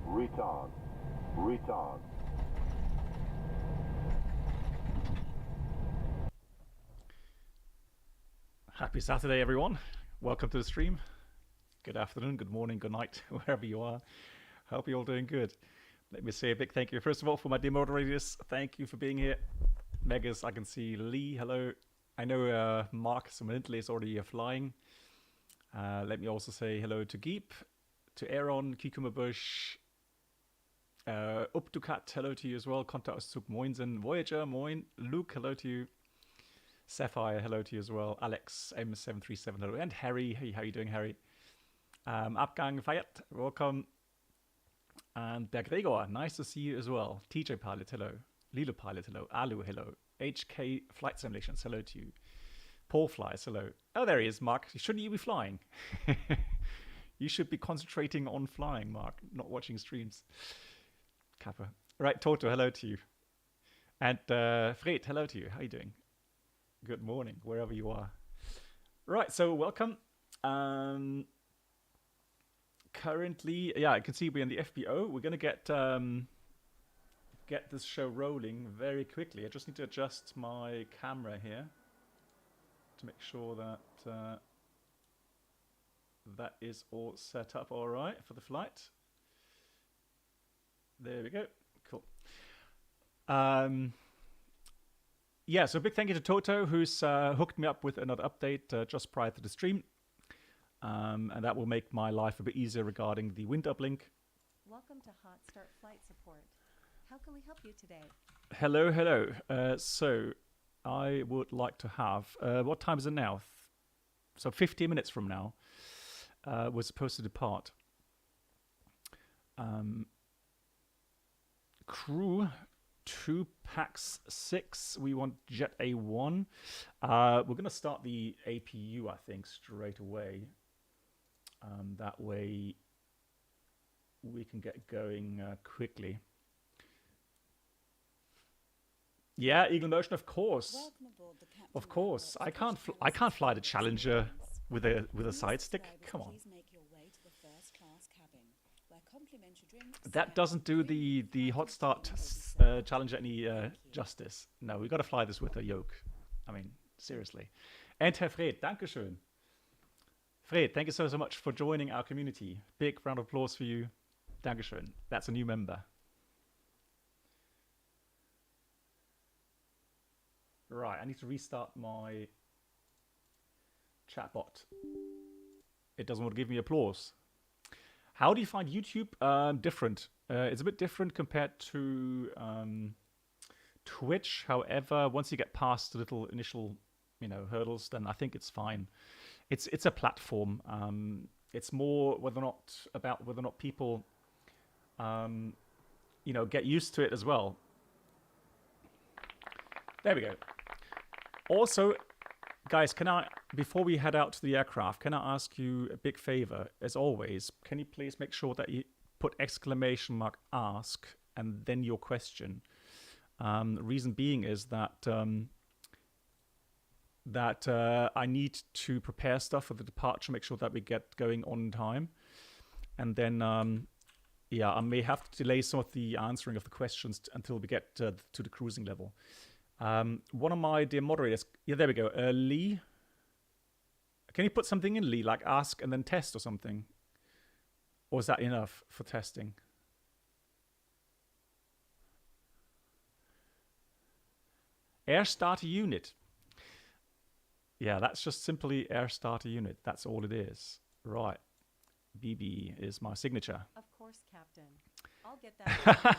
Retard. Retard. Happy Saturday, everyone. Welcome to the stream. Good afternoon, good morning, good night, wherever you are. Hope you're all doing good. Let me say a big thank you, first of all, for my dear moderators. Thank you for being here. Megas, I can see Lee, hello. I know Mark Sumintley is already flying. Let me also say hello to Geep, to Aaron, Cucumber Bush, Updukat, hello to you as well. Konta Auszug, Moinsen, Voyager, Moin, Luke, hello to you. Sapphire, hello to you as well. Alex, M737, hello. And Harry, hey, how are you doing, Harry? Abgang Fayet, welcome. And Bergregor, nice to see you as well. TJ Pilot, hello. Lilo Pilot, hello. Alu, hello. HK Flight Simulations, hello to you. Paul Flies, hello. Oh, there he is, Mark. Shouldn't you be flying? You should be concentrating on flying, Mark, not watching streams. Kappa. Right, Toto, hello to you. And Fred, hello to you. How are you doing? Good morning, wherever you are. Right, so welcome. Currently, yeah, I can see we're in the FBO. We're going to get this show rolling very quickly. I just need to adjust my camera here to make sure that that is all set up all right for the flight. There we go. Cool. Yeah, so a big thank you to Toto, who's hooked me up with another update just prior to the stream. And that will make my life a bit easier regarding the wind uplink. Welcome to Hotstart Flight Support. How can we help you today? Hello, hello. So I would like to have, what time is it now? So 15 minutes from now, we're supposed to depart. Crew 2 packs 6. We want Jet A1. We're going to start the APU, I think, straight away. That way we can get going quickly. Yeah, Eagle Motion, of course. Of course. I can't fly the Challenger with a side stick. Come on. That doesn't do the Hotstart Challenger any justice. No, we got to fly this with a yoke. I mean, seriously. And Herr Fred, Dankeschön. Fred, thank you so much for joining our community. Big round of applause for you. Dankeschön. That's a new member. Right, I need to restart my chatbot. It doesn't want to give me applause. How do you find YouTube? Different. It's a bit different compared to Twitch. However, once you get past the little initial, hurdles, then I think it's fine. It's a platform. It's more whether or not people, get used to it as well. There we go. Also, guys, before we head out to the aircraft, can I ask you a big favor? As always, can you please make sure that you put !ask and then your question? The reason being is that I need to prepare stuff for the departure, make sure that we get going on time. And then, I may have to delay some of the answering of the questions until we get to the cruising level. One of my dear moderators, yeah, there we go. Lee, can you put something in, Lee, like ask and then test or something? Or is that enough for testing? Air starter unit. Yeah, that's just simply air starter unit. That's all it is. Right. BB is my signature. Of course, Captain. I'll get that. Right.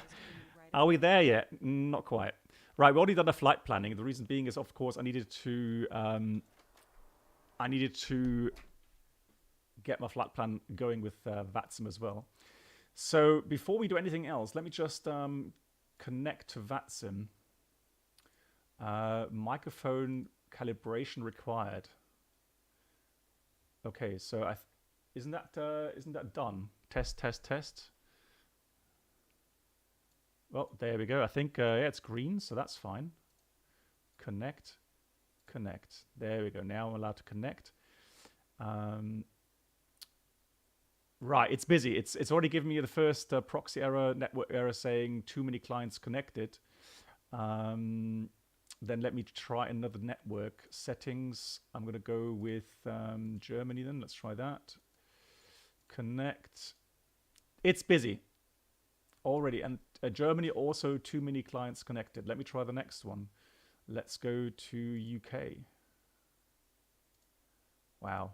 Are we there yet? Not quite. Right, we've already done the flight planning. The reason being is, of course, I needed to get my flight plan going with VATSIM as well. So before we do anything else, let me just connect to VATSIM. Microphone calibration required. Okay, so isn't that done? Test. Well, there we go. I think yeah, it's green, so that's fine. Connect. There we go. Now I'm allowed to connect. Right, it's busy. It's already given me the first proxy error, network error saying too many clients connected. Then let me try another network settings. I'm going to go with Germany then. Let's try that. Connect. It's busy already. And Germany also too many clients connected. Let me try the next one. Let's go to UK. Wow.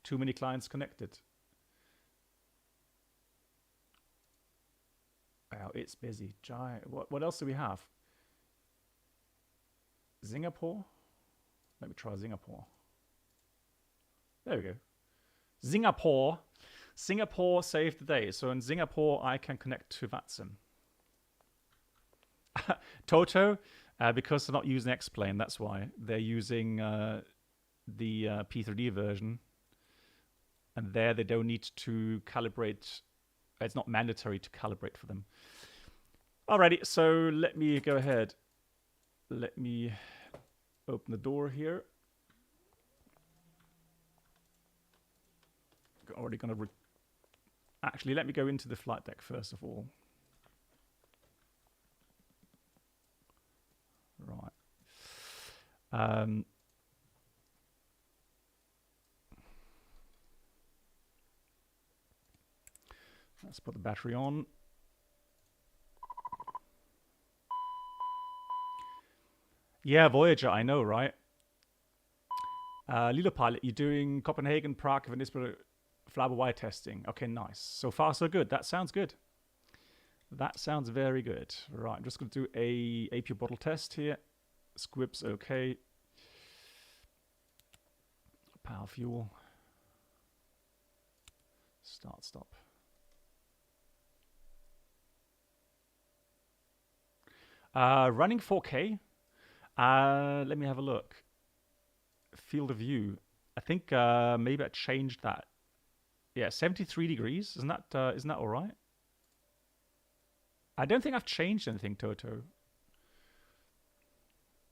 Too many clients connected. Wow, it's busy. Giant. What else do we have? Singapore? Let me try Singapore. There we go. Singapore. Singapore saved the day. So in Singapore, I can connect to VATSIM. Toto, because they're not using X-Plane, that's why. They're using the P3D version. And there they don't need to calibrate. It's not mandatory to calibrate for them. Alrighty, so let me go ahead. Let me open the door here. Already gonna actually, let me go into the flight deck first of all. Right. Let's put the battery on. Yeah, Voyager, I know, right? Lilo Pilot, you're doing Copenhagen, Prague, Venice, Fly-by-wire testing. Okay, nice. So far, so good. That sounds good. That sounds very good. Right, I'm just going to do a APU bottle test here. Squibs, okay. Power fuel. Start, stop. Running 4K. Let me have a look. Field of view. I think maybe I changed that. Yeah, 73 degrees. Isn't that all right? I don't think I've changed anything, Toto.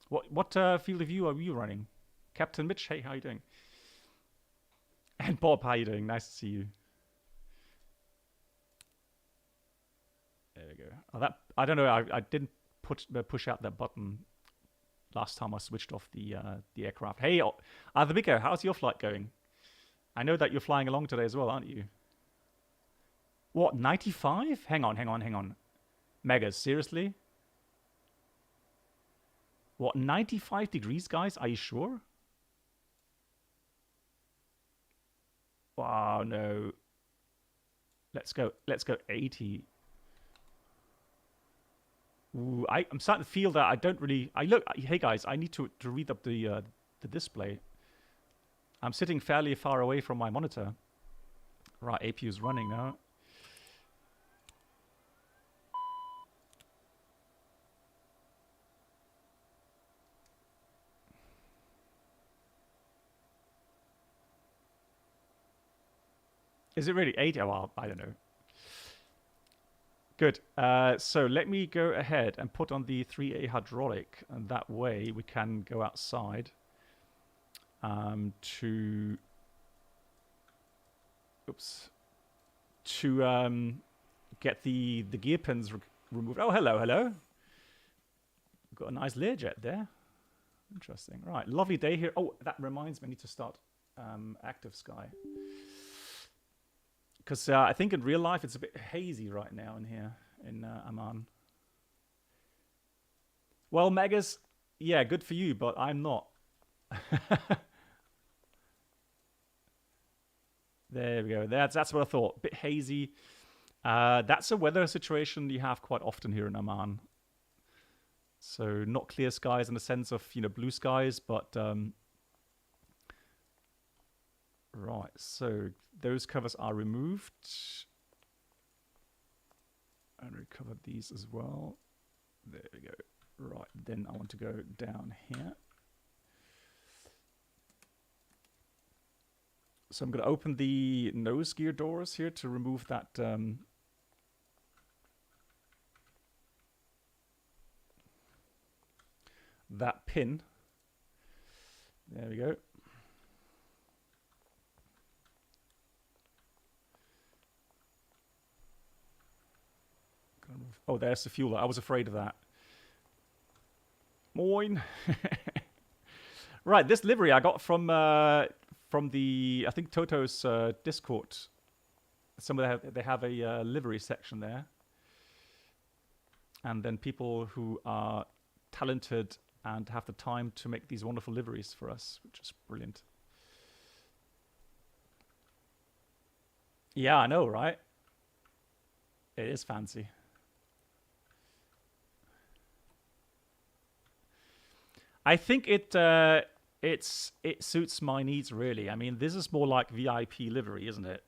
What field of view are you running? Captain Mitch, hey, how you doing? And Bob, how you doing? Nice to see you. There we go. Oh, that I don't know. I didn't push out that button last time I switched off the aircraft. Hey, Adabiko, how's your flight going? I know that you're flying along today as well, aren't you? What, 95? Hang on. Megas, seriously? What, 95 degrees, guys? Are you sure? Wow, no. Let's go 80. Ooh, I'm starting to feel that I don't really... Hey, guys, I need to read up the display. I'm sitting fairly far away from my monitor. Right, APU is running now. Is it really 80? Oh, well, I don't know. Good. So let me go ahead and put on the 3A hydraulic, and that way we can go outside to get the gear pins removed. Oh, hello. Got a nice Learjet there. Interesting. Right, lovely day here. Oh, that reminds me, I need to start active sky. Because I think in real life it's a bit hazy right now in here in Amman. Well, Megas, yeah, good for you, but I'm not. There we go. That's what I thought. Bit hazy. That's a weather situation you have quite often here in Amman. So not clear skies in the sense of, blue skies, but right. So those covers are removed. And recover these as well. There we go. Right. Then I want to go down here. So I'm going to open the nose gear doors here to remove that that pin. There we go. Oh, there's the fueler. I was afraid of that. Moin. Right, this livery I got from the, I think, Toto's Discord. They have a livery section there. And then people who are talented and have the time to make these wonderful liveries for us, which is brilliant. Yeah, I know, right? It is fancy. I think it suits my needs, really. I mean, this is more like VIP livery, isn't it?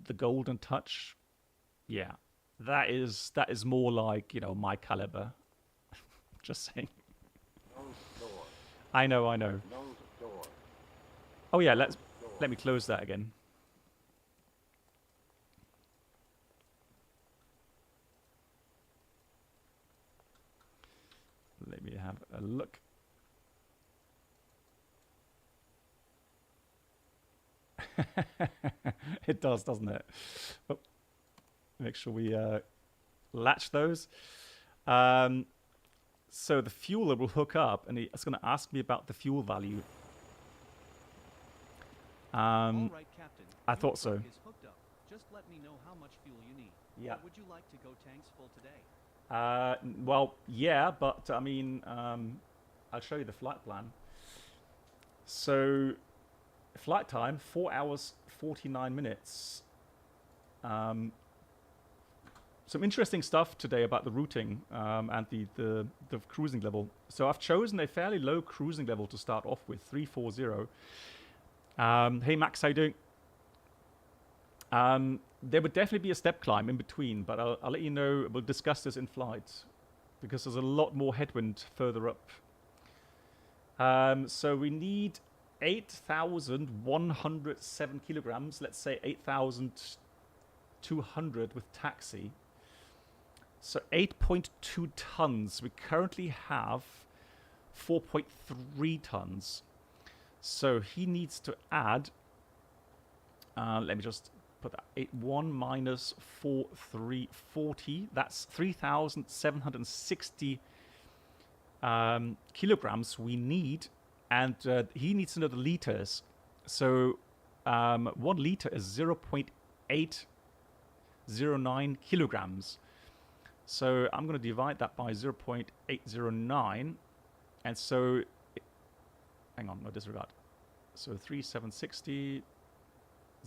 The golden touch. Yeah. That is more like, you know, my caliber. Just saying. I know. Oh yeah, let me close that again. Let me have a look. It does, doesn't it? Oh, make sure we latch those. So the fueler will hook up, and it's going to ask me about the fuel value. All right, Captain. I thought so. Is hooked up. Just let me know how much fuel you need. Yeah. Or would you like to go tanks full today? Well, yeah, but I mean, I'll show you the flight plan. So, flight time 4 hours 49 minutes. Some interesting stuff today about the routing and the cruising level. So I've chosen a fairly low cruising level to start off with, 340. Hey Max, how you doing? There would definitely be a step climb in between, but I'll let you know. We'll discuss this in flight because there's a lot more headwind further up. So we need 8,107 kilograms. Let's say 8,200 with taxi. So 8.2 tons. We currently have 4.3 tons. So he needs to add, let me just put that, 81 minus 4,340. That's 3,760 kilograms we need. And he needs to know the liters. So 1 liter is 0.809 kilograms. So I'm going to divide that by 0.809. And so, hang on, no disregard. So 3,760,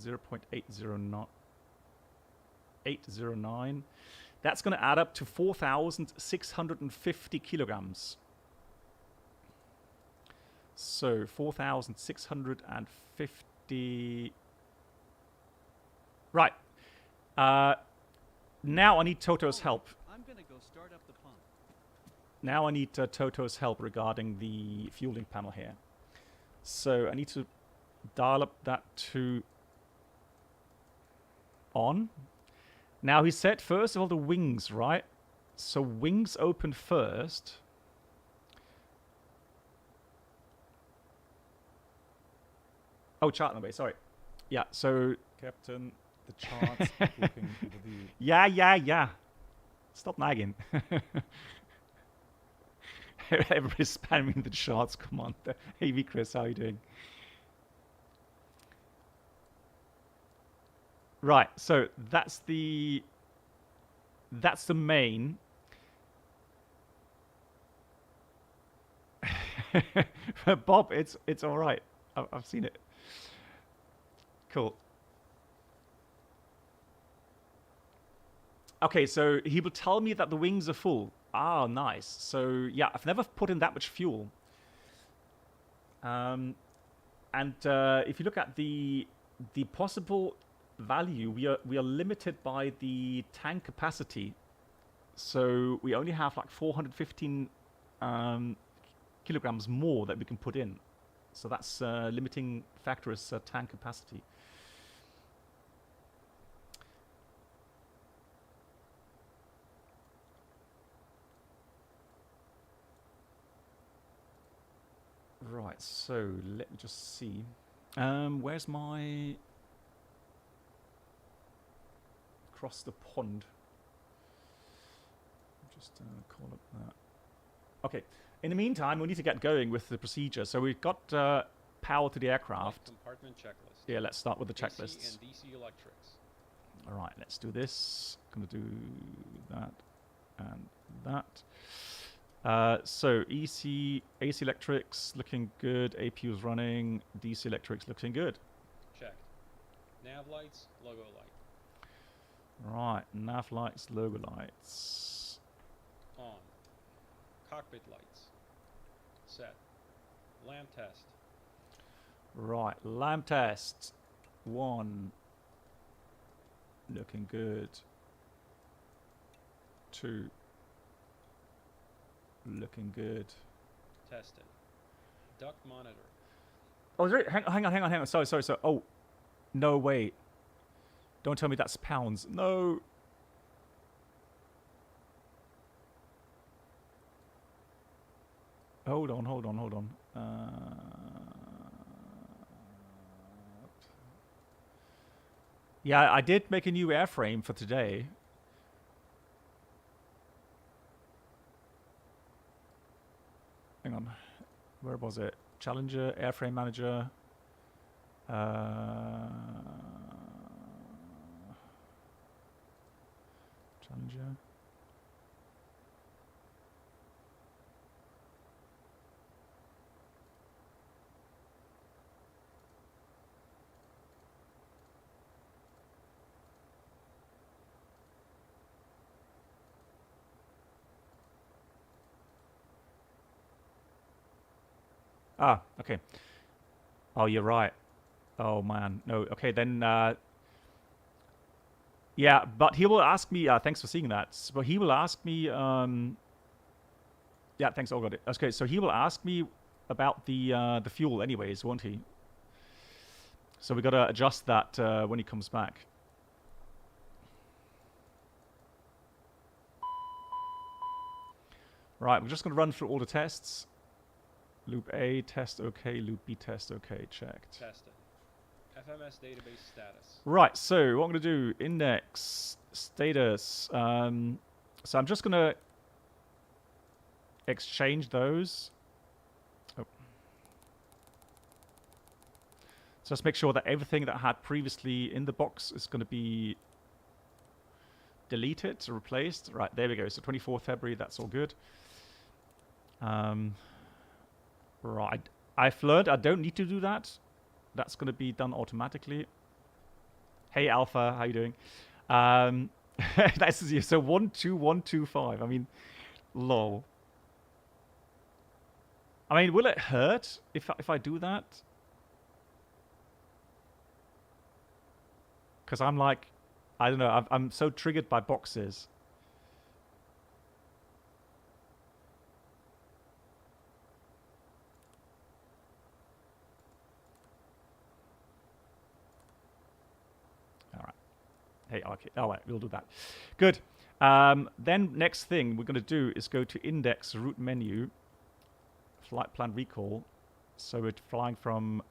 0.809. That's going to add up to 4,650 kilograms. So 4,650. Right. Now I need Toto's help. I'm going to go start up the pump. Now I need Toto's help regarding the fueling panel here. So I need to dial up that to on. Now he said first of all the wings, right? So wings open first. Oh, chart number, sorry. Yeah, so Captain, the charts looking over the... Yeah. Stop nagging. Everybody's spamming the charts. Come on. Hey, V Chris, how are you doing? Right, so that's the main. Bob, it's all right. I've seen it. Cool. Okay, so he will tell me that the wings are full. Ah, nice. So yeah, I've never put in that much fuel. And if you look at the possible value, we are limited by the tank capacity. So we only have like 415 kilograms more that we can put in. So that's limiting factor is tank capacity. Right, so let me just see. Where's my across the pond? just call up that. Okay. In the meantime, we need to get going with the procedure. So we've got power to the aircraft. Compartment checklist. Yeah, let's start with the AC checklists. and DC electrics. All right, let's do this. Gonna do that and that. So AC electrics looking good. APU's running. DC electrics looking good. Checked. Nav lights, logo light. Right, nav lights, logo lights. On. Cockpit lights. Set. Lamp test. Right, lamp test. 1. Looking good. 2. Looking good. Tested. Duct monitor. Oh, is there, hang on. Sorry. Oh, no, wait. Don't tell me that's pounds. No. Hold on. Yeah, I did make a new airframe for today. Hang on. Where was it? Challenger, airframe manager. Challenger. Ah, okay. Oh, you're right. Oh, man. No, okay, then... yeah, but he will ask me... thanks for seeing that. But he will ask me... yeah, thanks, all got it. Okay, so he will ask me about the fuel anyways, won't he? So we got to adjust that when he comes back. Right, we're just going to run through all the tests. Loop A, test okay. Loop B, test okay. Checked. Tested. FMS database status. Right, so what I'm going to do, index, status. So I'm just going to exchange those. Oh. So just make sure that everything that I had previously in the box is going to be deleted, replaced. Right, there we go. So 24th February, that's all good. Right, I've learned I don't need to do that. That's going to be done automatically. Hey, Alpha, how you doing? That's so 12125. I mean, lol. I mean, will it hurt if I do that? Because I'm like, I don't know. I'm so triggered by boxes. Hey, okay. All right, we'll do that. Good. Then next thing we're going to do is go to index route menu, flight plan recall. So we're flying from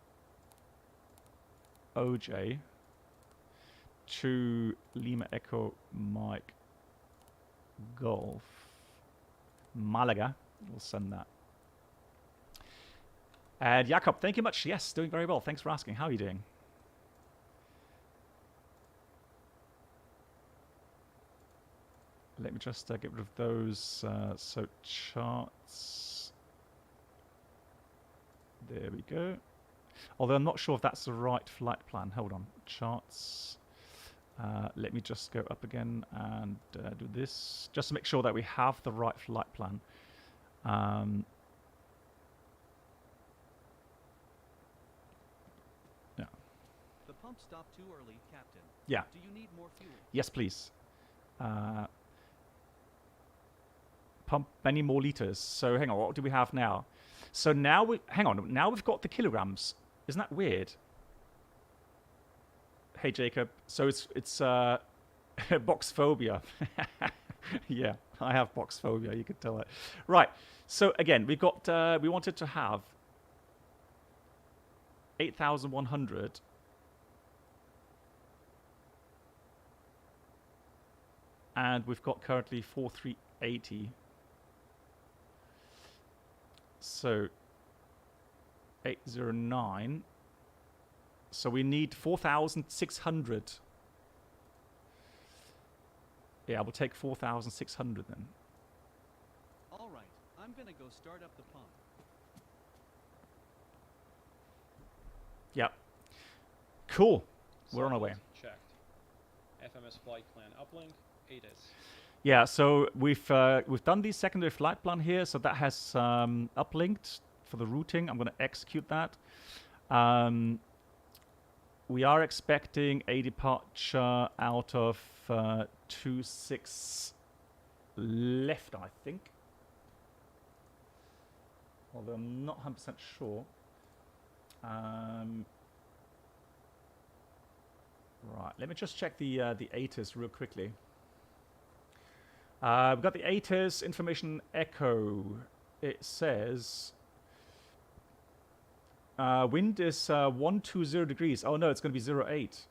OJ to Lima Echo Mike Golf Malaga. We'll send that. And Jakob, thank you much. Yes, doing very well. Thanks for asking. How are you doing? Let me just get rid of those. So charts. There we go. Although I'm not sure if that's the right flight plan. Hold on. Charts. Let me just go up again and do this. Just to make sure that we have the right flight plan. Yeah. The pump stopped too early, Captain. Yeah. Do you need more fuel? Yes, please. Pump many more liters. So hang on, what do we have now? So now now we've got the kilograms. Isn't that weird? Hey Jacob. So it's box phobia. Yeah, I have box phobia, you could tell it. Right. So again, we've got we wanted to have 8,100. And we've got currently 438. 80. So 809. So we need 4,600. Yeah, we'll take 4,600 then. All right, I'm gonna go start up the pump. Yep. Cool. We're on our way. Checked. FMS flight plan uplink. ATIS. Yeah, so we've done the secondary flight plan here, so that has uplinked for the routing. I'm going to execute that. We are expecting a departure out of 26 left, I think. Although I'm not 100% sure. Right, let me just check the ATIS real quickly. We've got the ATIS information echo. It says wind is 120 degrees. Oh no, it's going to be 08,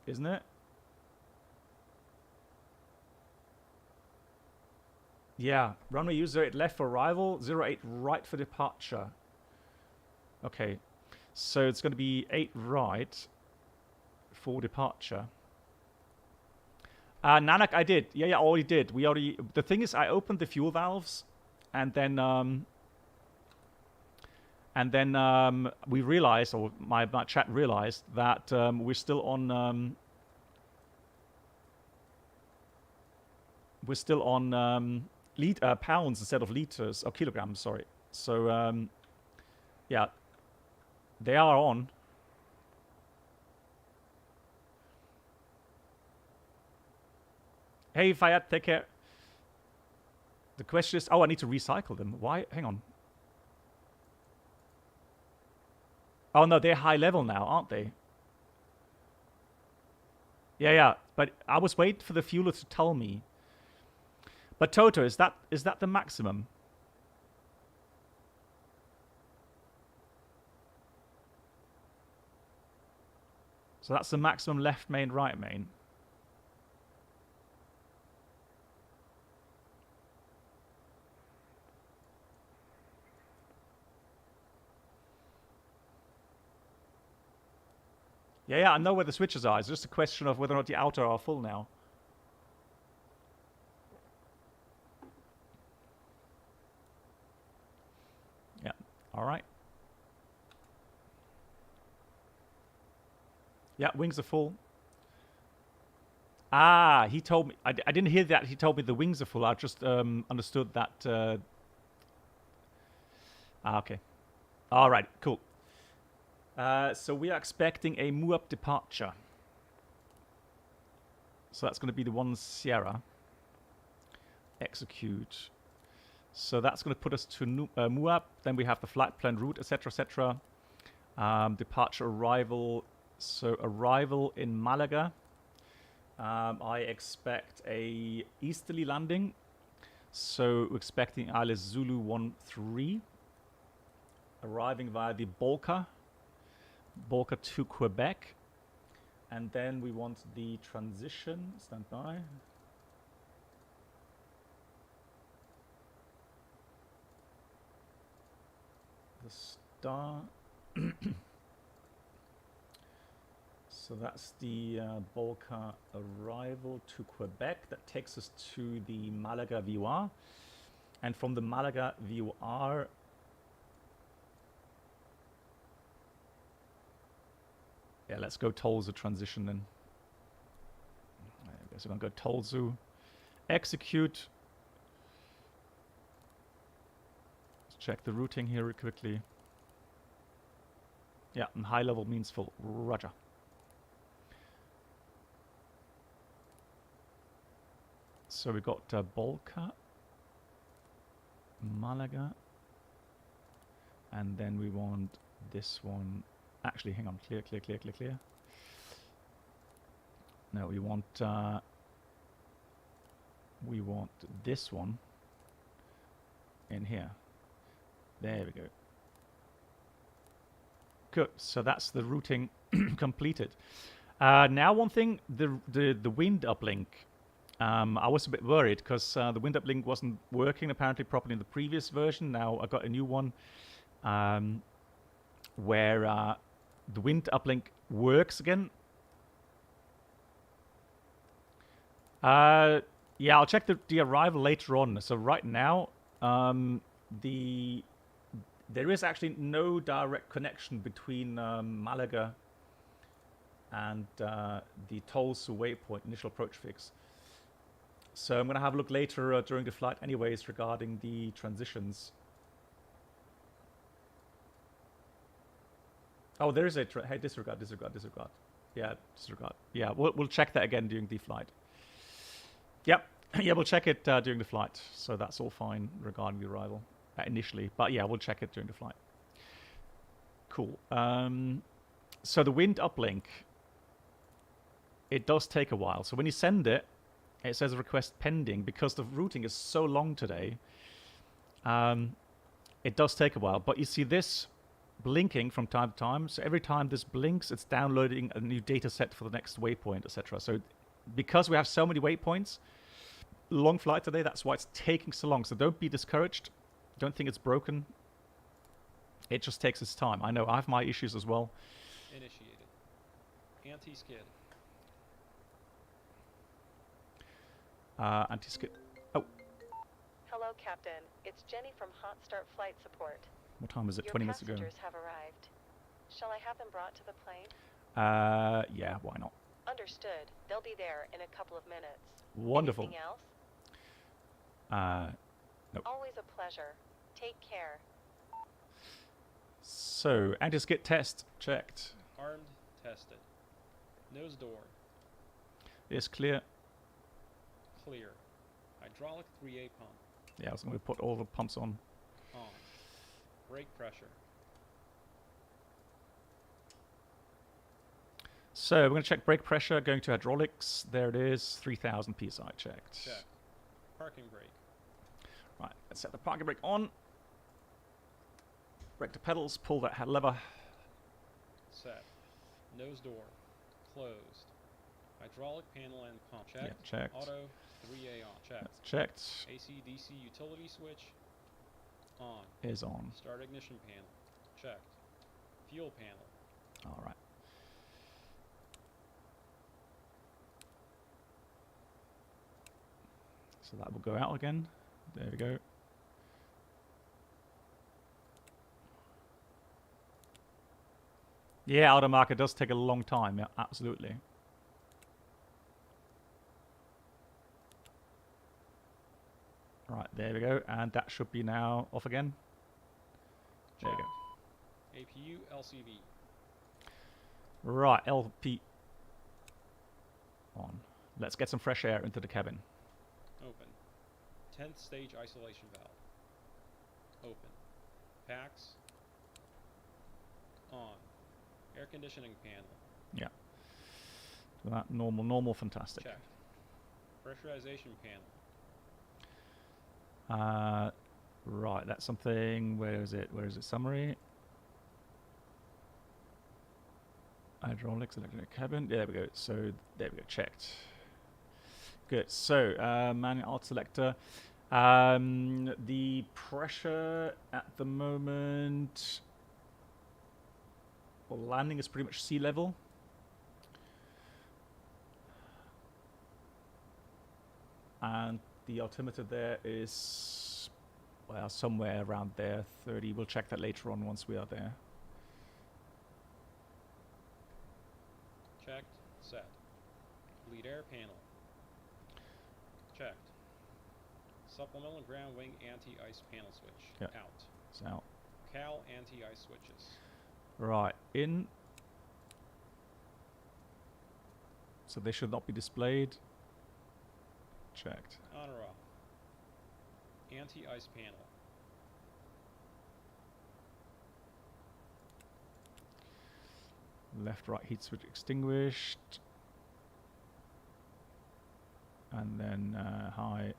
isn't it? Yeah, runway use 08 left for arrival, 08 right for departure. Okay, so it's going to be 8 right for departure. Nanak, I did. Yeah, I already did. We already. The thing is, I opened the fuel valves, and then we realized, or my chat realized, that we're still on pounds instead of liters or kilograms. Sorry. So yeah, they are on. Hey, Fayad, take care. The question is, oh, I need to recycle them. Why? Hang on. Oh, no, they're high level now, aren't they? Yeah, but I was waiting for the fueler to tell me. But Toto, is that the maximum? So that's the maximum left main, right main. Yeah, I know where the switches are. It's just a question of whether or not the outer are full now. Yeah, all right. Yeah, wings are full. Ah, he told me. I didn't hear that. He told me the wings are full. I just understood that. Okay. All right, cool. So we are expecting a move-up departure. So that's going to be the 1 Sierra. Execute. So that's going to put us to move up. Then we have the flight plan route, etc., etc. Departure, arrival. So arrival in Malaga. I expect a easterly landing. So we're expecting Alice Zulu 13. Arriving via the Bolka to Quebec, and then we want the transition. Stand by. The star. So that's the Bolka arrival to Quebec. That takes us to the Malaga VOR, and from the Malaga VOR. Yeah, let's go Tolzu transition then. I guess we're going to go Tolzu. Execute. Let's check the routing here quickly. Yeah, and high level means full. Roger. So we got Bolka, Malaga, and then we want this one. Actually, hang on. Clear. No, we want this one in here. There we go. Good. So that's the routing completed. Now one thing, the wind uplink. I was a bit worried because the wind uplink wasn't working apparently properly in the previous version. Now I got a new one where the wind uplink works again. Yeah, I'll check the arrival later on. So right now, there is actually no direct connection between Malaga and the Tulsa waypoint initial approach fix. So I'm going to have a look later during the flight anyways regarding the transitions. Oh, there is a... hey, disregard. Yeah, disregard. Yeah, we'll check that again during the flight. Yep. Yeah, we'll check it during the flight. So that's all fine regarding the arrival initially. But yeah, we'll check it during the flight. Cool. So the wind uplink, it does take a while. So when you send it, it says request pending because the routing is so long today. It does take a while. But you see this blinking from time to time. So every time this blinks, it's downloading a new data set for the next waypoint, etc. So because we have so many waypoints, long flight today, that's why it's taking so long. So don't be discouraged. Don't think it's broken. It just takes its time. I know I have my issues as well. Initiated. Anti-skid. Anti-skid. Oh, Hello, Captain. It's Jenny from Hotstart Flight Support. what time is it? Your 20 minutes ago. passengers have arrived. Shall I have them brought to the plane? Yeah, why not? Understood. They'll be there in a couple of minutes. Wonderful. Anything else? Nope. Always a pleasure. Take care. So, anti-skid test checked. Armed, tested. Nose door, Is clear. clear. Hydraulic 3A pump, Yeah, I was going to put all the pumps on. on. Brake pressure, So, we're going to check brake pressure, going to hydraulics. There it is, 3,000 psi checked. check. Parking brake, Right, let's set the parking brake on. Brake to pedals, pull that lever. set. Nose door, closed. Hydraulic panel and pump, checked. Yeah, checked. Auto 3A on, checked. That's checked. AC/DC utility switch, on. Is on. Start ignition panel, checked. Fuel panel, All right. So that will go out again. There we go. Yeah, automarker does take a long time. Yeah, absolutely. Right, there we go. And that should be now off again. There you go. APU LCV, Right, LP on. Let's get some fresh air into the cabin. open. 10th stage isolation valve, open. Packs, on. Air conditioning panel, Yeah. So that normal, fantastic. checked. Pressurization panel, Right, that's something. Where is it? Summary. Hydraulics, electronic cabin. There we go. So there we go. Checked. Good. So manual alt selector. The pressure at the moment. Well, landing is pretty much sea level. And the altimeter there is, well, somewhere around there, 30. We'll check that later on once we are there. checked. Set. Lead air panel, checked. Supplemental ground wing anti-ice panel switch, Yep. out. It's out. Cal anti-ice switches, Right, in. So they should not be displayed. Checked. on or off. Anti-ice panel, Left, right heat switch extinguished. And then high.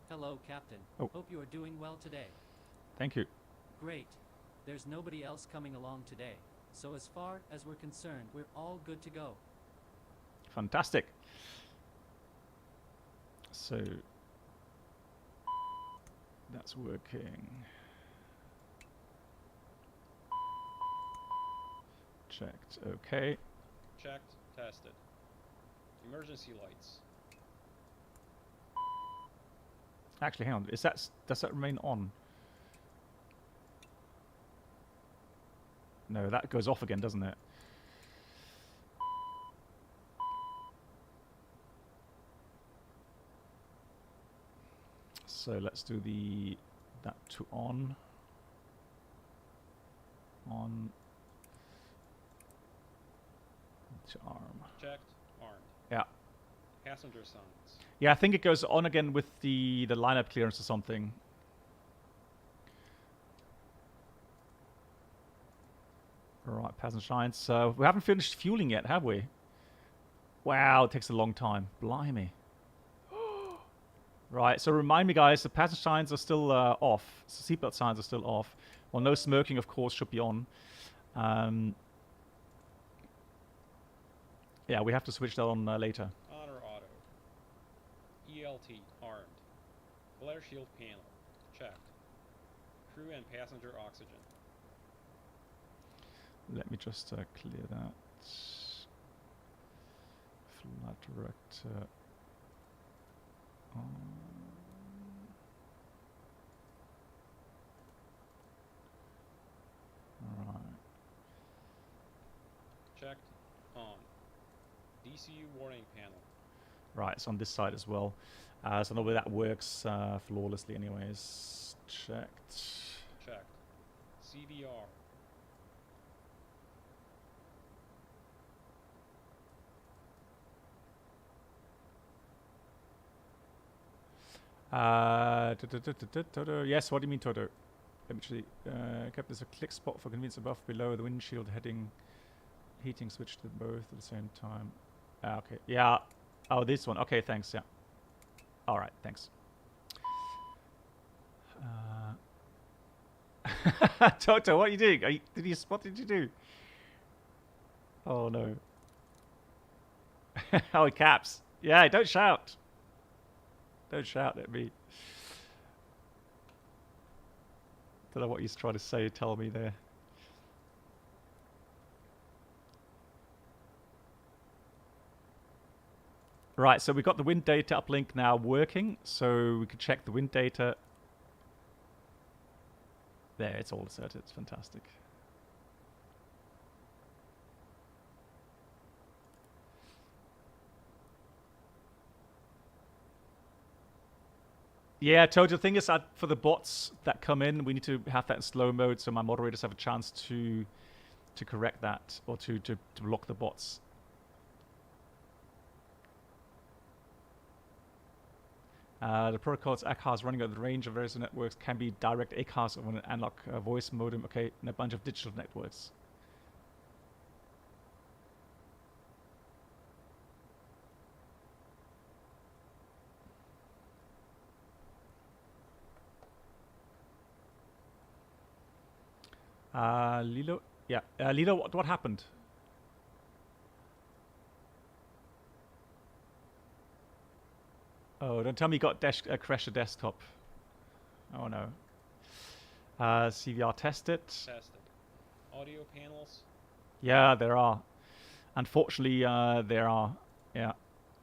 Hello, Captain. Oh. Hope you are doing well today. Thank you. Great. There's nobody else coming along today, So as far as we're concerned, we're all good to go. Fantastic. So that's working. Checked. Okay. Checked. Tested. Emergency lights. Actually, hang on. Does that remain on? No, that goes off again, doesn't it? So let's do that to on. On to arm. Checked. Armed. Yeah. Passenger signs. Yeah, I think it goes on again with the lineup clearance or something. Right, passenger signs. So we haven't finished fueling yet, have we? Wow, it takes a long time. Blimey. Right, so remind me, guys, the passenger signs are still off. So seatbelt signs are still off. Well, no smoking, of course, should be on. Yeah, we have to switch that on later. On or auto. ELT. Armed. Glare shield panel. Checked. Crew and passenger oxygen. Let me just clear that. Flight director. Alright. Checked. On. DCU warning panel. Right, it's on this side as well. So normally that works flawlessly anyways. Checked. Checked. CDR. Yes, what do you mean, Toto? Let me actually kept this a click spot for convenience above, below the windshield heading, heating switch to both at the same time. Okay, yeah. Oh, this one. Okay, thanks. Yeah. All right, thanks. Toto, what are you doing? What did you do? Oh no. Oh, caps. Yeah, don't shout. Don't shout at me. Don't know what he's trying to say. Tell me there. Right, so we've got the wind data uplink now working, so we can check the wind data. There, it's all asserted. It's fantastic. Yeah, Toad, the thing is that for the bots that come in, we need to have that in slow mode so my moderators have a chance to correct that or to block the bots. The protocol's ACARs running at the range of various networks can be direct ACARs on an analog voice modem, okay, and a bunch of digital networks. Lilo, yeah, Lilo, what happened? Oh, don't tell me you got crashed a desktop. Oh no. CVR tested. Tested. Audio panels. Yeah, there are. Unfortunately, there are. Yeah,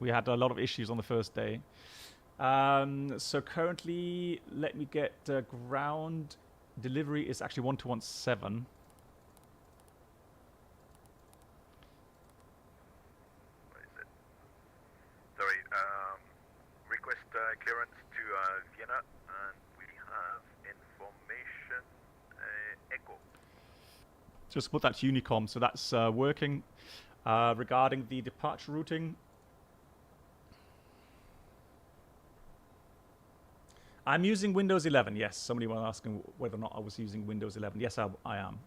we had a lot of issues on the first day. So currently, let me get ground delivery is actually 1217. What is it? Sorry, request clearance to Vienna, and we have information echo. Just put that to Unicom, so that's working. Regarding the departure routing, I'm using Windows 11, yes. Somebody was asking whether or not I was using Windows 11. Yes, I am.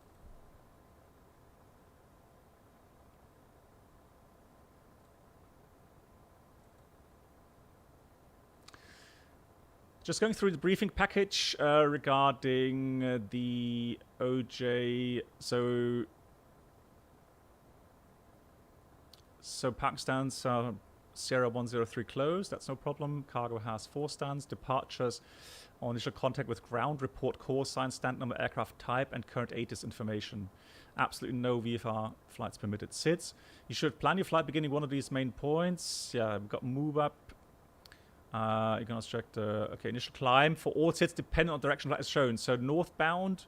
Just going through the briefing package regarding the OJ. So So Pakistan's Sierra 103 closed. That's no problem. Cargo has 4 stands. Departures on initial contact with ground. Report call sign, stand number, aircraft type, and current ATIS information. Absolutely no VFR flights permitted. SIDS. You should plan your flight beginning one of these main points. Yeah, we've got move up. You can also check the initial climb for all SIDS dependent on direction flight is shown. So northbound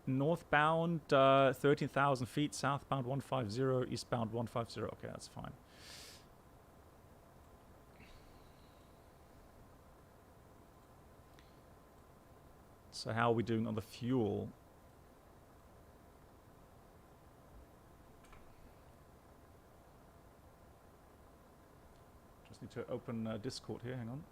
13,000 feet, southbound 150, eastbound 150. Okay, that's fine. So how are we doing on the fuel? Just need to open Discord here, hang on.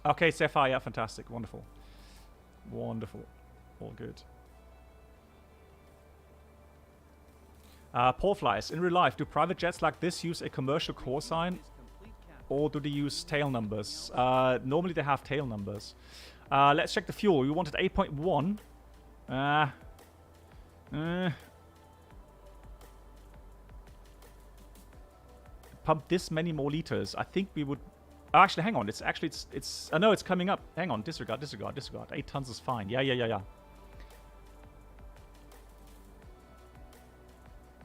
Okay, Sapphire, yeah, fantastic, wonderful. Wonderful, all good. Paul Flies, in real life, do private jets like this use a commercial call sign, or do they use tail numbers? Normally they have tail numbers. Let's check the fuel. We wanted 8.1. Pump this many more liters. I think we would... Actually, hang on. It's actually... It's no, it's coming up. Hang on. Disregard. 8 tons is fine. Yeah.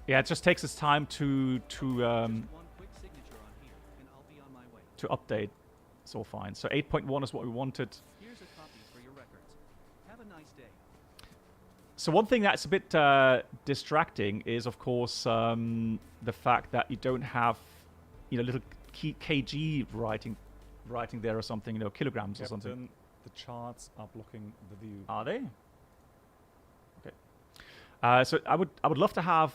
Yeah, it just takes its time to update. It's all fine. So 8.1 is what we wanted. Here's a copy for your records. Have a nice day. So one thing that's a bit distracting is, of course, the fact that you don't have, little kg writing there or something, kilograms or something. The charts are blocking the view. Are they? Okay. So I would love to have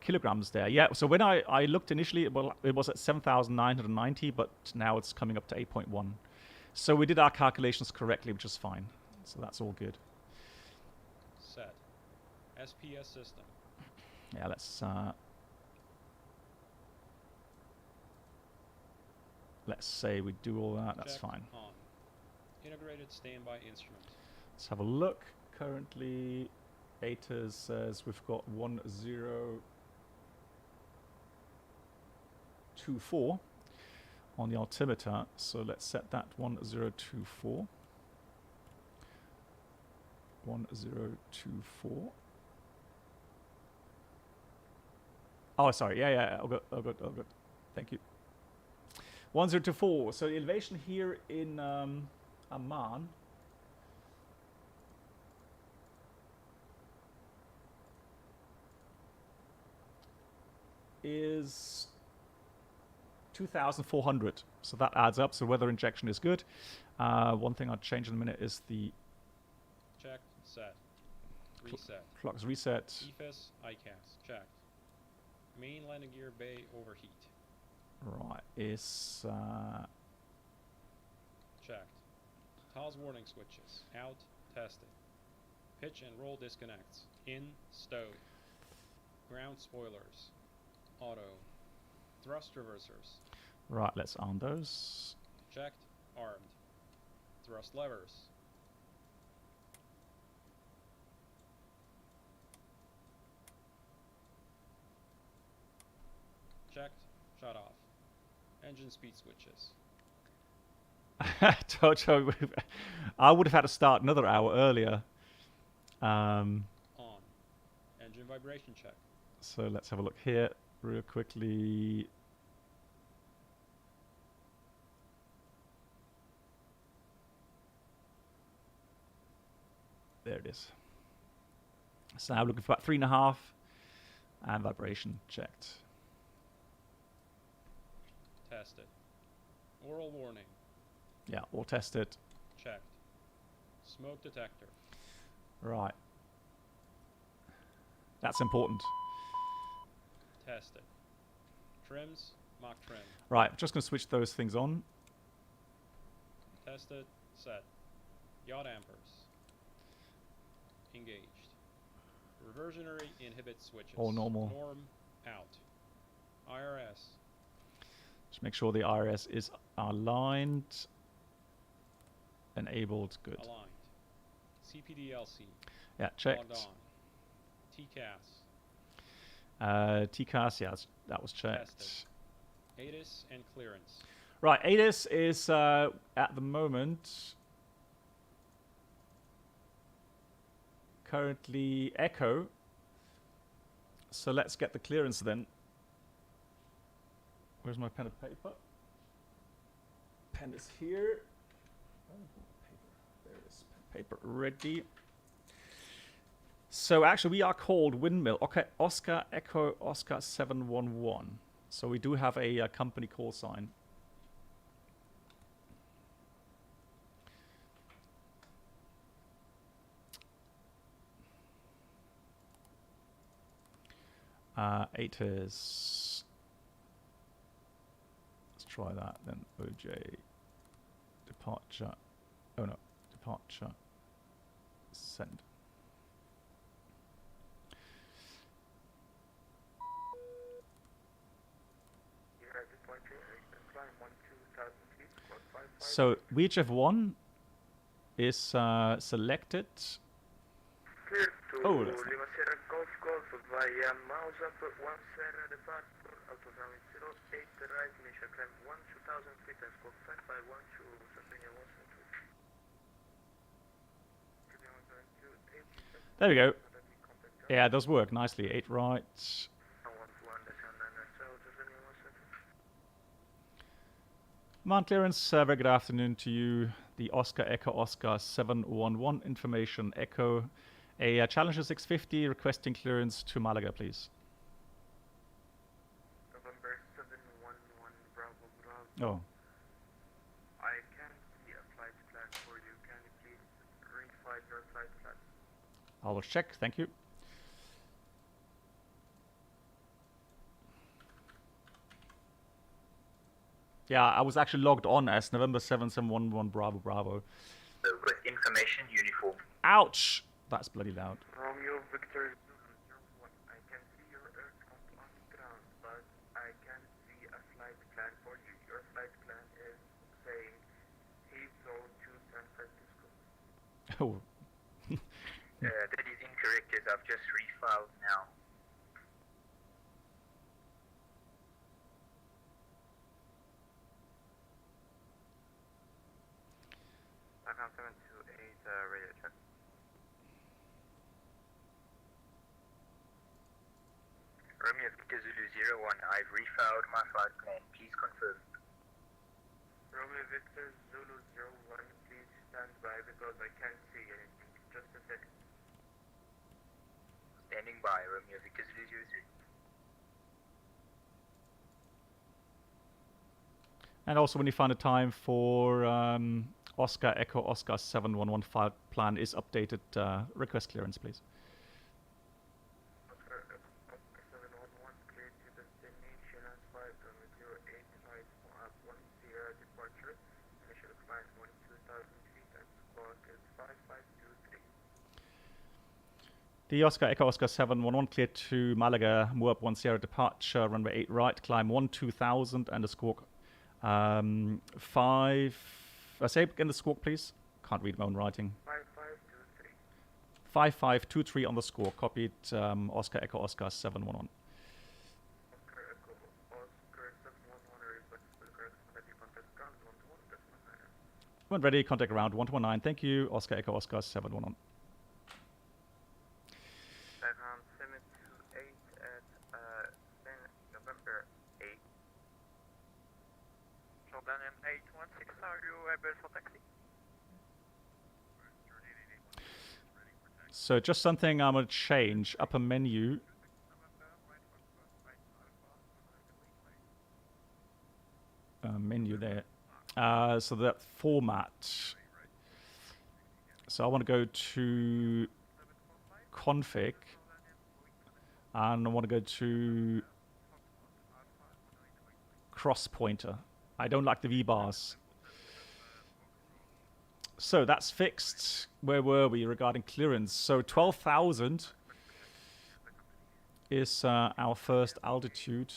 kilograms there. Yeah. So when I looked initially, it was at 7,990, but now it's coming up to 8.1. So we did our calculations correctly, which is fine. So that's all good. Set. SPS system. Yeah. Let's say we do all that. That's Check fine. On. Integrated standby instrument. Let's have a look. Currently, ATIS says we've got 1024 on the altimeter. So let's set that 1024. 1024. Oh, sorry. Yeah. All good. Thank you. 1024. So the elevation here in Amman is 2,400. So that adds up. So weather injection is good. One thing I'll change in a minute is the Check. Set. Reset. clock's reset. EFIS. ICAS. Checked. Main landing gear bay overheat. Right, is Checked. TOS warning switches. Out. Tested. Pitch and roll disconnects. In. Stowed. Ground spoilers. Auto. Thrust reversers. right. Let's arm those. Checked. Armed. Thrust levers. Checked. Shut off. Engine speed switches. Toto, I would have had to start another hour earlier. On. Engine vibration check. So let's have a look here real quickly. There it is. So now we're looking for about 3.5 and vibration checked. Tested. Oral warning. Yeah, all tested. Checked. Smoke detector. Right. That's important. Tested. Trims. Mach trim. Right, I'm just going to switch those things on. Tested. Set. Yacht ampers. Engaged. Reversionary inhibit switches. All normal. Norm out. IRS. Just make sure the IRS is aligned. Enabled, good. Aligned. CPDLC. Yeah, Logged checked. on. TCAS. TCAS, yeah, that was checked. Tested. ATIS and clearance. Right, ATIS is at the moment currently Echo. So let's get the clearance then. Where's my pen and paper? Pen is here. Oh, paper. There it is. Paper ready. So actually we are called Windmill. Okay, Oscar Echo Oscar 711. So we do have a company call sign. ATIS. Let's try that then. OJ. Departure. Oh no. Departure. Send. So VHF1 is selected. Oh, that's there we go. Yeah, it does work nicely. 8 right. Mount clearance, very good afternoon to you. The Oscar Echo Oscar 711 information Echo. A Challenger 650 requesting clearance to Malaga, please. November 711 Bravo. Oh. I can't see a flight plan for you. Can you please refile your flight plan? I will check, thank you. Yeah, I was actually logged on as November 7711 Bravo Bravo. With information uniform. Ouch! That's bloody loud. Romeo Victor 001. I can see your aircraft on the ground, but I can't see a flight plan for you. Your flight plan is saying Heathrow to San Francisco. Oh. That is incorrect, as I've just refiled now. Welcome 728 radio check. Romeo Victor Zulu 01, I've refiled my flight plan. Please confirm. Romeo Victor Zulu 01, please stand by because I can't see anything. Just a second. Standing by, Romeo Victor Zulu 03. And also when you find a time for Oscar Echo Oscar 711 flight plan is updated, request clearance, please. Oscar Echo Oscar 711, clear to destination at 508 flight 10 departure. Initial climb 22,000 feet and squawk is 5523. The Oscar Echo Oscar 711 cleared to Malaga, Moab 10 departure, runway 8 right, climb 12,000 and a squawk 5. Say again the squawk, please. Can't read my own writing. 5523. 5523 on the squawk. Copied. Oscar Echo Oscar 711. Oscar Echo Oscar 711 request for correct contact ground 121.9. When ready, contact ground 119. Thank you. Oscar Echo Oscar 711. 728 at November 8. Jordan M816, are you able for taxi? So just something I'm going to change. Upper menu. Menu there. So that format. So I want to go to config. And I want to go to cross pointer. I don't like the V-bars. So that's fixed. Where were we regarding clearance? So 12,000 is our first altitude.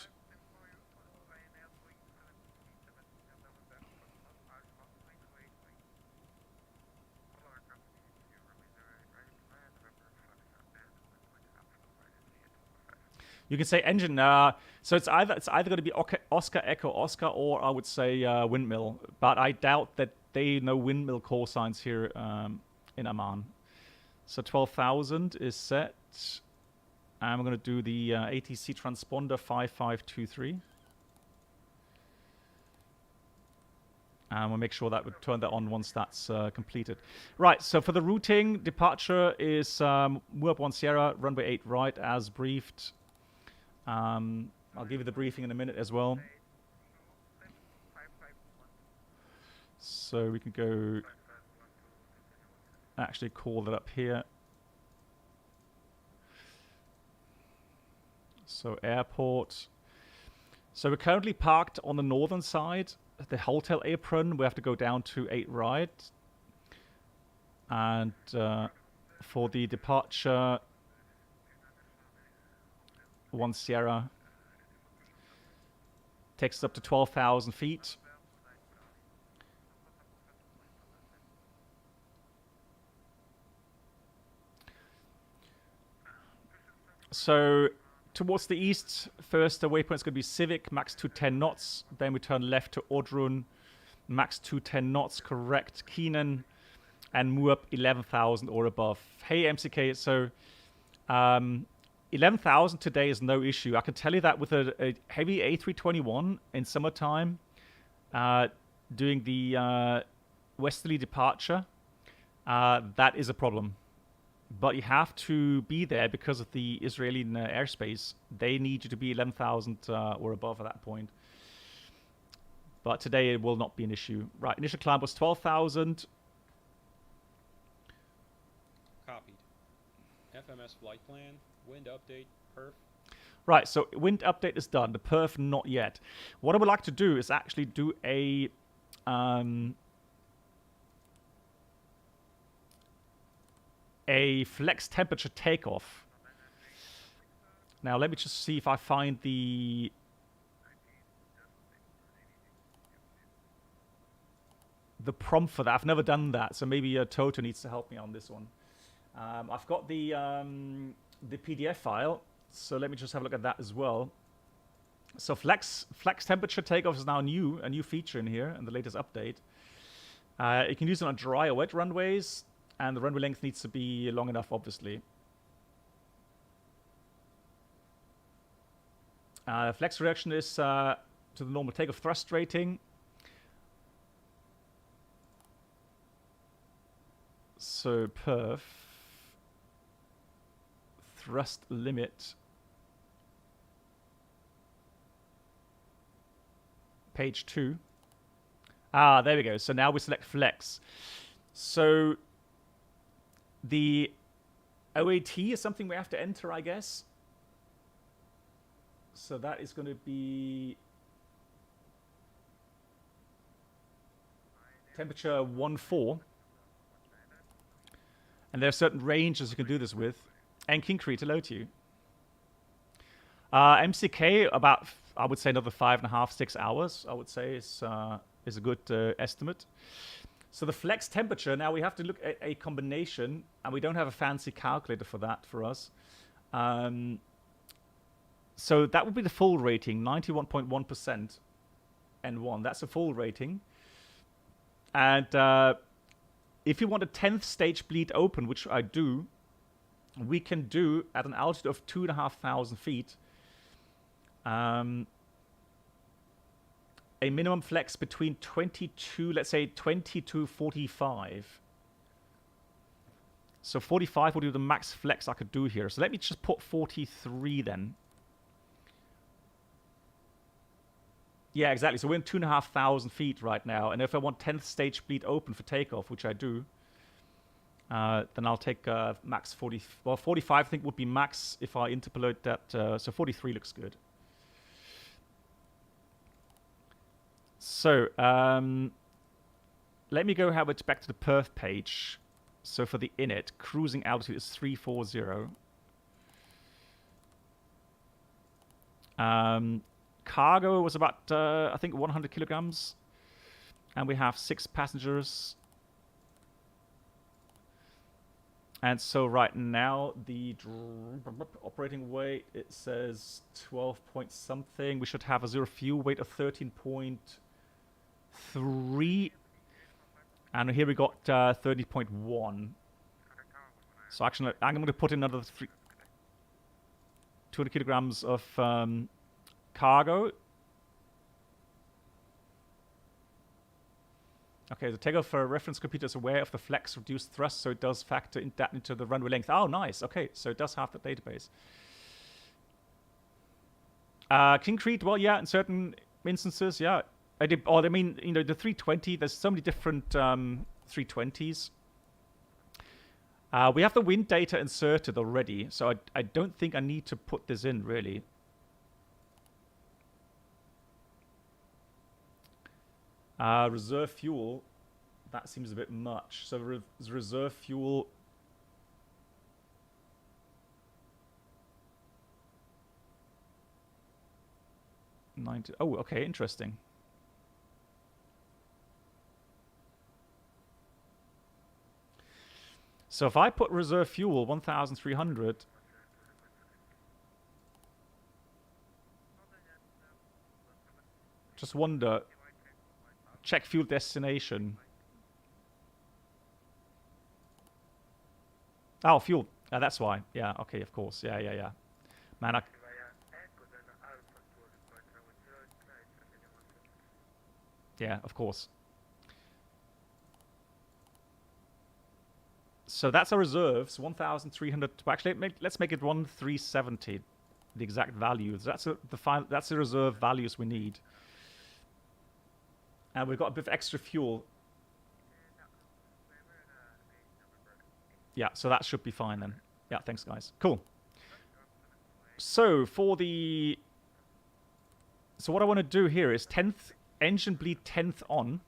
You can say engine. So it's either going to be Oscar Echo Oscar, or I would say windmill. But I doubt that they know windmill call signs here in Amman. So 12,000 is set. And we're going to do the ATC transponder 5523. And we'll make sure that we turn that on once that's completed. Right, so for the routing, departure is Muab 1 Sierra, runway 8 right, as briefed. I'll give you the briefing in a minute as well. So we can go actually call that up here. So airport. So we're currently parked on the northern side, the hotel apron. We have to go down to 8 right. And for the departure, 1 Sierra takes us up to 12,000 feet. So towards the east, first waypoint is going to be Civic, max 210 knots. Then we turn left to Odrun, max 210 knots, correct. Keenan and Muab 11,000 or above. Hey MCK, so 11,000 today is no issue. I can tell you that with a heavy A321 in summertime, doing the westerly departure, that is a problem. But you have to be there because of the Israeli airspace. They need you to be 11,000 or above at that point. But today it will not be an issue. Right, initial climb was 12,000. Copied. FMS flight plan, wind update, perf. Right, so wind update is done. The perf not yet. What I would like to do is actually do a flex temperature takeoff. Now let me just see if I find the prompt for that. I've never done that, so maybe Toto needs to help me on this one. I've got the PDF file, so let me just have a look at that as well. So flex temperature takeoff is now a new feature in here in the latest update. You can use it on dry or wet runways. And the runway length needs to be long enough, obviously. Flex reduction is to the normal takeoff thrust rating. So perf thrust limit. Page 2. There we go. So now we select flex. So the OAT is something we have to enter, I guess. So that is going to be temperature 14. And there are certain ranges you can do this with. And Kincrete, hello to you. MCK, about, I would say, another 5.5, 6 hours, I would say, is a good estimate. So the flex temperature, now we have to look at a combination, and we don't have a fancy calculator for that for us. So that would be the full rating, 91.1% N1. That's a full rating. And if you want a 10th stage bleed open, which I do, we can do at an altitude of 2,500 feet. A minimum flex between 22, let's say 20 to 45. So 45 would be the max flex I could do here. So let me just put 43 then. Yeah, exactly. So we're in 2,500 feet right now. And if I want 10th stage bleed open for takeoff, which I do, then I'll take max 40. Well, 45 I think would be max if I interpolate that. So 43 looks good. So, let me go have it back to the perf page. So for the init, cruising altitude is 340. Cargo was about, I think, 100 kilograms. And we have 6 passengers. And so right now, the operating weight, it says 12 point something. We should have a zero fuel weight of 13.3. And here we got 30.1. So actually, I'm going to put in another 200 kilograms of cargo. Okay, the takeoff reference computer is aware of the flex reduced thrust, so it does factor that into the runway length. Oh, nice. Okay, so it does have the database. Concrete, well, yeah, in certain instances, yeah. I mean, you know, the 320, there's so many different 320s. We have the wind data inserted already, so I don't think I need to put this in, really. Reserve fuel, that seems a bit much. So reserve fuel, oh, okay, interesting. So if I put reserve fuel 1,300, just wonder, check fuel destination. Oh, fuel. That's why. Yeah, okay, of course. Yeah. Man, yeah, of course. So that's our reserves, 1,300. Actually, let's make it 1,370, the exact values. That's the reserve values we need. And we've got a bit of extra fuel. Yeah, so that should be fine then. Yeah, thanks, guys. Cool. So for the... So what I want to do here is 10th, engine bleed 10th on.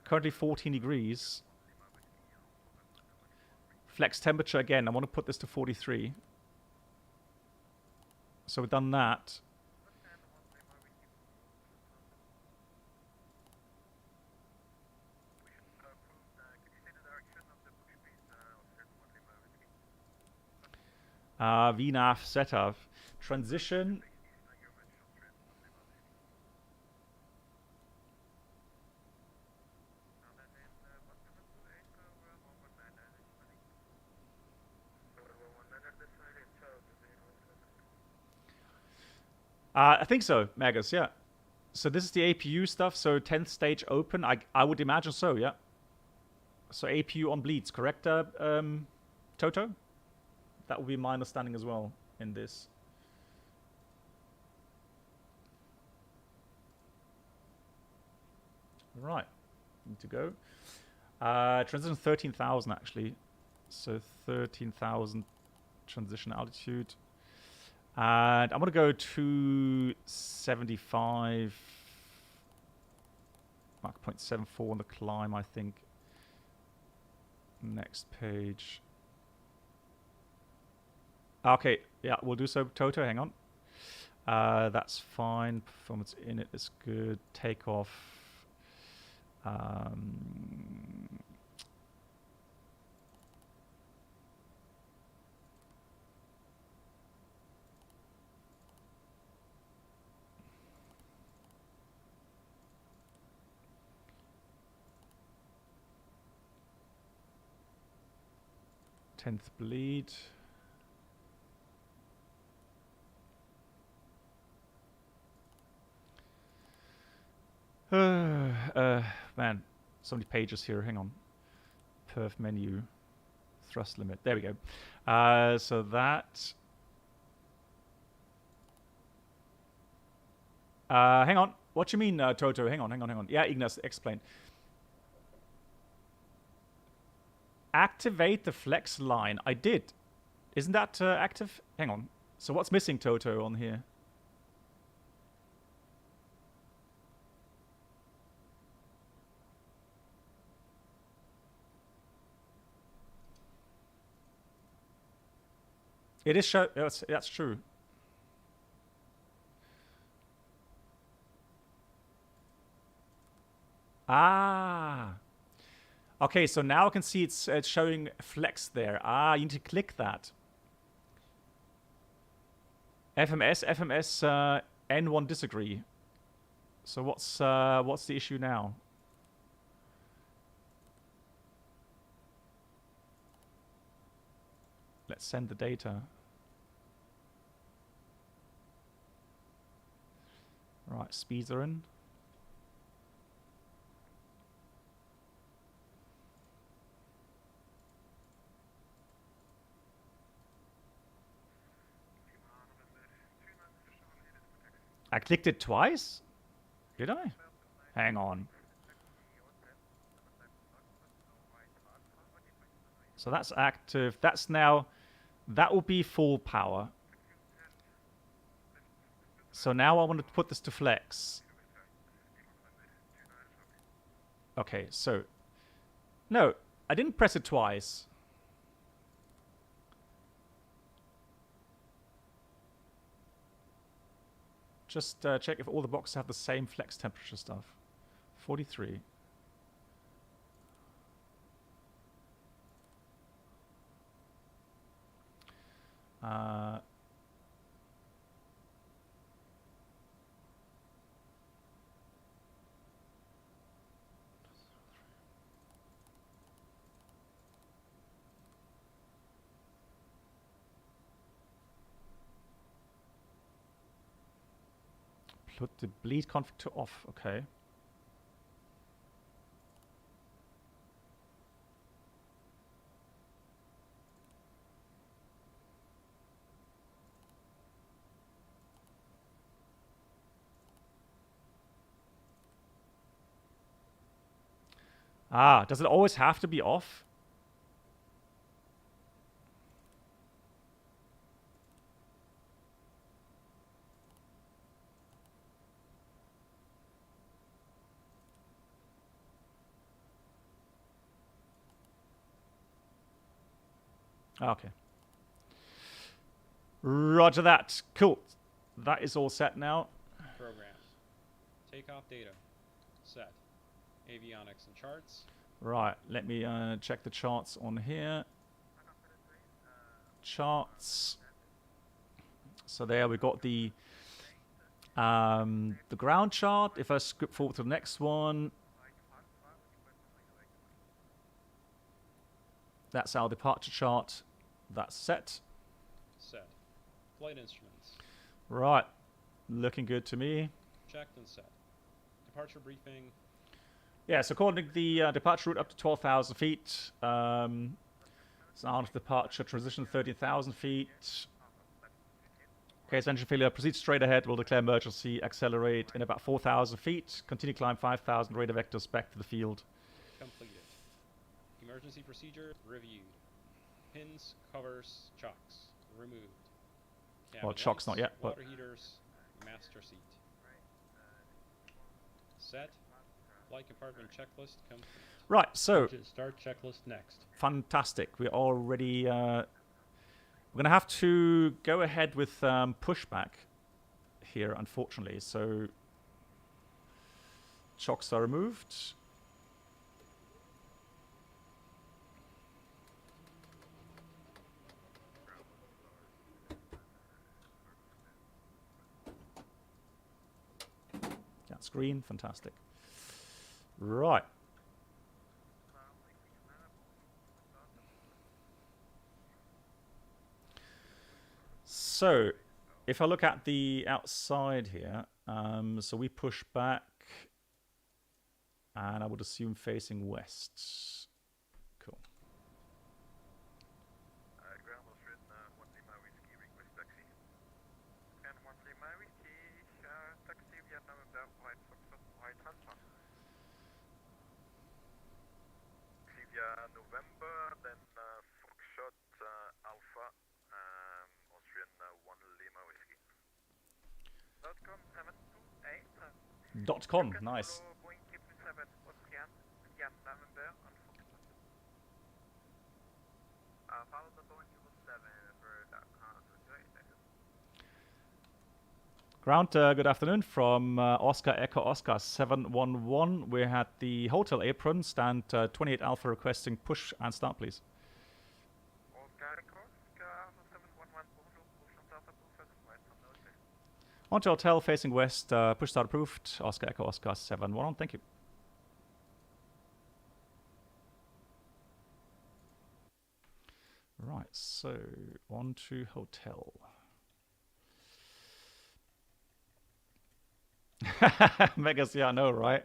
Currently 14 degrees. Flex temperature again. I want to put this to 43. So we've done that. VNAV setup. Transition. I think so, Magus, yeah. So this is the APU stuff, so 10th stage open. I would imagine so, yeah. So APU on bleeds, correct, Toto? That would be my understanding as well in this. Right, need to go. Transition 13,000 actually. So 13,000 transition altitude. And I'm going to go to 75. Mark 0.74 on the climb, I think. Next page. Okay, yeah, we'll do so. Toto, hang on. That's fine. Performance in it is good. Takeoff. 10th bleed. Man, so many pages here. Hang on. Perf menu. Thrust limit. There we go. So that... hang on. What do you mean, Toto? Hang on. Yeah, Ignas, explain. Activate the flex line. I did. Isn't that active? Hang on. So what's missing, Toto, on here? It is show. That's true. Ah. Okay, so now I can see it's showing flex there. Ah, you need to click that. FMS, N1 disagree. So what's the issue now? Let's send the data. Right, speeds are in. I clicked it twice? Did I? Hang on. So that's active. That's now... That will be full power. So now I want to put this to flex. Okay, so... No, I didn't press it twice. Just check if all the boxes have the same flex temperature stuff. 43. Put the bleed config to off. Okay. Ah, does it always have to be off? Okay. Roger that. Cool. That is all set now. Programs. Takeoff data. Set. Avionics and charts. Right. Let me check the charts on here. Charts. So there we got the ground chart. If I skip forward to the next one, that's our departure chart. That's set. Set. Flight instruments. Right. Looking good to me. Checked and set. Departure briefing. Yes, according to the departure route up to 12,000 feet. Sound of departure transition 13,000 feet. Case engine failure, proceed straight ahead. Will declare emergency. Accelerate in about 4,000 feet. Continue climb 5,000 radar vectors back to the field. Completed. Emergency procedure reviewed. Pins, covers, chocks removed. Well, chocks not yet, but water heaters, master seat. Set. Flight compartment checklist complete. right. So Start checklist next. fantastic. We're already. We're gonna have to go ahead with pushback here, unfortunately. So chocks are removed. That's green. Fantastic. Right. So, if I look at the outside here, so we push back, and I would assume facing west. Cool. Ground Austrian 1 Lima Whiskey, request taxi. And 1 Lima Whiskey, taxi via November, White Foxtrot, White Alpha. Taxi via November, then Foxtrot Alpha, Austrian 1 Lima Whiskey. .com 728. .com, nice. Boeing 777 Austrian via November on Foxtrot. Follow the Boeing 777 for .com. Ground, good afternoon from Oscar Echo Oscar 711. We're at the hotel apron, stand 28 Alpha requesting push and start, please. On to hotel facing west, push start approved. Oscar Echo Oscar 711, thank you. Right, so on to hotel. Megas, yeah, I know, right?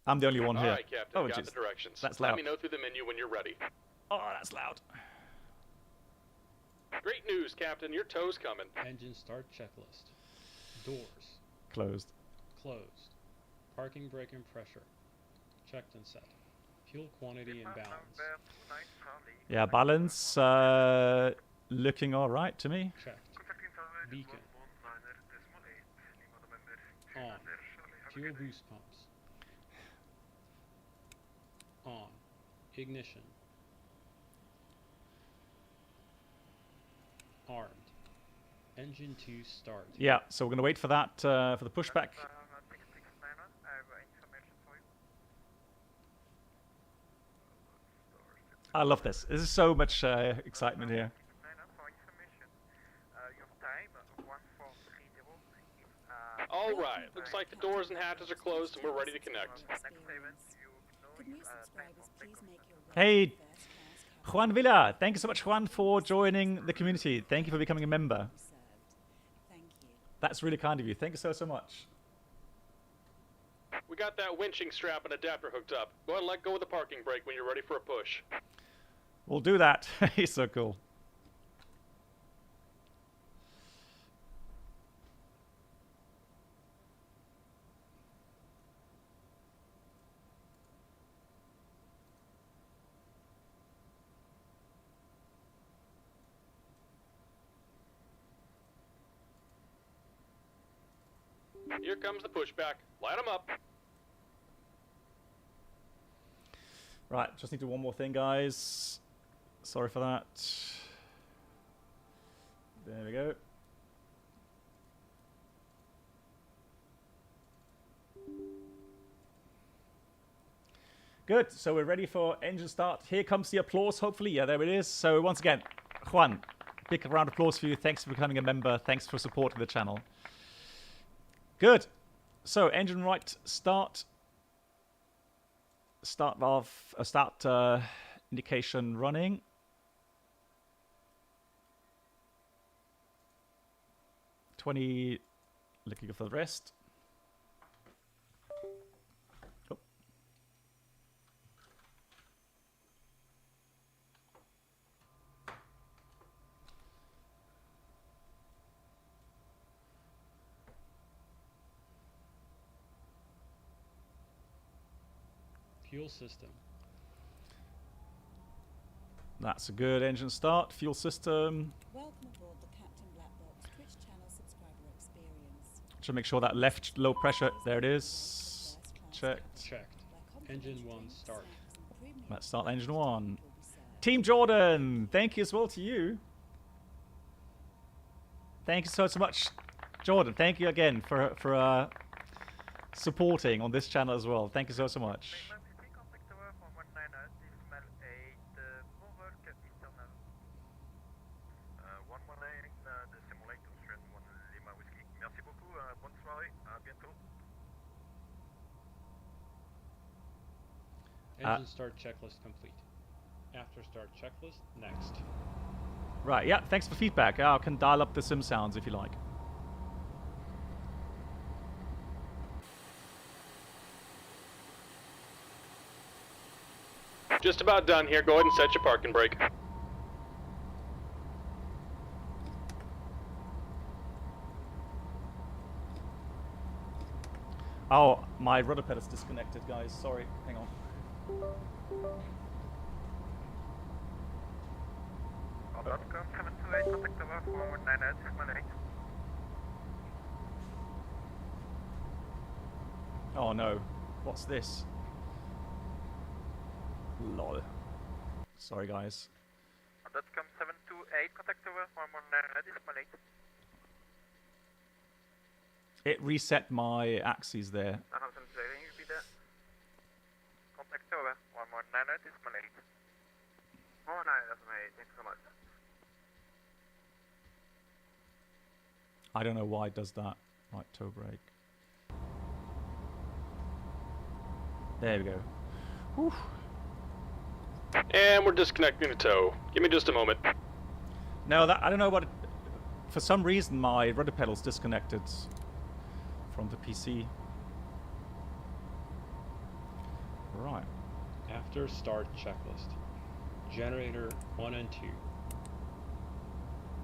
I'm the only one here. All right, Captain, oh, got jeez. the directions. That's Let loud. me know through the menu when you're ready. Oh, that's loud. Great news, Captain. Your tow's coming. Engine start checklist. Doors. Closed. Closed. Parking brake and pressure. Checked and set. Fuel quantity and balance. Yeah, balance looking all right to me. Checked. Beacon. On. Fuel boost pumps. On. Ignition. Armed. Engine 2 start. Yeah, so we're going to wait for that, for the pushback. I love this. This is so much excitement here. All right. Looks like the doors and hatches are closed and we're ready to connect. Could new subscribers please make your Hey, first class Juan Villa. Thank you so much, Juan, for joining the community. Thank you for becoming a member. served? Thank you. That's really kind of you. Thank you so, so much. We got that winching strap and adapter hooked up. Go ahead and let go of the parking brake when you're ready for a push. We'll do that. He's so cool. Here comes the pushback. Light 'em up. Right, just need to do one more thing, guys. Sorry for that. There we go. Good, so we're ready for engine start. Here comes the applause, hopefully. Yeah, there it is. So once again, Juan, big round of applause for you. Thanks for becoming a member. Thanks for supporting the channel. Good. So engine right start. Start valve, start indication running. $20, looking for the rest. Oh. Fuel system. That's a good engine start. Fuel system. Welcome aboard the Captain Black Box Twitch channel subscriber experience. Should make sure that left low pressure. There it is. Checked. Checked. Engine 1 start. Let's start engine 1. Team Jordan, thank you as well to you. Thank you so much, Jordan. Thank you again for supporting on this channel as well. Thank you so much. Engine start checklist complete. After start checklist, next. Right, yeah, thanks for feedback. I can dial up the sim sounds if you like. Just about done here. Go ahead and set your parking brake. Oh, my rudder pedal is disconnected, guys. Sorry, hang on. Oh no, what's this? Lol. Sorry, guys. That's come 728, contact over 119 decimal 8. It reset my axes there. Can you repeat that? Contact over. 119 is my 8. Oh, no, that's my 8. Thanks so much. I don't know why it does that. Right, toe brake. There we go. Whew. And we're disconnecting the tow. Give me just a moment. No, that I don't know what. For some reason, my rudder pedal's disconnected from the PC. Right. After start checklist. Generator 1 and 2.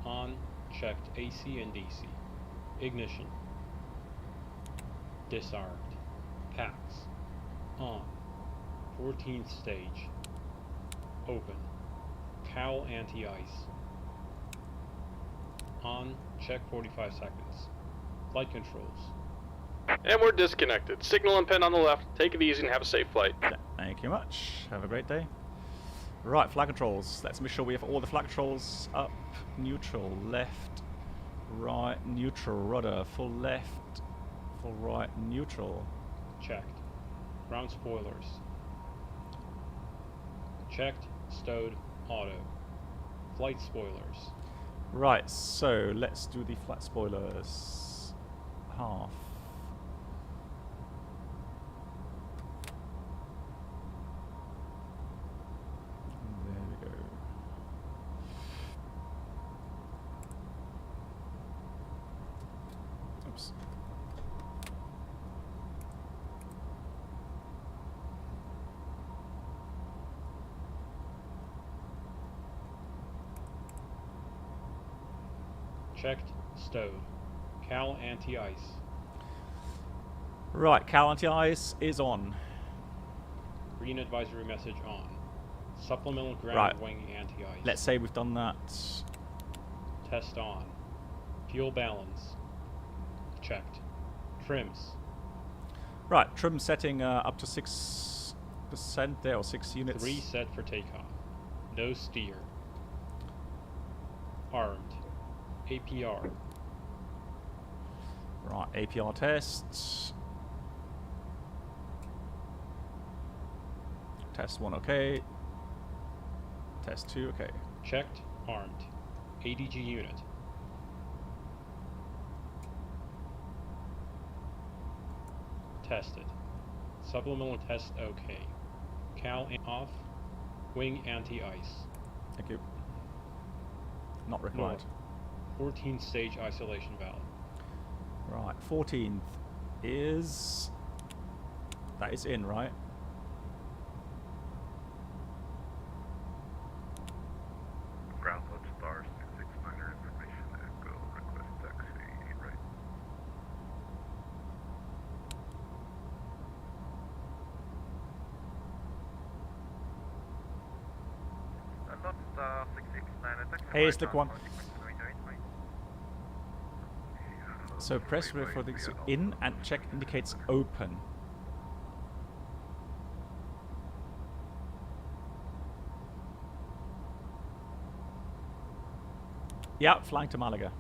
On, checked AC and DC. Ignition. Disarmed. Packs. On. 14th stage. Open. Cowl anti-ice. On, check 45 seconds. Flight controls. And we're disconnected. Signal and pin on the left. Take it easy and have a safe flight. Thank you much. Have a great day. Right, flight controls. Let's make sure we have all the flight controls up. Neutral, left, right, neutral, rudder, full left, full right, neutral. Checked. Ground spoilers. Checked, stowed, auto. Flight spoilers. Right, so let's do the flight spoilers. Half. There we go. Oops. Checked, stowed. Cowl anti-ice. Right, cowl anti-ice is on. Green advisory message on. Supplemental ground Right. wing anti-ice. Let's say we've done that. Test on. Fuel balance. Checked. Trims. Right, trim setting up to 6% there, or 6 units. 3 set for takeoff. No steer. Armed. APR. Right, APR test. Test 1, okay. Test 2, okay. Checked. Armed. ADG unit. Tested. Supplemental test okay. Cowl off. Wing anti-ice. Thank you. Not required. 14th stage isolation valve. Right, 14th is... That is in, right? Ground Hotstart 669 information. Go request taxi right. Not 669 taxi. Hey, it's the one. So press for the in and check indicates open. Yeah, flying to Malaga.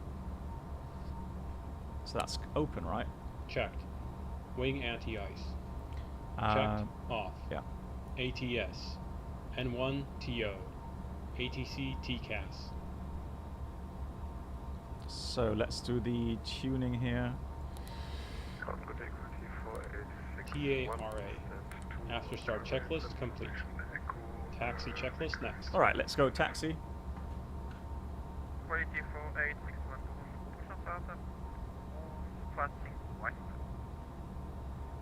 So that's open, right? Checked. Wing anti-ice. Checked. Off. Yeah. ATS. N1 TO. ATC TCAS. So let's do the tuning here. TARA. After start checklist complete. Taxi checklist next. All right, let's go taxi. Quality 48612. Pushback. Passing west.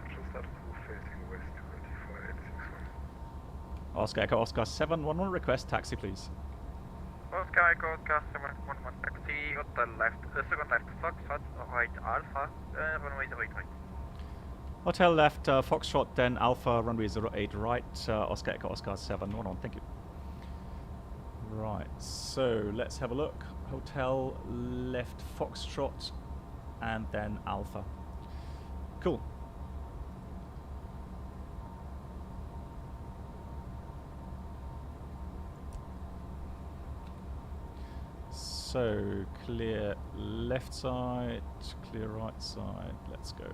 Pushback facing west 24861. Oscar Echo Oscar 711, request taxi please. Oscar Echo Oscar 711 taxi, hotel left, second left, Foxtrot, right Alpha, runway 08 right. Hotel left, Foxtrot, then Alpha, runway 08 right, Oscar Echo Oscar 711, thank you. Right, so let's have a look. Hotel left, Foxtrot, and then Alpha. Cool. So, clear left side, clear right side. Let's go.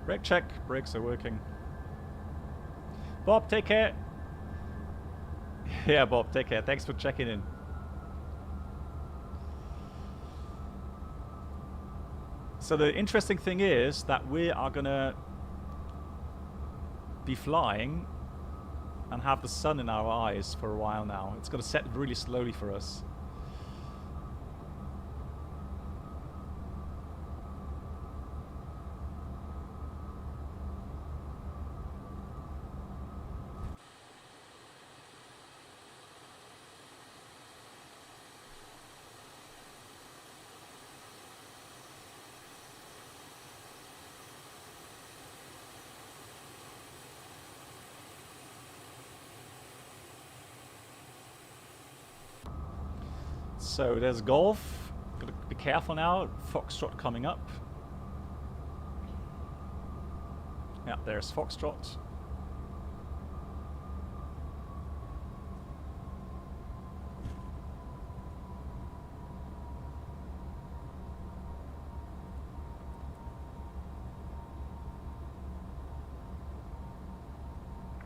Brake check. Brakes are working. Bob, take care. Yeah, Bob, take care. Thanks for checking in. So the interesting thing is that we are gonna be flying and have the sun in our eyes for a while now. It's gonna set really slowly for us. So there's Golf. Gotta be careful now. Foxtrot coming up. Yeah, there's Foxtrot.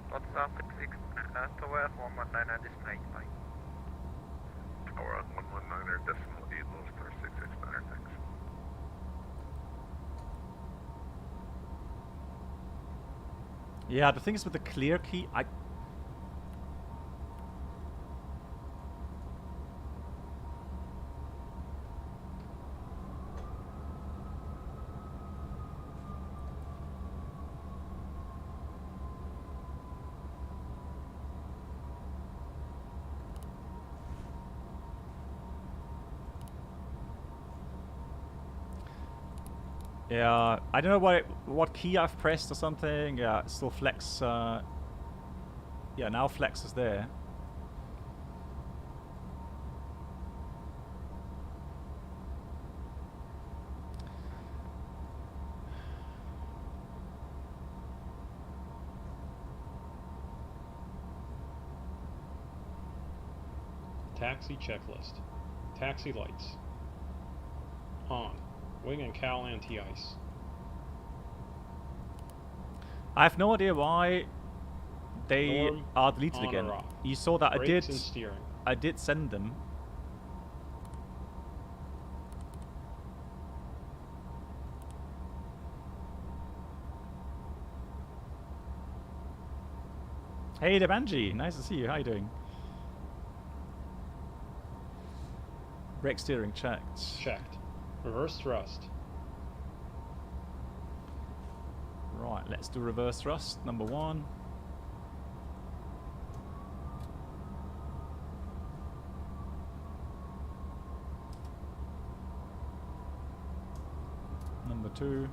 What's up? 6 tower 119 display by. Tower 119 decimal 8 low star 669, thanks. Yeah, the thing is with the clear key, yeah, I don't know what key I've pressed or something. Yeah, it's still flex. Yeah, now flex is there. Taxi checklist. Taxi lights. On. Wing and cowl anti-ice. I have no idea why they Norm are deleted on or again. off. You saw that Brakes and steering. I did send them. Hey, Debanji, nice to see you. How you doing? Brake steering checked. Checked. Reverse thrust. Right, let's do reverse thrust. Number 1. Number 2.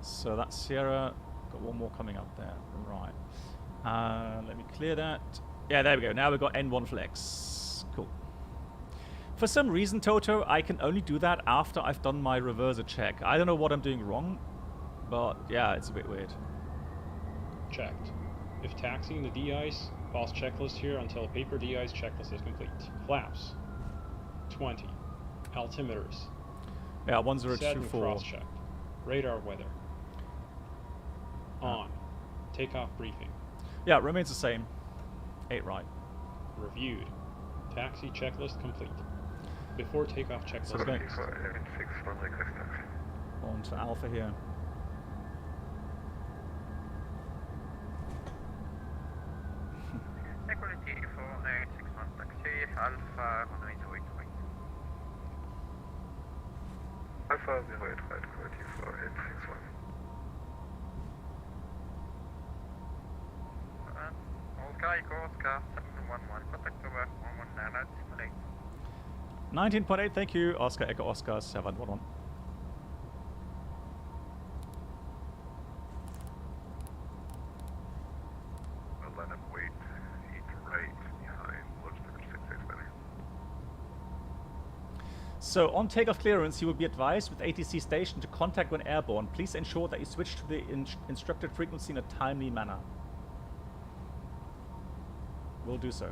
So that's Sierra. Got one more coming up there. Right. Let me clear that. Yeah, there we go. Now we've got N1 flex. Cool. For some reason, Toto, I can only do that after I've done my reverser check. I don't know what I'm doing wrong, but yeah, it's a bit weird. Checked. If taxiing the de-ice, pause checklist here until paper de-ice checklist is complete. Flaps. 20. Altimeters. Yeah, Set and 1024. cross-checked. Radar weather. On. Takeoff briefing. Yeah, it remains the same. 8 right. Reviewed. Taxi checklist complete. Before takeoff checklist. So we're going 6 runway clear taxi. on to Alpha here. Equality for 61 taxi, Alpha runway 08. Alpha 08 right, quality for 861. Oscar, Echo, Oscar 711, contact over 119 display. 19.8, thank you. Oscar Echo Oscar 711. I'll let him wait. 8 right, So on takeoff clearance, you will be advised with ATC station to contact when airborne. Please ensure that you switch to the instructed frequency in a timely manner. We'll do so.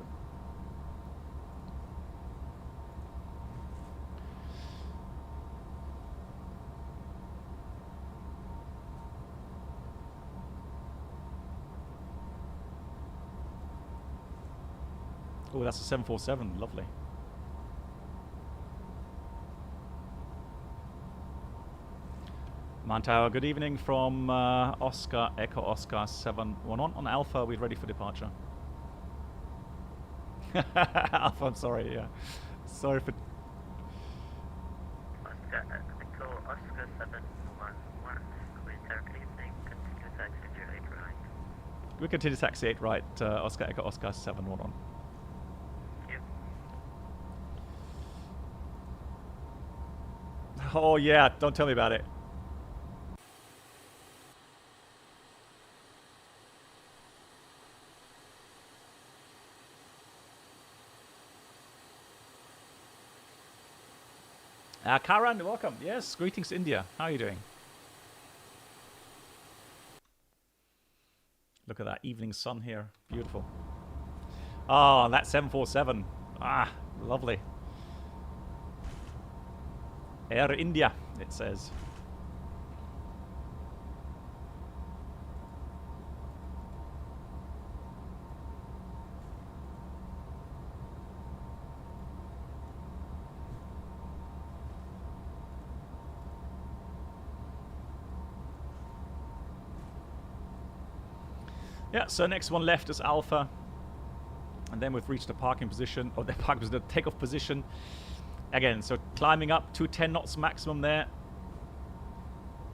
Oh, that's a 747. Lovely. Mantower, good evening from Oscar Echo Oscar 711 on Alpha. We're ready for departure. Alpha, I'm sorry. Yeah, sorry for. Oscar Echo Oscar 711. We currently think continue taxi 08 right. We continue taxi 8 right. Oscar Echo Oscar 711. Oh yeah, don't tell me about it. Karan, welcome. Yes, greetings India. How are you doing? Look at that evening sun here. Beautiful. Oh, that 747. Ah, lovely. Air India, it says. Yeah, so next one left is Alpha. And then we've reached the parking position, or the parking position, the takeoff position. Again, so climbing up to 10 knots maximum there.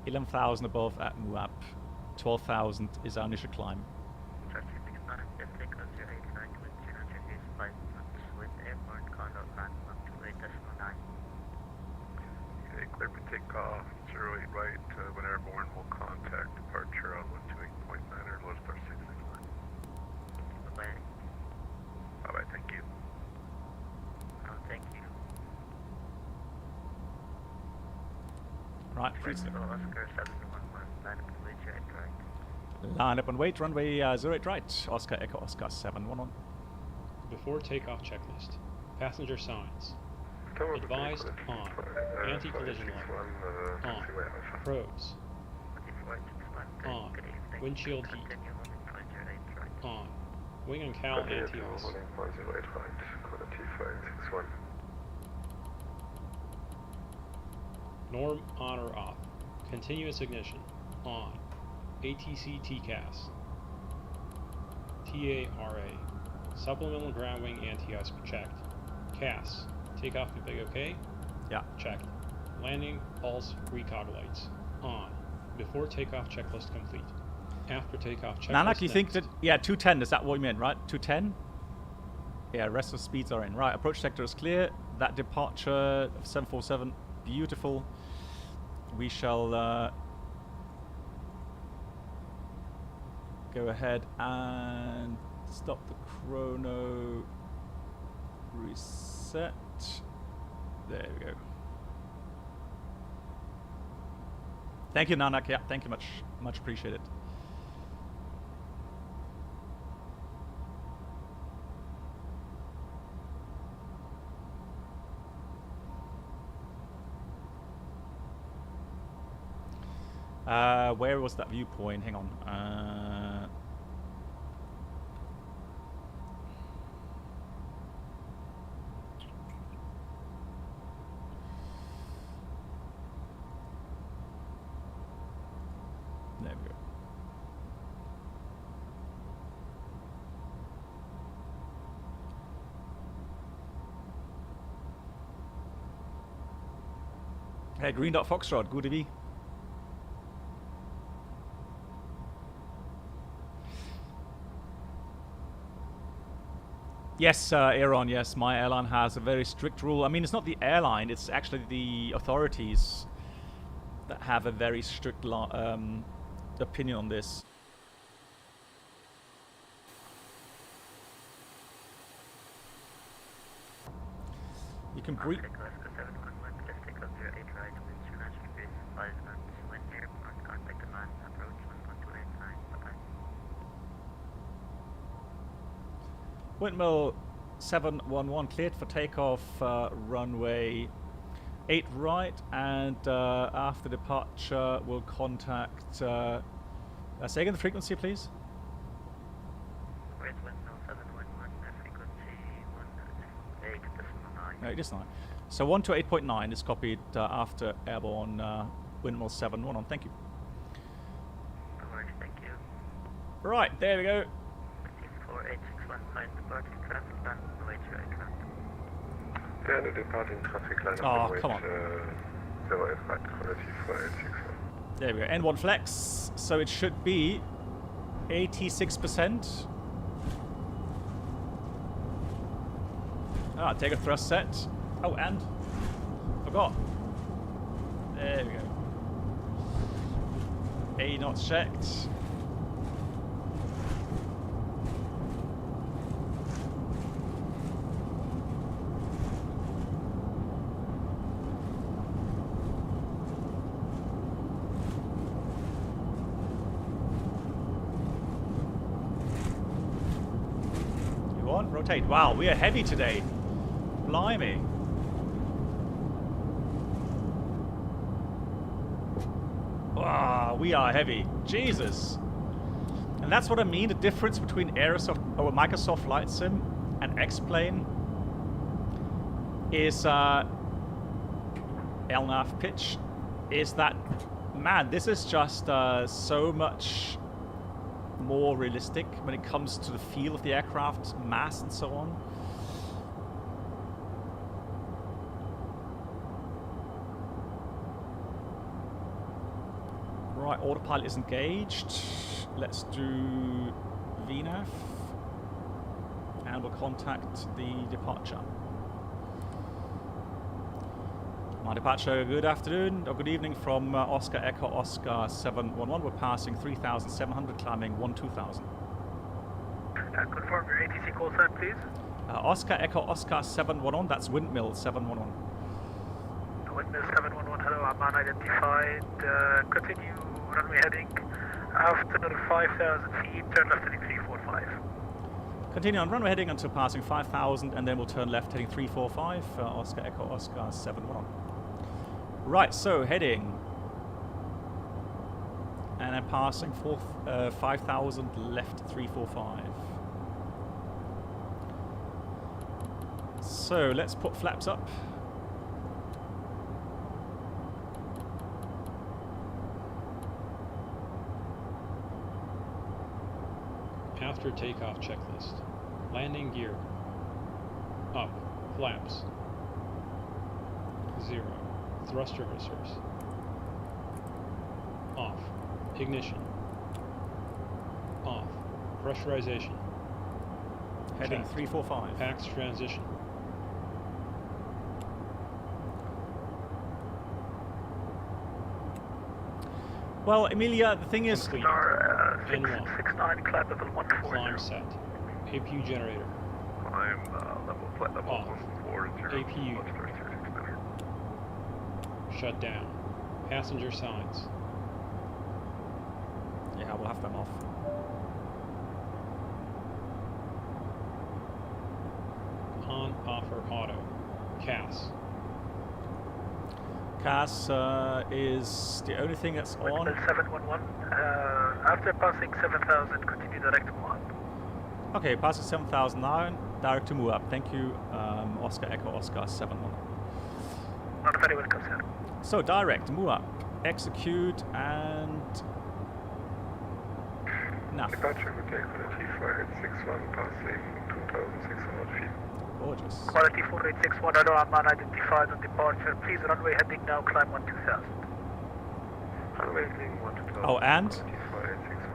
11,000 above at Muab. 12,000 is our initial climb. Okay, clear for takeoff. 08 right. When airborne, we'll contact departure on 128.9 or low star 669. Bye-bye. Bye-bye, thank you. Oh, thank you. Right, freeze. Oscar 711, line up and wait, right. Line up and wait, runway 08 right. Oscar Echo Oscar 711. Before takeoff checklist. Passenger signs. Advised on. Anti-collision light. On. Pros. On. Windshield heat. On. Wing and cowl anti-ice. Norm on or off. Continuous ignition. On. ATC TCAS. TARA. Supplemental ground wing anti-ice checked. CAS. Takeoff config okay? Yeah. Checked. Landing, pulse, recog lights. On. Before takeoff checklist complete. After takeoff checklist. Nanak, you think that, yeah, 210, is that what you meant, right? 210? Yeah, rest of speeds are in. Right, approach sector is clear. That departure of 747, beautiful. We shall go ahead and stop the chrono. Reset. There we go. Thank you, Nanak. Yeah, thank you much appreciated. Where was that viewpoint? Hang on. There we go. Hey, Green Dot Foxtrot, good to be. Yes, Aaron, yes, my airline has a very strict rule. I mean, it's not the airline, it's actually the authorities that have a very strict opinion on this. You can brief. 08 right, with International Base, advise on when airborne, contact Amman, approach 11289, bye-bye. Windmill 711 cleared for takeoff, runway 8 right, and after departure we'll contact, say again the frequency please? Great Windmill 711, frequency 18.9. 8.9. So 128.9 is copied after airborne Windmill 711, thank you. No worries, thank you. Right, there we go. 4861, line departing traffic line, await your aircraft. Yeah, the departing traffic line Oh, come on. 08 right, quality 4861. There we go, N1 flex, so it should be 86%. Take a thrust set. Oh, and forgot. There we go. 80 knots checked. You on? Rotate. Wow, we are heavy today. Blimey. Wow, we are heavy. Jesus. And that's what I mean, the difference between Aerosoft or Microsoft Flight Sim and X-Plane is LNAV pitch is that, man, this is just so much more realistic when it comes to the feel of the aircraft, mass and so on. Right, autopilot is engaged. Let's do VNAV. And we'll contact the departure. My departure, good afternoon, or good evening from Oscar Echo Oscar 711. We're passing 3,700, climbing 12,000. Confirm your ATC call sign, please. Oscar Echo Oscar 711, that's Windmill 711. Windmill 711, hello, Amman identified. Continue runway heading. After 5,000 feet, turn left heading 345. Continue on runway heading until passing 5,000, and then we'll turn left heading 345, Oscar Echo Oscar 711. Right, so heading. And then passing 5,000 left 345. So let's put flaps up. After takeoff checklist. Landing gear. Up. Flaps. 0. Thrust reversers. Off. Ignition. Off. Pressurization. Heading Checked. 345. PAX transition. Well, Emilia, the thing is... Complete. N1. 69, climb level 140. Climb set. APU generator. Climb flight level Off. 140. APU. Shut down. Passenger signs. Yeah, we'll have them off. On, off, or auto. CAS. CAS is the only thing that's on. Windmill 711, after passing 7,000, continue direct one. Okay, passing 7,000 now, direct to Muab. Thank you, Oscar Echo Oscar 711. Not very welcome, sir. So direct, Muab, execute, and nav. Departure would take quality 4861, passing 2,600 feet. Gorgeous. Quality 4861, hello, Amman identified on departure. Please runway heading now, climb 12,000. Runway heading 120. Oh, and? Quality 4861.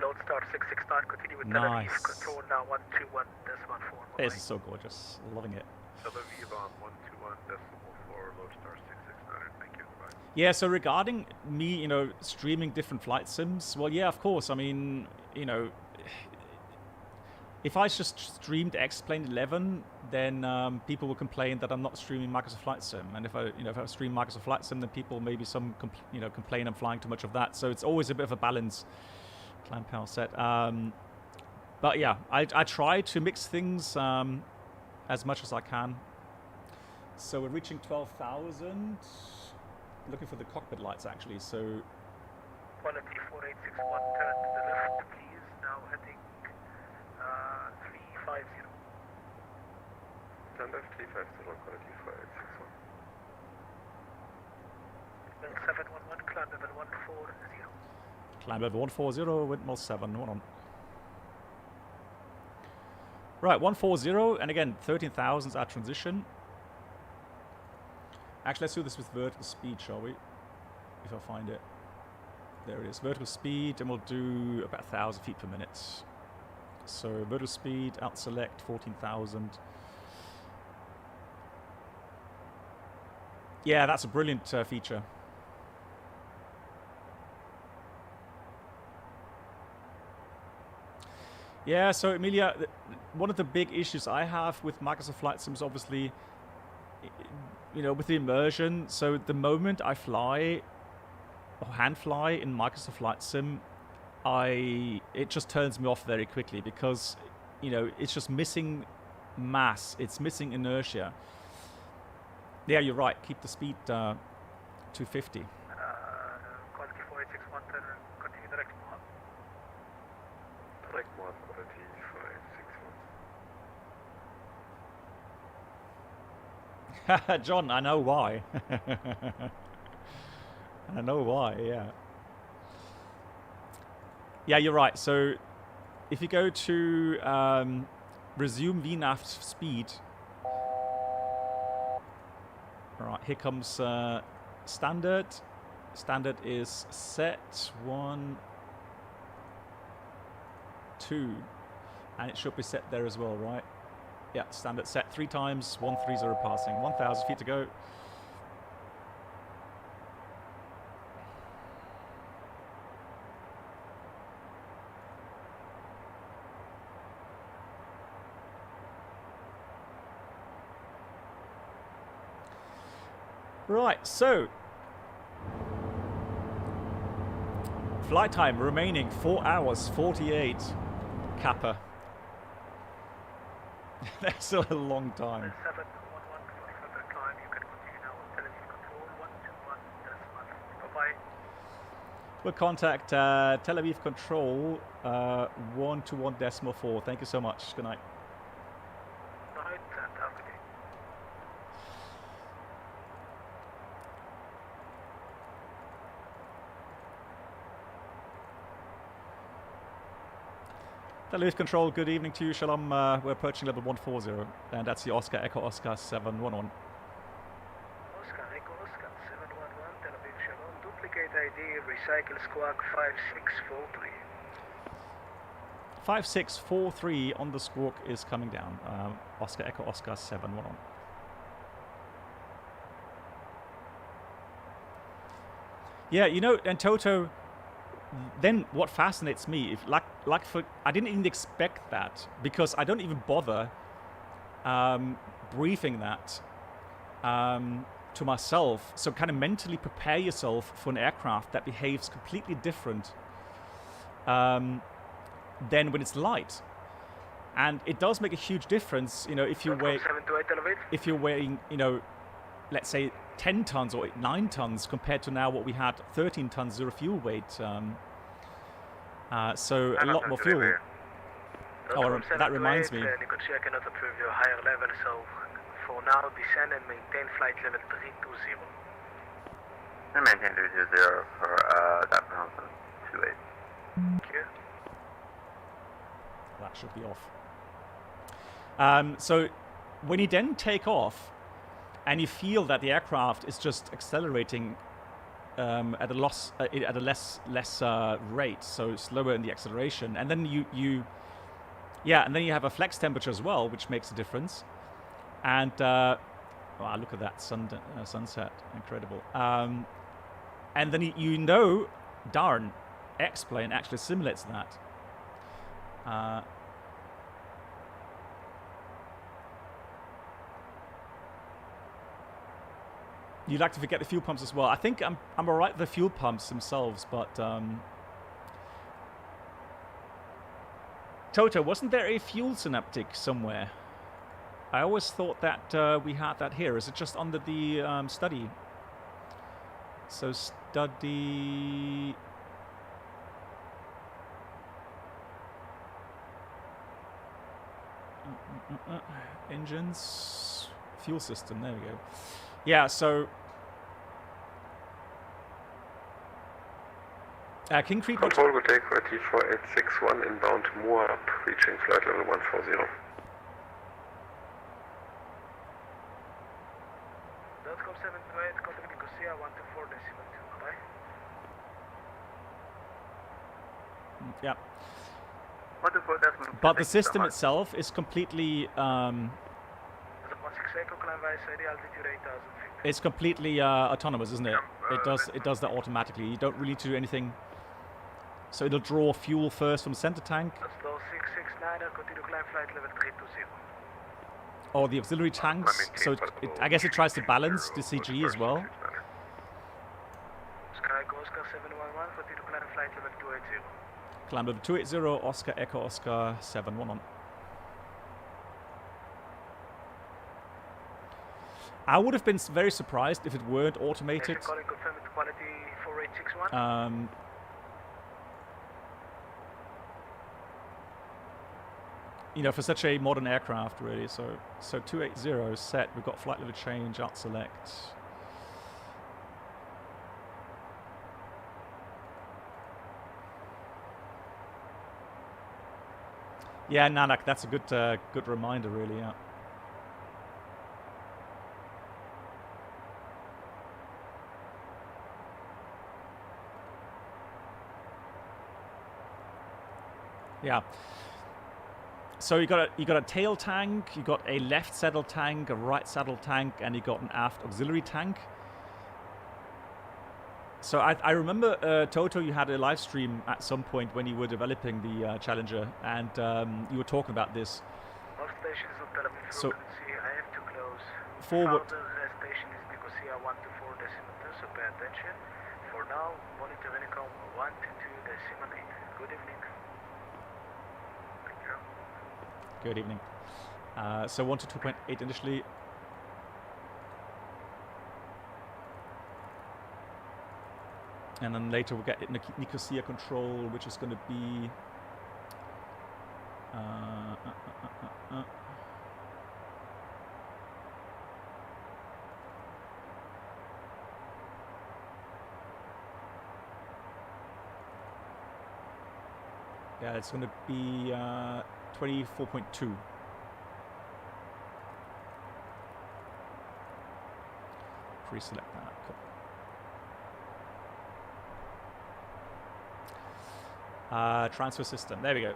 Lone Star 669, continue with Nice. Tel Aviv. Control now 121.4. This is so gorgeous. Loving it. Tel Aviv on 121.4, low star 669. Thank you. Bye. Yeah, so regarding me, you know, streaming different flight sims, well, yeah, of course. I mean, you know, if I just streamed X-Plane 11, then people will complain that I'm not streaming Microsoft Flight Sim. And if I stream Microsoft Flight Sim, then people maybe complain I'm flying too much of that. So it's always a bit of a balance. Clan power set. But yeah, I try to mix things as much as I can. So we're reaching 12,000. Looking for the cockpit lights actually. So Quality 4861, turn to the left, please. Now heading 350. Turn left 350, quality 4861. Wind 711, climb level 140. climb level 140, windmill 711. Right, 140, and again, 13,000 is our transition. Actually, let's do this with vertical speed, shall we? If I find it. There it is, vertical speed, and we'll do about 1,000 feet per minute. So, vertical speed, out select, 14,000. Yeah, that's a brilliant feature. Yeah, so Emilia, one of the big issues I have with Microsoft Flight Sim is obviously, with the immersion. So the moment I fly, or hand fly in Microsoft Flight Sim, it just turns me off very quickly because, it's just missing mass. It's missing inertia. Yeah, you're right. Keep the speed 250. Quality 4861, turn and continue direct one. Direct one, quality 561. John, I know why. I know why, yeah. Yeah, you're right. So if you go to resume VNAV speed. Alright, here comes standard. Standard is set 1, 2. And it should be set there as well, right? Yeah, standard set 3 times, 130 passing. 1,000 feet to go. Right, so flight time remaining 4 hours 48. Kappa. That's a long time. 711 for further climb. You can continue now with television control 121.5. Bye-bye. We'll contact Tel Aviv Control 121.4. Thank you so much. Good night. Night and have a good day. Tel Aviv Control, good evening to you. Shalom. We're approaching level 140, and that's the Oscar Echo Oscar 711. Oscar Echo Oscar 711, Tel Aviv Shalom. Duplicate ID, recycle squawk 5643. 5643 on the squawk is coming down. Oscar Echo Oscar 711. Yeah, and Toto, then what fascinates me, if I didn't even expect that, because I don't even bother briefing that to myself. So kind of mentally prepare yourself for an aircraft that behaves completely different than when it's light. And it does make a huge difference, if you're weighing, let's say 10 tons or 9 tons compared to now what we had 13 tons zero fuel weight. So a lot more fuel. Oh, that reminds me. Nicosia cannot approve your higher level, so for now descend and maintain flight level 320. And maintain 320 for that Bronson 28. Thank you. That should be off. So when you then take off and you feel that the aircraft is just accelerating at a less rate, so slower in the acceleration, and then you have a flex temperature as well, which makes a difference. And wow, look at that sunset, incredible. And then darn, X-Plane actually simulates that. You'd like to forget the fuel pumps as well. I think I'm alright with the fuel pumps themselves, but Toto, wasn't there a fuel synaptic somewhere? I always thought that we had that here. Is it just under the study? So study. Engines, fuel system. There we go. Yeah. So King Creek. Control will take for T4861 inbound to Moab, reaching flight level 140. .com 728, contact Nicosia 124 decimal 2, bye. Yeah. 124 decimal 2. But the system itself is completely it's completely autonomous, isn't it? It does that automatically. You don't really do anything. So it'll draw fuel first from the center tank. Continue climb flight level 320. Or the auxiliary tanks. So I guess it tries to balance the CG as well. Sky Oscar 711, continue climb flight level 280. Climb level 280, Oscar Echo Oscar 711. I would have been very surprised if it weren't automated. Calling confirmed quality 4861. You know, for such a modern aircraft, really. So 280 set. We've got flight level change, out select. Yeah, Nanak, that's a good reminder, really. Yeah. Yeah. So you got a tail tank, you got a left saddle tank, a right saddle tank, and you got an aft auxiliary tank. So I remember Toto, you had a live stream at some point when you were developing the Challenger, and you were talking about this. All stations on Tel Aviv So frequency, I have to close. forward. Further station is Nicosia 124 decimal 2, so pay attention. For now, monitor Unicom 122 decimal 8. Good evening. Thank you. Good evening. So 1 to 2.8 initially. And then later we'll get Nicosia control, which is going to be... yeah, it's going to be 24.2. Pre-select that. Cool. Transfer system. There we go.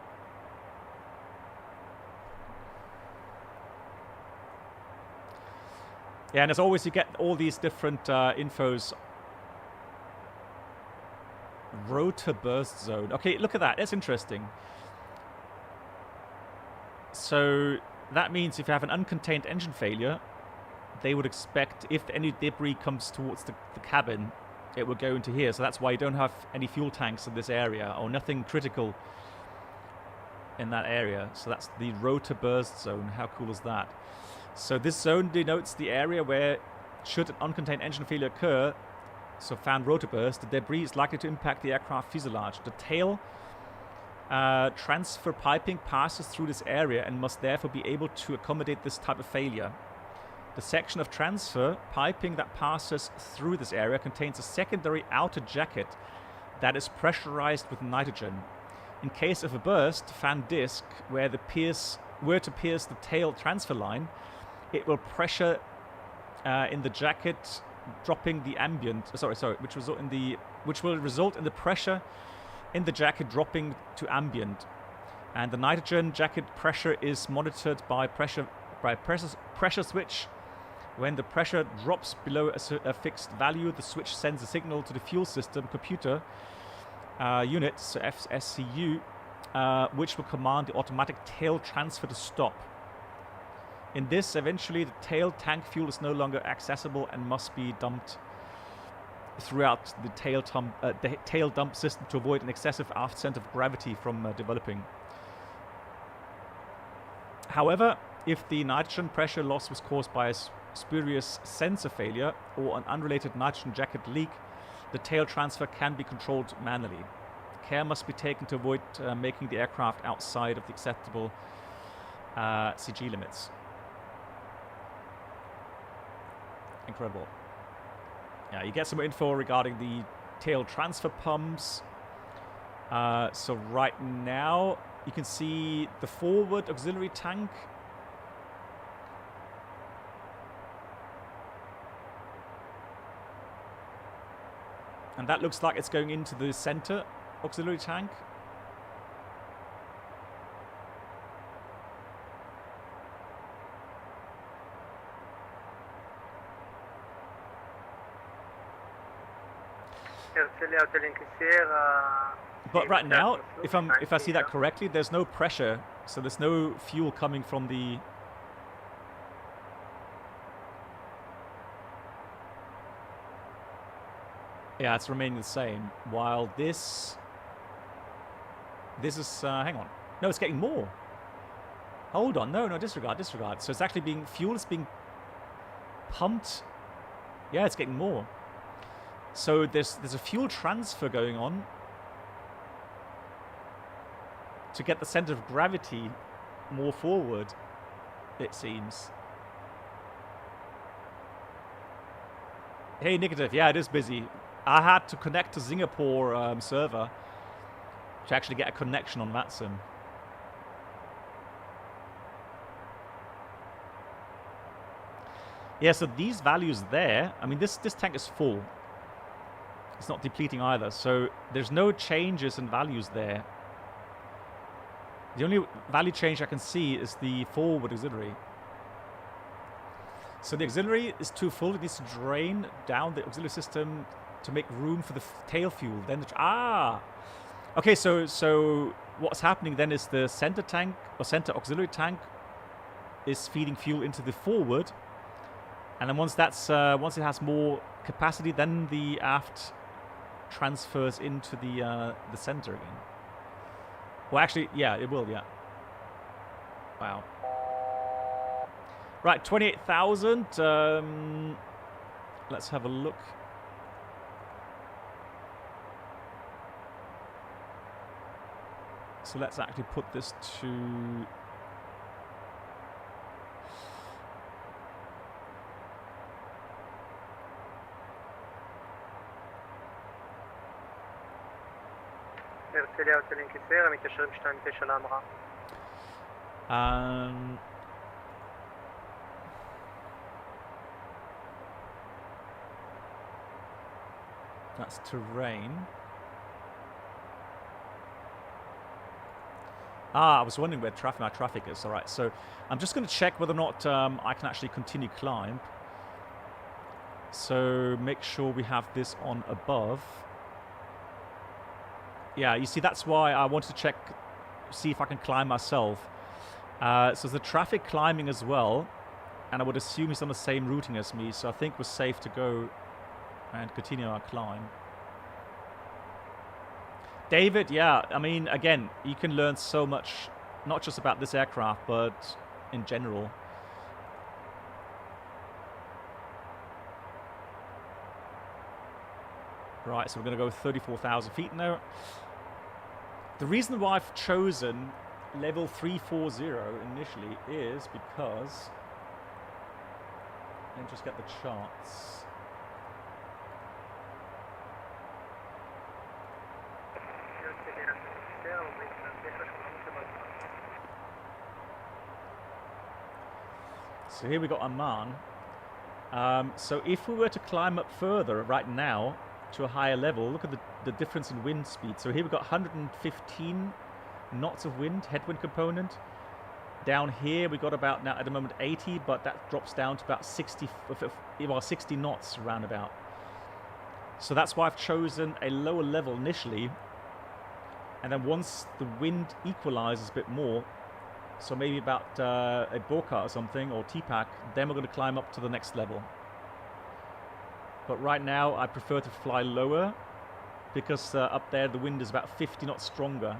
Yeah, and as always, you get all these different infos. Rotor burst zone. Okay, look at that. That's interesting. So that means if you have an uncontained engine failure, they would expect if any debris comes towards the cabin, it will go into here. So that's why you don't have any fuel tanks in this area or nothing critical in that area. So that's the rotor burst zone. How cool is that? So this zone denotes the area where, should an uncontained engine failure occur, so found rotor burst, the debris is likely to impact the aircraft fuselage. The tail transfer piping passes through this area and must therefore be able to accommodate this type of failure. The section of transfer piping that passes through this area contains a secondary outer jacket that is pressurized with nitrogen. In case of a burst, fan disc were to pierce the tail transfer line, it will pressure in the jacket, dropping the ambient. Which will result in the pressure in the jacket dropping to ambient, and the nitrogen jacket pressure is monitored by pressure switch. When the pressure drops below a fixed value, the switch sends a signal to the fuel system computer unit, so FSCU, which will command the automatic tail transfer to stop. In this, eventually the tail tank fuel is no longer accessible and must be dumped throughout the tail dump system to avoid an excessive aft center of gravity from developing. However, if the nitrogen pressure loss was caused by a spurious sensor failure or an unrelated nitrogen jacket leak, the tail transfer can be controlled manually. Care must be taken to avoid making the aircraft outside of the acceptable CG limits. Incredible. Yeah, you get some info regarding the tail transfer pumps. So right now, you can see the forward auxiliary tank. And that looks like it's going into the center auxiliary tank. But right now, if I see that correctly, there's no pressure, so there's no fuel coming from the. Yeah, it's remaining the same. While this is hang on, no, it's getting more. Hold on, no, disregard. So it's actually fuel is being pumped. Yeah, it's getting more. So there's a fuel transfer going on to get the center of gravity more forward, it seems. Hey, negative. Yeah, it is busy. I had to connect to Singapore server to actually get a connection on that sim. Yeah, so these values there, I mean, this tank is full. It's not depleting either, so there's no changes in values there. The only value change I can see is the forward auxiliary. So the auxiliary is too full. It needs to drain down the auxiliary system to make room for the tail fuel. Then okay, so what's happening then is the center tank or center auxiliary tank is feeding fuel into the forward, and then once it has more capacity, then the aft transfers into the center again. Well, actually, yeah, it will, yeah. Wow. Right, 28,000. Let's have a look. So let's actually put this to... That's terrain. I was wondering where my traffic is. All right, so I'm just going to check whether or not I can actually continue climb. So make sure we have this on above. Yeah, you see, that's why I wanted to check, see if I can climb myself. So the traffic climbing as well, and I would assume he's on the same routing as me, so I think we're safe to go and continue our climb. David, yeah, I mean, again, you can learn so much, not just about this aircraft, but in general. Right, so we're going to go 34,000 feet now. The reason why I've chosen level 340 initially is because... Let me just get the charts. So here we got Amman. So if we were to climb up further right now to a higher level, look at the difference in wind speed. So here we've got 115 knots of wind, headwind component. Down here we got about, now at the moment, 80, but that drops down to about 60 knots roundabout. So that's why I've chosen a lower level initially. And then once the wind equalizes a bit more, So maybe about a Boca or something, or TPAC. Then we're going to climb up to the next level. But right now, I prefer to fly lower because up there the wind is about 50 knots stronger.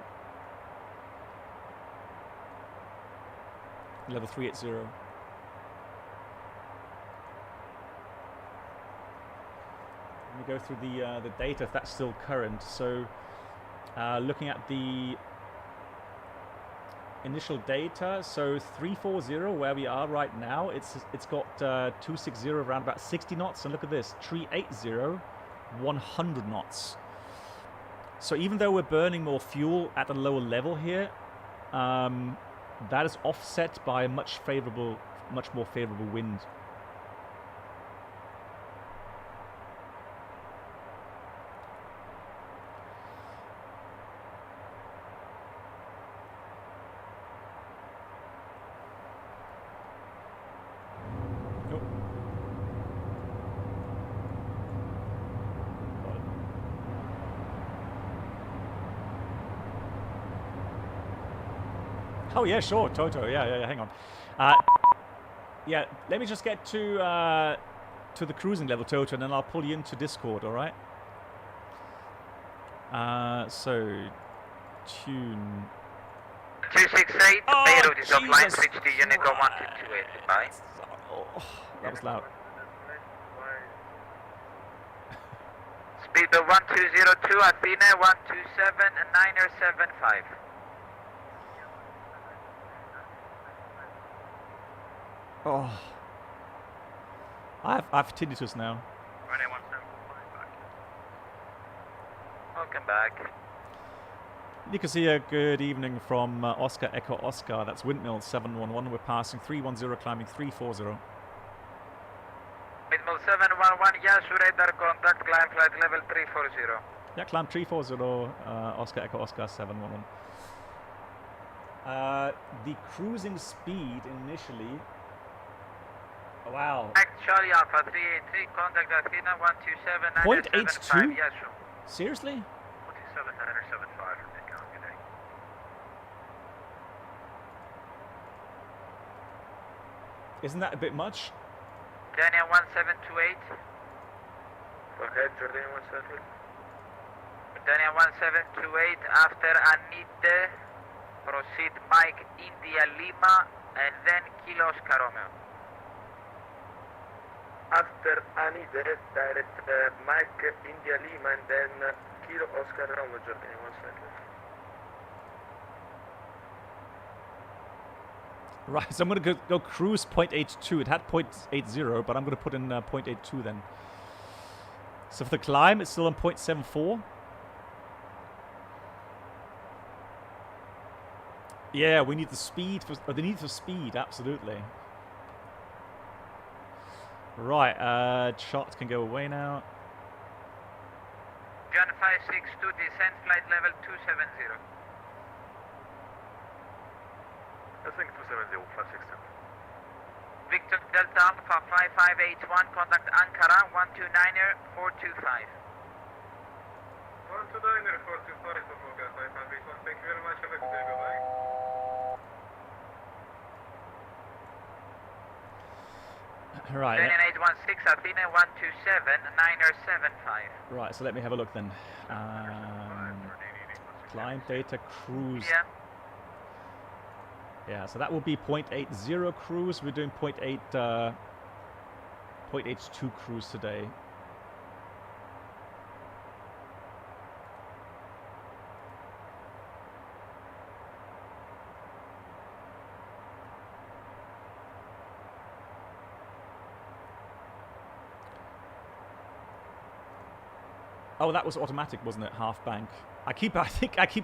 Level 380. Let me go through the data if that's still current. So looking at the initial data, so 340 where we are right now, it's got 260 around about 60 knots, and look at this, 380 100 knots. So even though we're burning more fuel at a lower level here, that is offset by a much more favorable wind. Oh yeah, sure, Toto. Yeah. Hang on. Yeah, let me just get to the cruising level, Toto, and then I'll pull you into Discord. All right. So tune. 268. Beirut is offline. Switch to unit 1228. Bye. Oh, that was loud. Speed of 1202. Athena 127 and 975. Oh, I have tinnitus now. Welcome back. Nicosia, good evening from Oscar Echo Oscar. That's Windmill 711. We're passing 310, climbing 340. Windmill 711. Yes, radar contact. Climb flight level 340. Yeah, climb 340. Oscar Echo Oscar 711. The cruising speed initially. Wow. Charlie Alpha 383, contact Athena 127 0.82? Yes, sure. Seriously? 127 975 from Takeoff, good day. Isn't that a bit much? Daniel 1728. Go ahead, Jordanian 17. Daniel 1728, after Anite, proceed Mike India Lima, and then Kilo Oscar Romeo. After Anide, direct Mike India Lima and then Kilo Oscar Romeo, Jordanian 17. Right, so I'm going to go cruise 0.82. It had 0.80, but I'm going to put in 0.82 then. So for the climb, it's still on 0.74. Yeah, we need the speed for the need for speed, absolutely. Right, charts can go away now. John 562, descent flight level 270. I think 270, 562. Victor Delta Alpha 5581, contact Ankara 129er 425. 129er 425, Volga 581. Thank you very much. Have a good day, bye-bye. Right. 816, Athena 127, 9er 75. Right, so let me have a look then. Climb data cruise. Yeah. Yeah, so that will be 0.80 cruise. We're doing 0.82 cruise today. Oh, that was automatic, wasn't it? Half bank. I keep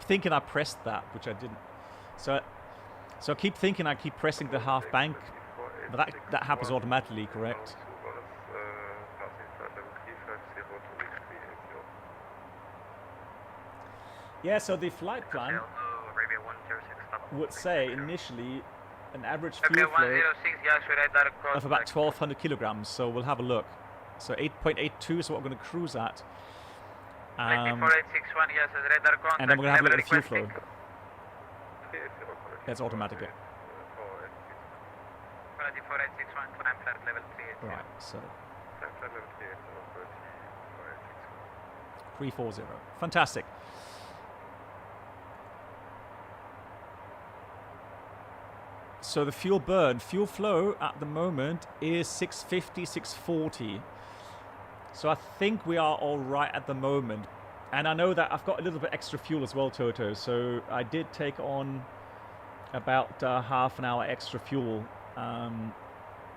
thinking I pressed that, which I didn't. So I keep thinking I keep pressing the half bank, but that happens automatically, correct? Yeah. So the flight plan would say initially an average fuel flow of about 1,200 kilograms. So we'll have a look. So 8.82 is what we're going to cruise at. And then we're going to have a look at the fuel flow. That's automatic. Quality 4861, climb flight level 380. Right, so Climb flight level 380, all good. 4861. 340. Fantastic. So the fuel burn, fuel flow at the moment is 650, 640. So I think we are all right at the moment. And I know that I've got a little bit extra fuel as well, Toto. So I did take on about half an hour extra fuel.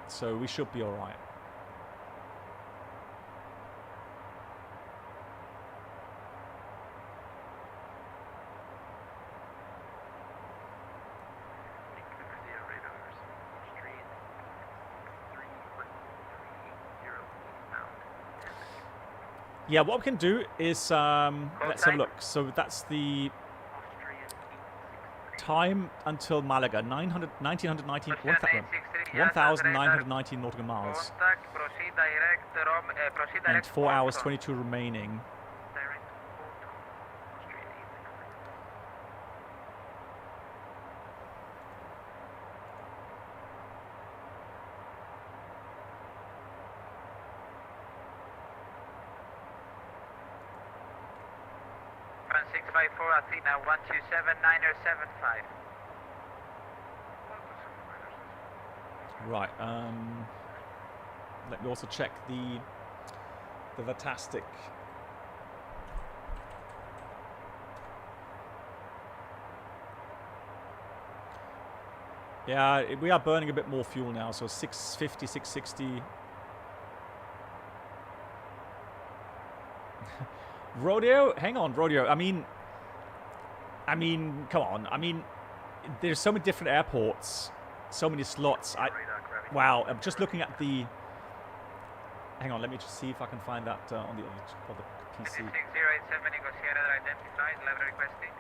So we should be all right. Yeah, what we can do is, let's have a look. So that's the time until Malaga, 1919 nautical miles. And 4 hours, 22 remaining. Run 654 Athena 127-9er75. Right. Let me also check the Vatastic. Yeah, we are burning a bit more fuel now, so 650, 660. Rodeo? Hang on, Rodeo. I mean, come on. I mean, there's so many different airports, so many slots. Wow, I'm just looking at the... Hang on, let me just see if I can find that on the other PC. 6087 negotiator identified, level requesting.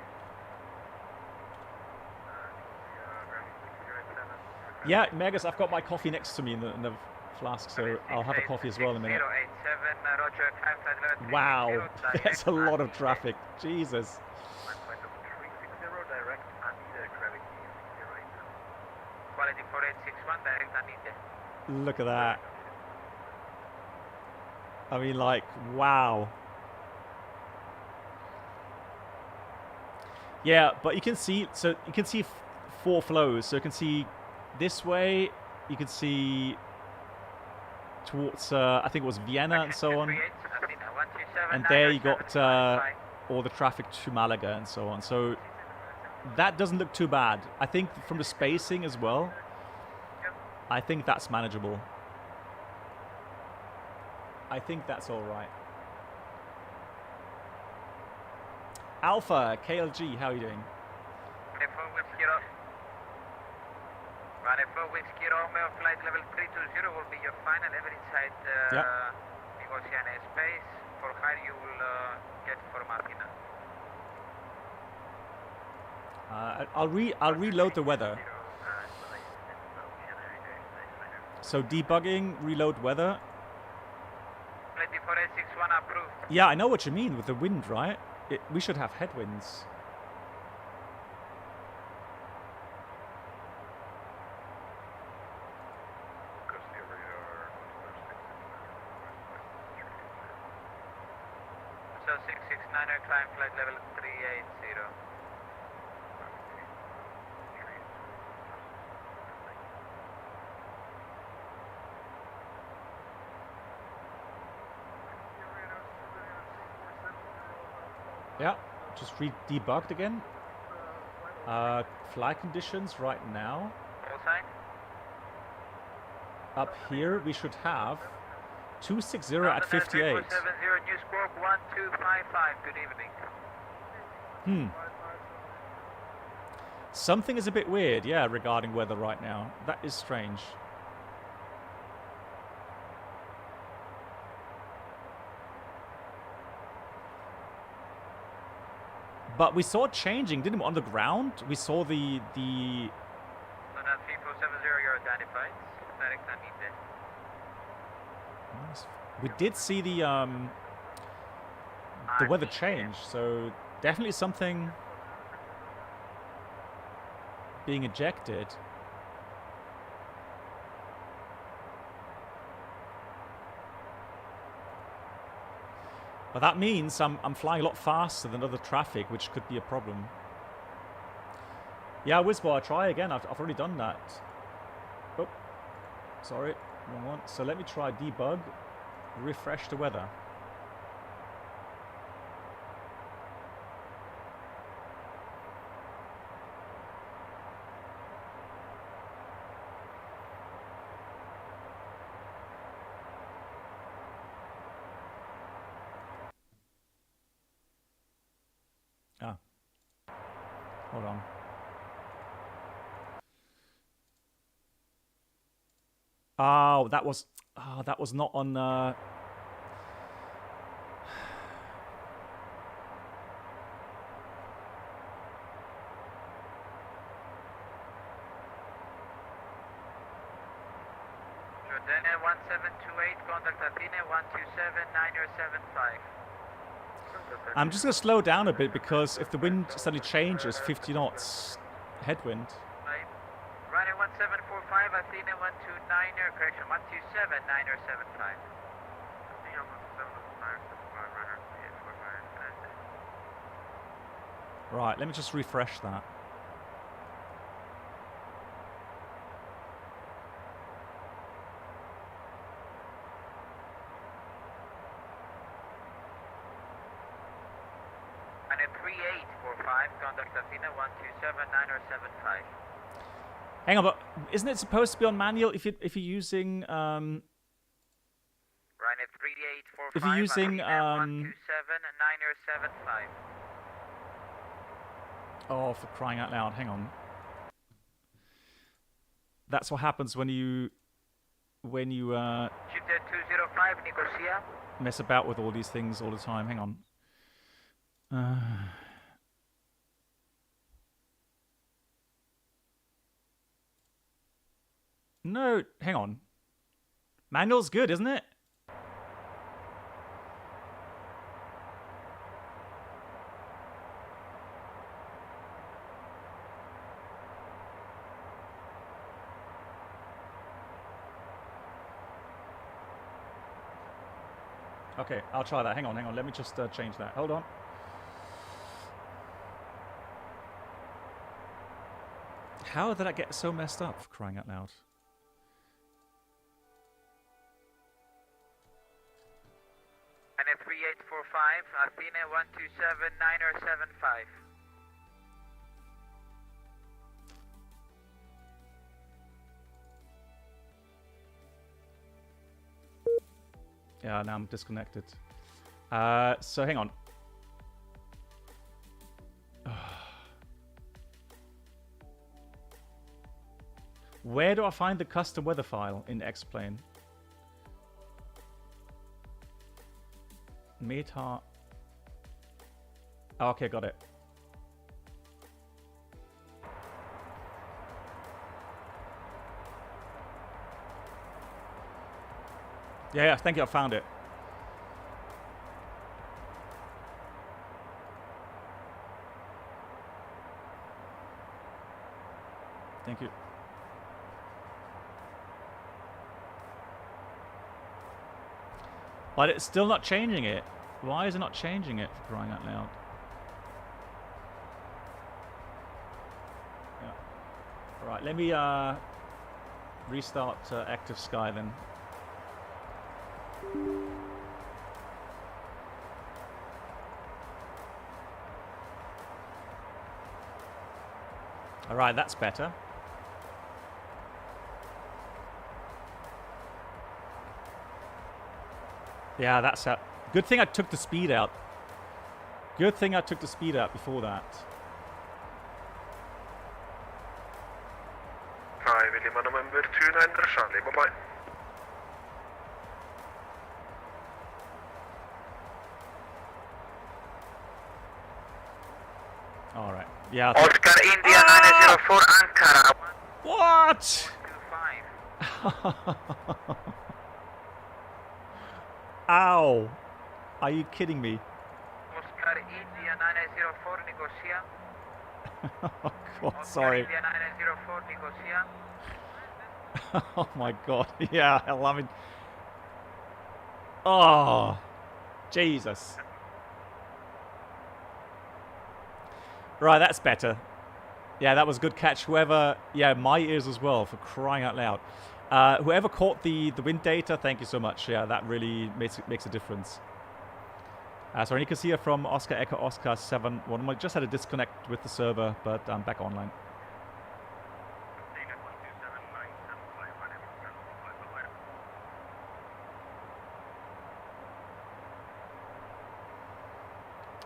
Yeah, Megas, I've got my coffee next to me in the flask, so I'll have a coffee as well in a minute. 087, Roger, climb flight level 380, Wow, direct there's a lot of Anide. traffic. Jesus. 360, direct Anide, gravity right now. Quality 4861, direct Anide. Look at that. I mean, like, wow. Yeah, but you can see, so you can see four flows. So you can see this way, you can see towards, I think it was Vienna and so on. And there you got all the traffic to Malaga and so on. So that doesn't look too bad. I think from the spacing as well, I think that's manageable. I think that's all right. Alpha, KLG, how are you doing? 4 Whiskey Romeo, flight level 320 will be your final ever inside negotiation space. For hire you will get from Athena. I'll reload the weather. So debugging, reload weather. 24861 approved. Yeah, I know what you mean with the wind, right? We should have headwinds. So 669er, climb flight level 380. Yeah, just debugged again. Flight conditions right now. Call sign. Up here we should have 260 at 58. 370, News Squawk 1255. Good evening. Something is a bit weird, yeah, regarding weather right now. That is strange. But we saw it changing, didn't we? On the ground, we saw the. So now 3470, you're identified. Direct Anide. Nice. We did see the weather change, so definitely something being ejected. But that means I'm flying a lot faster than other traffic, which could be a problem. Yeah, Wizbo, I'll try again. I've already done that. Oh, sorry, wrong one. So let me try debug, refresh the weather. Ah, hold on. Oh, that was not on. Jordania 1728, contact Athena 127-9075. I'm just going to slow down a bit because if the wind suddenly changes, 50 knots headwind. Runway 1745, Athena 129, correction 127-9075. Right, let me just refresh that. And a 3845, contact Athena 127-9075. Hang on, but isn't it supposed to be on manual if you're using Runway 3845, if you're using Athena 127-9075. Oh, for crying out loud, hang on. That's what happens when you Shifter 205, Nicosia. mess about with all these things all the time. Hang on. No, hang on. Manual's good, isn't it? Okay, I'll try that. Hang on. Let me just change that. Hold on. How did that get so messed up, for crying out loud? And a 3845, Athena 127-9075. Yeah, now I'm disconnected. So hang on. Where do I find the custom weather file in X-Plane? Meta. Oh, okay, got it. Yeah, thank you, I found it. Thank you. But it's still not changing it. Why is it not changing it, for crying out loud? Yeah. Right, let me restart Active Sky then. Alright, that's better. Yeah, that's a good thing I took the speed out. Good thing I took the speed out before that. Hi, Lima November 29 Charlie, bye-bye. Alright. Yeah. Oscar India 904 Ankara. What? 125. Ow. Are you kidding me? Oscar India 904 Nicosia. Oh god, Oscar sorry. India 904 Nicosia. Oh my god. Yeah, hell, I mean. Oh. Jesus. Right, that's better. Yeah, that was a good catch. Whoever, yeah, my ears as well, for crying out loud. Whoever caught the wind data, thank you so much. Yeah, that really makes a difference. Sorry, Nicosia from Oscar Echo Oscar 711. I just had a disconnect with the server, but I'm back online.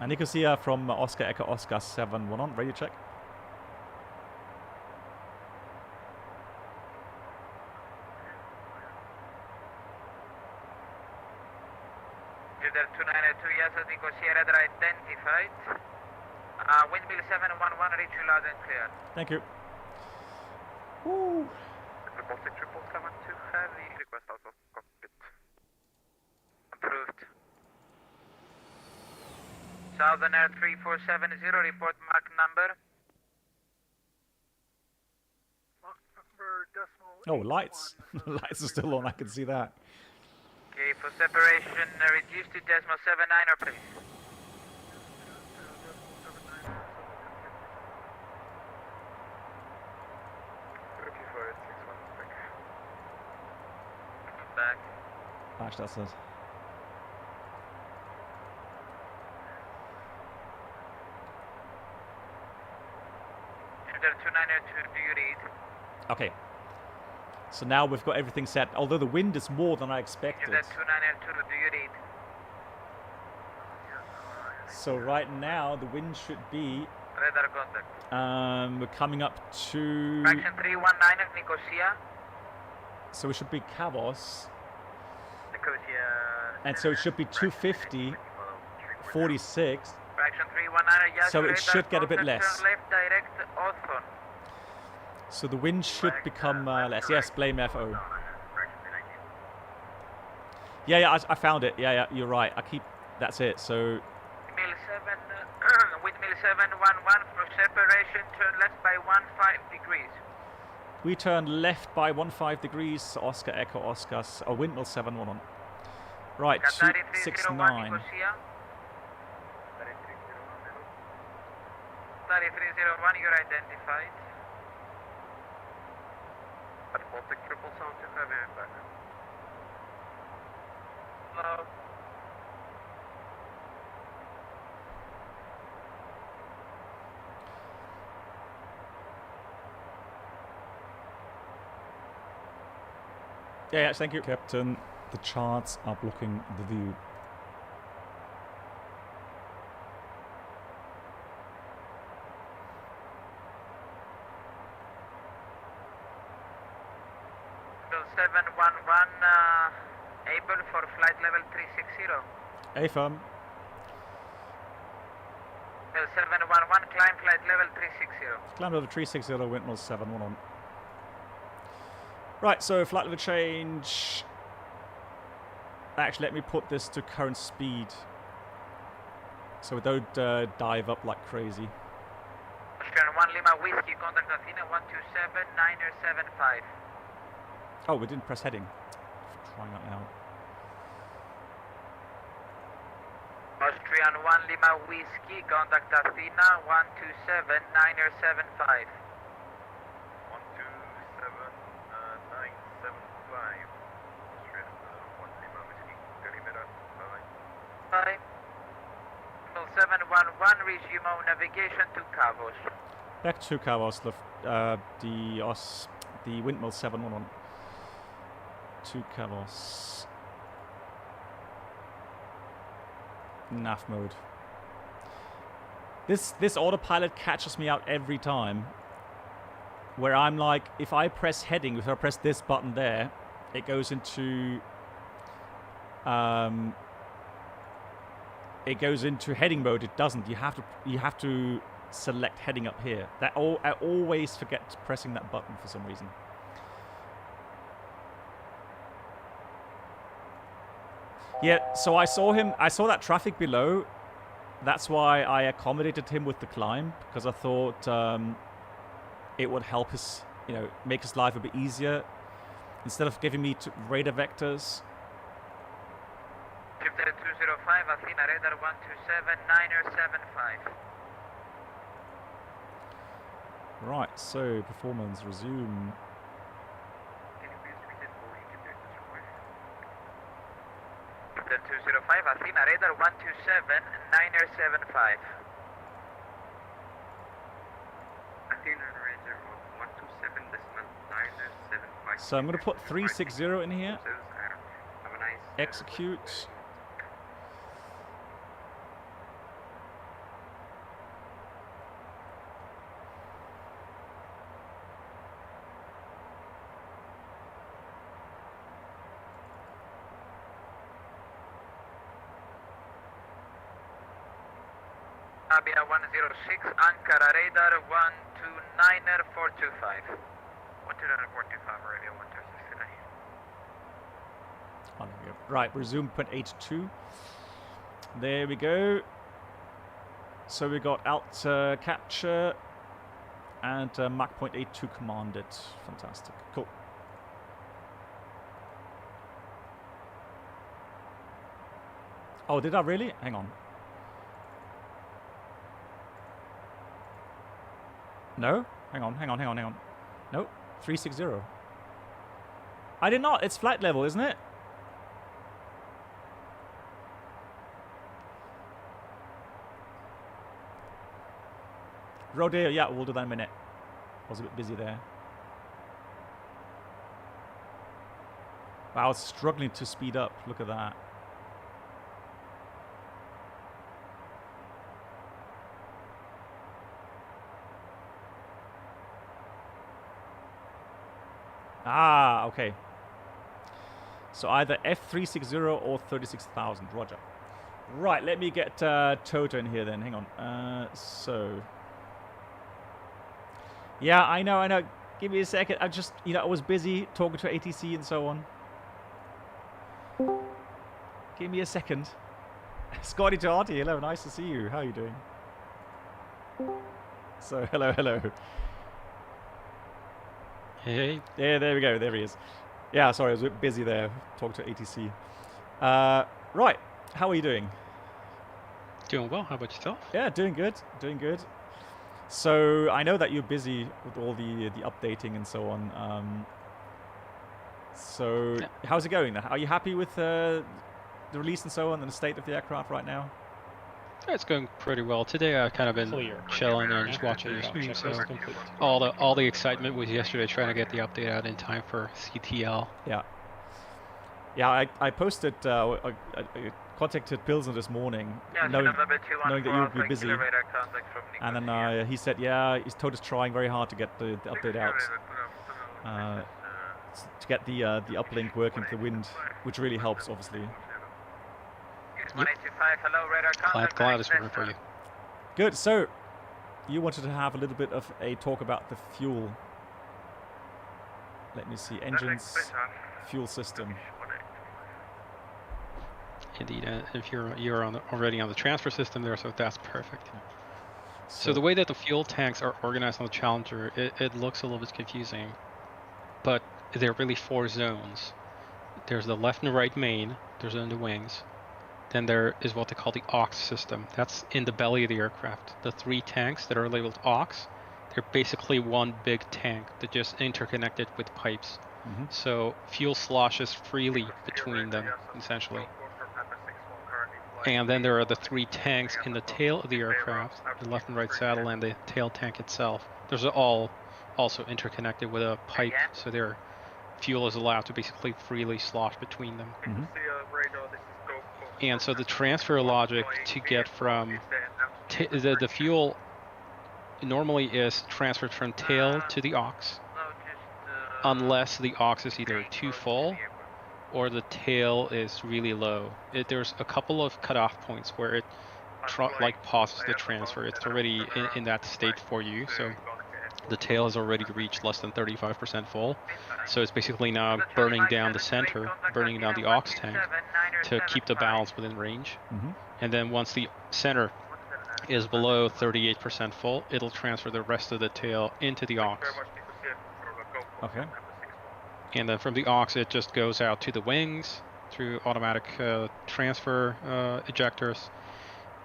Nicosia from Oscar Echo Oscar 711. Radio check. Jupiter 292, yes, as Nicosia radar identified. Windmill 711, reach you loud and clear. Thank you. Woo. Baltic 777 heavy, request out of cockpit. Approved. Southern Air 3470, report Mach number. Mach number decimal. Oh, lights. Lights are still on, I can see that. Okay, for separation, reduce to decimal 79er, please. Back. Actually, that's it. Jupiter 292, do you read? Okay. So now we've got everything set. Although the wind is more than I expected. Jupiter 292, do you read? So right now the wind should be Radar contact. we're coming up to, Fraction 319 of Nicosia. so it should be Kavos, Nicosia. and so it should be 250 46. Fraction 319, yes. So it radar should get a bit contact, less. turn left direct Othon. So the wind should become less. Yes, blame FO. Yeah, I found it. Yeah, you're right. That's it. So Mill 7, windmill 711 for separation, turn left by 15 degrees. we turned left by 15 degrees. Oscar Echo Oscar. Oh, windmill 711. Right, Qatari 301 269. Nicosia. Qatari 301, you're identified. Baltic 777 heavy, I'm back. Hello. Yeah, yes, thank you. Captain, the charts are blocking the view. Bill 711, able for flight level 360. Affirm. Bill 711, climb flight level 360. Climb over 360, windmill 711. Right, so flight level change. Actually, let me put this to current speed, so we don't dive up like crazy. Austrian 1 Lima Whiskey, contact Athena 127-975. Oh, we didn't press heading. For crying out loud. Austrian 1 Lima Whiskey, contact Athena 127-975. 127-975. Austrian 1 Lima Whiskey. Perimeter. Bye. Bill 711, resume our navigation to Kavos. Back to Kavos, the windmill 711. To Kavos. NAV mode. This autopilot catches me out every time. Where I'm like, if I press heading, if I press this button there, it goes into heading mode. It doesn't. You have to select heading up here. I always forget pressing that button for some reason. Yeah, so I saw that traffic below. That's why I accommodated him with the climb, because I thought it would help us, make his life a bit easier. Instead of giving me radar vectors. Jupiter 205, Athena radar 127, 9er75. Right, so performance resume. Can you please repeat Boeing indicator request? The 205, Athena radar 127, 9er75. Athena radar 127, decimal 9er75. So I'm going to put 360 in here. Have a nice Execute. Abia 106, Ankara radar 129er 425. 129er 425, radio 126 today. Oh, there we go. Right, resume 0.82. There we go. So we got alt capture and Mach 0.82 commanded. Fantastic. Cool. Oh, did I really? Hang on. No? Hang on. No, 360. I did not. It's flight level, isn't it? Rodeo, yeah, we'll do that in a minute. I was a bit busy there. Wow, I was struggling to speed up. Look at that. Ah, okay. So either F360 or 36,000. Roger. Right, let me get Toto in here then. Hang on. So. Yeah, I know. Give me a second. I just, I was busy talking to ATC and so on. Give me a second. Scotty to Artie, hello. Nice to see you. How are you doing? So, hello. Hey. Yeah, there we go. There he is. Yeah, sorry, I was a bit busy there talking to ATC. Right, how are you doing? Doing well. How about yourself? Yeah, doing good. So I know that you're busy with all the updating and so on. So how's it going? Are you happy with the release and so on and the state of the aircraft right now? It's going pretty well. Today I've kind of been chilling and just watching your stream, so all the excitement was yesterday trying to get the update out in time for CTL. Yeah, I posted, I contacted Pilsner this morning, knowing that you would be busy. And then he said, yeah, he's trying very hard to get the update out. To get the uplink working with the wind, which really helps, obviously. Yep. Glad it's working for you. Good. So, you wanted to have a little bit of a talk about the fuel. Let me see. Engines, fuel system. Indeed. If you're already on the transfer system there, so that's perfect. So the way that the fuel tanks are organized on the Challenger, it looks a little bit confusing, but there are really 4 zones. There's the left and right main. There's in the wings. Then there is what they call the aux system. That's in the belly of the aircraft. The 3 tanks that are labeled aux, they're basically one big tank that just interconnected with pipes. So fuel sloshes freely between them, essentially. And then there are the 3 tanks in the tail of the aircraft, the left and right saddle and the tail tank itself. Those are all also interconnected with a pipe, so their fuel is allowed to basically freely slosh between them. And so the transfer logic to get from the fuel normally is transferred from tail to the aux, unless the aux is either too full or the tail is really low. There's a couple of cutoff points where it pauses the transfer. It's already in that state for you, so the tail has already reached less than 35% full. So it's basically now burning down the center, burning down the aux tank to keep the balance within range. And then once the center is below 38% full, it'll transfer the rest of the tail into the aux. Okay. And then from the aux, it just goes out to the wings, through automatic transfer ejectors.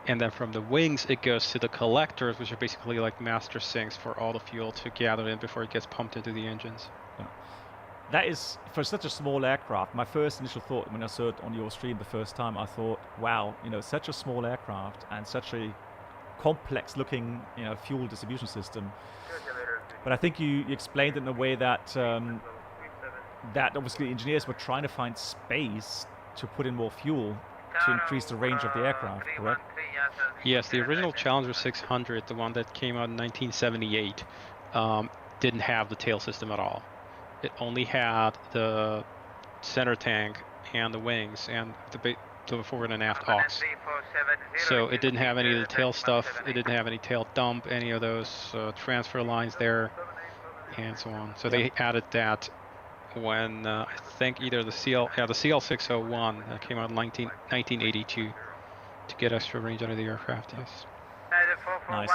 And then from the wings, it goes to the collectors, which are basically like master sinks for all the fuel to gather in before it gets pumped into the engines. Yeah. That is, for such a small aircraft, my first initial thought when I saw it on your stream the first time, I thought, wow, you know, such a small aircraft and such a complex looking, you know, fuel distribution system. But I think you explained it in a way that that obviously engineers were trying to find space to put in more fuel to increase the range of the aircraft, correct? Yes, the original Challenger 600, the one that came out in 1978, didn't have the tail system at all. It only had the center tank and the wings and the forward and aft aux. So it didn't have any of the tail stuff, it didn't have any tail dump, any of those transfer lines there, and so on. So they added that when I think either the CL601 came out in 1982 to get extra range out of the aircraft, yes. Nice.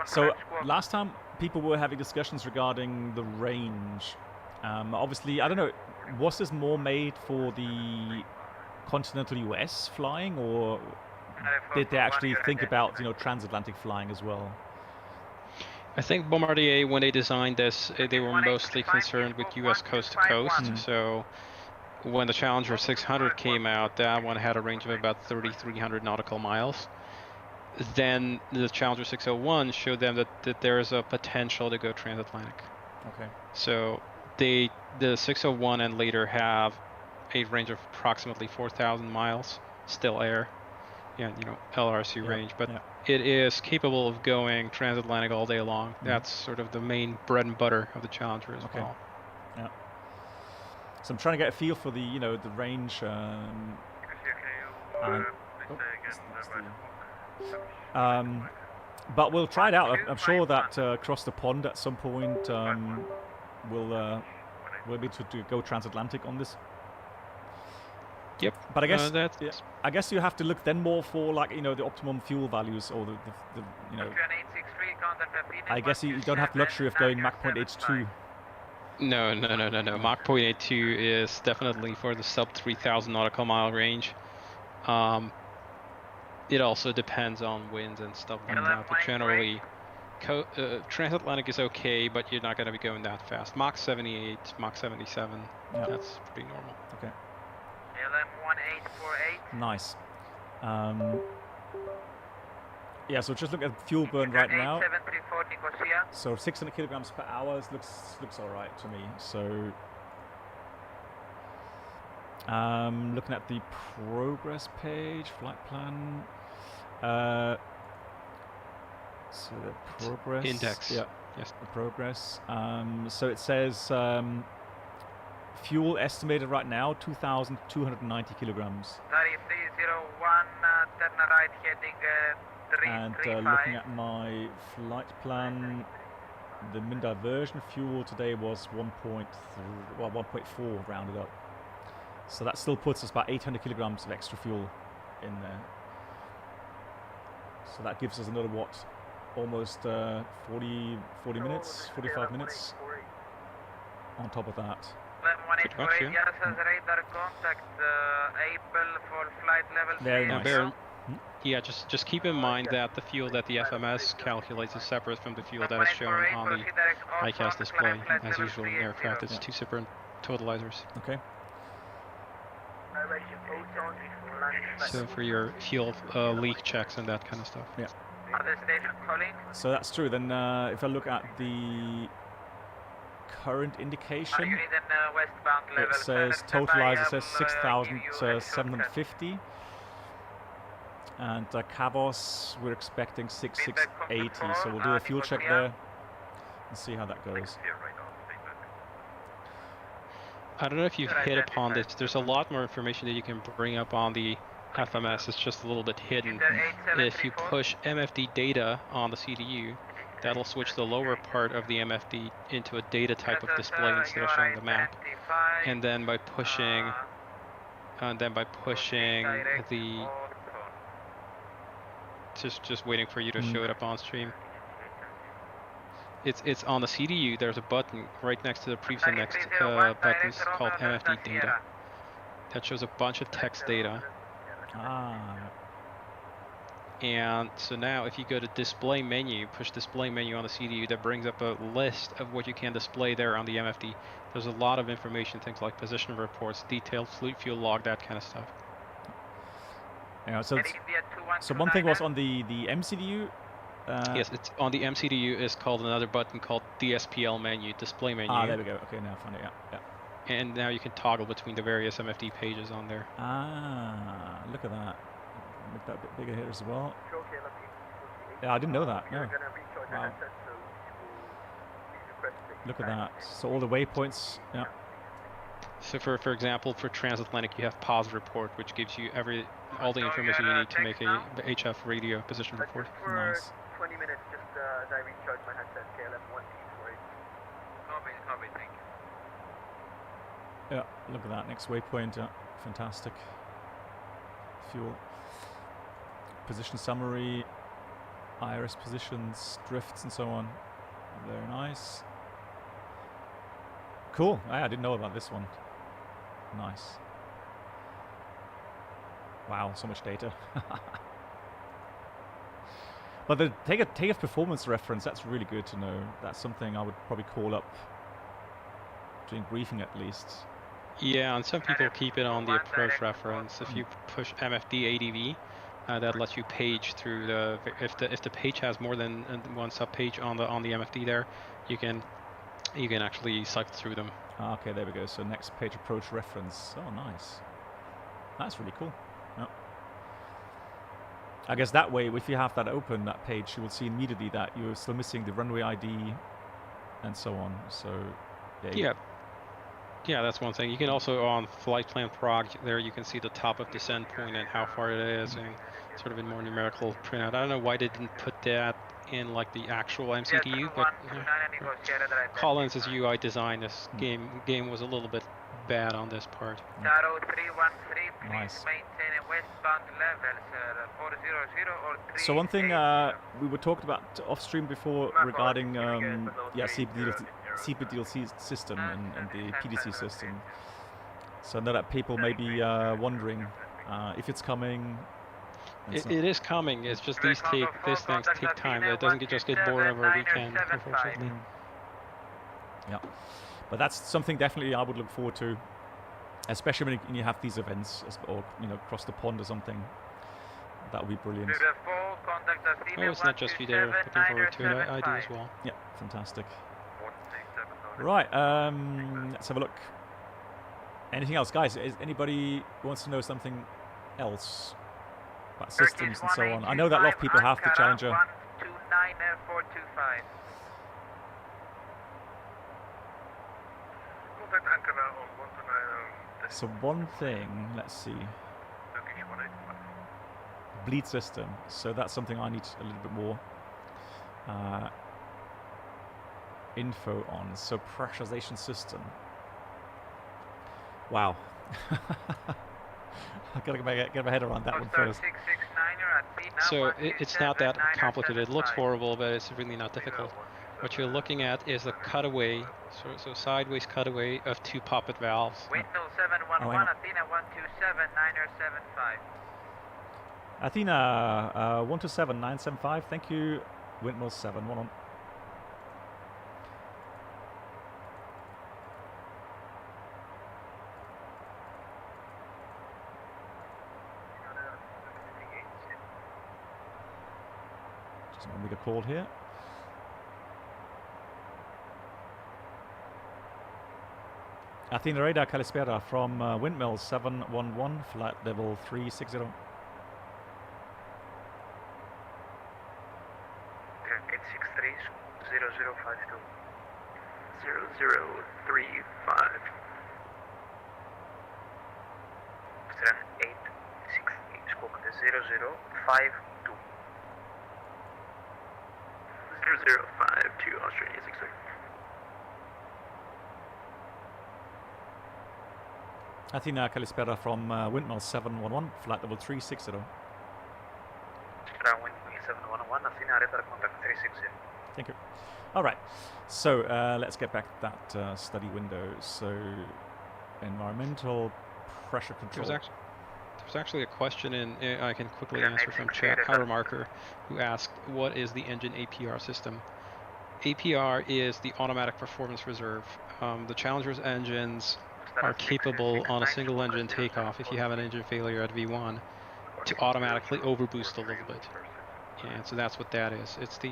So last time people were having discussions regarding the range. Obviously, I don't know, was this more made for the continental US flying, or did they actually think about, you know, transatlantic flying as well? I think Bombardier, when they designed this, they were mostly concerned with US coast to coast. So when the Challenger 600 came out, that one had a range of about 3,300 nautical miles. Then the Challenger 601 showed them that there is a potential to go transatlantic. Okay. So the 601 and later have a range of approximately 4,000 miles, still air, and you know, LRC range, but it is capable of going transatlantic all day long. That's sort of the main bread and butter of the Challenger as well. Yeah. So I'm trying to get a feel for the, you know, the range. But we'll try it out. I'm sure that across the pond at some point we'll be able to go transatlantic on this. Yep. But I guess I guess you have to look then more for, like, you know, the optimum fuel values, or the you know. I guess you don't have the luxury of going Mach 0.82. No. Mach 0.82 is definitely for the sub 3,000 nautical mile range. It also depends on winds and stuff like that, but generally transatlantic is okay, but you're not going to be going that fast. Mach 78, Mach 77, that's pretty normal. Okay. Nice. Yeah, so just look at fuel burn right now. So 600 kilograms per hour looks all right to me. So looking at the progress page, flight plan. So the progress index. Yeah. Yes, the progress. So it says fuel estimated right now 2,290 kilograms. And looking at my flight plan, the min diversion fuel today was 1.4 rounded up. So that still puts us about 800 kilograms of extra fuel in there. So that gives us another, what, almost 40 minutes, 45 minutes on top of that. Pretty much, Very nice. Yeah, just keep in mind that the fuel that the FMS calculates is separate from the fuel that is shown on the ICAS display. As usual in aircraft, it's two separate totalizers. Okay. So for your fuel leak checks and that kind of stuff. Yeah. So that's true. Then if I look at the current indication, it says totalizer says 6,750. And Cavos, we're expecting 6,680, so we'll do a fuel check there and see how that goes. I don't know if you've hit upon this. There's a lot more information that you can bring up on the FMS. It's just a little bit hidden. If you push MFD data on the CDU, that'll switch the lower part of the MFD into a data type of display instead of showing the map. And then by pushing, the just waiting for you to show it up on stream. It's on the CDU. There's a button right next to the previous and next buttons called MFD data. that shows a bunch of text data. Ah. And so now if you go to display menu, push display menu on the CDU, that brings up a list of what you can display there on the MFD. There's a lot of information, things like position reports, detailed fleet fuel log, that kind of stuff. Yeah, so one thing was on the MCDU. Yes, it's on the MCDU is called another button called DSPL menu, display menu. Ah, there we go. Okay, now I found it. Yeah. And now you can toggle between the various MFD pages on there. Ah, look at that. Make that a bit bigger here as well. Yeah, I didn't know that. No. Wow. Look at that. So all the waypoints. Yeah. So for example, for transatlantic, you have pause report, which gives you all the information you need to make a HF radio position report. Nice. 20 minutes just as I recharge my headset, KLM 1T48. Copy, thank you. Yeah, look at that. Next waypoint. Yeah, fantastic. Fuel. Position summary. IRS positions, drifts, and so on. Very nice. Cool. I didn't know about this one. Nice. Wow, so much data. But the Takeoff performance reference, that's really good to know. That's something I would probably call up during briefing at least. Yeah, and some people keep it on the approach reference. If you push MFD ADV, that lets you page through the if the page has more than one subpage on the MFD there, you can actually cycle through them. Okay, there we go. So next page approach reference. Oh, nice. That's really cool. Yep. I guess that way, if you have that open, that page, you will see immediately that you're still missing the runway ID and so on. So yeah, that's one thing. You can also on flight plan prog there you can see the top of descent point and how far it is, and sort of in more numerical printout. I don't know why they didn't put that in like the actual MCDU, but Collins' UI design this game was a little bit bad on this part. Nice. Maintain a westbound level, sir, 400 or 3. So one thing we were talking about off stream before regarding CPDLC system and the PDC system. So I know that people may be wondering if it's coming. It is coming. It's just these things take time. It doesn't just get born over a weekend, unfortunately. Yeah, but that's something definitely I would look forward to, especially when you have these events, or across the pond or something. That would be brilliant. Oh, it's not just you there looking forward to it. I do as well. Yeah, fantastic. Right, let's have a look. Anything else, guys? Is anybody wants to know something else about systems and so on? I know that a lot of people have the Challenger. 129.425. So one thing, let's see. Bleed system. So that's something I need a little bit more info on. So pressurization system. Wow. I gotta get my head around that one first. So it's not that complicated. It looks horrible, but it's really not difficult. What you're looking at is a cutaway, so sideways cutaway of 2 poppet valves. Windmill 711, Athena 127, 975. Athena 127, 975. Thank you, Windmill 711. Just want to make a call here. Athena radar Kalispera from Windmill 711, flight level 360. 863 0052 0035. 863 squawk 0052 0052 Australia 63. Athena Kalispera from Windmill 711, flight level 360. Windmill 711, Athena radar contact 360. Thank you. All right, so let's get back to that study window. So environmental pressure control. There's actually a question I can quickly answer from chat. Remarker, who asked, what is the engine APR system? APR is the automatic performance reserve. The Challenger's engines are capable on a single engine takeoff, if you have an engine failure at V1, to automatically overboost a little bit. And so that's what that is. It's the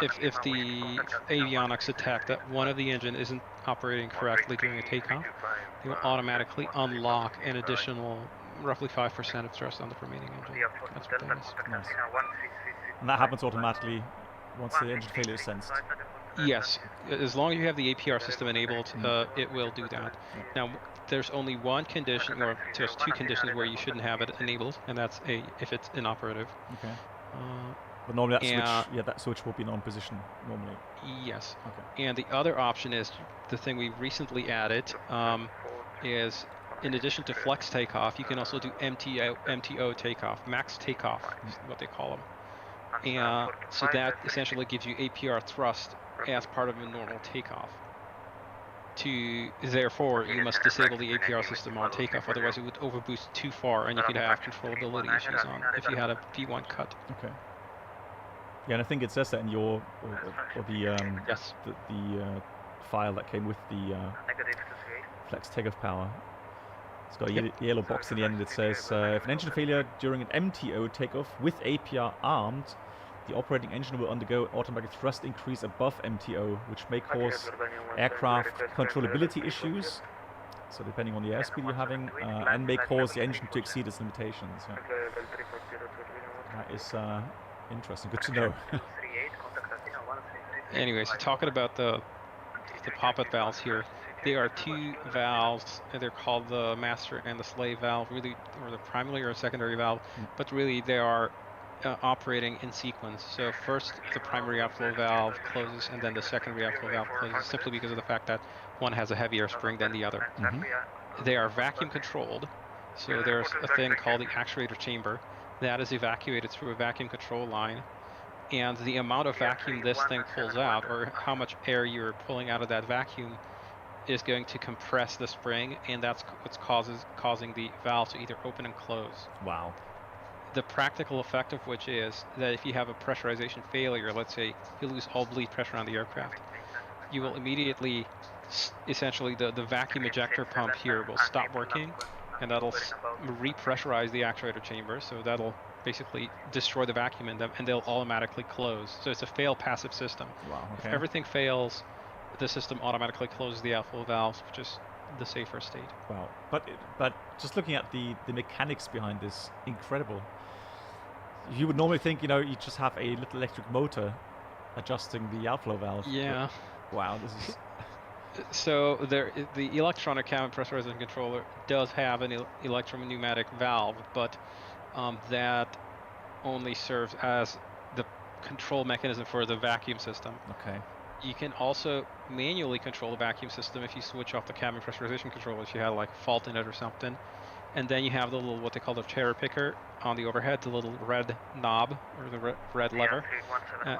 if the avionics detect that one of the engine isn't operating correctly during a takeoff, they will automatically unlock an additional roughly 5% of thrust on the remaining engine. That's what that is. Nice. And that happens automatically once the engine failure is sensed. Yes, as long as you have the APR system enabled, it will do that. Now, there's only one condition, or there's two conditions where you shouldn't have it enabled, and that's if it's inoperative. Okay. But normally that switch will be non-position normally. Yes. Okay. And the other option is the thing we recently added is in addition to flex takeoff, you can also do MTO takeoff, max takeoff is what they call them. And so that essentially gives you APR thrust as part of a normal takeoff. Therefore, you must disable the APR system on takeoff, otherwise it would overboost too far and you could have controllability issues on if you had a V1 cut. Okay. Yeah, and I think it says that in your the file that came with the flex takeoff power. It's got a yellow box in the end that says if an engine failure during an MTO takeoff with APR armed, the operating engine will undergo automatic thrust increase above MTO, which may cause aircraft controllability issues, so depending on the airspeed you're having, and may cause the engine to exceed its limitations. Yeah. That is interesting, good to know. Anyway, so talking about the poppet valves here, they are two valves, and they're called the master and the slave valve, really, or the primary or secondary valve, but really they are operating in sequence. So first the primary outflow valve closes and then the secondary outflow valve closes, simply because of the fact that one has a heavier spring than the other. They are vacuum controlled, so there's a thing called the actuator chamber that is evacuated through a vacuum control line, and the amount of vacuum this thing pulls out, or how much air you're pulling out of that vacuum, is going to compress the spring, and that's what's causing the valve to either open and close. Wow. The practical effect of which is that if you have a pressurization failure, let's say you lose all bleed pressure on the aircraft, you will immediately, essentially the vacuum ejector pump here will stop working, and that'll repressurize the actuator chamber, so that'll basically destroy the vacuum in them, and they'll automatically close. So it's a fail passive system. Wow, okay. If everything fails, the system automatically closes the outflow valves, which is the safer state. Wow. But just looking at the mechanics behind this, incredible. You would normally think, you just have a little electric motor adjusting the outflow valve. Yeah. But, wow, this is... So the electronic cabin pressurization controller does have an electropneumatic valve, but that only serves as the control mechanism for the vacuum system. Okay. You can also manually control the vacuum system if you switch off the cabin pressurization controller, if you had like a fault in it or something. And then you have the little, what they call the cherry picker on the overhead, the little red knob, or the red lever,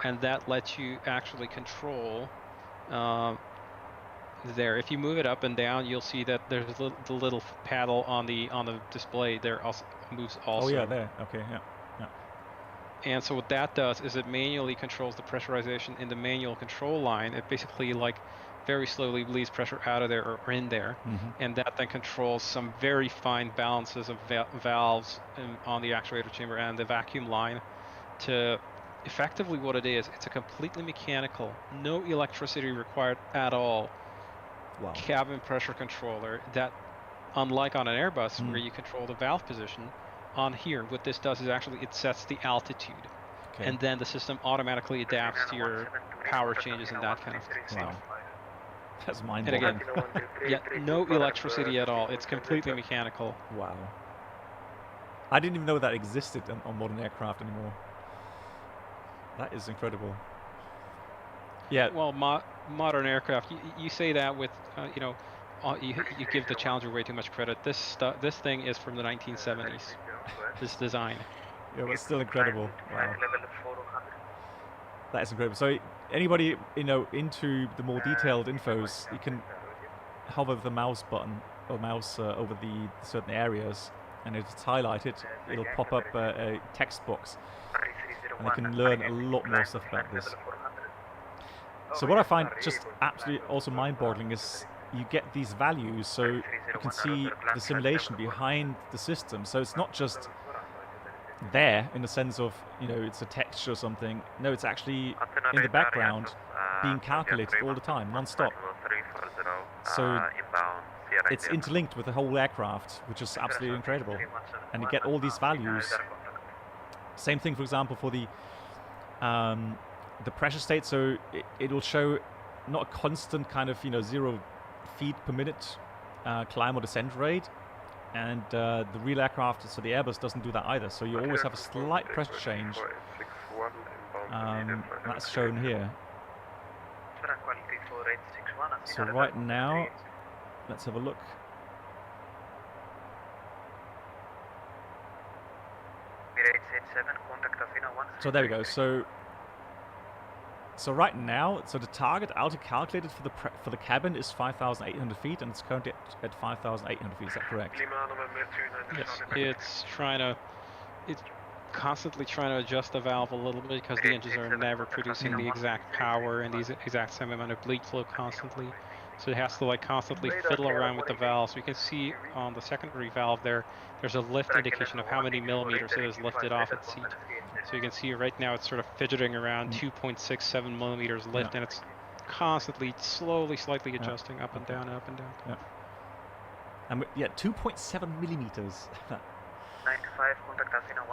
and that lets you actually control there. If you move it up and down, you'll see that there's the little paddle on the display there also moves also. Oh yeah, there. Okay, yeah. And so what that does is it manually controls the pressurization in the manual control line. It basically very slowly bleeds pressure out of there or in there, and that then controls some very fine balances of valves on the actuator chamber and the vacuum line to effectively what it is. It's a completely mechanical, no electricity required at all, cabin pressure controller that, unlike on an Airbus where you control the valve position, on here what this does is actually it sets the altitude, and then the system automatically adapts to your power changes and that kind of stuff. Wow. That's mind-blowing. And again, no electricity at all. It's completely mechanical. Wow. I didn't even know that existed on modern aircraft anymore. That is incredible. Yeah. Well, modern aircraft, you say that with, you give the Challenger way too much credit. This thing is from the 1970s. This design. Yeah, but still incredible. Wow. That is incredible. So anybody into the more detailed infos, you can hover the mouse button or mouse over the certain areas, and if it's highlighted, it'll pop up a text box, and you can learn a lot more stuff about this. So what I find just absolutely also mind-boggling is you get these values, so you can see the simulation behind the system. So it's not just there in the sense of, you know, it's a texture or something. No, it's actually in the background being calculated all the time, non-stop. So it's interlinked with the whole aircraft, which is absolutely incredible. And you get all these values. Same thing, for example, for the pressure state. So it will show not a constant kind of, you know, 0 feet per minute climb or descent rate. And the real aircraft, so the Airbus, doesn't do that either. So you always have a slight pressure change. That's shown here. So right now, let's have a look. So there we go. So right now, so the target altitude calculated for the cabin is 5,800 feet, and it's currently at 5,800 feet. Is that correct? Yes, it's constantly trying to adjust the valve a little bit because the engines are never producing the exact power and the exact same amount of bleed flow constantly. So it has to like constantly fiddle around with the valve. So you can see on the secondary valve there's a lift indication of how many millimeters it is lifted off its seat. So you can see right now it's sort of fidgeting around 2.67 millimeters lift, and it's constantly, slowly, slightly adjusting up and down, up and down. Yeah. And yeah, 2.7 millimeters.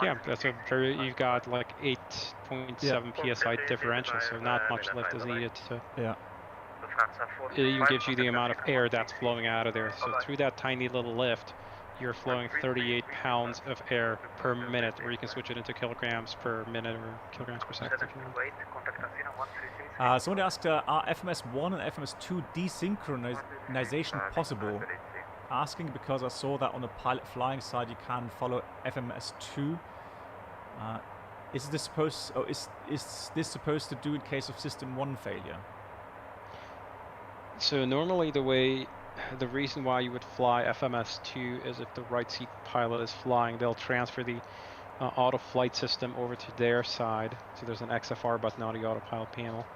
Yeah, that's a very. You've got like 8.7 psi differential, so not much lift is needed to. Yeah. It even gives you the amount of air that's flowing out of there. So through that tiny little lift, you're flowing 38 pounds of air per minute, or you can switch it into kilograms per minute or kilograms per second if you want. Someone asked, are FMS1 and FMS2 desynchronization possible? Asking because I saw that on the pilot flying side you can follow FMS2. Is this supposed to do in case of system 1 failure? So normally the reason why you would fly FMS2 is if the right seat pilot is flying, they'll transfer the auto flight system over to their side. So there's an XFR button on the autopilot panel.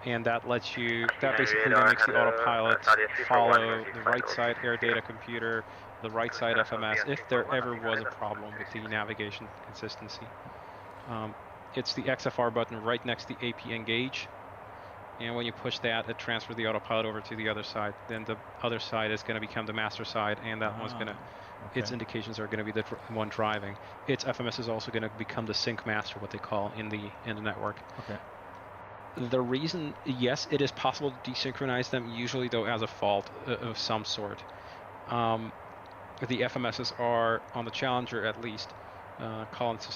And that basically makes the autopilot follow the right side air data computer, the right side FMS, if there ever was a problem with the navigation consistency. It's the XFR button right next to the AP engage. And when you push that, it transfers the autopilot over to the other side. Then the other side is going to become the master side, and that one's going to, its indications are going to be the one driving. Its FMS is also going to become the sync master, what they call in the network. Okay. The reason, yes, it is possible to desynchronize them, usually though as a fault of some sort. The FMSs are, on the Challenger at least, Collins'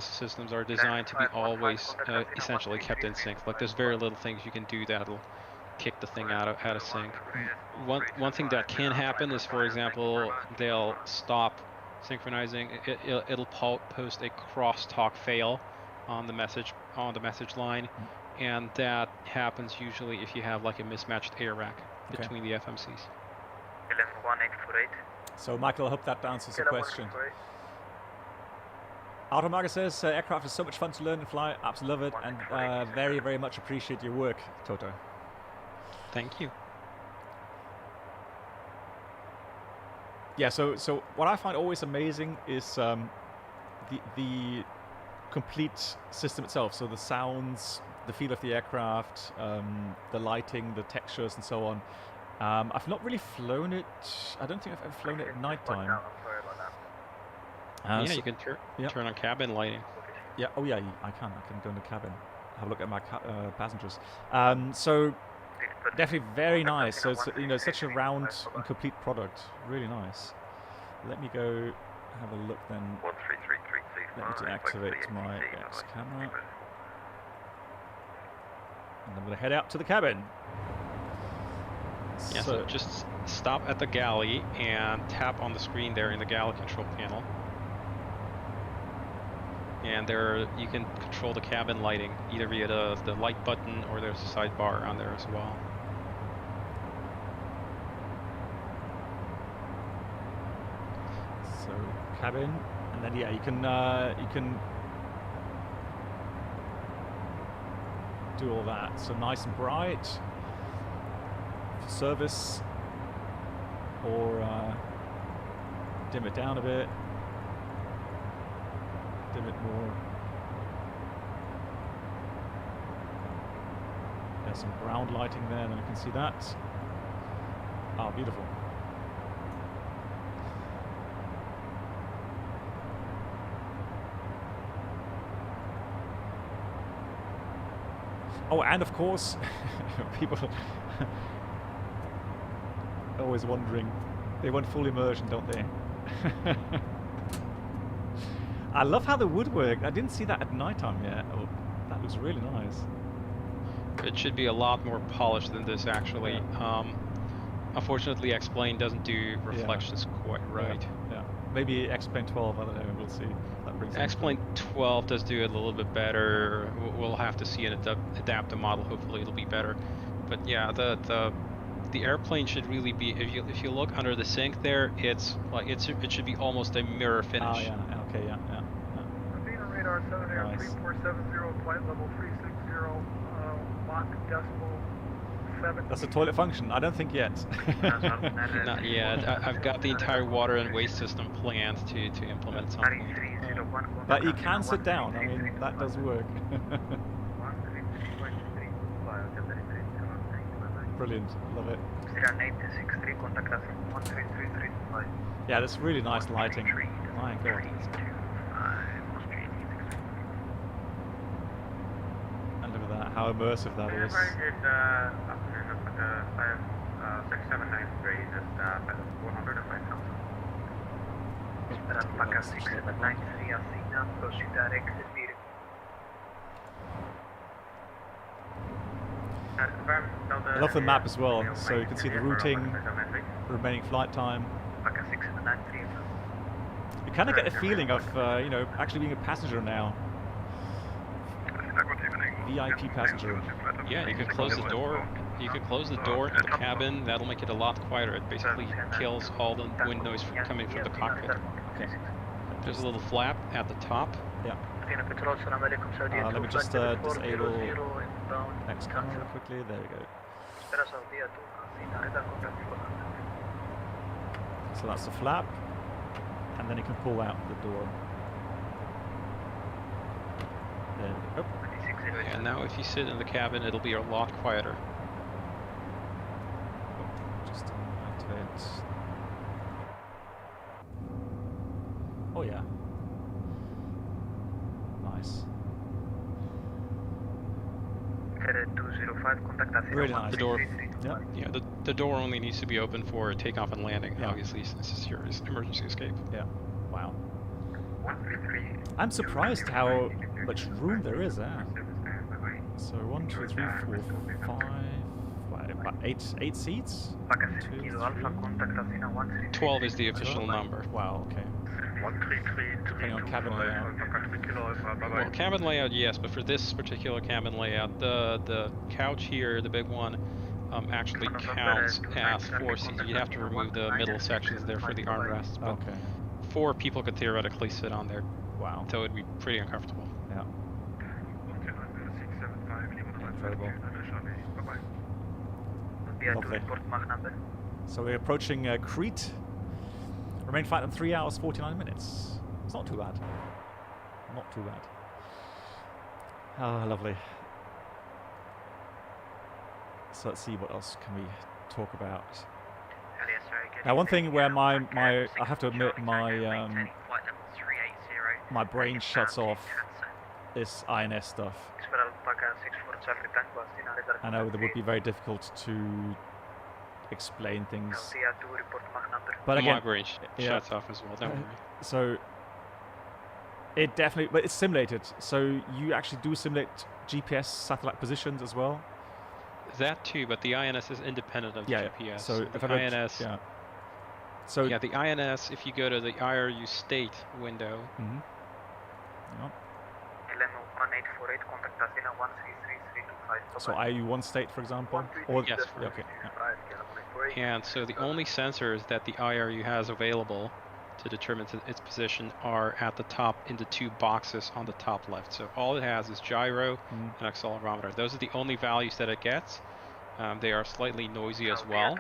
systems are designed to be always essentially kept in sync. Like there's very little things you can do that'll kick the thing out of sync. One thing that can happen is, for example, they'll stop synchronizing. It'll post a crosstalk fail on the message line, and that happens usually if you have like a mismatched air rack between the FMCs. 111848. So Michael, I hope that answers the question. Automaga says, aircraft is so much fun to learn and fly. Absolutely love it, and very, very much appreciate your work, Toto. Thank you. Yeah, so what I find always amazing is the complete system itself. So the sounds, the feel of the aircraft, the lighting, the textures, and so on. I've not really flown it. I don't think I've ever flown it at night time. You can turn on cabin lighting. Yeah. Oh yeah, I can go in the cabin, have a look at my passengers. So definitely very nice. So it's such a round and complete product. Really nice. Let me go have a look then. Let me deactivate my X camera, and I'm going to head out to the cabin. Yeah. So just stop at the galley and tap on the screen there in the galley control panel. And there you can control the cabin lighting either via the light button, or there's a sidebar on there as well. So cabin, and then yeah, you can do all that. So nice and bright for service, or dim it down a bit, dim it more. There's some ground lighting there, and I can see that. Ah, beautiful. Oh, and of course, people are always wondering, they want full immersion, don't they? I love how the woodwork, I didn't see that at nighttime yet. Oh, that looks really nice. It should be a lot more polished than this, actually. Unfortunately, X-Plane doesn't do reflections quite right. Yeah. Maybe X-Plane 12, I don't know, we'll see. X-Plane 12 does do it a little bit better. We'll have to see and adapt the model. Hopefully it'll be better. But yeah, the airplane should really be, if you look under the sink there, it's like it should be almost a mirror finish. Oh yeah, okay, yeah. Athena radar 7 Air 3470, flight level 360, Mach decimal 7. That's a toilet function. I don't think yet. Not yet. I've got the entire water and waste system planned to implement something. But you can sit down. I mean, that does work. Brilliant. Love it. Yeah, that's really nice lighting. My God. And look at that, how immersive that is. 6793 is 6793 Athena, proceed direct to meeting. I love the map as well, so you can see the routing, the remaining flight time. You kind of get a feeling of, you know, actually being a passenger now. VIP passenger. Yeah, you can close the door. You can close the door in the cabin. That'll make it a lot quieter. It basically kills all the wind noise coming from the cockpit. Okay. There's a little flap at the top. Yeah. Let me just disable next camera quickly. There we go. So that's the flap, and then you can pull out the door. There we go. And now if you sit in the cabin, it'll be a lot quieter. Just activate. Oh yeah. Nice. Really nice. The door. Yeah. Yeah. The door only needs to be open for takeoff and landing. Yeah. Obviously, since it's your emergency escape. Yeah. Wow. I'm surprised how much room there is there. So 1, 2, 3, 4, 5, about 8 seats? 12 is the official number. Wow, okay. Depending on cabin layout. Well, cabin layout, yes, but for this particular cabin layout, the couch here, the big one, actually counts as 4 seats. You have to remove the middle sections there for the armrests. But okay. 4 people could theoretically sit on there. Wow. So it'd be pretty uncomfortable. Yeah. Incredible. Lovely. So we're approaching Crete. Remain flight in 3 hours 49 minutes. It's not too bad. Not too bad. Ah, lovely. So let's see what else can we talk about. Now, one thing where I have to admit my brain shuts off is INS stuff. I know that would be very difficult to explain things. But again, my brain shuts off as well, don't worry. So it definitely, but it's simulated. So you actually do simulate GPS satellite positions as well. That too, but the INS is independent of GPS. So if the INS, So yeah, the INS. If you go to the IRU state window. Mm-hmm. So IRU 1 state, for example? Or yes. Okay. Yeah. And so the only sensors that the IRU has available to determine its position are at the top in the 2 boxes on the top left. So all it has is gyro and accelerometer. Those are the only values that it gets. They are slightly noisy as well.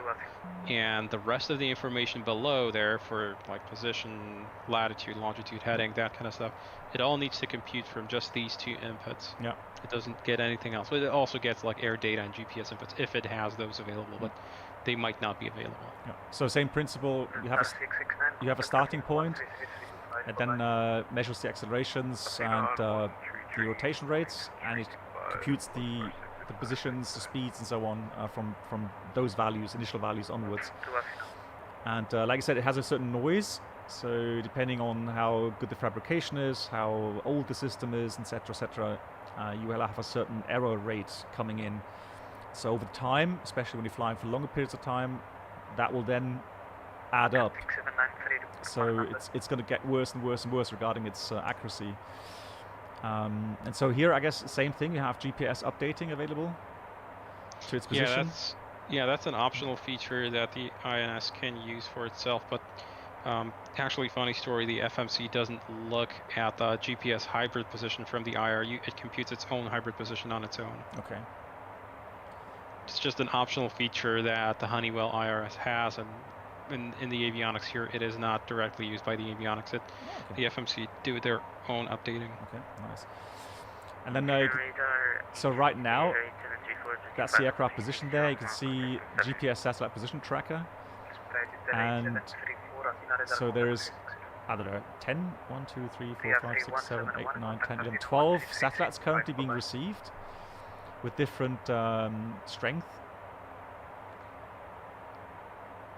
And the rest of the information below there for like position, latitude, longitude, heading, that kind of stuff, it all needs to compute from just these 2 inputs. Yeah. It doesn't get anything else. But it also gets like air data and GPS inputs if it has those available, but they might not be available. Yeah. So same principle, you have a starting point, and then measures the accelerations and the rotation rates, and it computes the positions, the speeds, and so on from those values, initial values onwards. And like I said, it has a certain noise. So depending on how good the fabrication is, how old the system is, etc., etc., you will have a certain error rate coming in. So over time, especially when you're flying for longer periods of time, that will then add up. So it's going to get worse and worse and worse regarding its accuracy. And so here, I guess, same thing. You have GPS updating available to its position. That's an optional feature that the INS can use for itself. But actually, funny story, the FMC doesn't look at the GPS hybrid position from the IRU. It computes its own hybrid position on its own. Okay. It's just an optional feature that the Honeywell IRS has, and in the avionics here, it is not directly used by the avionics. The FMC do their own updating. Okay, nice. And then, so right now, that's the aircraft position there. You can see GPS satellite position tracker. And so there's, I don't know, 10, 1, 2, 3, 4, 5, 6, 7, 8, 9, 10, 11, 12 satellites currently being received with different strength.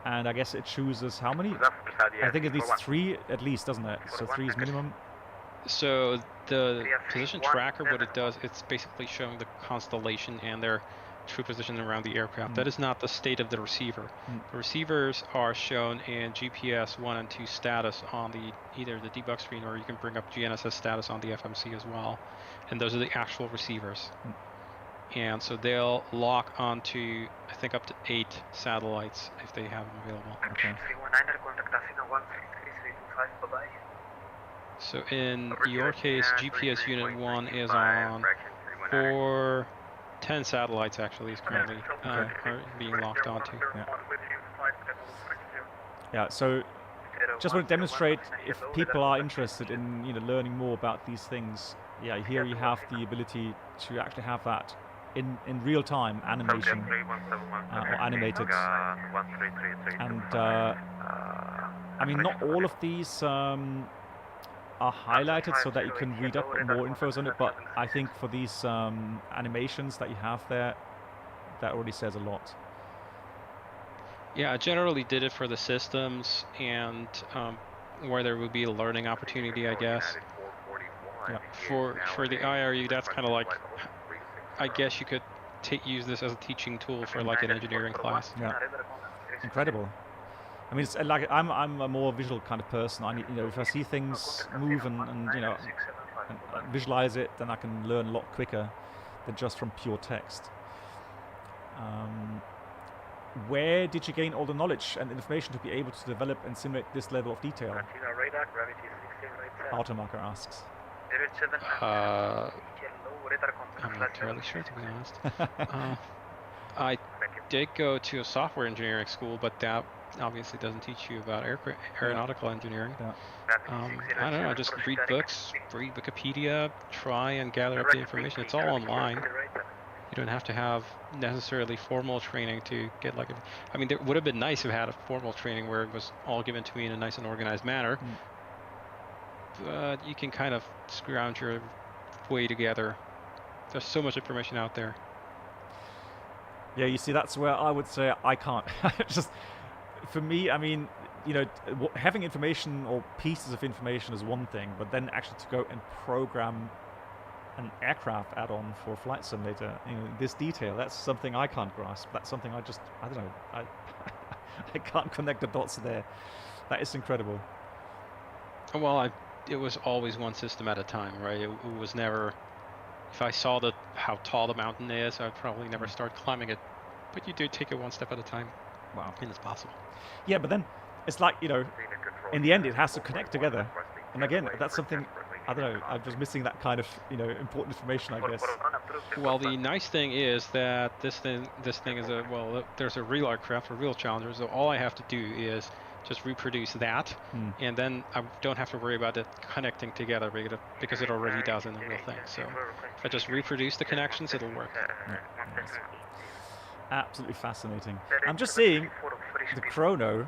And I guess it chooses how many? I think it needs 3 at least, doesn't it? So 3 is minimum. So the position tracker, what it does, it's basically showing the constellation and their true position around the aircraft. That is not the state of the receiver. The receivers are shown in GPS 1 and 2 status on either the debug screen, or you can bring up GNSS status on the FMC as well. And those are the actual receivers. And so they'll lock onto, I think, up to 8 satellites if they have them available. Okay. So in your case, GPS Unit 1 is on 10 satellites actually is currently are being locked onto. Yeah, so just want to demonstrate, if people are interested in learning more about these things, yeah, here you have the ability to actually have that in real time animation or animated. And I mean, not all of these are highlighted so that you can read up more info on it, but I think for these animations that you have there, that already says a lot. Yeah, I generally did it for the systems and where there would be a learning opportunity, I guess. Yeah. For the IRU, that's kind of like, I guess you could use this as a teaching tool for like an engineering class. Yeah, incredible. I mean, it's like I'm a more visual kind of person. I need, if I see things move and visualize it, then I can learn a lot quicker than just from pure text. Where did you gain all the knowledge and information to be able to develop and simulate this level of detail? Automarker asks. I'm not entirely sure, to be honest. I did go to a software engineering school, but that obviously doesn't teach you about aeronautical engineering. Yeah. I don't know, just read books, read Wikipedia, try and gather up the information. It's all online. You don't have to have necessarily formal training to get like I mean, it would have been nice if I had a formal training where it was all given to me in a nice and organized manner. But you can kind of scrounge your way together. There's so much information out there. Yeah, you see, that's where I would say I can't. Just for me, I mean, having information or pieces of information is one thing, but then actually to go and program an aircraft add-on for a flight simulator, this detail, that's something I can't grasp. That's something I don't know. I can't connect the dots there. That is incredible. Well, it was always one system at a time, right? It was never. If I saw how tall the mountain is, I'd probably never start climbing it. But you do take it one step at a time. Wow. And it's possible. Yeah, but then it's like, you know, in the end it has to connect together. And again, that's something, I don't know, I'm just missing that kind of, you know, important information, I guess. Well, the nice thing is that this thing is there's a real aircraft, a real Challenger, so all I have to do is just reproduce that, and then I don't have to worry about it connecting together because it already does in the real thing. So if I just reproduce the connections, it'll work. Yeah, nice. Absolutely fascinating. I'm just seeing the chrono,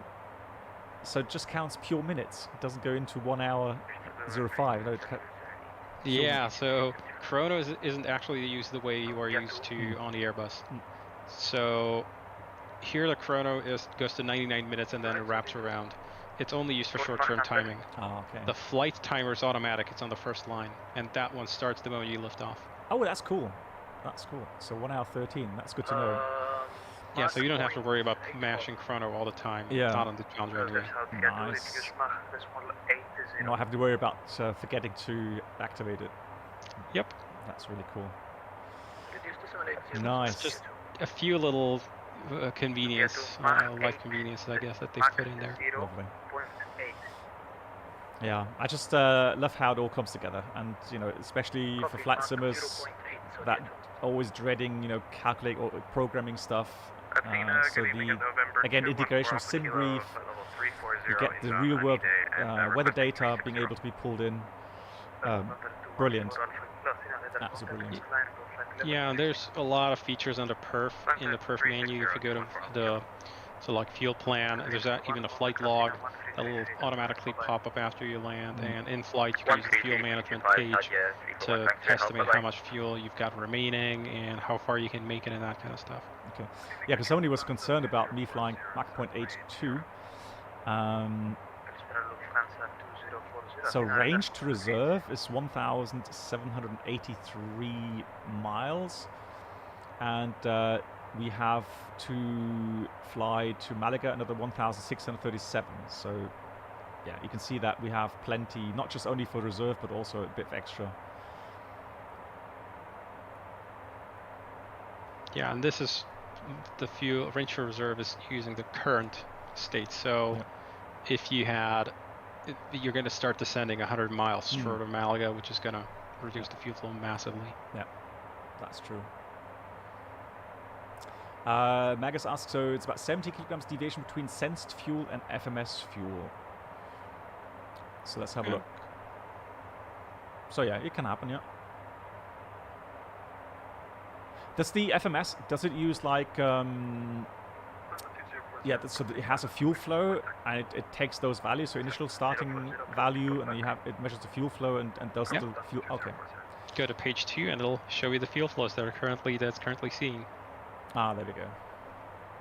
so it just counts pure minutes. It doesn't go into 1 hour 05. No, yeah, so chrono isn't actually used the way you are used to on the Airbus. So here the chrono goes to 99 minutes and then it wraps around. It's only used for short-term timing. Oh, okay. The flight timer is automatic. It's on the first line, and that one starts the moment you lift off. Oh, that's cool. That's cool. So 1 hour 13. That's good to know. Yeah, so you don't have to worry about mashing chrono all the time. Yeah. Not on the Challenger anyway. Nice. You not have to worry about forgetting to activate it. Yep. That's really cool. Nice. It's just a few little life conveniences, I guess, that they've put in there. Lovely. Yeah, I just love how it all comes together, and you know, especially for flight simmers, that always dreading, you know, calculate or programming stuff. So the integration of SimBrief, you get the real world weather data being able to be pulled in. Brilliant. Absolutely brilliant. Yeah, and there's a lot of features on the perf in the perf menu. If you go to like fuel plan, there's even a flight log that will automatically pop up after you land, and in flight you can use the fuel management page to estimate how much fuel you've got remaining and how far you can make it and that kind of stuff. Okay. Yeah, because somebody was concerned about me flying Mach 0.82. So range to reserve is 1,783 miles, and we have to fly to Malaga another 1,637. So yeah, you can see that we have plenty, not just only for reserve, but also a bit of extra. Yeah, and this is the fuel range for reserve is using the current state. So if you had, you're going to start descending 100 miles short of Malaga, which is going to reduce the fuel flow massively. Yeah, that's true. Magus asks, so it's about 70 kilograms deviation between sensed fuel and FMS fuel. So let's have a look. So yeah, it can happen, yeah. Does the FMS, does it use like, so it has a fuel flow and it takes those values, so initial starting value, and then it measures the fuel flow and does the fuel, okay. Go to page 2 and it'll show you the fuel flows that's currently seen. Ah, there we go.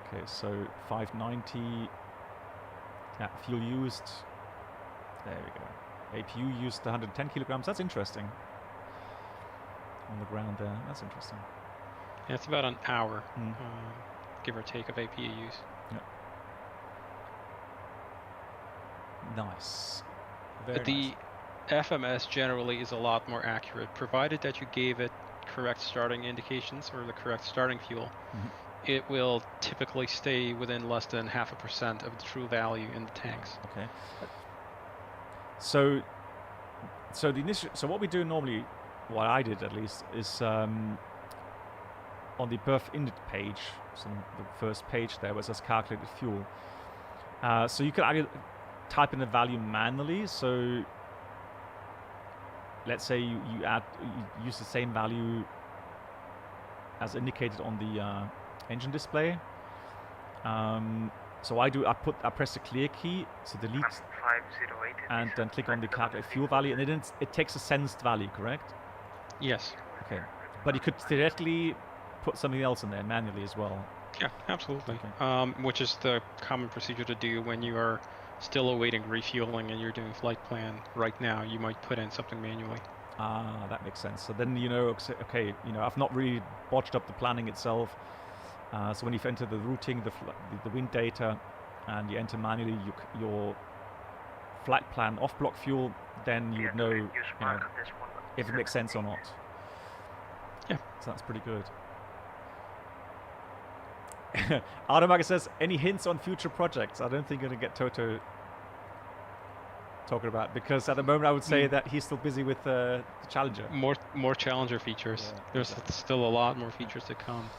Okay, so 590, yeah, fuel used, there we go. APU used 110 kilograms, that's interesting. On the ground there, that's interesting. Yeah, it's about an hour, give or take, of APU use. Yeah. Nice. But the FMS generally is a lot more accurate, provided that you gave it correct starting indications or the correct starting fuel. It will typically stay within less than 0.5% of the true value in the tanks. Okay. So the initial, so what we do normally, what I did at least, is on the perf init page, so the first page there was just calculated fuel. So you can either type in the value manually. So let's say you use the same value as indicated on the engine display. So I press the clear key, so delete, and then click on the calculate fuel value, and it takes a sensed value, correct? Yes. Okay, but you could theoretically put something else in there manually as well. Yeah, absolutely. Okay. Which is the common procedure to do when you are still awaiting refueling and you're doing flight plan right now. You might put in something manually. Ah, that makes sense. So then you know, okay, you know, I've not really botched up the planning itself. So when you've entered the routing, the wind data, and you enter manually your flight plan off-block fuel, then you would know, you know, if it makes sense or not. Yeah. So that's pretty good. Adamaga says, any hints on future projects? I don't think you're going to get Toto talking about, because at the moment I would say that he's still busy with the Challenger. More Challenger features. Yeah, there's still a lot more features to come.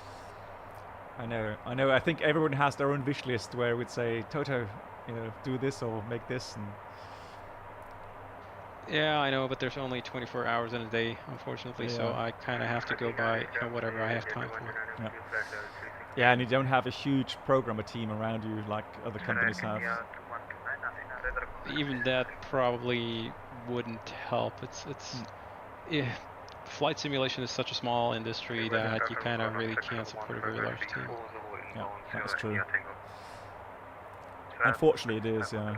I know. I think everyone has their own wish list where we'd say, Toto, do this or make this. And yeah, I know, but there's only 24 hours in a day, unfortunately, so I kind of have to go by whatever I have time for. Yeah. Yeah, and you don't have a huge programmer team around you like other companies have. Even that probably wouldn't help. Flight simulation is such a small industry that you kind of really can't support a very large team. Yeah, that's true. Unfortunately, it is. Yeah.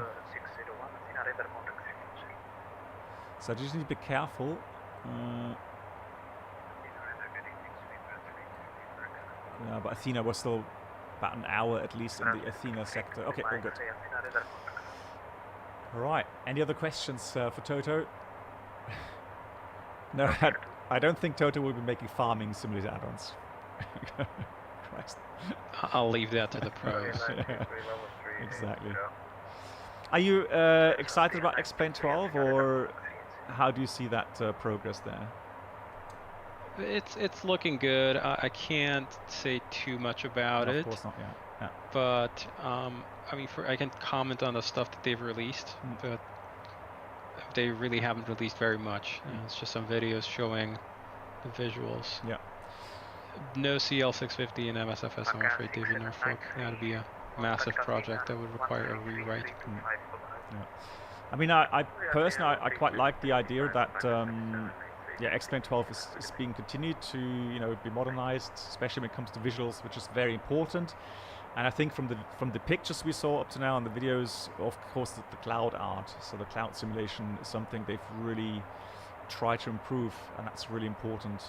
So I just need to be careful. Yeah, but Athena was still about an hour at least in the Athena sector. Okay, all good. Right. Any other questions for Toto? No, I don't think Toto will be making farming simulator add-ons. Christ. I'll leave that to the pros. Exactly. Are you excited about X-Plane 12, or how do you see that progress there? It's looking good. I can't say too much about it. Of course not, yeah. But I mean, I can comment on the stuff that they've released, but they really haven't released very much. It's just some videos showing the visuals. Yeah. No CL650 and MSFS, I'm afraid, David Norfolk. That would be a massive project that would require a rewrite. Yeah. I mean, I personally, I quite like the idea that X-Plane 12 is being continued to be modernized, especially when it comes to visuals, which is very important. And I think from the pictures we saw up to now and the videos, of course, the cloud art, so the cloud simulation is something they've really tried to improve, and that's really important,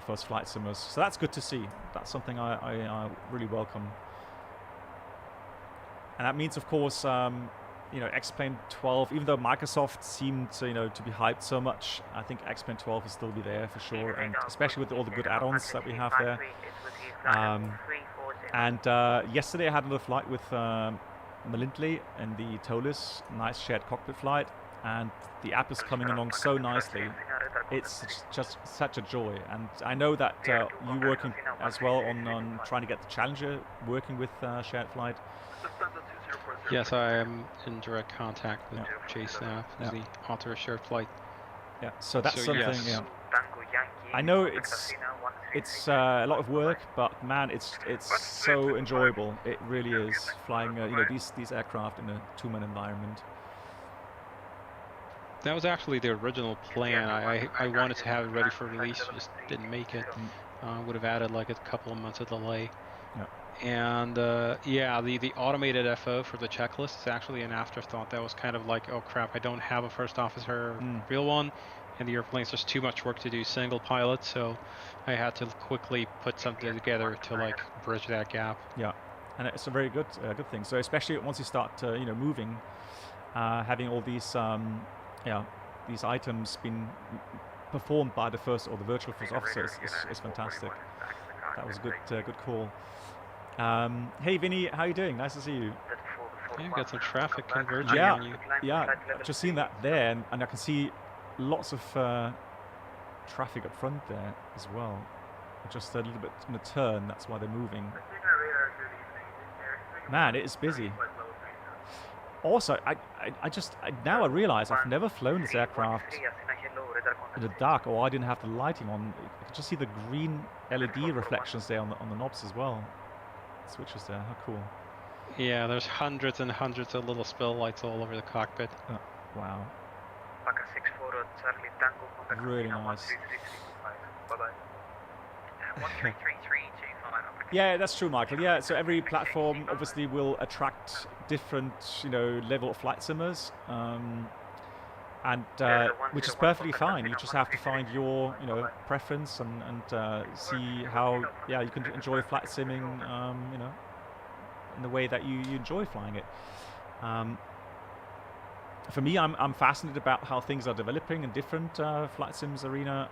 for us flight simmers. So that's good to see. That's something I really welcome. And that means, of course, X-Plane 12, even though Microsoft seemed to be hyped so much, I think X-Plane 12 will still be there for sure, and especially with all the good add-ons that we have there. Yesterday I had another flight with Malindley and the Tolis, nice shared cockpit flight, and the app is coming along so nicely. It's just such a joy, and I know that you're working as well on trying to get the Challenger working with shared flight. Yes, I am in direct contact with Chase Snap, the author of shared flight. Yeah, so that's something. Yes. Yeah. I know it's a lot of work, but man, it's so enjoyable. It really is flying these aircraft in a two-man environment. That was actually the original plan. I wanted to have it ready for release, just didn't make it. Would have added like a couple of months of delay. Yeah. And the automated FO for the checklist is actually an afterthought. That was kind of like, oh crap, I don't have a first officer real one, and the airplane's just too much work to do single pilot, so I had to quickly put something together to like bridge that gap. Yeah, and it's a very good thing. So especially once you start moving, having all these these items being performed by the first or the virtual first officer is fantastic. That was a good call. Hey Vinny, how you doing? Nice to see you. Yeah, you got some traffic converging on you. Yeah, I've just seen that there, and I can see lots of traffic up front there as well. Just a little bit in a turn, that's why they're moving. Man, it is busy. Also, now I realize I've never flown this aircraft in the dark, or I didn't have the lighting on. You can just see the green LED reflections there on the knobs as well. Switches there, how cool. Yeah, there's hundreds and hundreds of little spill lights all over the cockpit. Oh, wow. Really nice. Yeah, that's true, Michael. Yeah, so every platform obviously will attract different, level of flight simmers, and which is perfectly fine. You just have to find your, preference and see how, you can enjoy flight simming, in the way that you enjoy flying it. For me, I'm fascinated about how things are developing in different flight sims arena.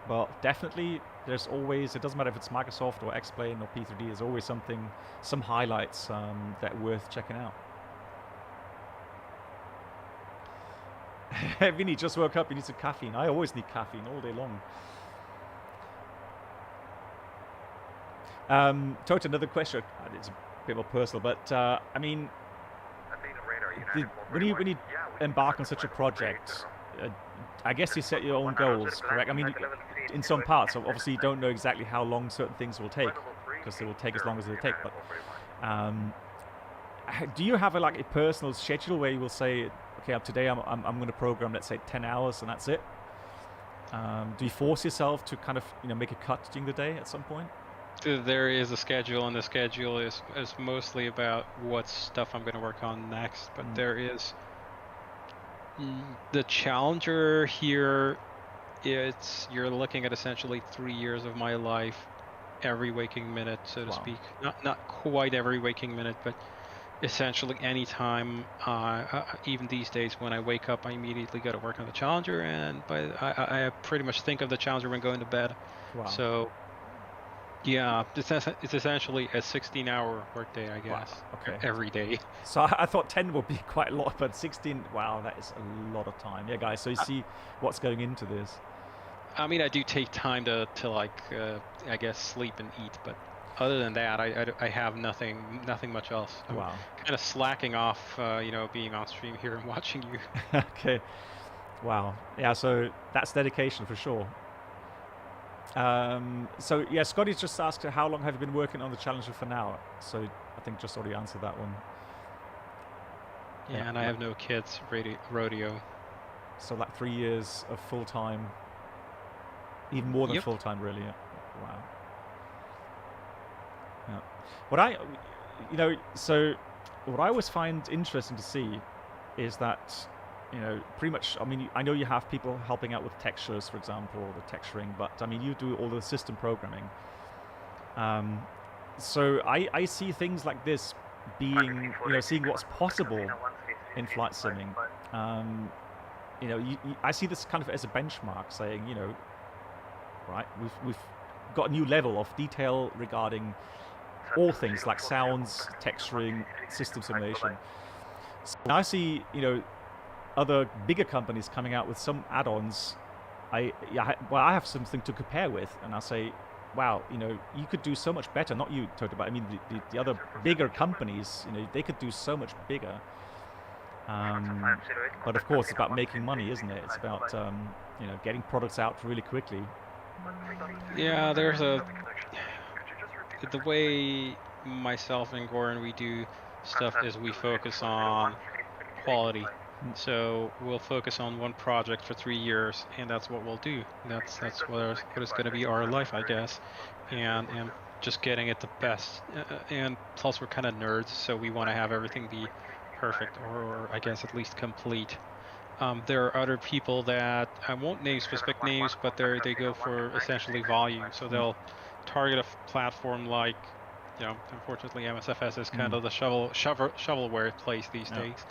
Well, definitely, there's always, it doesn't matter if it's Microsoft or X-Plane or P3D, there's always something, some highlights that are worth checking out. Vinny just woke up, he needs some caffeine. I always need caffeine all day long. Toto, another question. It's a bit more personal, but I mean, when you embark on such a project, I guess you set your own goals, correct? I mean, in some parts, obviously you don't know exactly how long certain things will take, because they will take as long as they take. But do you have a personal schedule where you will say, okay, today I'm going to program, let's say 10 hours, and that's it? Do you force yourself to kind of make a cut during the day at some point? There is a schedule, and the schedule is mostly about what stuff I'm going to work on next. But there is the Challenger here. You're looking at essentially 3 years of my life, every waking minute, so to speak. Not quite every waking minute, but essentially any time. Even these days, when I wake up, I immediately go to work on the Challenger, and I pretty much think of the Challenger when going to bed. Wow. So. Yeah, it's essentially a 16-hour workday, I guess. Wow. Okay. Every day. So I thought 10 would be quite a lot, but 16, wow, that is a lot of time. Yeah, guys, so you see what's going into this. I mean, I do take time to I guess, sleep and eat, but other than that, I have nothing much else. Wow. I'm kind of slacking off, being on stream here and watching you. Okay. Wow. Yeah, so that's dedication for sure. So yeah, Scotty just asked how long have you been working on the Challenger for now? So I think just already answered that one. Yeah, and I have no kids, rodeo. So like 3 years of full time, even more than full time, really. Yeah. Wow. Yeah. What I always find interesting to see is that, pretty much, I mean, I know you have people helping out with textures, for example, or the texturing, but I mean, you do all the system programming. So I see things like this being, seeing what's possible in flight simming. I see this kind of as a benchmark, saying, right, we've got a new level of detail regarding all things like sounds, texturing, system simulation. So when I see, other bigger companies coming out with some add-ons, I have something to compare with, and I say, wow, you could do so much better. Not you, Toto, but I mean the other bigger companies, they could do so much bigger. But of course, it's about making money, isn't it? It's about getting products out really quickly. Yeah, the way myself and Goran we do stuff is we focus on quality. So we'll focus on one project for 3 years, and that's what we'll do. That's what is going to be our life, I guess, and just getting it the best. And plus, we're kind of nerds, so we want to have everything be perfect, or I guess at least complete. There are other people that I won't name specific names, but they go for essentially volume. So they'll target a platform like, unfortunately MSFS is kind of the shovelware place these days,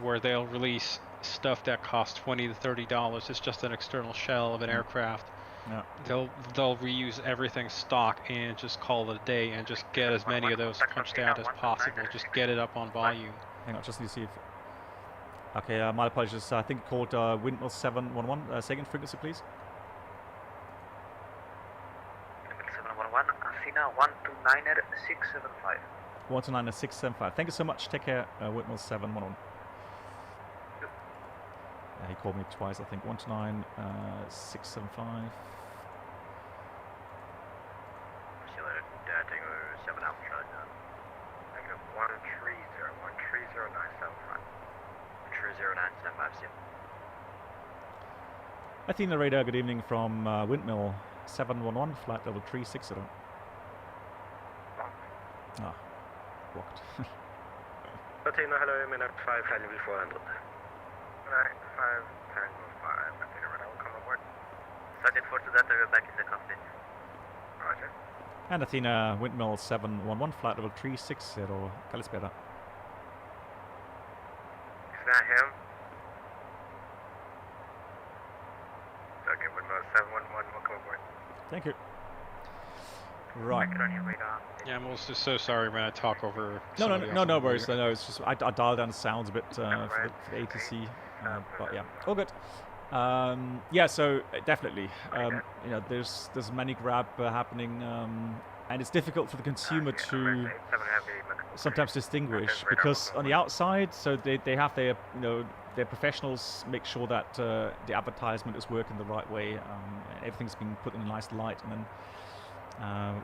where they'll release stuff that costs $20 to $30. It's just an external shell of an aircraft. They'll reuse everything stock and just call it a day and just get as many of those punched out as possible. Just get it up on volume. Hang on, just need to see if... Okay, my apologies. I think called Windmill 711. Second frequency, please. 711, Athena 129er675. 129er675. Thank you so much. Take care, Windmill 711. He called me twice, I think. 129er675. Athena radar, good evening from Windmill 711, flight level 360. Ah, blocked. Athena, hello, minute 5, flight level 400. Right, 5, Tango 5, Athena radar, welcome aboard. Sergeant 4 to that, we're back in the cockpit. Roger. And Athena, Windmill 711, flight level 360, Kalispera. Is that him? Okay, Windmill 711, welcome Thank you. Right. Yeah, I'm also so sorry when I talk over. No worries. No, it's just I dial down the sounds a bit for the ATC, but yeah, all good. Yeah, so definitely, you know, there's money grab happening, and it's difficult for the consumer to sometimes distinguish, because on the outside, so they have their, you know, their professionals make sure that the advertisement is working the right way, everything's been put in a nice light, and then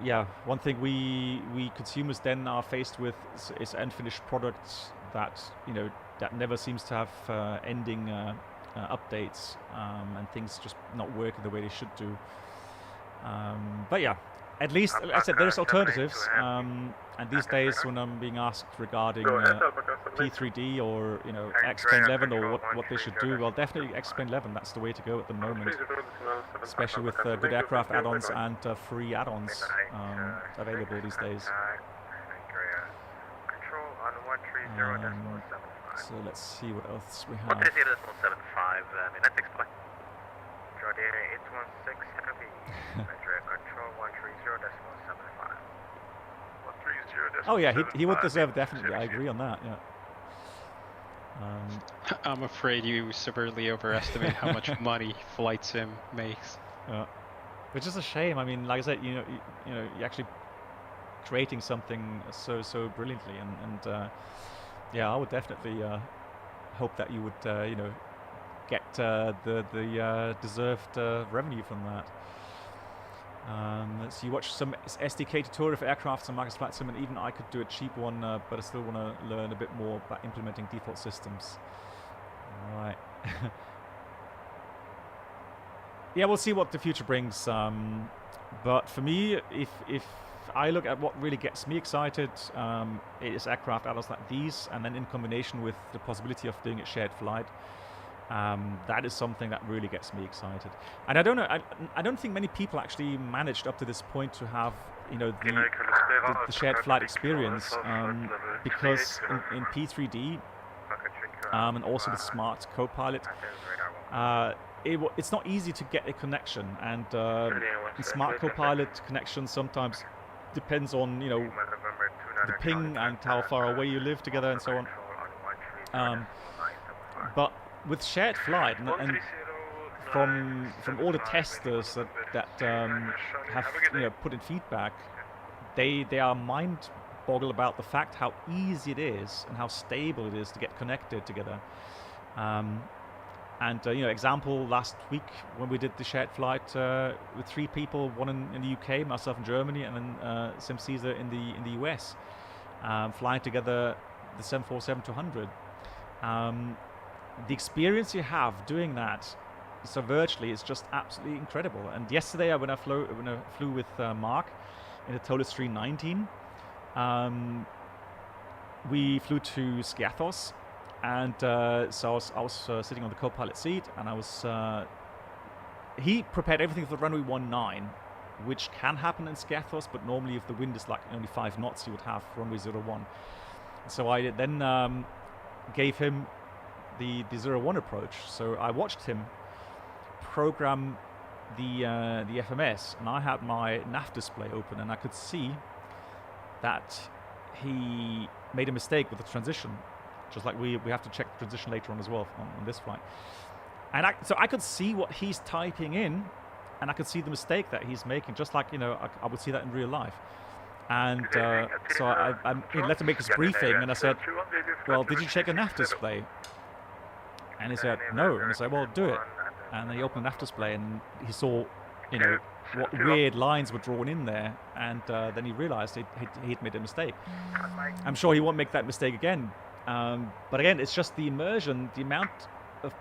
yeah, one thing we consumers then are faced with is unfinished products that, you know, that never seems to have ending updates, and things just not working the way they should do. But yeah, at least, like I said, there's alternatives, and these days when I'm being asked regarding T3D or, you know, X-Plane 11 or what they should do, well, definitely X-Plane 11, that's the way to go at the moment, especially with good aircraft add-ons and free add-ons available these days. So let's see what else we have. 130.75, that's explained. Jordan 816 heavy. Nigeria control 130.75. 130.75. Oh yeah, he would deserve, definitely. I agree on that. Yeah. I'm afraid you severely overestimate how much money Flight Sim makes. Which is a shame. I mean, like I said, you know, you're actually creating something so brilliantly, and yeah, I would definitely hope that you would, you know, get the deserved revenue from that. So you watch some SDK tutorial for aircraft and Marcus Flight Sim, and even I could do a cheap one, but I still want to learn a bit more about implementing default systems. Right. Yeah, we'll see what the future brings. But for me, if I look at what really gets me excited, it is aircraft add-ons like these, and then in combination with the possibility of doing a shared flight. That is something that really gets me excited, and I don't know. I don't think many people actually managed up to this point to have, you know, the shared flight experience, because in P3D and also with Smart Copilot, it's not easy to get a connection, and Smart Copilot connection sometimes depends on, you know, the ping and how far away you live together and so on. But with shared flight, and from all the testers that have, you know, put in feedback, they are mind-boggled about the fact how easy it is and how stable it is to get connected together. And you know, example, last week when we did the shared flight with 3 people, one in the UK, myself in Germany, and then Sim Caesar in the US, flying together the 747-200. The experience you have doing that, so virtually, is just absolutely incredible. And yesterday, when I flew with Mark in the Tolis 319, we flew to Skiathos, and so I was sitting on the co-pilot seat, and I was he prepared everything for runway 19, which can happen in Skiathos, but normally if the wind is like only 5 knots, you would have runway 01. So I then gave him the 01 approach. So I watched him program the FMS, and I had my nav display open, and I could see that he made a mistake with the transition, just like we have to check the transition later on as well on this flight. And so I could see what he's typing in, and I could see the mistake that he's making, just like, you know, I would see that in real life. And so I let him make his briefing, and I said, well, did you check a nav display? And he said, no. And I said, well, do it. And then he opened the nav display, and he saw, you know, what weird lines were drawn in there. And then he realized he'd made a mistake. I'm sure he won't make that mistake again. But again, it's just the immersion, the amount of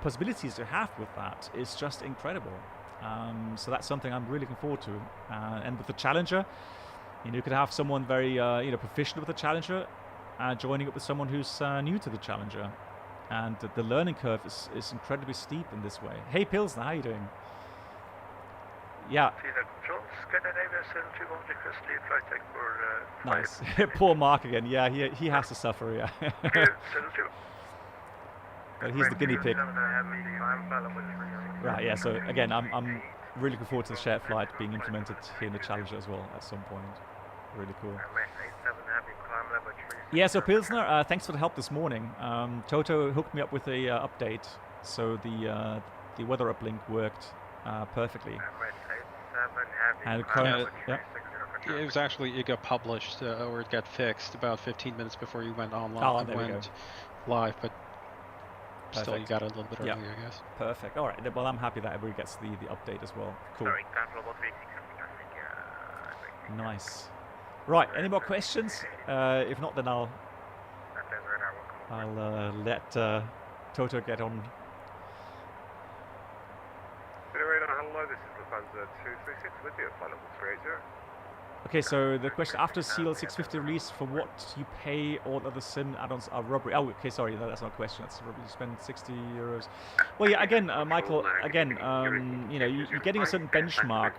possibilities you have with that is just incredible. So that's something I'm really looking forward to. And with the Challenger, you know, you could have someone very, you know, proficient with the Challenger, joining up with someone who's new to the Challenger. And the learning curve is incredibly steep in this way. Hey, Pilsner, how are you doing? Yeah. Nice. Poor Mark again. Yeah, he has to suffer, yeah. But he's the guinea pig. Right, yeah, so again, I'm really looking forward to the shared flight being implemented here in the Challenger as well at some point. Really cool. Yeah, so Pilsner, thanks for the help this morning. Toto hooked me up with a update, so the weather uplink worked perfectly. And it was actually, it got published or it got fixed about 15 minutes before you went online. Oh, there we go. Live, but Perfect. Still you got it a little bit earlier, I guess. Perfect. All right. Well, I'm happy that everybody gets the update as well. Cool. Nice. Right. Any more questions? If not, then I'll let Toto get on. Hello, this is Lufthansa 236 with you, flight level 380. Okay, so the question after CL 650 release, for what you pay all other sim add-ons are robbery. Oh, okay, sorry, no, that's not a question. That's robbery. You spend 60 euros. Well, yeah, again, Michael, again, you know, you're getting a certain benchmark.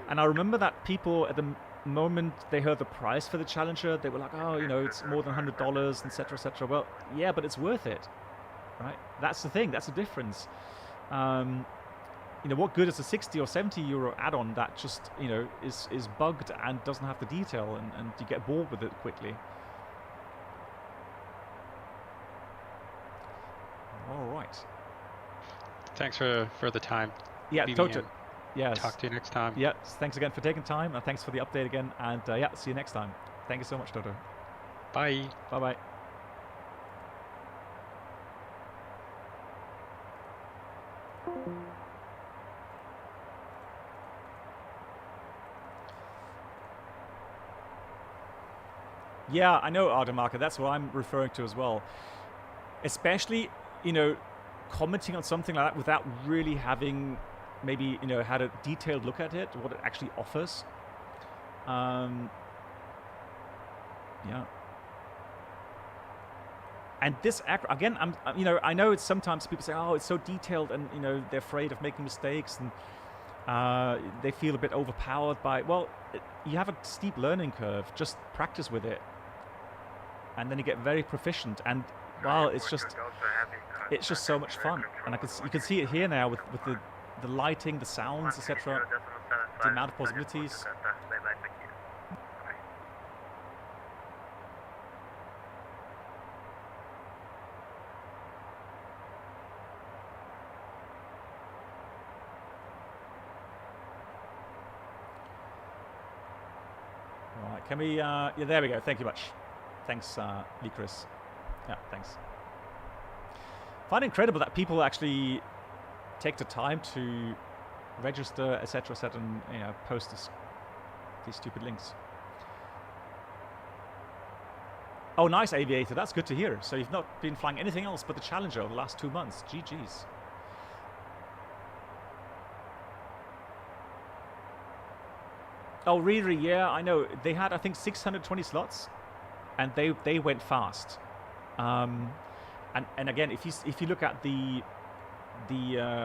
And I remember that people at the moment they heard the price for the Challenger, they were like, oh, you know, it's more than $100, etc., etc. Well, yeah, but it's worth it, right? That's the thing. That's the difference. You know, what good is a 60 or 70 euro add-on that just, you know, is bugged and doesn't have the detail, and you get bored with it quickly. All right. Thanks for the time. Yeah, Toto. Yes. Talk to you next time. Yeah, thanks again for taking time, and thanks for the update again. And yeah, see you next time. Thank you so much, Toto. Bye. Bye-bye. Yeah, I know, Ardemarker. That's what I'm referring to as well. Especially, you know, commenting on something like that without really having maybe, you know, had a detailed look at it, what it actually offers. Yeah. And this, again, you know, I know it's sometimes people say, oh, it's so detailed, and, you know, they're afraid of making mistakes, and they feel a bit overpowered by, well, you have a steep learning curve. Just practice with it. And then you get very proficient, and well, it's just so much fun. And you can see it here now with the lighting, the sounds, etc. The amount of possibilities. All right, can we? Yeah, there we go. Thank you much. Thanks, Licorice. Yeah, thanks. I find it incredible that people actually take the time to register, etc., and, you know, post these stupid links. Oh, nice, Aviator. That's good to hear. So you've not been flying anything else but the Challenger over the last 2 months. GG's. Oh, Riri, yeah, I know. They had, I think, 620 slots. And they went fast, and again, if you look at the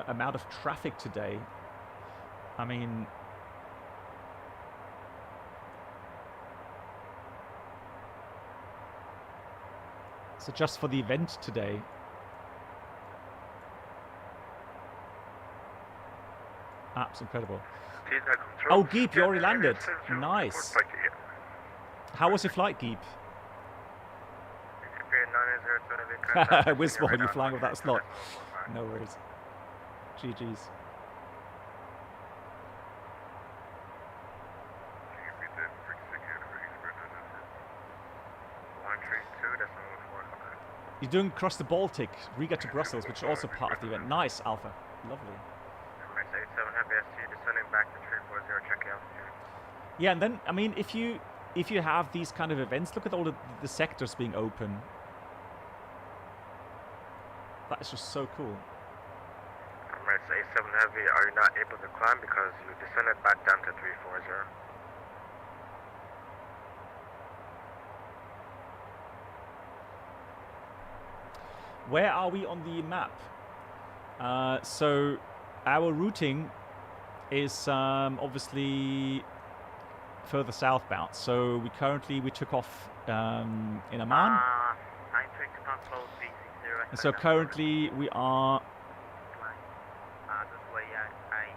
amount of traffic today, I mean, so just for the event today, that's incredible. Oh, Geep, you already landed. Nice. How was your flight, Geep? Westbound, you're flying with that slot. No worries. GG's. You're doing across the Baltic, Riga to Brussels, which is also part of the event. Nice, Alpha. Lovely. Yeah, and then, I mean, if you have these kind of events, look at all the sectors being open. That is just so cool. Emirates A7 Heavy, are you not able to climb because you descended back down to 340? Where are we on the map? So our routing is obviously further southbound. So we took off in Amman. And so currently we are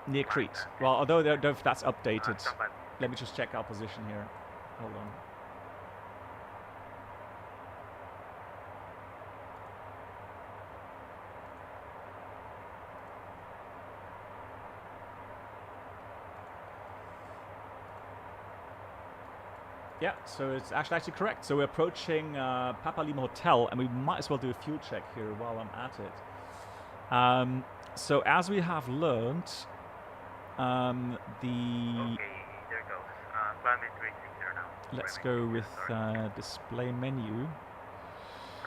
Near Crete. Well, although I don't know if that's updated. Let me just check our position here. Hold on. Yeah, so it's actually correct. So we're approaching Papa Lima Hotel, and we might as well do a fuel check here while I'm at it. So as we have learned, Okay, there goes. Climb in 360 now. Let's go with display menu.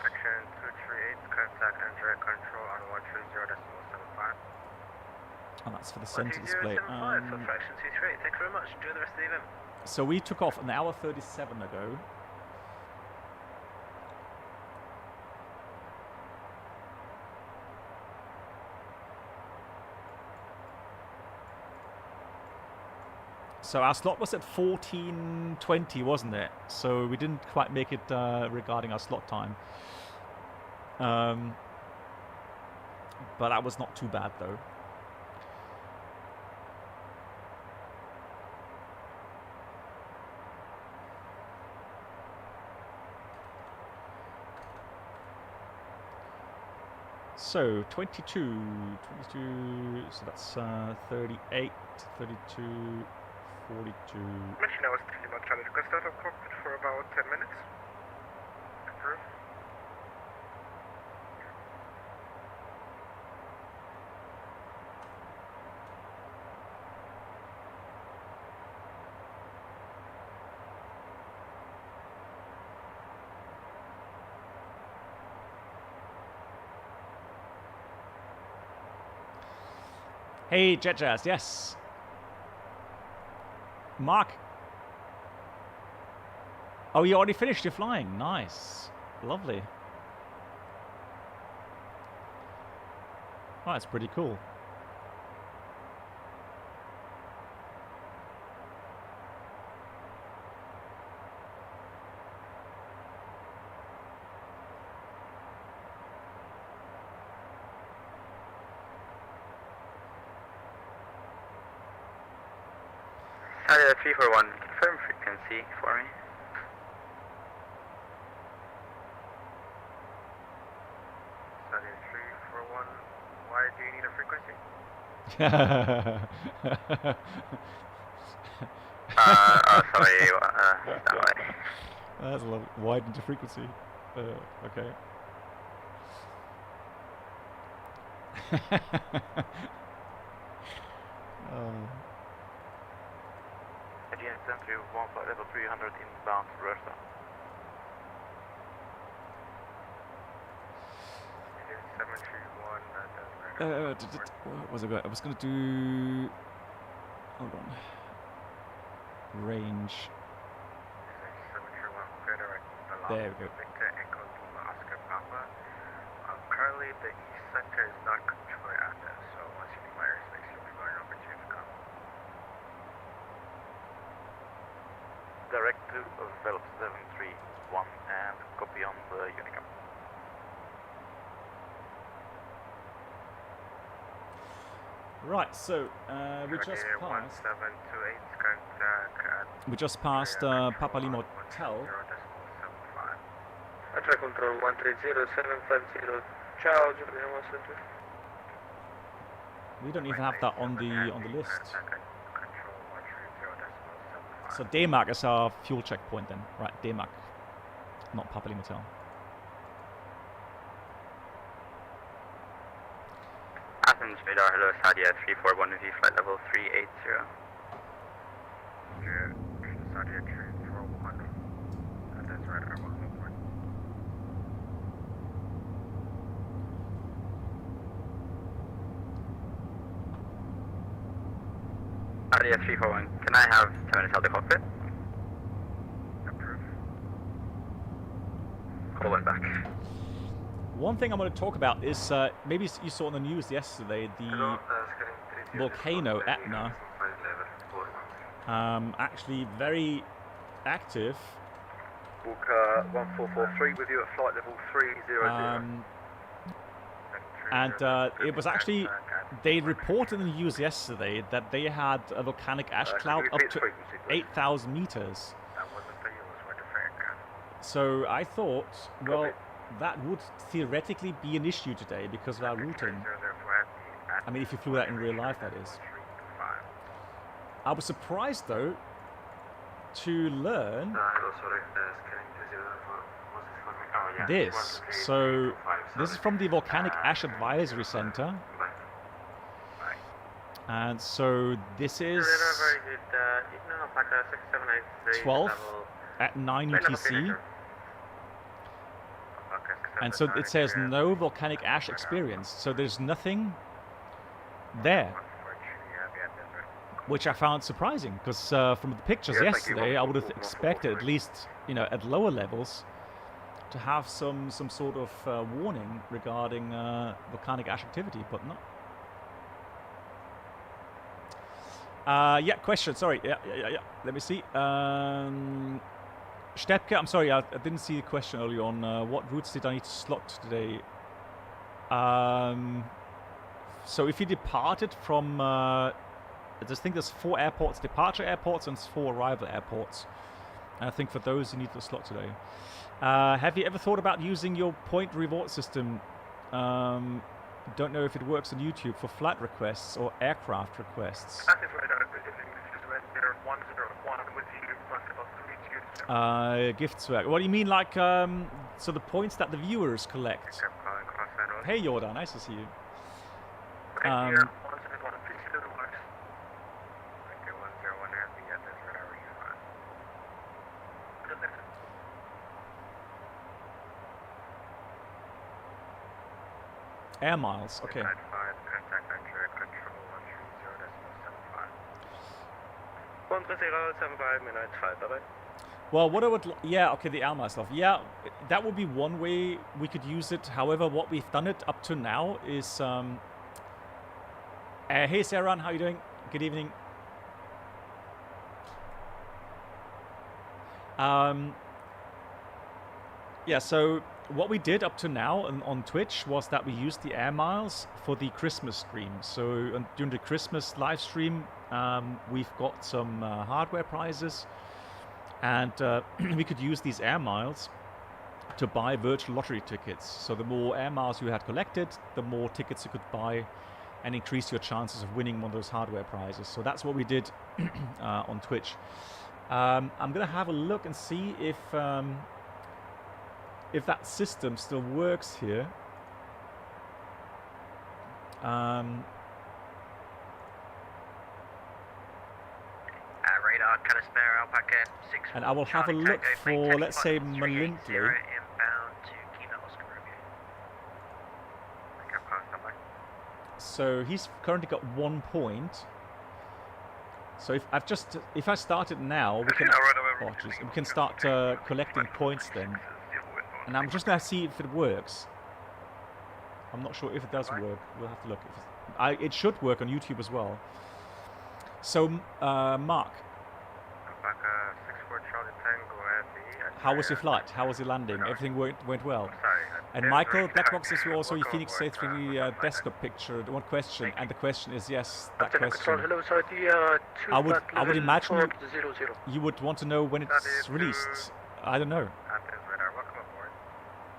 Action 238, contact and direct control on 130.75. Oh, that's for the center display. So fraction 238, thank you very much. Enjoy the rest of the event. So we took off an hour 37 ago. So our slot was at 14:20, wasn't it? So we didn't quite make it regarding our slot time. But that was not too bad, though. So 22, so that's 38, 32, 42. Mention I was thinking about trying to request out of cockpit for about 10 minutes. Approve. Hey, Jet Jazz, yes. Mark. Oh, you already finished your flying. Nice. Lovely. Oh, that's pretty cool. Sadia 341, confirm frequency for me. Sadia 341, why do you need a frequency? Sorry, that way. That's a little widened to frequency. Okay. Again, Century 1 flight level 300 inbound Versa. What was it? I was going to do... Hold on. Range. There we go. Currently, the east sector is not controlled at this, so once you leave my airspace, you'll be going over to the come. Direct to Velp 731 and copy on the Unicam. Right, so we just passed. 1728, contact. We just passed Papa Lima Hotel. Air control 130750. Ciao, Giuliano Center. We don't even have that on the list. So Denmark is our fuel checkpoint then, right? Denmark, not Papa Lima Hotel. Athens radar, hello, Sadia 341 V, flight level 380. Sadia 341. That's right, I will move on. Sadia 341, can I have 10 minutes out of the cockpit? Approve. Calling back. One thing I want to talk about is maybe you saw on the news yesterday the volcano Etna actually very active. Book 1443 with you at flight level 300. And it was actually they reported in the news yesterday that they had a volcanic ash cloud up to 8,000 meters. So I thought, well, that would theoretically be an issue today because of our routing. I mean, if you flew that in real life, that is. I was surprised, though, to learn this. So this is from the Volcanic Ash Advisory Center. And so this is 12 at 9 UTC. And so it says no volcanic ash experienced. So there's nothing there, which I found surprising because from the pictures yesterday, I would have expected at least, you know, at lower levels to have some sort of warning regarding volcanic ash activity, but not. Yeah, question. Sorry. Yeah. Let me see. Stepke, I'm sorry, I didn't see the question earlier on. What routes did I need to slot today? So if you departed from, I just think there's 4 airports, departure airports, and 4 arrival airports. And I think for those you need to slot today. Have you ever thought about using your point reward system? Don't know if it works on YouTube for flight requests or aircraft requests. Gift swag. What do you mean, like, so the points that the viewers collect? Hey, Yoda, nice to see you. Air miles, okay. Well, what I would, yeah, okay, the Alma stuff. Yeah, that would be one way we could use it. However, what we've done it up to now is, hey, Sarah, how you doing? Good evening. Yeah, so what we did up to now on Twitch was that we used the air miles for the Christmas stream. So during the Christmas live stream, we've got some hardware prizes. And we could use these air miles to buy virtual lottery tickets. So the more air miles you had collected, the more tickets you could buy and increase your chances of winning one of those hardware prizes. So that's what we did on Twitch. I'm going to have a look and see if that system still works here. And I will have a look for, let's say, Malindley. So he's currently got 1 point. So if I started now, we can start collecting points then. And I'm just gonna see if it works. I'm not sure if it does work. We'll have to look. It should work on YouTube as well. So Mark, how was your flight? How was your landing? Everything went well. And Michael, Blackbox is also your Phoenix A3 desktop picture. One question, and the question is yes, that question. I would imagine you would want to know when it's released. I don't know.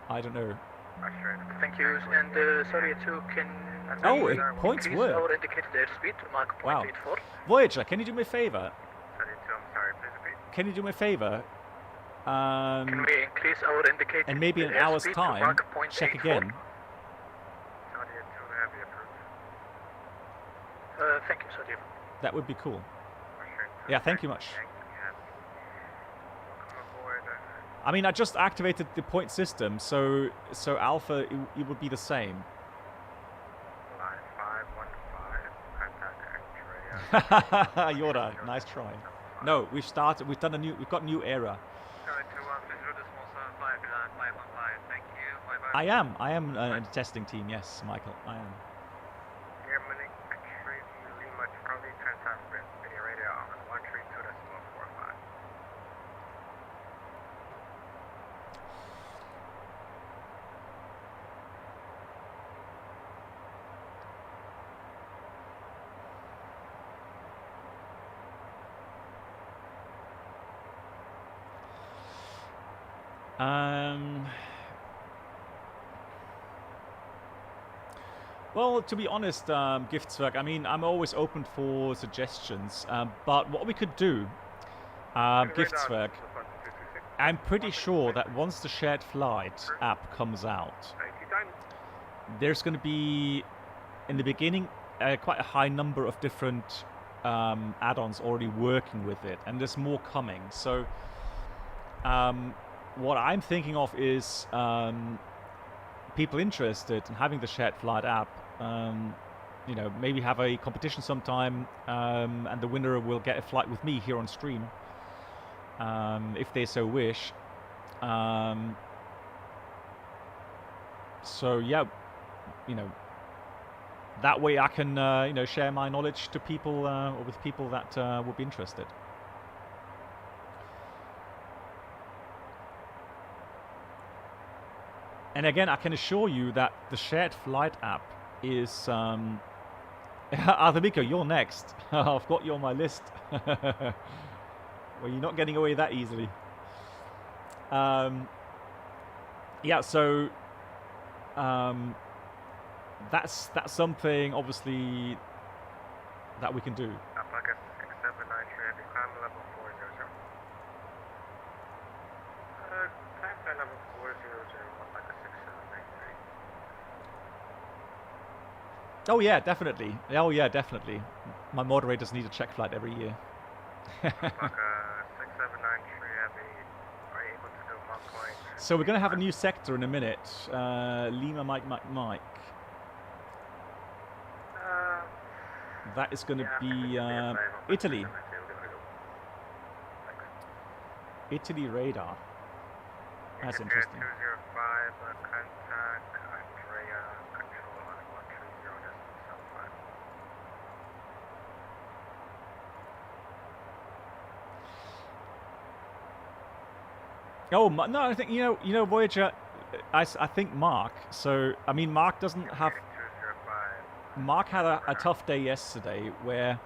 I don't know. Thank you. And sorry, too, can... Oh, points work. Our indicated airspeed, Mark Wow. 0.84. Voyager, can you do me a favor? Sorry, too, I'm sorry, please repeat. Can you do me a favor? Can we increase our indicated And maybe in an hour's airspeed to time, Mark check 0.84? again. Thank you, Sadia. That would be cool. Yeah, thank you much. I mean, I just activated the point system, so Alpha, it would be the same. Yoda, nice try. No, we've got a new era. I am in the testing team, yes, Michael, I am. Well, to be honest, Giftswerk, I mean, I'm always open for suggestions. But what we could do, Giftswerk, I'm pretty sure that once the Shared Flight app comes out, there's going to be, in the beginning, quite a high number of different add-ons already working with it, and there's more coming. So what I'm thinking of is people interested in having the Shared Flight app, you know, maybe have a competition sometime, and the winner will get a flight with me here on stream, if they so wish. So yeah, you know, that way I can you know, share my knowledge to people, or with people that would be interested. And again, I can assure you that the Shared Flight app is... Arthemiko, you're next. I've got you on my list. Well, you're not getting away that easily. Yeah, so... that's something, obviously, that we can do. Alpaca 679 Heavy, climb level 400. Climb level 400, Alpaca 6793. Oh yeah, definitely. Oh yeah, definitely. My moderators need a check flight every year. Alpaca 679 Heavy, are you able to do Mach Point? So we're going to have a new sector in a minute. Lima Mike Mike. That is going to be Italy. Italy radar. That's interesting. 205, contact Andrea, control on 130.75. Oh no, I think you know Voyager. I think Mark. So I mean, Mark doesn't have. Mark had a tough day yesterday where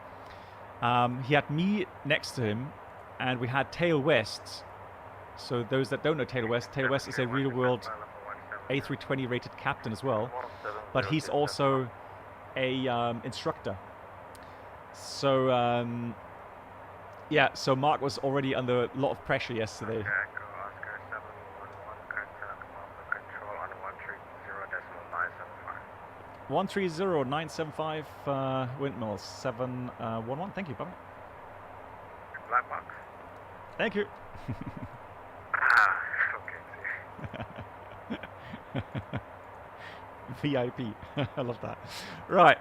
he had me next to him, and we had Tail West. So those that don't know Tail West is a real-world A320 rated captain as well, but he's also a instructor. So yeah, so Mark was already under a lot of pressure yesterday. 130.975 windmills 711. Thank you, Bobby. Black box. Thank you. Okay. VIP. I love that. Right.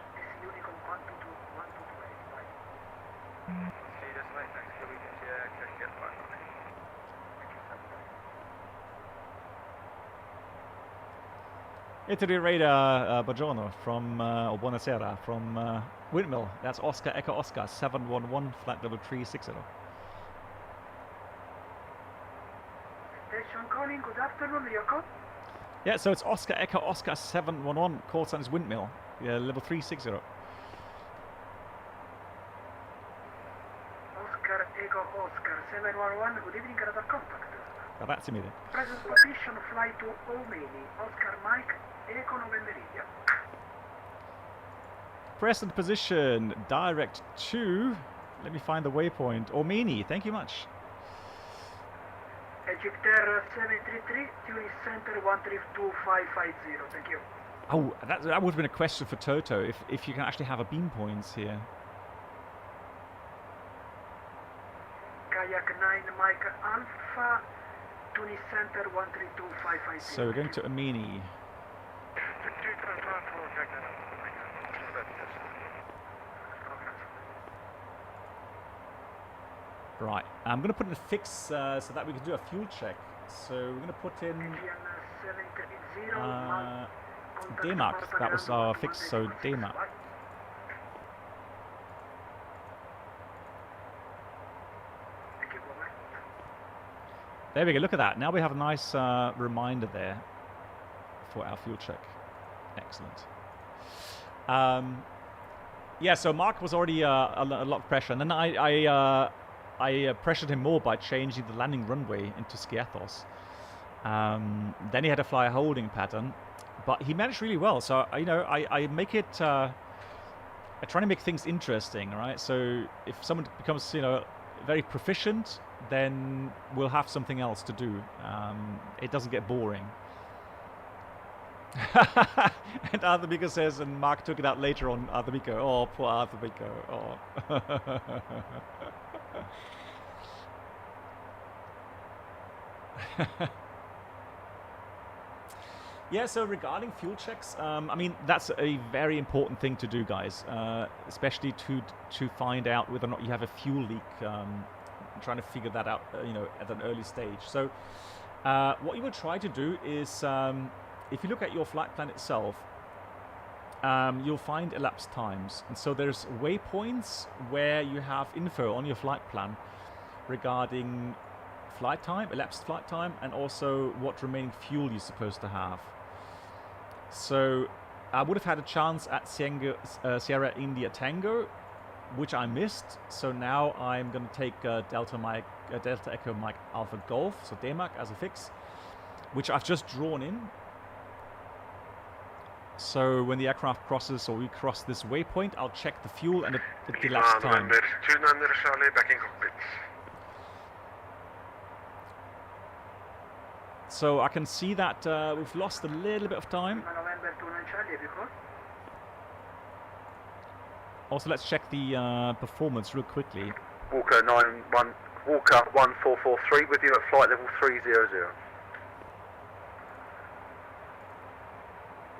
Italy radar, buongiorno from, or buonasera, from Windmill. That's Oscar Echo Oscar 711, flight level 360. Station calling, good afternoon, Yoko. Yeah, so it's Oscar Echo Oscar 711, call sign is Windmill, yeah, level 360. Oscar Echo Oscar 711, good evening, radar contact. Grazie mille. Present position, flight to Omani, Oscar Mike, Echo November India. Present position, direct to, let me find the waypoint, Omani, thank you much. Egypt Air 733, Tunis Center 132550, thank you. Oh, that would have been a question for Toto, if you can actually have a beam points here. Kayak 9 Mike Alpha, Tunis Center 132550. So we're going to Amini. Right, I'm going to put in a fix so that we can do a fuel check. So we're going to put in DMAC. That was our fix, so DMAC. There we go, look at that. Now we have a nice reminder there for our fuel check. Excellent. Yeah, so Mark was already a lot of pressure, and then I pressured him more by changing the landing runway into Skiathos. Then he had to fly a holding pattern, but he managed really well. So I make it. I try to make things interesting, right? So if someone becomes very proficient, then we'll have something else to do. It doesn't get boring. And Arthur Miko says, and Mark took it out later on Arthur Miko. Oh, poor Arthur Miko. Oh. Yeah, so regarding fuel checks, I mean, that's a very important thing to do, guys, especially to find out whether or not you have a fuel leak. Trying to figure that out, at an early stage. So what you will try to do is, if you look at your flight plan itself, you'll find elapsed times. And so there's waypoints where you have info on your flight plan regarding flight time, elapsed flight time, and also what remaining fuel you're supposed to have. So I would have had a chance at Sierra India Tango, which I missed. So now I'm going to take Delta Echo Mike Alpha Golf, so DMAC as a fix, which I've just drawn in. So when the aircraft crosses, or we cross this waypoint, I'll check the fuel and the elapsed time. Back in cockpit. So I can see that we've lost a little bit of time. Also, let's check the performance real quickly. Walker 1443 with you at flight level 300.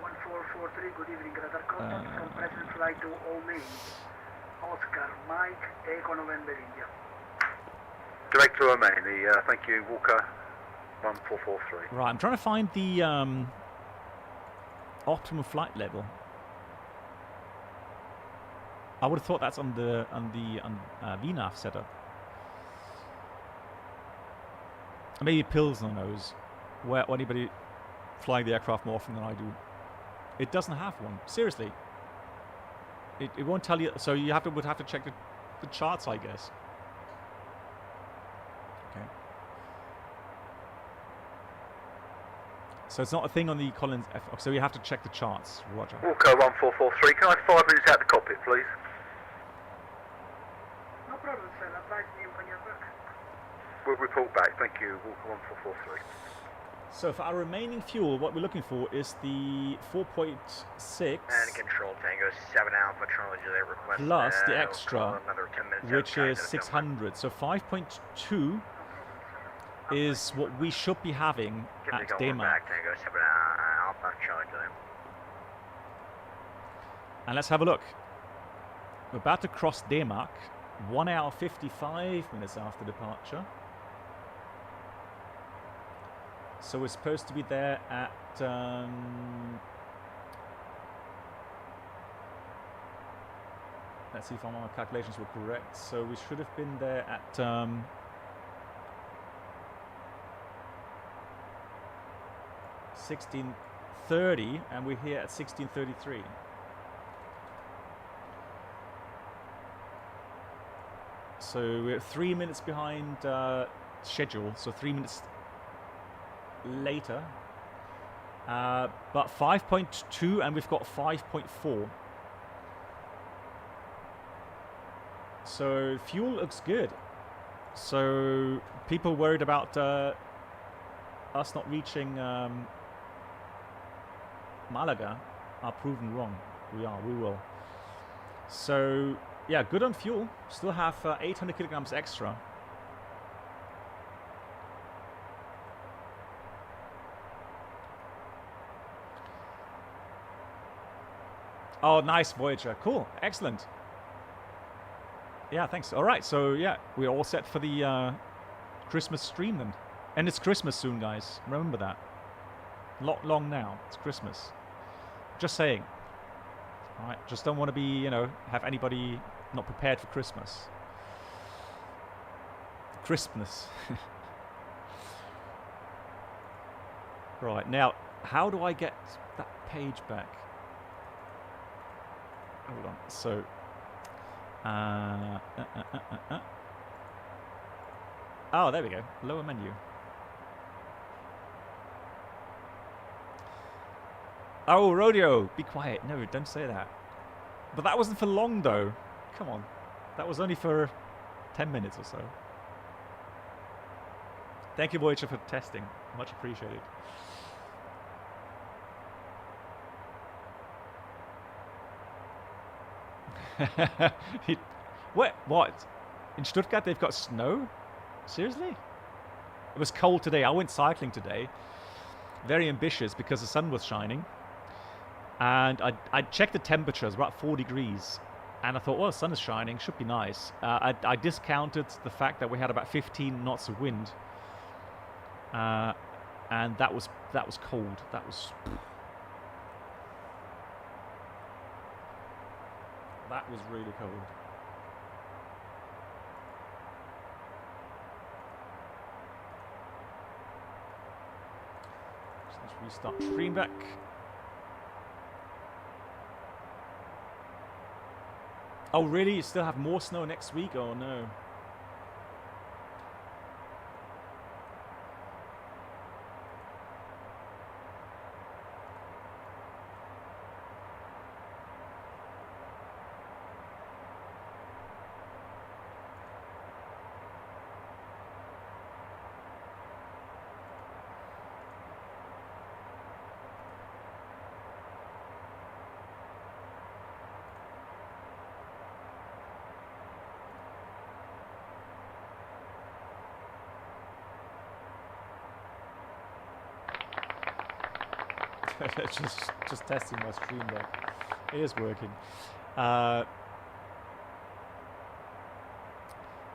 1443, good evening, radar contact from present flight to Amman. Oscar, Mike, Echo November India. Direct to Amman, thank you, Walker 1443. Right, I'm trying to find the optimum flight level. I would have thought that's on the VNAV setup. Maybe Pilsner knows where anybody flying the aircraft more often than I do. It doesn't have one. Seriously. It won't tell you. So you would have to check the charts, I guess. Okay. So it's not a thing on the Collins F. So you have to check the charts. Roger. Walker 1443. Can I have 5 minutes out the cockpit, please? No problem, sir. Advise me when you're back. We'll report back. Thank you, Walker 1443. So for our remaining fuel, what we're looking for is the 4.6 and control Tango 7 Alpha Charlie Juliet request plus the extra, we'll which is 600. So 5.2 is what we should be having at DMAC. Tango 7 Alpha Charlie Juliet. And let's have a look. We're about to cross DMAC, 1 hour 55 minutes after departure. So we're supposed to be there at let's see if my calculations were correct. So we should have been there at 16:30, and we're here at 16:33. So we're 3 minutes behind schedule. So 3 minutes later, but 5.2, and we've got 5.4. So fuel looks good. So people worried about us not reaching Malaga are proven wrong. We will. So yeah, good on fuel. Still have 800 kilograms extra. Oh, nice, Voyager. Cool. Excellent. Yeah, thanks. All right, so yeah, we're all set for the Christmas stream then. And it's Christmas soon, guys. Remember that. Not long now. It's Christmas. Just saying. All right, just don't want to be, have anybody not prepared for Christmas. Christmas. Right, now, how do I get that page back? Hold on. So, oh, there we go. Lower menu. Oh, Rodeo, be quiet. No, don't say that. But that wasn't for long, though. Come on. That was only for 10 minutes or so. Thank you, Voyager, for testing. Much appreciated. What? In Stuttgart, they've got snow? Seriously? It was cold today. I went cycling today. Very ambitious because the sun was shining. And I checked the temperature. It was about 4 degrees. And I thought, well, the sun is shining. Should be nice. I discounted the fact that we had about 15 knots of wind. And that was cold. That was really cold. So let's restart stream back. Oh, really? You still have more snow next week? Oh, no. just testing my stream there. It is working.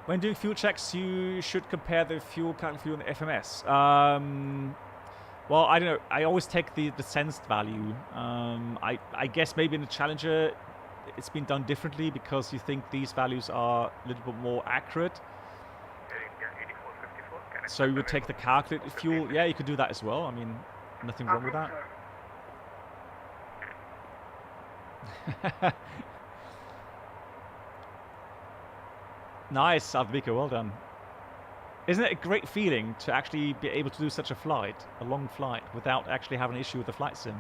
When doing fuel checks, you should compare the fuel fuel and the FMS. Well, I don't know. I always take the sensed value. I guess maybe in the Challenger, it's been done differently because you think these values are a little bit more accurate. So you would take the calculated fuel. Yeah, you could do that as well. I mean, nothing wrong with that. Nice, Avvika, well done. Isn't it a great feeling to actually be able to do such a flight, a long flight, without actually having an issue with the flight sim?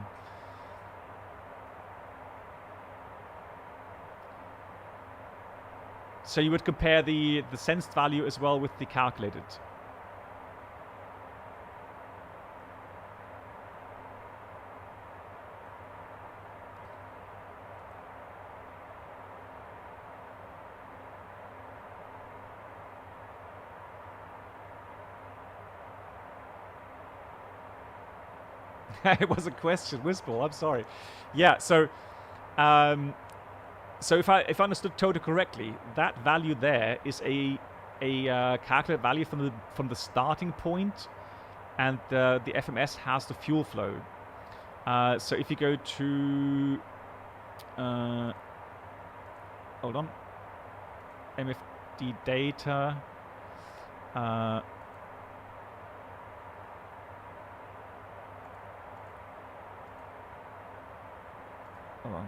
So you would compare the sensed value as well with the calculated. It was a question, Whisper. I'm sorry. Yeah. So, so if I understood Toto correctly, that value there is a calculated value from the starting point, and the FMS has the fuel flow. So if you go to hold on, MFD data. Hold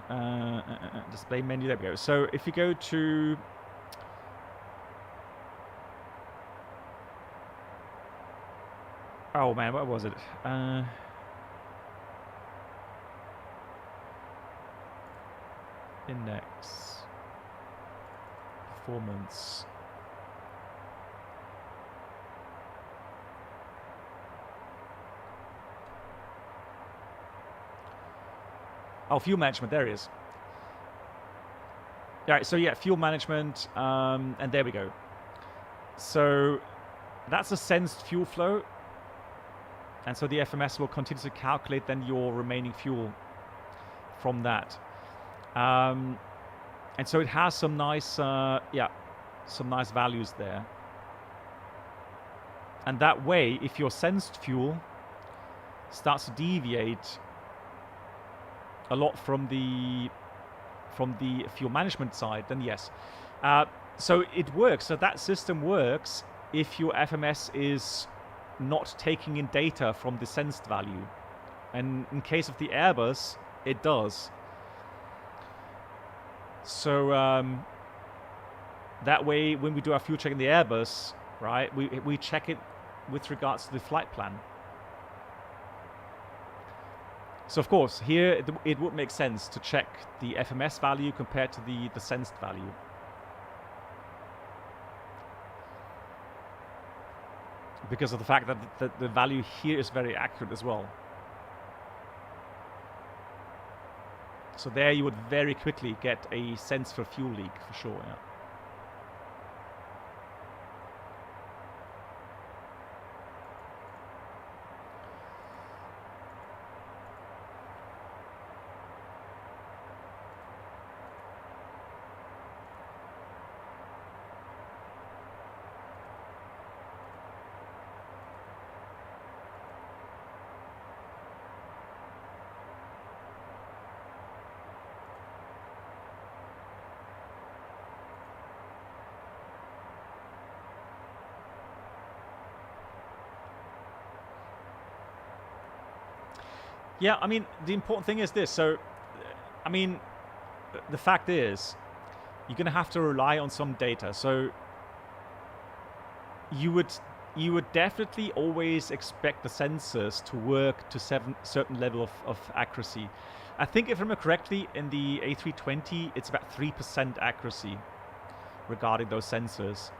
on. Display menu. There we go. So if you go to oh man, what was it? Index performance. Oh, fuel management, there it is. All right, so yeah, fuel management, and there we go. So that's a sensed fuel flow. And so the FMS will continue to calculate then your remaining fuel from that. And so it has some nice, some nice values there. And that way, if your sensed fuel starts to deviate a lot from the fuel management side, then yes. So it works. So that system works if your FMS is not taking in data from the sensed value. And in case of the Airbus, it does. So that way, when we do our fuel check in the Airbus, right, we check it with regards to the flight plan. So of course, here it would make sense to check the FMS value compared to the sensed value. Because of the fact that the value here is very accurate as well. So there you would very quickly get a sense for fuel leak, for sure, yeah. Yeah, I mean, the important thing is this. So, I mean, the fact is, you're going to have to rely on some data. So, you would definitely always expect the sensors to work to certain level of accuracy. I think if I remember correctly, in the A320, it's about 3% accuracy regarding those sensors.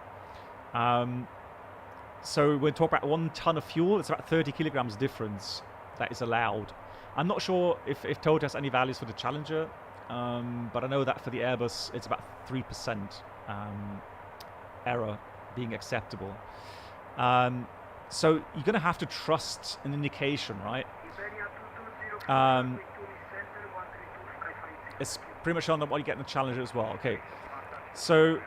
So when we talk about 1 ton of fuel, it's about 30 kilograms difference that is allowed. I'm not sure if Total has any values for the Challenger, but I know that for the Airbus, it's about 3% error being acceptable. So you're going to have to trust an indication, right? It's pretty much on what you get in the Challenger as well. Okay, so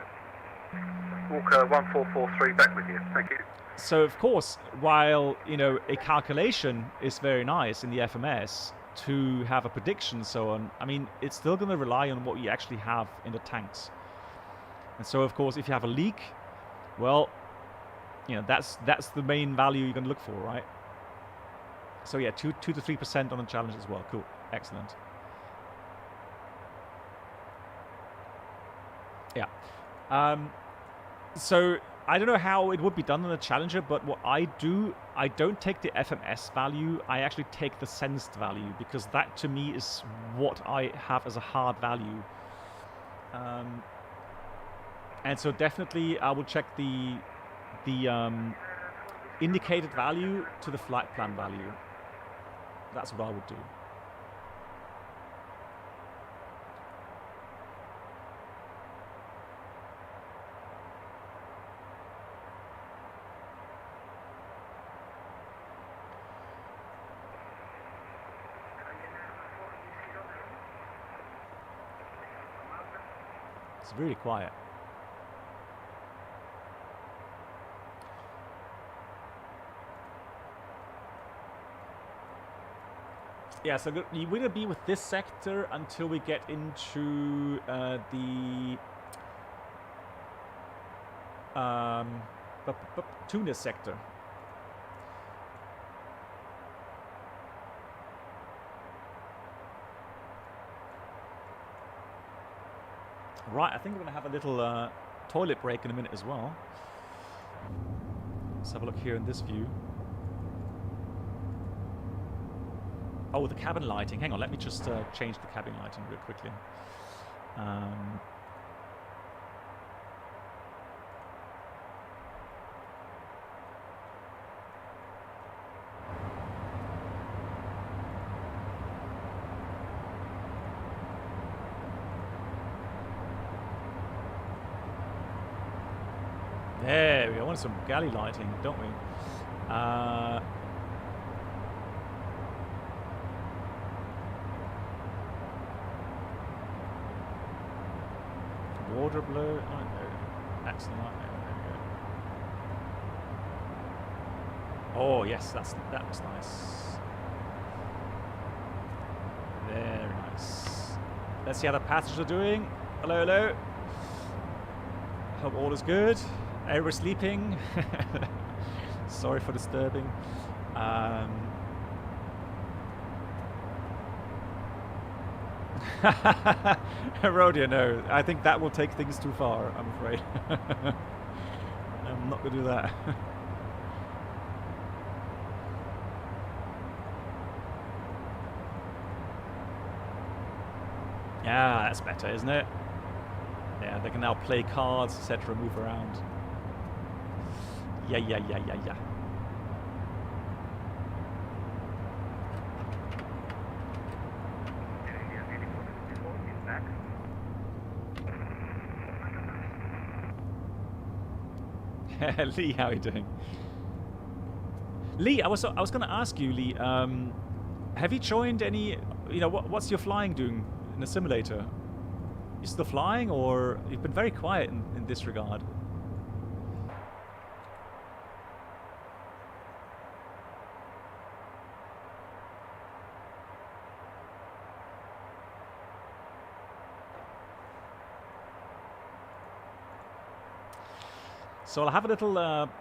Walker 1443 back with you. Thank you. So of course, while a calculation is very nice in the FMS to have a prediction and so on, I mean, it's still going to rely on what you actually have in the tanks. And so of course, if you have a leak, well, that's the main value you're going to look for, right? So yeah, 2 to 3% on the Challenger as well. Cool, excellent. Yeah. So I don't know how it would be done on a Challenger, but what I do, I don't take the FMS value, I actually take the sensed value, because that to me is what I have as a hard value. And so definitely I will check the indicated value to the flight plan value. That's what I would do. It's really quiet. Yeah, so you're going to be with this sector until we get into the Tunis sector. Right, I think we're going to have a little toilet break in a minute as well. Let's have a look here in this view. Oh, the cabin lighting. Hang on, let me just change the cabin lighting real quickly. There we go. I want some galley lighting, don't we? Water blue. Oh, no. Excellent light. There we go. Oh yes, that was nice. Very nice. Let's see how the passengers are doing. Hello, hello. Hope all is good. Everyone's sleeping. Sorry for disturbing. Rhodia, no. I think that will take things too far, I'm afraid. I'm not going to do that. Yeah, that's better, isn't it? Yeah, they can now play cards, etc., move around. Yeah. Lee, how are you doing? Lee, I was going to ask you, Lee. Have you joined any? What's your flying doing in the simulator? You still flying, or you've been very quiet in this regard? So I'll have a little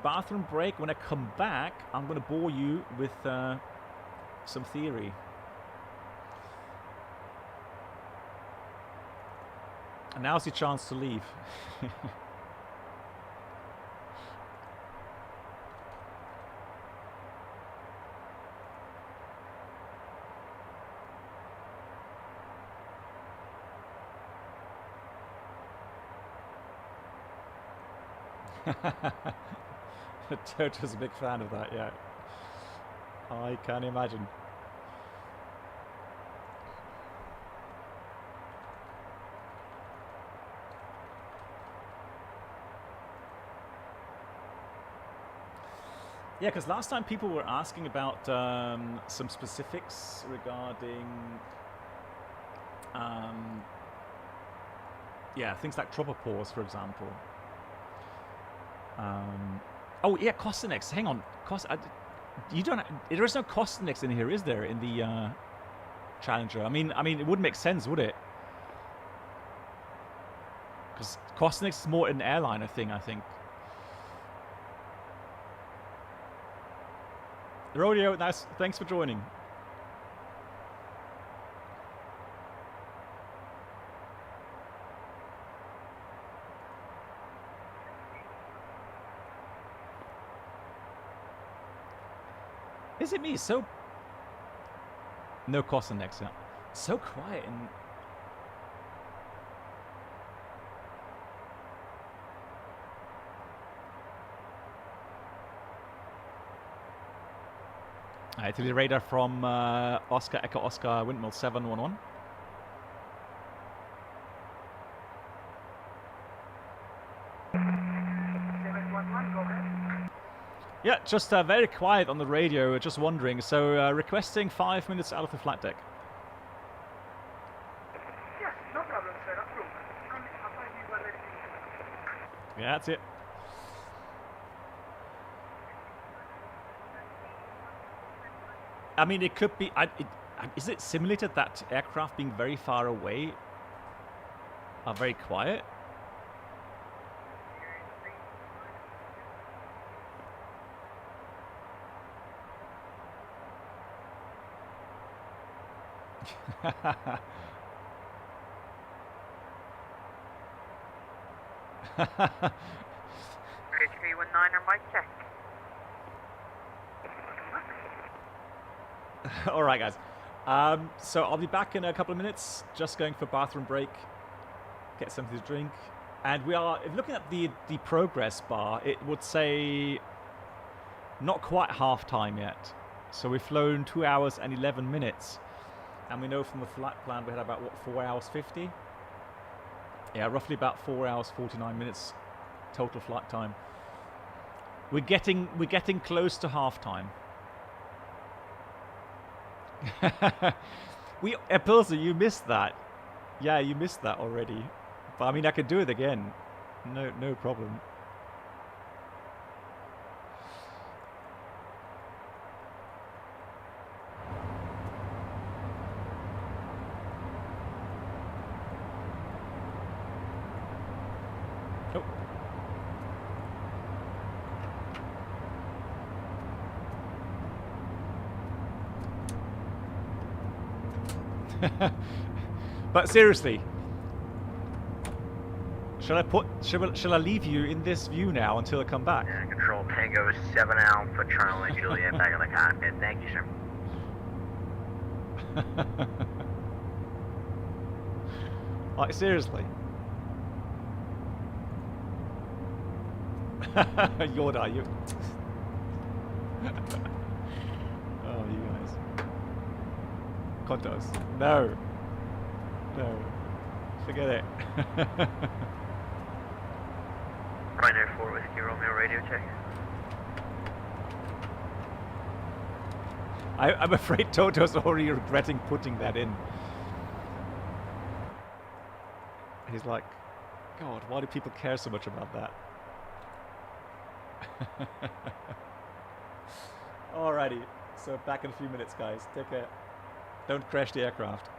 bathroom break. When I come back, I'm going to bore you with some theory. And now's your chance to leave. Toto's a big fan of that, yeah. I can imagine. Yeah, because last time people were asking about some specifics regarding things like tropopause, for example. Oh yeah, Costinex. Hang on, you don't. There is no Costinex in here, is there? In the Challenger. I mean, it wouldn't make sense, would it? Because Costinex is more an airliner thing, I think. Rodeo, nice. Thanks for joining. Is it me? So no Costinex, yeah. So quiet and Italy radar from Oscar Echo Oscar Windmill 711. Yeah, just very quiet on the radio, just wondering. So requesting 5 minutes out of the flight deck. Yes, no problem, sir. Approved. Yeah, that's it. I mean, it could be. Is it simulated that aircraft being very far away are very quiet? HP19 on my check. All right, guys. So I'll be back in a couple of minutes. Just going for a bathroom break, get something to drink, and we are. If looking at the progress bar, it would say not quite half time yet. So we've flown 2 hours and 11 minutes, and we know from the flight plan we had about what 4 hours 50. Yeah, roughly about 4 hours 49 minutes total flight time. We're getting close to half time. Pilsner, you missed that. Yeah, you missed that already. But I mean, I could do it again. No problem. But seriously, shall I leave you in this view now until I come back? Yeah, Control Tango 7 Alpha Charlie Juliet back in the cockpit. Thank you, sir. Like, seriously. Yoda, you... Oh, you guys. Contos. No. No. Forget it. Ryanair 4 Whiskey Romeo radio check. I'm afraid Toto's already regretting putting that in. He's like, God, why do people care so much about that? Alrighty, so back in a few minutes, guys. Take care. Don't crash the aircraft.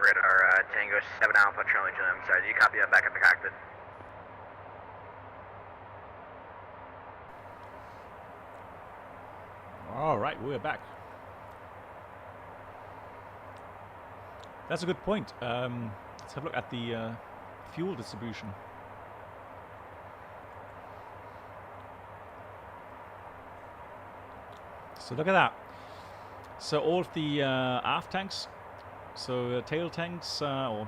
radar, Tango 7 Alpha Challenger, I'm sorry, do you copy that back at the cockpit? Alright, we're back. That's a good point. Let's have a look at the fuel distribution. So look at that. So all of the aft tanks, so tail tanks, or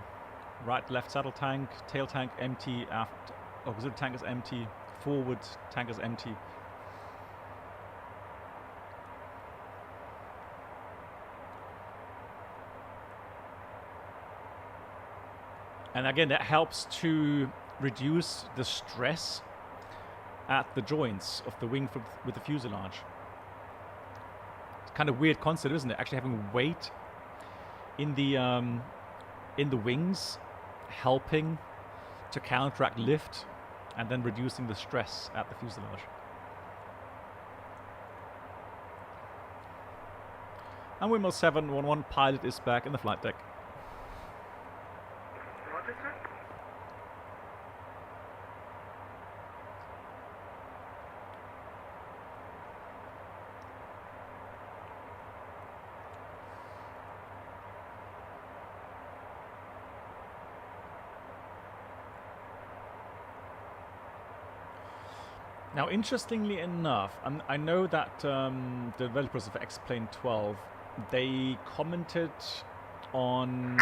right, left saddle tank, tail tank empty, aft auxiliary tank is empty, forward tank is empty. And again, that helps to reduce the stress at the joints of the wing with the fuselage. It's kind of weird concept, isn't it? Actually having weight in the wings, helping to counteract lift, and then reducing the stress at the fuselage. And windmill 711 pilot is back in the flight deck. Now, interestingly enough, I know that the developers of X-Plane 12, they commented on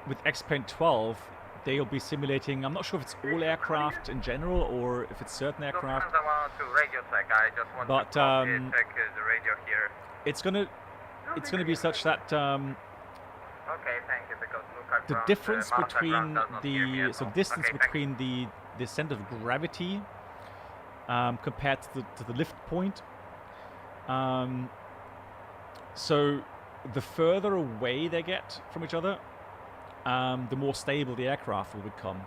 with X-Plane 12, they'll be simulating. I'm not sure if it's all aircraft in general or if it's certain aircraft. But it's gonna be such that okay, thank you, because the difference between the distance between the center of gravity compared to the lift point. So the further away they get from each other, the more stable the aircraft will become,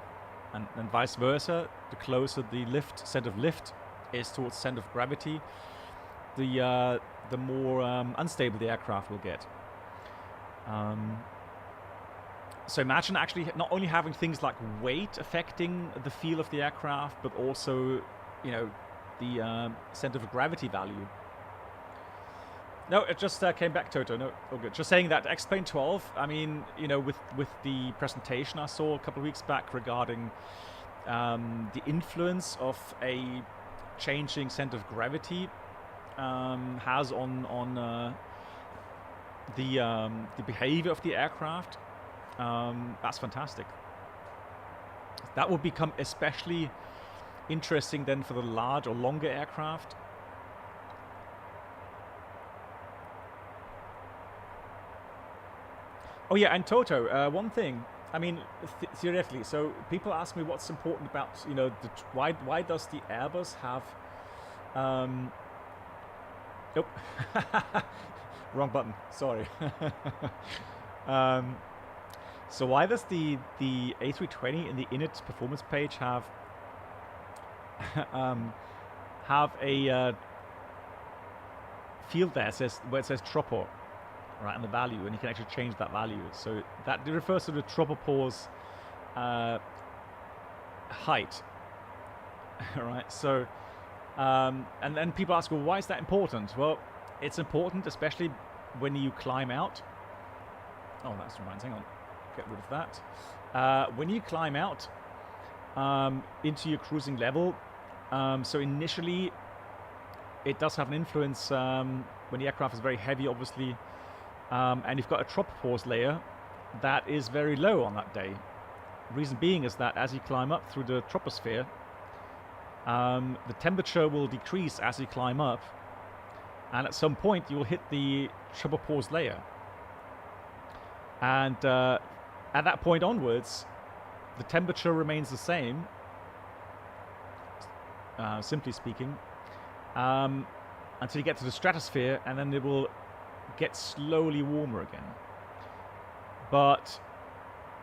and vice versa. The closer the center of lift is towards center of gravity, the more unstable the aircraft will get. So imagine actually not only having things like weight affecting the feel of the aircraft, but also, you know, the center of gravity value. No, it just came back, Toto. No, all good. Just saying that X-Plane 12, I mean, you know, with the presentation I saw a couple of weeks back regarding the influence of a changing center of gravity has on the behavior of the aircraft. That's fantastic. That would become especially interesting then for the large or longer aircraft. Oh yeah, and Toto, one thing. I mean, theoretically, so people ask me what's important about, you know, why does the Airbus have nope. Wrong button, sorry. So why does the A320 in the init performance page have a field there where it says tropor, right, and the value, and you can actually change that value. So that refers to the tropopor's height, right? So and then people ask, well, why is that important? Well, it's important especially when you climb out. Oh, that's right. Hang on. Get rid of that. When you climb out into your cruising level, so initially it does have an influence when the aircraft is very heavy, obviously, and you've got a tropopause layer that is very low on that day. Reason being is that as you climb up through the troposphere, the temperature will decrease as you climb up, and at some point you will hit the tropopause layer. And at that point onwards, the temperature remains the same, simply speaking, until you get to the stratosphere, and then it will get slowly warmer again. But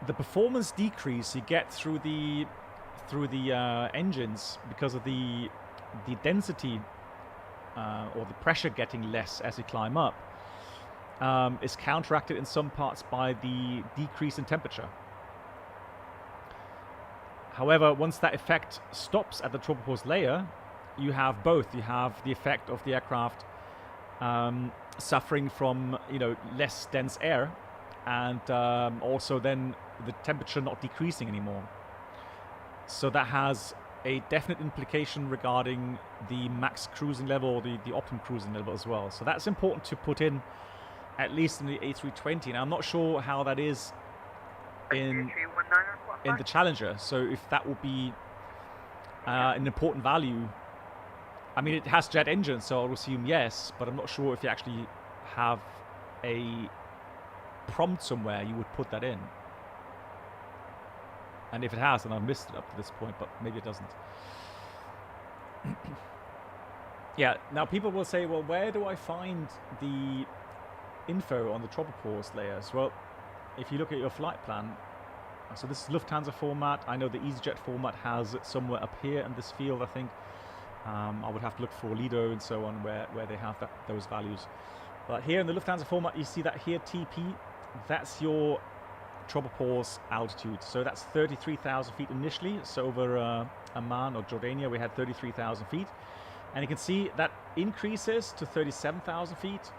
the performance decrease you get through the engines because of the density or the pressure getting less as you climb up, is counteracted in some parts by the decrease in temperature. However, once that effect stops at the tropopause layer, you have both. You have the effect of the aircraft suffering from, less dense air, and also then the temperature not decreasing anymore. So that has a definite implication regarding the max cruising level, or the optimum cruising level as well. So that's important to put in, at least in the A320. And I'm not sure how that is in the Challenger. So if that will be an important value. I mean, it has jet engines, so I'll assume yes, but I'm not sure if you actually have a prompt somewhere you would put that in. And if it has, then I've missed it up to this point, but maybe it doesn't. Yeah, now people will say, well, where do I find the info on the tropopause layers? Well, if you look at your flight plan, so this is Lufthansa format. I know the EasyJet format has it somewhere up here in this field, I think. I would have to look for Lido and so on where they have those values. But here in the Lufthansa format, you see that here, TP, that's your tropopause altitude. So that's 33,000 feet initially. So over Amman or Jordania, we had 33,000 feet. And you can see that increases to 37,000 feet,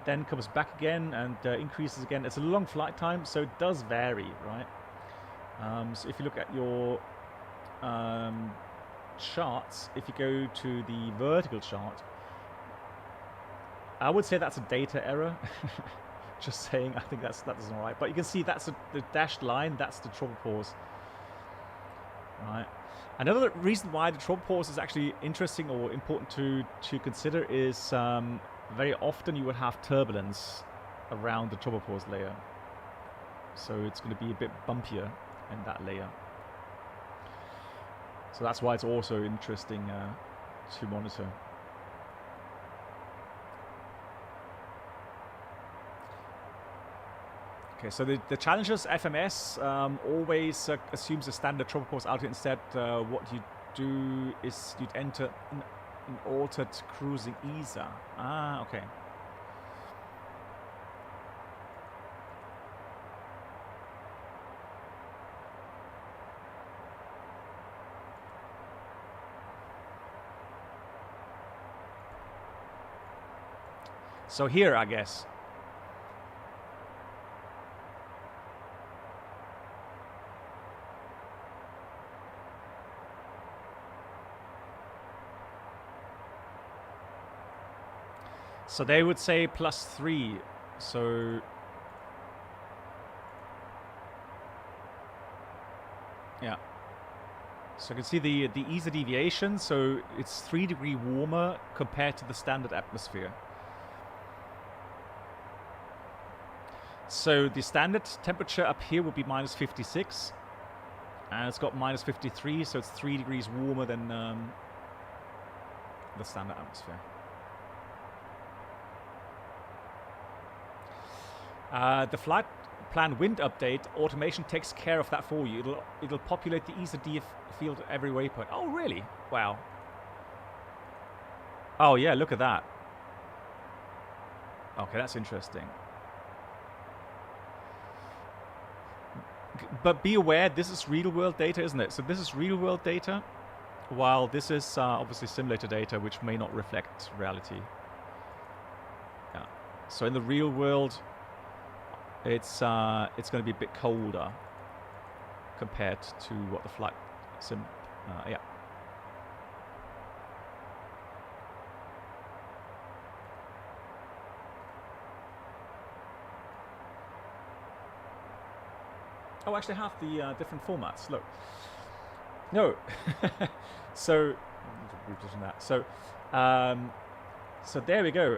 then comes back again and increases again. It's a long flight time, so it does vary, right? So if you look at your charts, if you go to the vertical chart, I would say that's a data error. Just saying, I think that isn't right. But you can see that's the dashed line, that's the tropopause. Right. Another reason why the tropopause is actually interesting or important to consider is very often you would have turbulence around the tropopause layer. So it's going to be a bit bumpier in that layer. So that's why it's also interesting to monitor. Okay, so the Challenger's FMS always assumes a standard tropopause altitude. Instead, what you do is you'd enter an altered cruising ESA. Ah, okay. So here, I guess. So they would say +3. So yeah. So you can see the ESA deviation. So it's 3 degrees warmer compared to the standard atmosphere. So the standard temperature up here would be -56, and it's got -53, so it's 3 degrees warmer than the standard atmosphere. The flight plan wind update automation takes care of that for you. It'll populate the ESA field at every waypoint. Oh, really? Wow. Oh yeah, look at that. Okay, that's interesting. But be aware, this is real-world data, isn't it? So this is real-world data, while this is obviously simulator data, which may not reflect reality. Yeah. So in the real world, it's going to be a bit colder compared to what the flight sim. Yeah. Oh, actually have the different formats. Look. No. So, so there we go.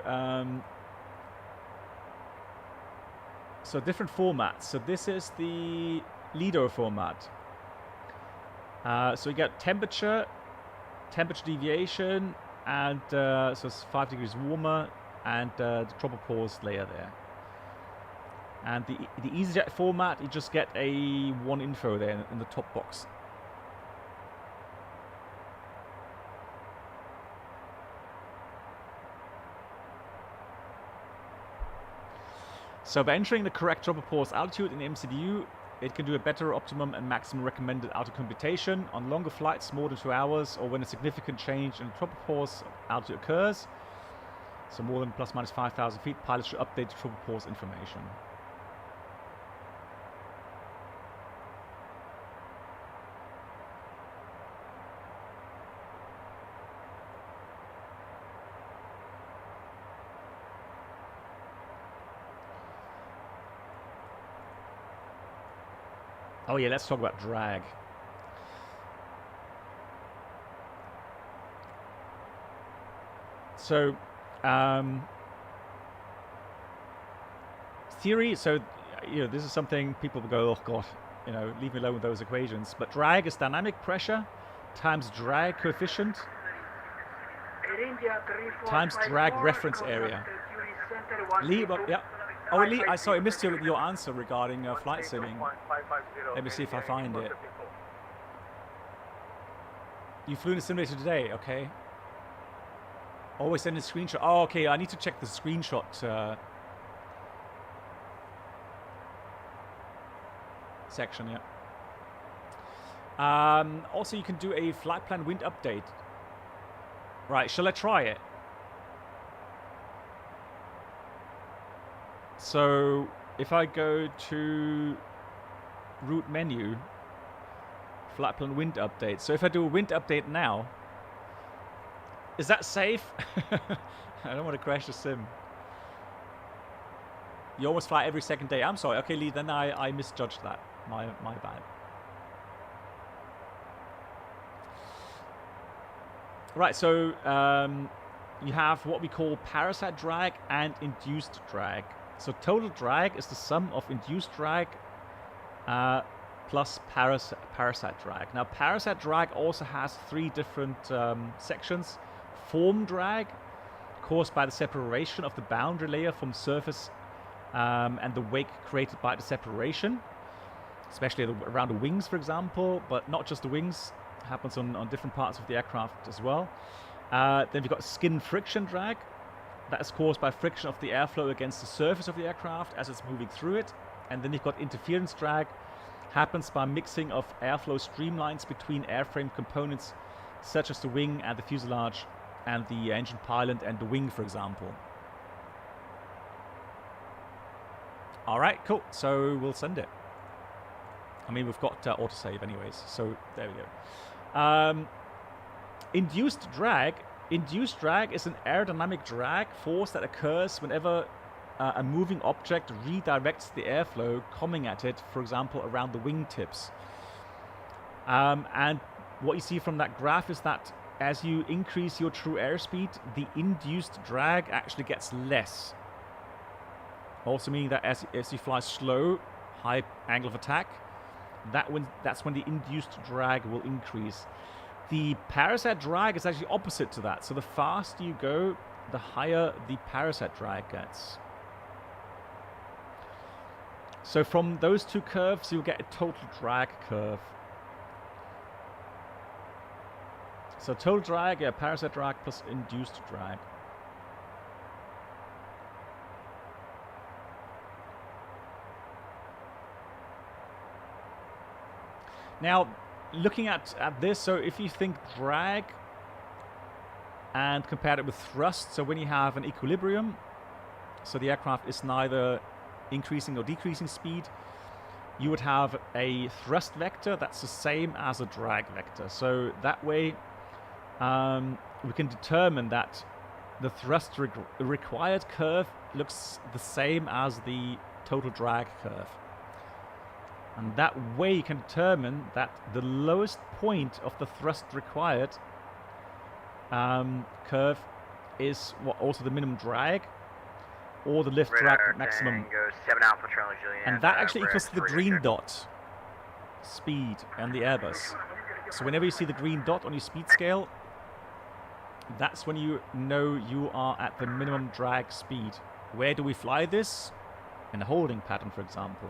So different formats. So this is the Lido format. So you get temperature deviation, and so it's 5 degrees warmer, and the tropopause layer there. And the EasyJet format, you just get a one info there in the top box. So by entering the correct dropper pause altitude in the MCDU, it can do a better optimum and maximum recommended auto computation on longer flights, more than 2 hours, or when a significant change in the dropper pause altitude occurs. So more than plus minus 5,000 feet, pilots should update the dropper pause information. Oh yeah, let's talk about drag. So, theory, so, this is something people will go, oh god, leave me alone with those equations. But drag is dynamic pressure times drag coefficient times drag reference area. Lee, yeah. Oh, Lee, sorry, I missed your answer regarding flight simming. Let me see if I find it. You flew in a simulator today, okay. Always send a screenshot. Oh, okay, I need to check the screenshot section, yeah. Also, you can do a flight plan wind update. Right, shall I try it? So, if I go to route menu, flight plan wind update. So if I do a wind update now, is that safe? I don't want to crash the sim. You almost fly every second day. I'm sorry. Okay, Lee, then I misjudged that. My bad. Right, so you have what we call parasite drag and induced drag. So total drag is the sum of induced drag plus parasite drag. Now parasite drag also has 3 different sections. Form drag, caused by the separation of the boundary layer from surface and the wake created by the separation, especially around the wings, for example, but not just the wings, happens on different parts of the aircraft as well. Then we've got skin friction drag. That is caused by friction of the airflow against the surface of the aircraft as it's moving through it. And then you've got interference drag, happens by mixing of airflow streamlines between airframe components such as the wing and the fuselage and the engine pylon and the wing, for example. Alright, cool. So we'll send it. I mean, we've got autosave anyways, so there we go. Induced drag. Induced drag is an aerodynamic drag force that occurs whenever a moving object redirects the airflow coming at it, for example, around the wingtips. And what you see from that graph is that as you increase your true airspeed, the induced drag actually gets less. Also meaning that as you fly slow, high angle of attack, that's when the induced drag will increase. The parasite drag is actually opposite to that. So the faster you go, the higher the parasite drag gets. So from those 2 curves, you'll get a total drag curve. So total drag, yeah, parasite drag plus induced drag. Now, looking at this, so if you think drag and compare it with thrust, so when you have an equilibrium, so the aircraft is neither increasing or decreasing speed, you would have a thrust vector that's the same as a drag vector. So that way we can determine that the thrust required curve looks the same as the total drag curve. And that way you can determine that the lowest point of the thrust required curve is also the minimum drag or the lift drag maximum. 7 Alpha Charlie Juliet, and that actually equals the green dot speed and the Airbus. So whenever you see the green dot on your speed scale, that's when you know you are at the minimum drag speed. Where do we fly this? In a holding pattern, for example.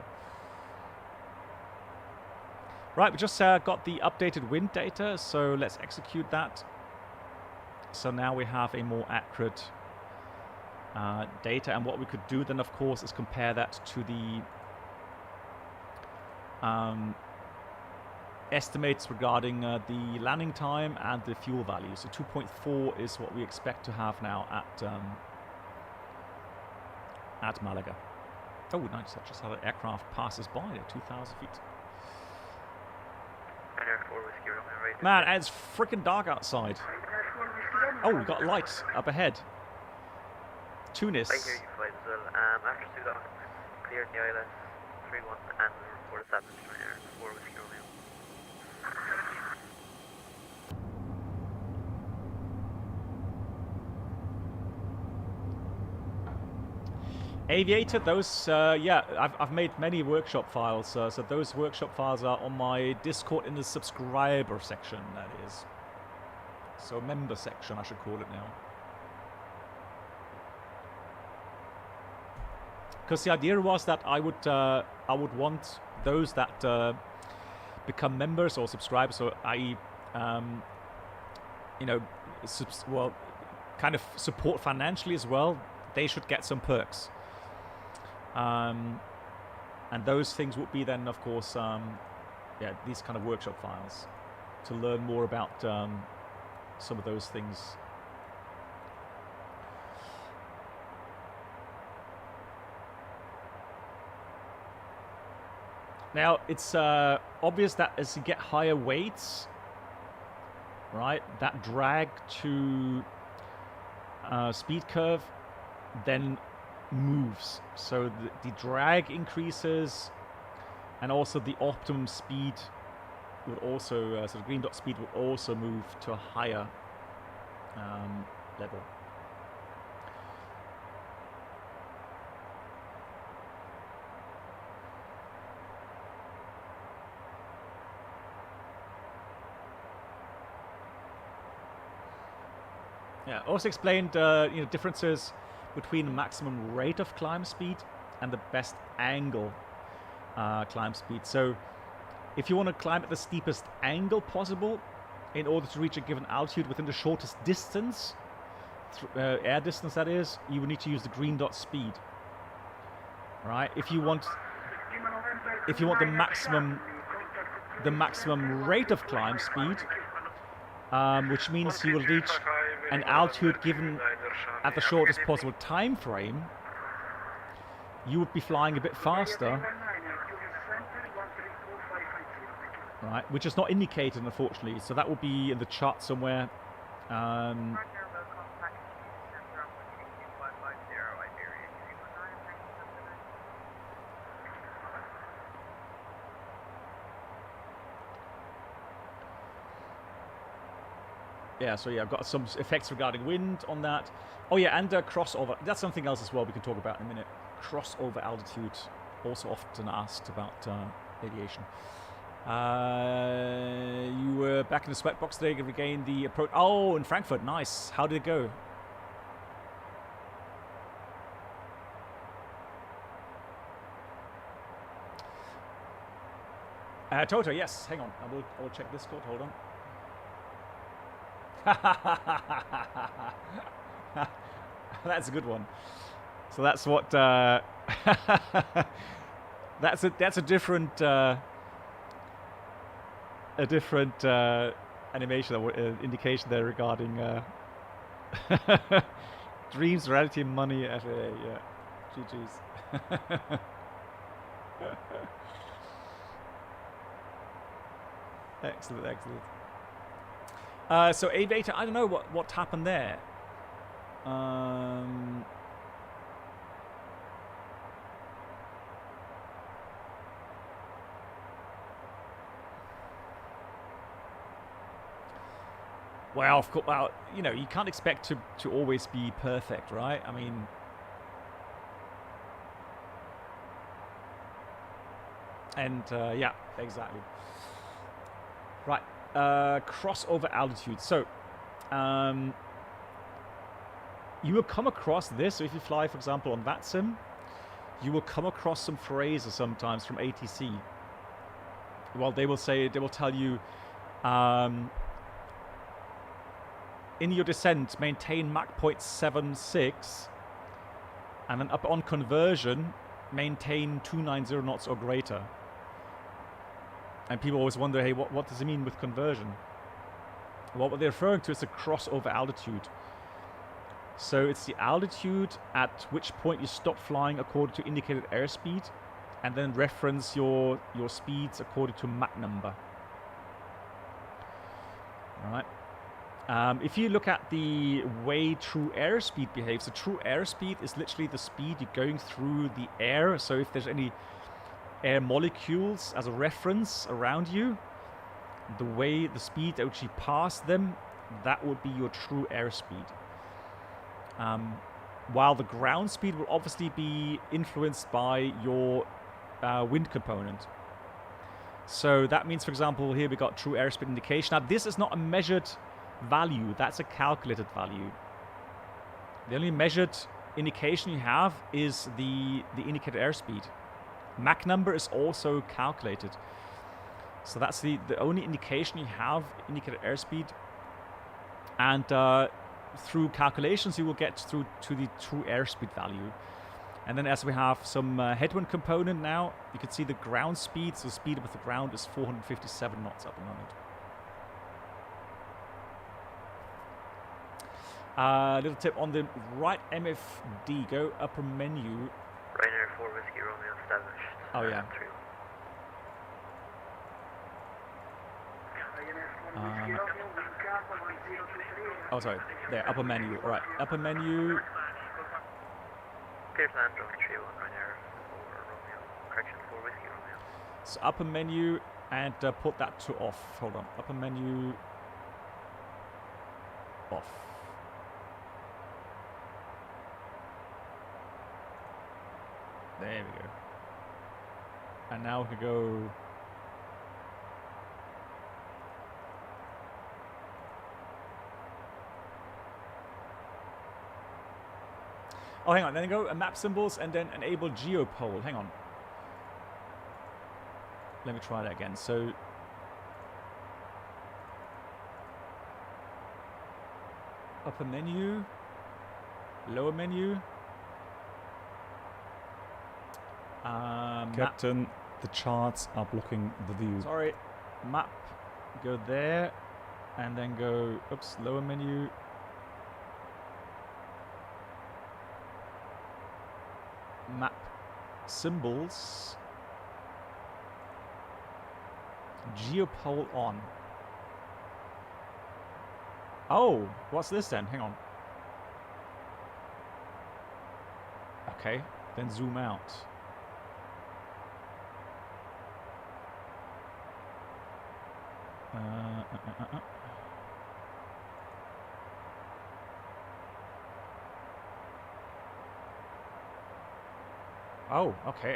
Right, we just got the updated wind data, so let's execute that. So now we have a more accurate data. And what we could do then, of course, is compare that to the estimates regarding the landing time and the fuel value. So 2.4 is what we expect to have now at Malaga. Oh, nice. I just had an aircraft passes by at 2,000 feet. Man, it's freaking dark outside. Oh, we got lights up ahead. Tunis. I hear you, flight as well. After Sudan, cleared the ILS 31 and report established from here. 4 Whiskey Romeo. Aviator, those, yeah, I've made many workshop files, so those workshop files are on my Discord in the subscriber section, that is. So member section, I should call it now. Because the idea was that I would want those that become members or subscribers, so i.e., you know, well, kind of support financially as well. They should get some perks. And those things would be then, of course, yeah, these kind of workshop files to learn more about some of those things. Now, it's obvious that as you get higher weights, right, that drag to speed curve then moves. So the drag increases, and also the optimum speed would also, so the green dot speed would also move to a higher level. Yeah, also explained you know, differences between the maximum rate of climb speed and the best angle climb speed. So if you want to climb at the steepest angle possible in order to reach a given altitude within the shortest distance, air distance that is, you would need to use the green dot speed. Right? If you want the maximum rate of climb speed, which means you will reach an altitude given at the shortest possible time frame, you would be flying a bit faster, right? Which is not indicated, unfortunately. So that will be in the chart somewhere. Yeah, so yeah, I've got some effects regarding wind on that. Oh yeah, and crossover. That's something else as well we can talk about in a minute. Crossover altitude, also often asked about aviation. You were back in the sweatbox today to regain the approach. Oh, in Frankfurt, nice. How did it go? Toto, yes. Hang on, I will check Discord. Hold on. That's a good one. So that's what that's a different animation or indication there regarding dreams, reality, money, FAA. Yeah, GG's. Excellent, excellent. So Aviator, I don't know what happened there. Well, of course, well, you know, you can't expect to always be perfect, right? I mean, and yeah, exactly. Right. Crossover altitude. So, you will come across this. So if you fly, for example, on VATSIM, you will come across some phrases sometimes from ATC. Well, they will tell you, in your descent, maintain Mach 0.76 And then up on conversion, maintain 290 knots or greater. And people always wonder, hey, what does it mean with conversion? Well, what they're referring to is the crossover altitude. So it's the altitude at which point you stop flying according to indicated airspeed, and then reference your speeds according to Mach number. All right. If you look at the way true airspeed behaves, the true airspeed is literally the speed you're going through the air. So if there's any air molecules as a reference around you, the way the speed at which you pass them, that would be your true airspeed. While the ground speed will obviously be influenced by your wind component. So that means, for example, here we got true airspeed indication. Now this is not a measured value, that's a calculated value. The only measured indication you have is the indicated airspeed. Mach number is also calculated. So that's the only indication you have, indicated airspeed. And through calculations you will get through to the true airspeed value. And then as we have some headwind component now, you can see the ground speed, so the speed with the ground is 457 knots at the moment. Little tip on the right MFD, go upper menu. Ryanair 4 Whiskey Romeo established. Oh yeah. Oh sorry, there, upper menu. Alright, upper menu. Clear land, runway 31, Ryanair 4 Romeo. Correction, 4 Whiskey Romeo. So upper menu and put that to off. Hold on, upper menu off. There we go. And now we can go. Oh, hang on. Then go map symbols and then enable geopole. Hang on. Let me try that again. So. Upper menu. Lower menu. Captain, the charts are blocking the view. Sorry, map, go there, and then go, oops, lower menu. Map symbols. Geopole on. Oh, what's this then? Hang on. Okay, then zoom out. Oh, okay.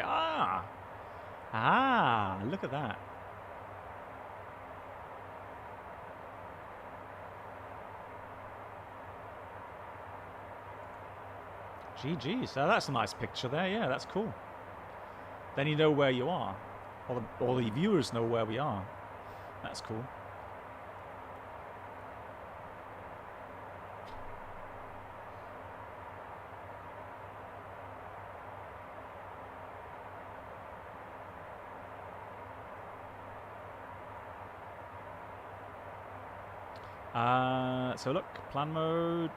Look at that. GG. So that's a nice picture there. Yeah, that's cool. Then you know where you are. All the viewers know where we are. That's cool. So look, plan mode.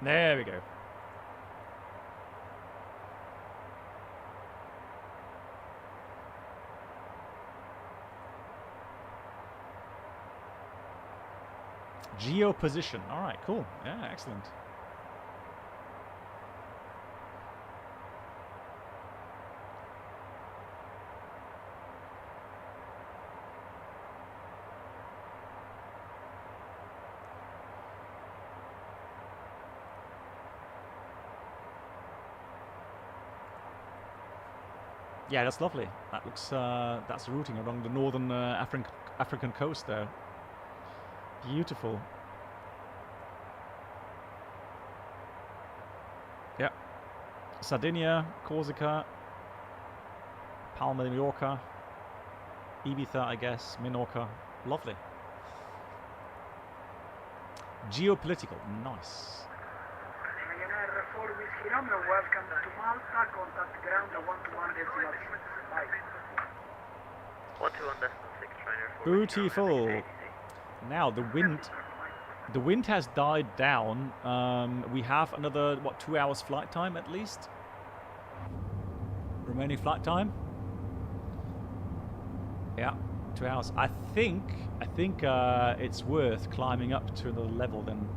There we go. Geo position. All right, cool. Yeah, excellent. Yeah, that's lovely. That looks, that's routing along the northern African coast there. Beautiful. Yeah. Sardinia, Corsica, Palma de Mallorca, Ibiza, I guess, Minorca. Lovely. Geopolitical. Nice. Ryanair 4 Whiskey Romeo, welcome to Malta. Contact ground 121.6. Bye. 121.6, trainer 4. Beautiful. Now the wind has died down. We have another 2 hours flight time at least. Remaining flight time. Yeah, 2 hours. I think it's worth climbing up to another level then.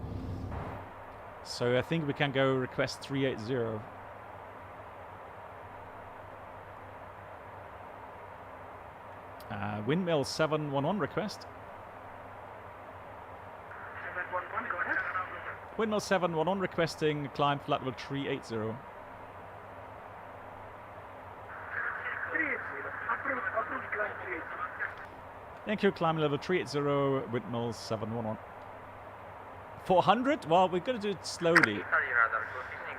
So I think we can go request 380. Windmill 711 request. 711, go ahead. Windmill 711 requesting climb flight level 380. 380. Approved climb 380. Thank you, climb level 380, Windmill 711. 400? Well, we're going to do it slowly.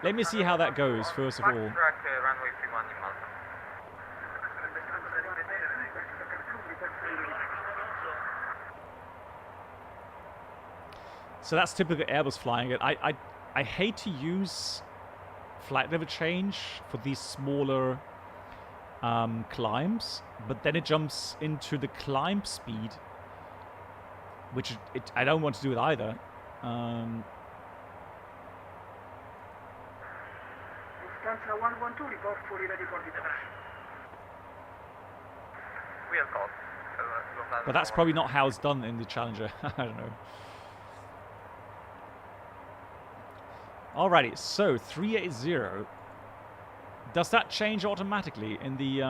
Let me see how that goes, first of all. Runway 31 in Malta. So that's typical Airbus flying it. I hate to use flight level change for these smaller climbs, but then it jumps into the climb speed, which I don't want to do it either. Lufthansa 112, report fully ready for departure. We have called. But that's probably not how it's done in the Challenger. I don't know. Alrighty, so 380. Does that change automatically in the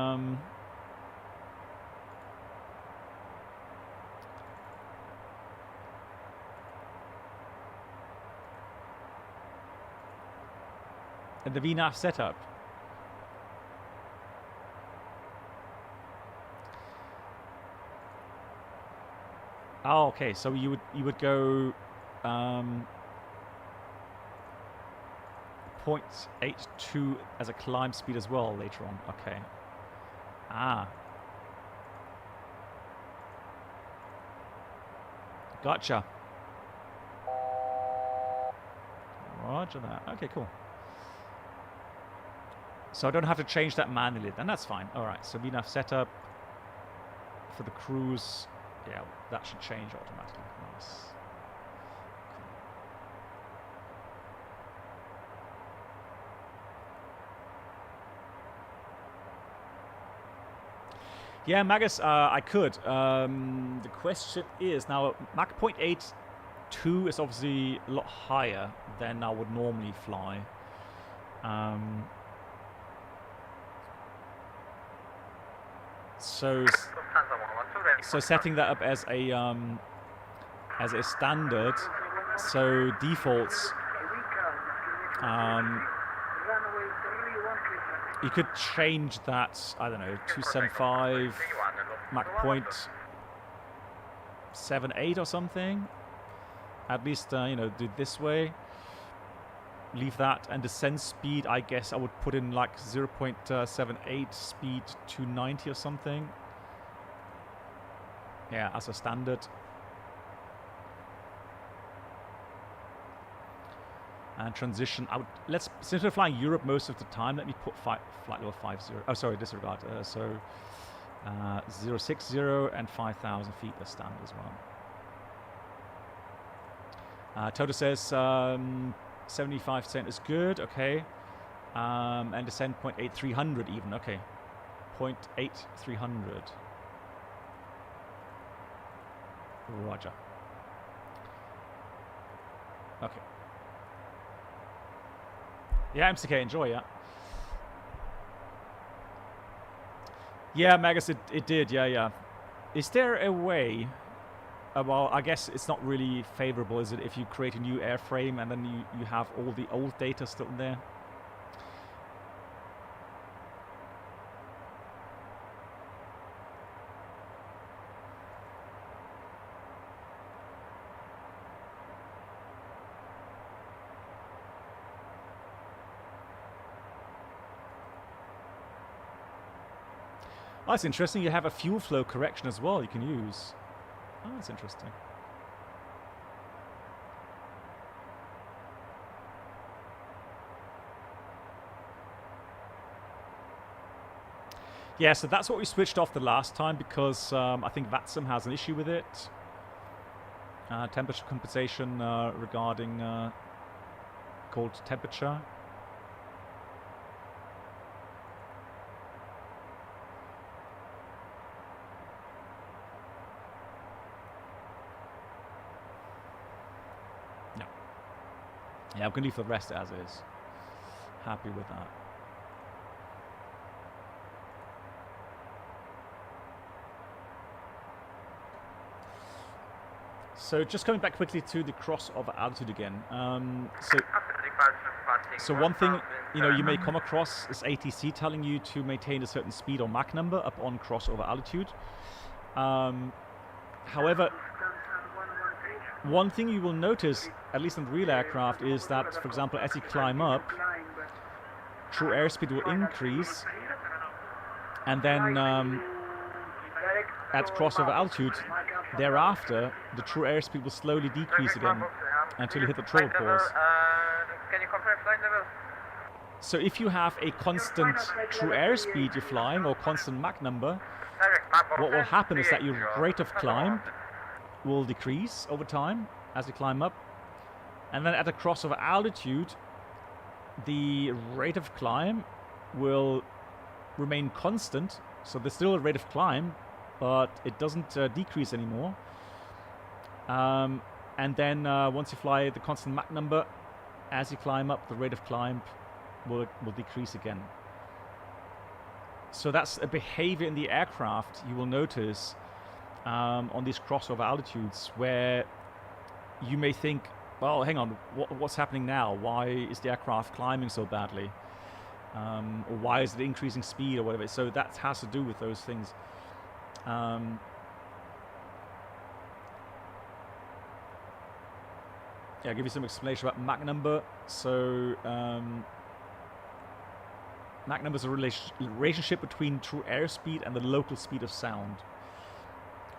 VNAV setup? Oh, okay. So you would go 0.82 as a climb speed as well later on. Okay. Ah. Gotcha. Roger that. Okay, cool. So I don't have to change that manually, then that's fine. Alright, so VNAV setup for the cruise. Yeah, that should change automatically. Nice. Yeah, Magus, I could. The question is, now Mach 0.82 is obviously a lot higher than I would normally fly. So setting that up as a standard, so defaults, you could change that, I don't know, 275 Mach 0.78 or something. At least, you know, do it this way. Leave that, and descent speed, I guess I would put in like 0.78 speed 290 or something. Yeah, as a standard. And transition out. Since we're flying Europe most of the time, let me put flight level 50. Oh, sorry, disregard. 060 and 5,000 feet as standard as well. Toto says 75% is good. Okay. And descent 0.8300 even. Okay. 0.8300. Roger. Okay. Yeah, MCK, enjoy, yeah. Yeah, Magus, it did, yeah. Is there a way... well, I guess it's not really favorable, is it, if you create a new airframe and then you have all the old data still in there? Oh, that's interesting. You have a fuel flow correction as well you can use. Oh, that's interesting. Yeah, so that's what we switched off the last time because I think VATSIM has an issue with it. Temperature compensation regarding cold temperature. No. Yeah, I'm going to leave the rest as is. Happy with that. So just coming back quickly to the crossover altitude again. So one thing you may come across is ATC telling you to maintain a certain speed or Mach number up on crossover altitude. However, one thing you will notice, at least on the real aircraft, is that, for example, as you climb up, true airspeed will increase, and then at crossover altitude, thereafter, the true airspeed will slowly decrease again until you hit the throttle pause. Can you confirm flight level? So if you have a constant true airspeed you're flying or constant Mach number, what will happen is that your rate of climb will decrease over time as you climb up. And then at a crossover altitude, the rate of climb will remain constant. So there's still a rate of climb, but it doesn't decrease anymore. And then once you fly the constant Mach number, as you climb up, the rate of climb will decrease again. So that's a behavior in the aircraft you will notice on these crossover altitudes, where you may think, well, hang on, what's happening now? Why is the aircraft climbing so badly? Or why is it increasing speed or whatever? So that has to do with those things. Yeah, I'll give you some explanation about Mach number. So Mach number is a relationship between true airspeed and the local speed of sound.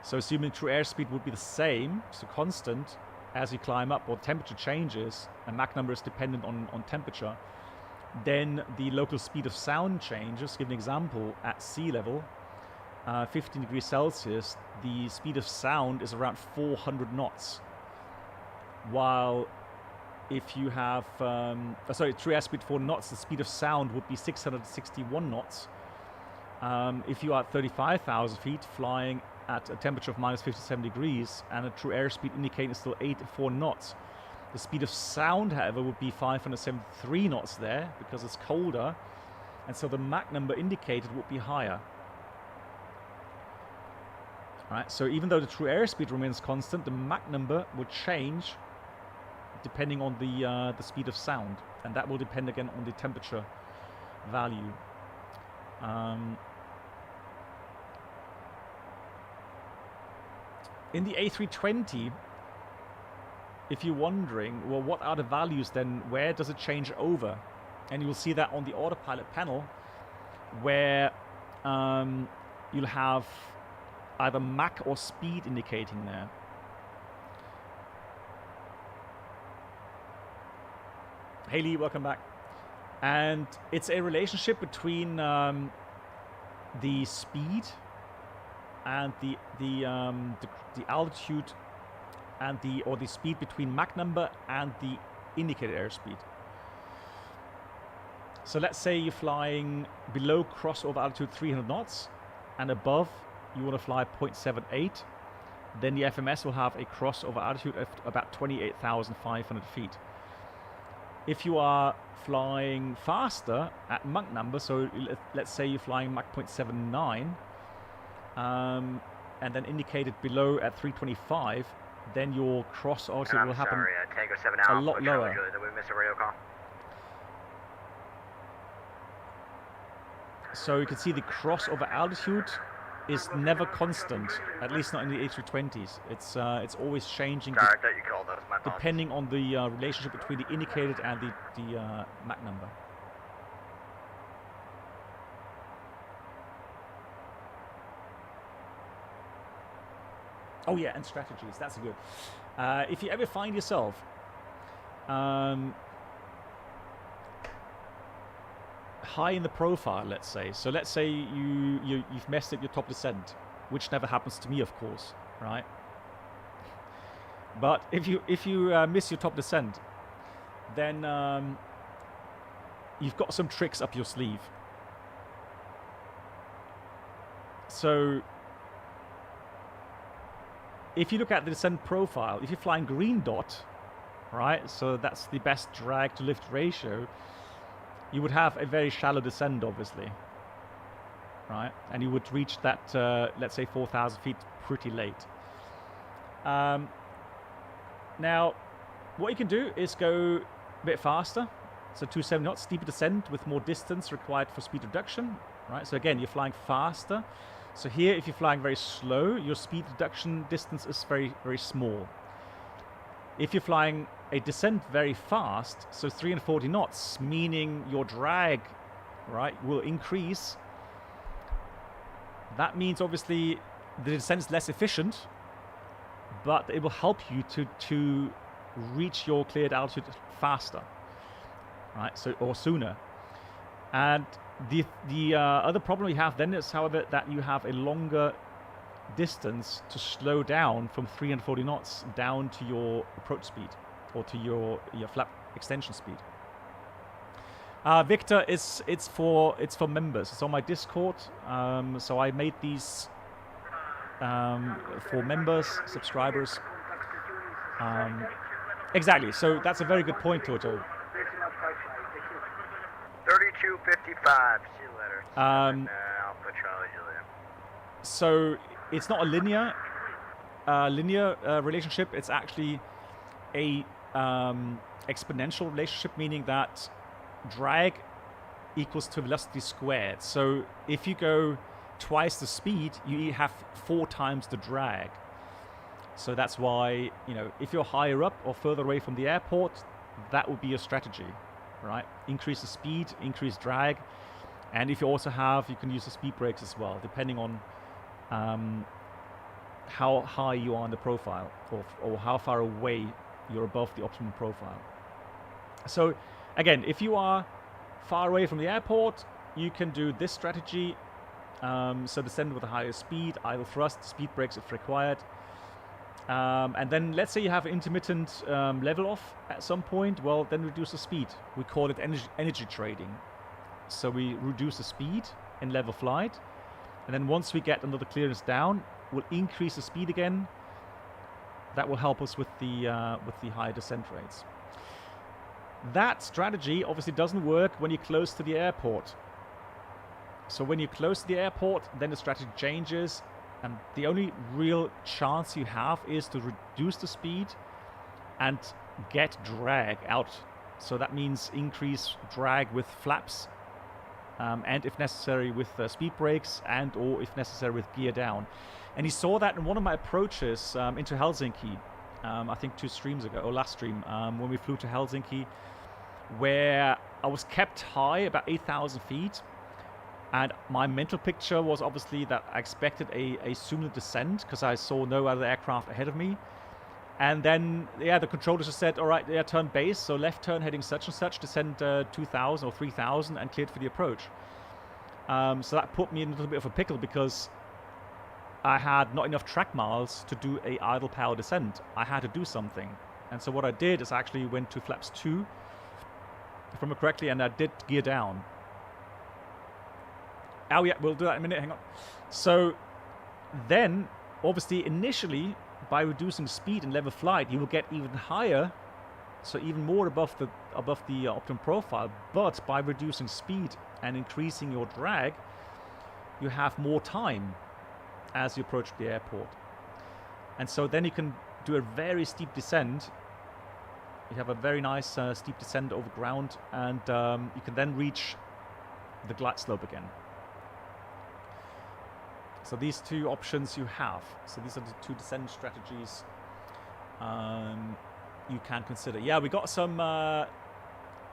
So assuming true airspeed would be the same, so constant, as you climb up or temperature changes, and Mach number is dependent on temperature, then the local speed of sound changes. Give an example, at sea level, 15 degrees Celsius, the speed of sound is around 400 knots. While if you have, true airspeed 4 knots, the speed of sound would be 661 knots. If you are at 35,000 feet flying at a temperature of minus 57 degrees and a true airspeed indicating still 84 knots, the speed of sound, however, would be 573 knots there because it's colder, and so the Mach number indicated would be higher. Right, so even though the true airspeed remains constant, the Mach number will change depending on the speed of sound, and that will depend again on the temperature value. In the A320, if you're wondering, well, what are the values then? Where does it change over? And you'll see that on the autopilot panel, where you'll have either Mach or speed indicating there. Haley, welcome back. And it's a relationship between the speed and the altitude and the speed between Mach number and the indicated airspeed. So let's say you're flying below crossover altitude 300 knots and above you want to fly 0.78, then the FMS will have a crossover altitude of about 28,500 feet. If you are flying faster at Mach number, so let's say you're flying Mach 0.79, and then indicated below at 325, then your cross altitude will happen a lot lower. So you can see the crossover altitude is never constant, at least not in the A320s. It's always changing depending on the relationship between the indicated and the Mach number. Oh yeah, and strategies. That's good. If you ever find yourself high in the profile, let's say. So let's say you've messed up your top descent, which never happens to me, of course, right? But if you miss your top descent, then you've got some tricks up your sleeve. So if you look at the descent profile, if you're flying green dot, right, so that's the best drag to lift ratio, you would have a very shallow descent, obviously, right? And you would reach that, let's say, 4,000 feet pretty late. Now, what you can do is go a bit faster. So 270 knots, steeper descent with more distance required for speed reduction, right? So again, you're flying faster. So here, if you're flying very slow, your speed reduction distance is very, very small. If you're flying a descent very fast, so 340 knots, meaning your drag, right, will increase. That means obviously the descent is less efficient, but it will help you to reach your cleared altitude faster, right? So, or sooner. And the other problem we have then is, however, that you have a longer distance to slow down from 340 knots down to your approach speed, or to your flap extension speed. Victor, it's for members. It's on my Discord. So I made these for members, subscribers. Exactly. So that's a very good point, Toto. 3255. See you later. Alpha Charlie Juliet. So it's not a linear relationship. It's actually a exponential relationship, meaning that drag equals to velocity squared. So if you go twice the speed, you have 4 times the drag. So that's why, you know, if you're higher up or further away from the airport, that would be your strategy, right? Increase the speed, increase drag, and if you also have, you can use the speed brakes as well, depending on how high you are in the profile, or how far away you're above the optimum profile. So again, if you are far away from the airport, you can do this strategy. So descend with a higher speed, idle thrust, speed brakes if required. And then let's say you have intermittent level off at some point, well, then reduce the speed. We call it energy trading. So we reduce the speed in level flight, and then once we get another clearance down, we'll increase the speed again. That will help us with the high descent rates. That strategy obviously doesn't work when you're close to the airport. So when you're close to the airport, then the strategy changes, and the only real chance you have is to reduce the speed and get drag out. So that means increase drag with flaps, and if necessary with speed brakes, and or if necessary with gear down. And you saw that in one of my approaches into Helsinki, I think 2 streams ago, or last stream, when we flew to Helsinki, where I was kept high, about 8,000 feet. And my mental picture was obviously that I expected a sooner descent, because I saw no other aircraft ahead of me. And then, yeah, the controllers just said, all right, yeah, turn base, so left turn heading such and such, descend 2,000 or 3,000, and cleared for the approach. So that put me in a little bit of a pickle, because I had not enough track miles to do a idle power descent. I had to do something. And so what I did is I actually went to flaps 2, if I remember correctly, and I did gear down. Oh yeah, we'll do that in a minute, hang on. So then, obviously, initially, by reducing speed in level flight, you will get even higher, so even more above the optimum profile. But by reducing speed and increasing your drag, you have more time as you approach the airport. And so then you can do a very steep descent. You have a very nice steep descent over ground, and you can then reach the glide slope again. So these 2 options you have. So these are the 2 descent strategies you can consider. Yeah, we got some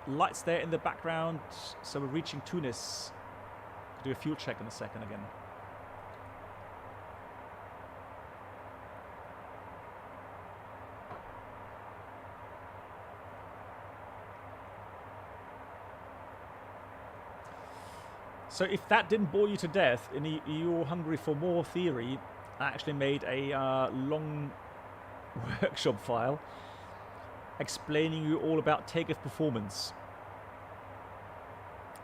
lights there in the background. So we're reaching Tunis. Do a fuel check in a second again. So if that didn't bore you to death and you're hungry for more theory, I actually made a long workshop file explaining you all about takeoff performance.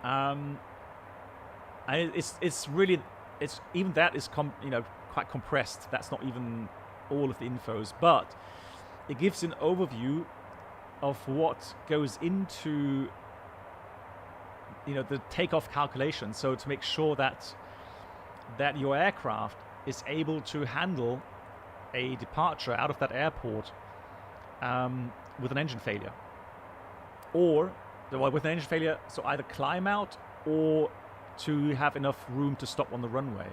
And it's really even that is quite compressed. That's not even all of the infos, but it gives an overview of what goes into the takeoff calculation. So to make sure that your aircraft is able to handle a departure out of that airport with an engine failure, or with an engine failure, so either climb out or to have enough room to stop on the runway.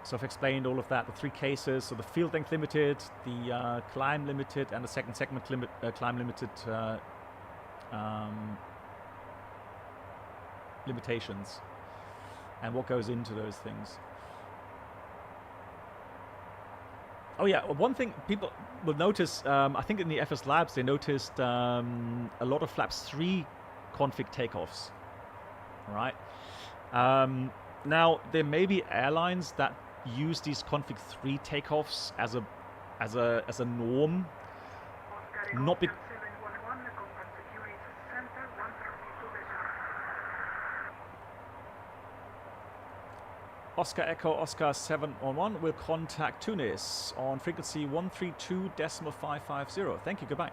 So I've explained all of that, the 3 cases, so the field length limited, the climb limited, and the second segment climb limited limitations, and what goes into those things. Oh yeah, one thing people will notice, I think in the FS Labs they noticed a lot of Flaps 3 config takeoffs, right? Now there may be airlines that use these config 3 takeoffs as a norm, not because Oscar Echo Oscar 711 will contact Tunis on frequency 132.550. Thank you, goodbye.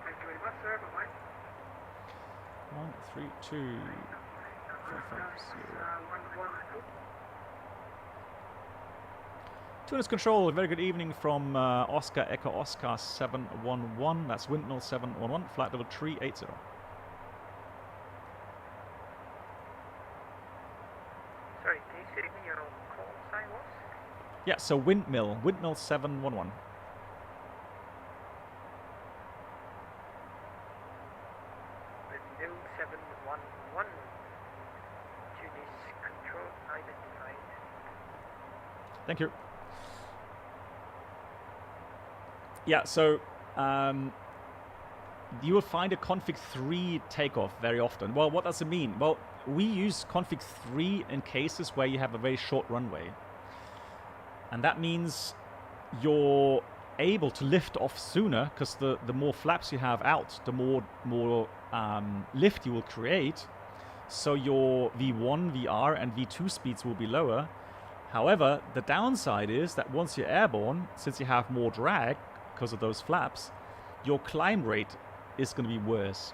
Thank you very much, sir. Bye-bye. 132.550. Tunis Control, very good evening from Oscar Echo Oscar 711. That's Windmill 711, flight level 380. Sorry, can you say again your call sign was? Yeah, so Windmill 711. Windmill 711. Tunis Control identified. Thank you. Yeah, so you will find a config 3 takeoff very often. Well, what does it mean? Well, we use config 3 in cases where you have a very short runway. And that means you're able to lift off sooner, because the more flaps you have out, the more lift you will create. So your V1, VR, and V2 speeds will be lower. However, the downside is that once you're airborne, since you have more drag because of those flaps, your climb rate is going to be worse.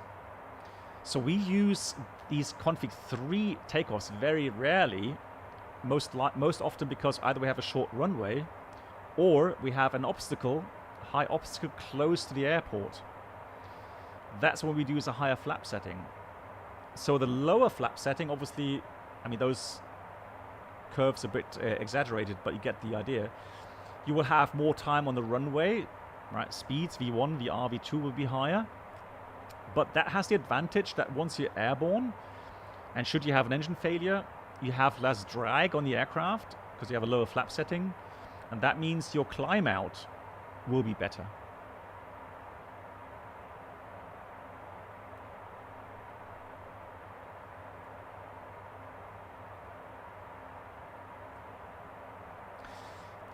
So we use these config 3 takeoffs very rarely, most often because either we have a short runway or we have an obstacle, high obstacle close to the airport. That's when we use a higher flap setting. So the lower flap setting, obviously, I mean, those curves a bit exaggerated, but you get the idea. You will have more time on the runway, right? Speeds, V1, VR, V2 will be higher. But that has the advantage that once you're airborne, and should you have an engine failure, you have less drag on the aircraft because you have a lower flap setting. And that means your climb out will be better.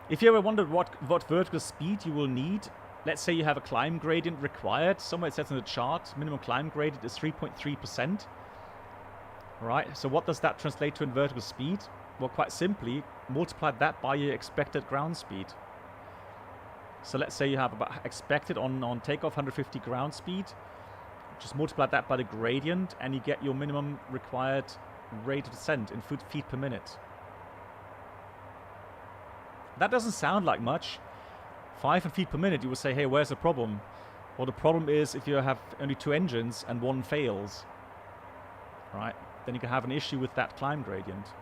If you ever wondered what vertical speed you will need, let's say you have a climb gradient required. Somewhere it says in the chart, minimum climb gradient is 3.3%. Right, so what does that translate to in vertical speed? Well, quite simply, multiply that by your expected ground speed. So let's say you have about expected on takeoff 150 ground speed. Just multiply that by the gradient and you get your minimum required rate of descent in feet per minute. That doesn't sound like much. 5 feet per minute, you will say, hey, where's the problem? Well, the problem is if you have only 2 engines and one fails, right? Then you can have an issue with that climb gradient.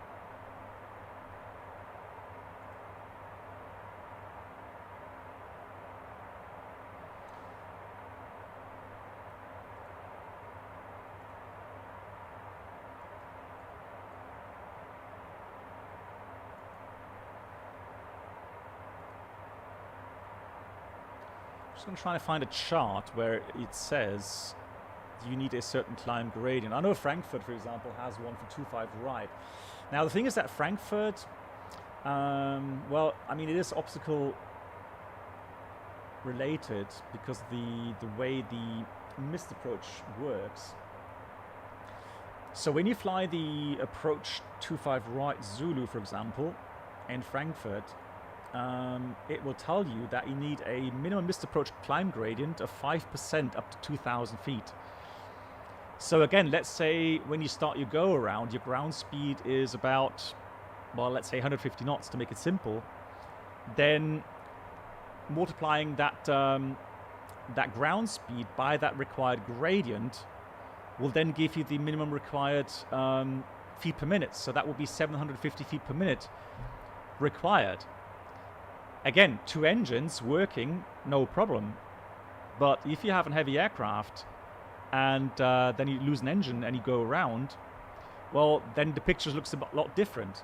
I'm trying to find a chart where it says you need a certain climb gradient. I know Frankfurt, for example, has one for 2.5 right. Now, the thing is that Frankfurt, well, I mean, it is obstacle related because the way the missed approach works. So when you fly the approach 2.5 right Zulu, for example, in Frankfurt, it will tell you that you need a minimum missed approach climb gradient of 5% up to 2,000 feet. So again, let's say when you start your go around, your ground speed is about, well, let's say 150 knots to make it simple. Then multiplying that that ground speed by that required gradient will then give you the minimum required feet per minute. So that will be 750 feet per minute required. Again, 2 engines working, no problem. But if you have a heavy aircraft and then you lose an engine and you go around, well, then the picture looks a lot different.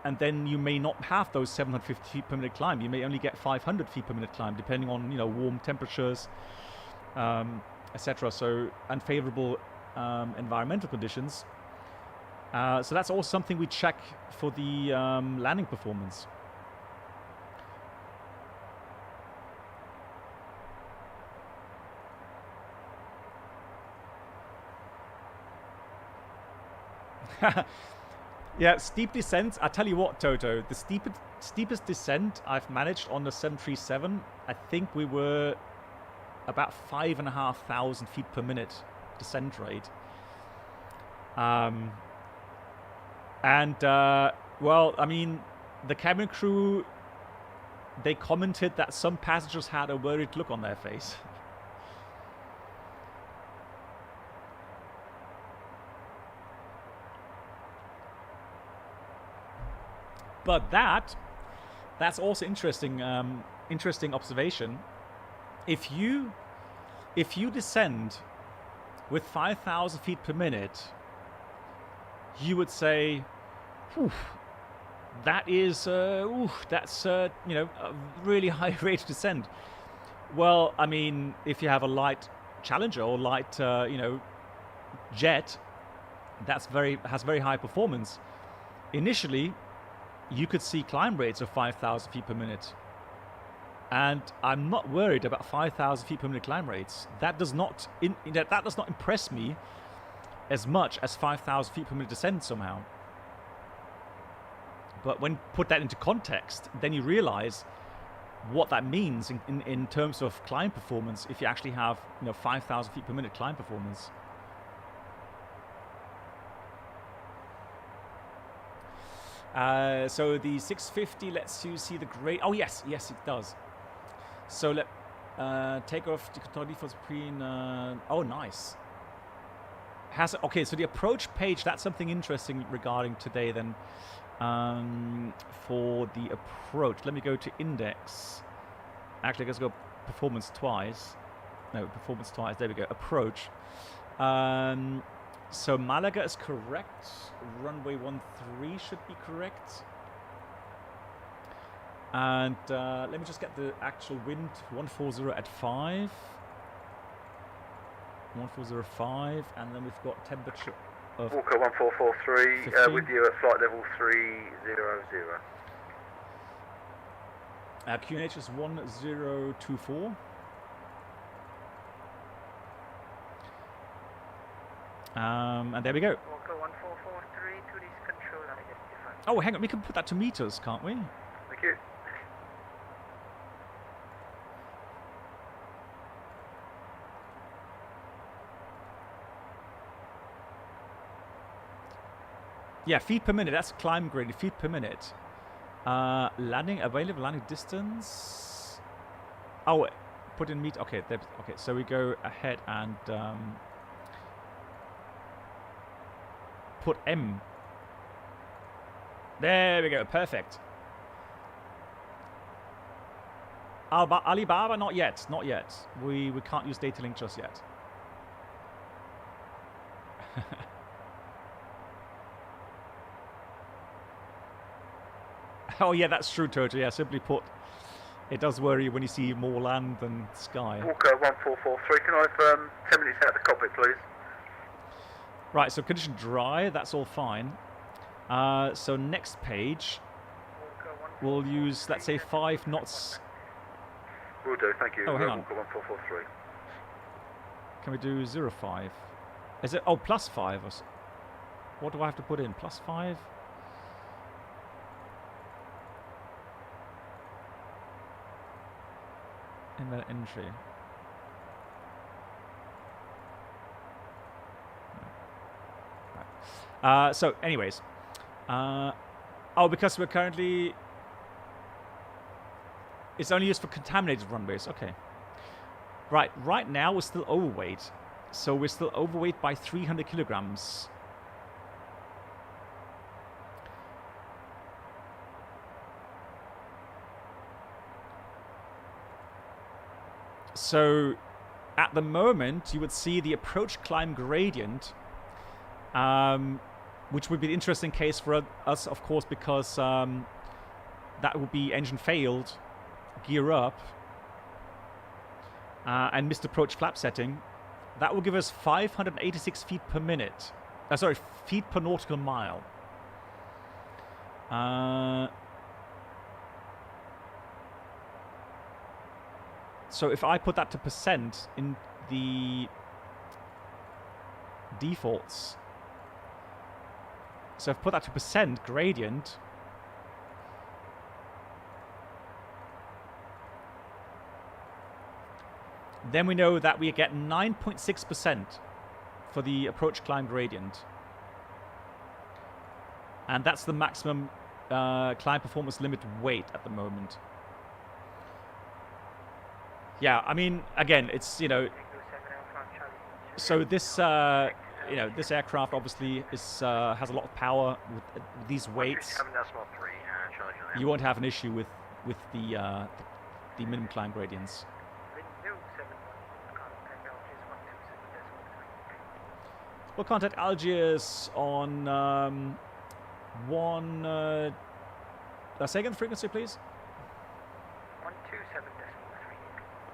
And then you may not have those 750 feet per minute climb. You may only get 500 feet per minute climb, depending on, you know, warm temperatures, etc. So unfavorable environmental conditions. So that's also something we check for the landing performance. Yeah, steep descents. I tell you what, Toto, the steepest descent I've managed on the 737, I think we were about 5,500 feet per minute descent rate. Well, I mean, the cabin crew, they commented that some passengers had a worried look on their face. But that's also interesting. Interesting observation. If you descend with 5,000 feet per minute, you would say, that is, that's you know, a really high rate of descent. Well, I mean, if you have a light Challenger or light, you know, jet, has very high performance. Initially, you could see climb rates of 5,000 feet per minute. And I'm not worried about 5,000 feet per minute climb rates. That does not impress me as much as 5,000 feet per minute descent somehow. But when you put that into context, then you realize what that means in terms of climb performance if you actually have, you know, 5,000 feet per minute climb performance. So the 650 lets you see the grade. Oh yes, it does. So let takeoff defaults between. Oh, nice. Okay, so the approach page. That's something interesting regarding today. Then for the approach, let me go to index. Actually, let's go performance twice. No, performance twice. There we go. Approach. So Malaga is correct. Runway 13 should be correct. And let me just get the actual wind. 140 at 5. 140.5, and then we've got temperature of Walker 1443 with you at flight level 300. QNH is 1024. And there we go. Walker 1443 to this control identified. Oh, hang on, we can put that to meters, can't we? Thank you. Yeah, feet per minute. That's climb grade. Feet per minute. Landing available. Landing distance. Oh, put in meter. Okay, there, okay. So we go ahead and put M. There we go. Perfect. Alibaba, not yet. Not yet. We can't use data link just yet. Oh yeah, that's true, Toto. Yeah, simply put, It does worry when you see more land than sky. Walker 1443, can I have 10 minutes out of the cockpit, please? Right, so condition dry, that's all fine. So next page, we'll use, let's say, 5 knots. Will do, thank you. Oh, hang on. Walker 1443. Can we do 0.5? Is it, oh, +5? What do I have to put in? +5? In that entry. Right. So, anyways. Oh, because we're currently... It's only used for contaminated runways. Okay. Right now we're still overweight. So we're still overweight by 300 kilograms. So at the moment you would see the approach climb gradient, which would be an interesting case for us, of course, because that would be engine failed, gear up, and missed approach flap setting. That will give us 586 feet per minute. Sorry, feet per nautical mile. So if I put that to percent in the defaults, so if I put that to percent gradient, then we know that we get 9.6% for the approach climb gradient. And that's the maximum climb performance limit weight at the moment. Yeah, I mean, again, it's, you know, so this, you know, this aircraft obviously is has a lot of power with these weights. You won't have an issue with the minimum climb gradients. We'll contact Algiers on second frequency, please.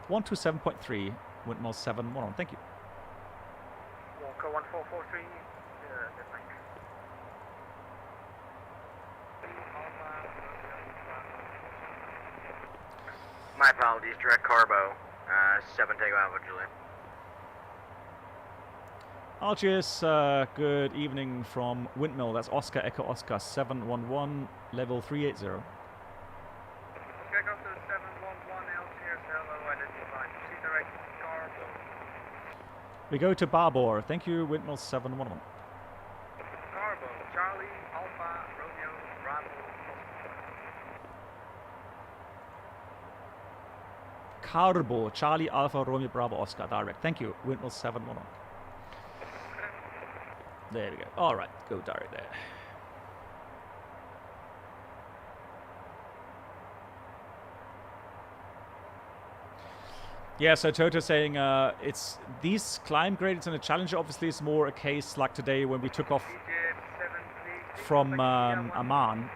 127.3, windmill 7-1. Thank you. Walker 1443. My apologies, direct carbo. 7 Takeoff Alpha Juliet. Algiers, good evening from Windmill. That's Oscar Echo Oscar 711, level 380. We go to Barbor. Thank you, Windmill 711. Carbo, Charlie, Alpha, Romeo, Bravo. Carbo, Charlie, Alpha, Romeo, Bravo, Oscar. Direct. Thank you, Windmill 711. There we go. All right, go direct there. Yeah, so Toto's saying it's these climb gradients in the Challenger obviously is more a case like today when we took off from Amman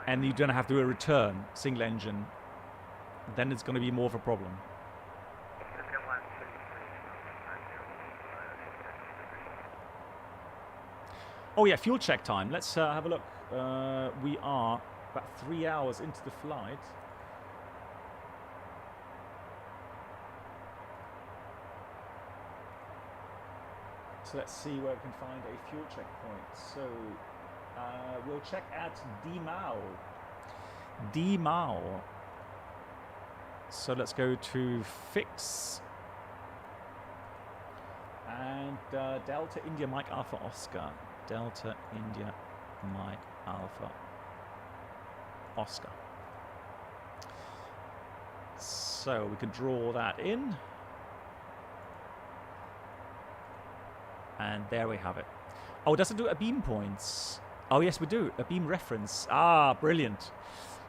and you don't have to do a return, single engine. Then it's going to be more of a problem. Oh yeah, fuel check time. Let's have a look. We are about 3 hours into the flight. So let's see where we can find a fuel checkpoint. So we'll check at Dimao. So let's go to fix. And Delta India Mike Alpha Oscar. Delta India Mike Alpha Oscar. So we can draw that in. And there we have it. Oh, does it do a beam points? Oh, yes, we do. A beam reference. Ah, brilliant.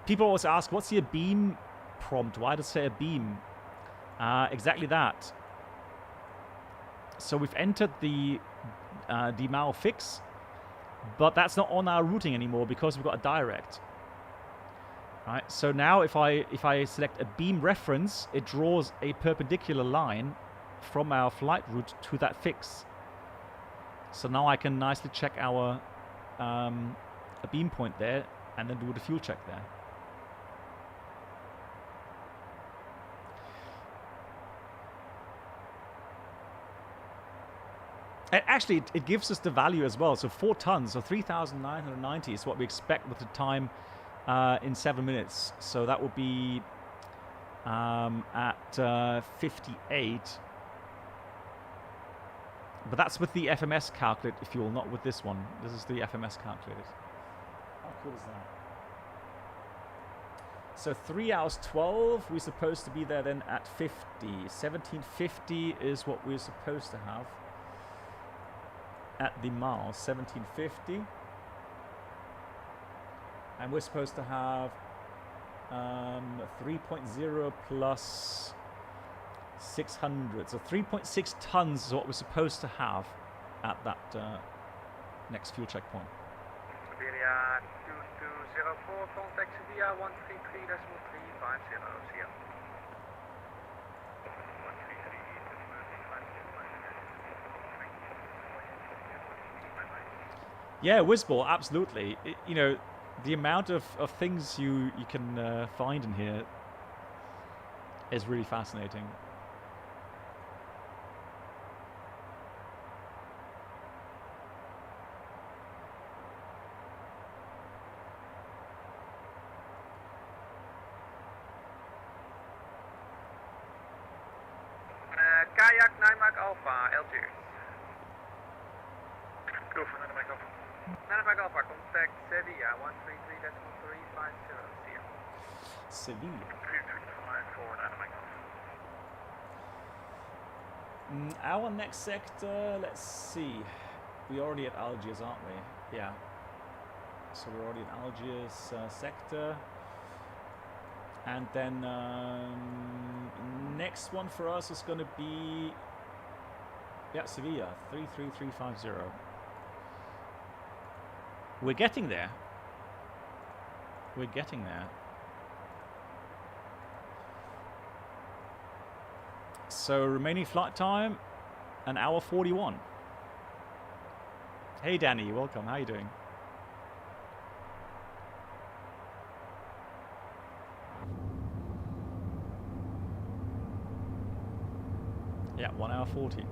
People always ask, what's your beam prompt? Why does it say a beam? Exactly that. So we've entered the Dimao fix, but that's not on our routing anymore because we've got a direct. Right, so now if I select a beam reference, it draws a perpendicular line from our flight route to that fix. So now I can nicely check our a beam point there and then do the fuel check there. And actually, it gives us the value as well. So 4 tons, so 3,990 is what we expect with the time in 7 minutes. So that will be at 58. But that's with the FMS calculated fuel, not with this one. This is the FMS calculated. How cool is that? So 3 hours 12, we're supposed to be there then at 50. 1750 is what we're supposed to have at the miles. 1750. And we're supposed to have 3.0 plus 600. So 3.6 tons is what we're supposed to have at that next fuel checkpoint. Siberia 2204, contact Sevilla 133.350. See ya. Yeah, Whizball, absolutely. You know, the amount of things you can find in here is really fascinating. Kayak 9 Mike Alpha, Algiers. Go for 9 Mike Alpha. 9 Mike Alpha, contact Sevilla 133.350. See ya. Sevilla. 335 9 Mike Alpha. Our next sector, let's see. We're already at Algiers, aren't we? Yeah. So we're already at Algiers sector. And then next one for us is going to be, yeah, Sevilla, 33350. We're getting there. We're getting there. So remaining flight time, 1 hour 41. Hey Danny, welcome. How are you doing? Yeah, 1 hour 40.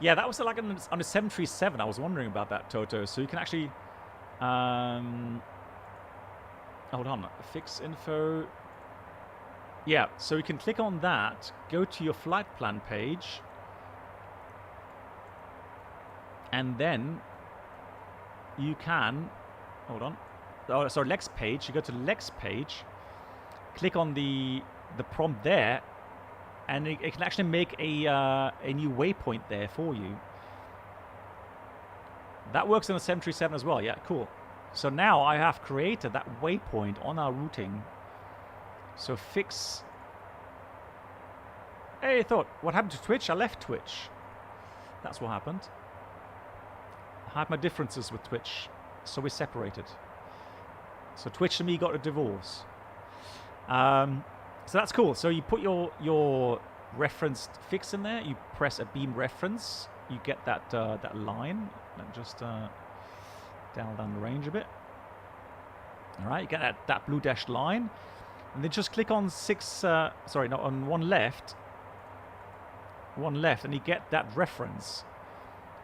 Yeah, that was like on a 737. I was wondering about that, Toto. So you can actually, hold on, fix info. Yeah, so you can click on that, go to your flight plan page, and then you can, hold on, oh, sorry, Lex page. You go to the Lex page, click on the prompt there, and it can actually make a new waypoint there for you. That works on a 737 as well. Yeah, cool. So now I have created that waypoint on our routing. So fix. Hey, I thought, what happened to Twitch? I left Twitch. That's what happened. I had my differences with Twitch, so we separated. So Twitch and me got a divorce. So that's cool. So you put your referenced fix in there. You press a beam reference. You get that that line. Let me just dial down the range a bit. All right, you get that blue dashed line, and then just click on on one left, and you get that reference.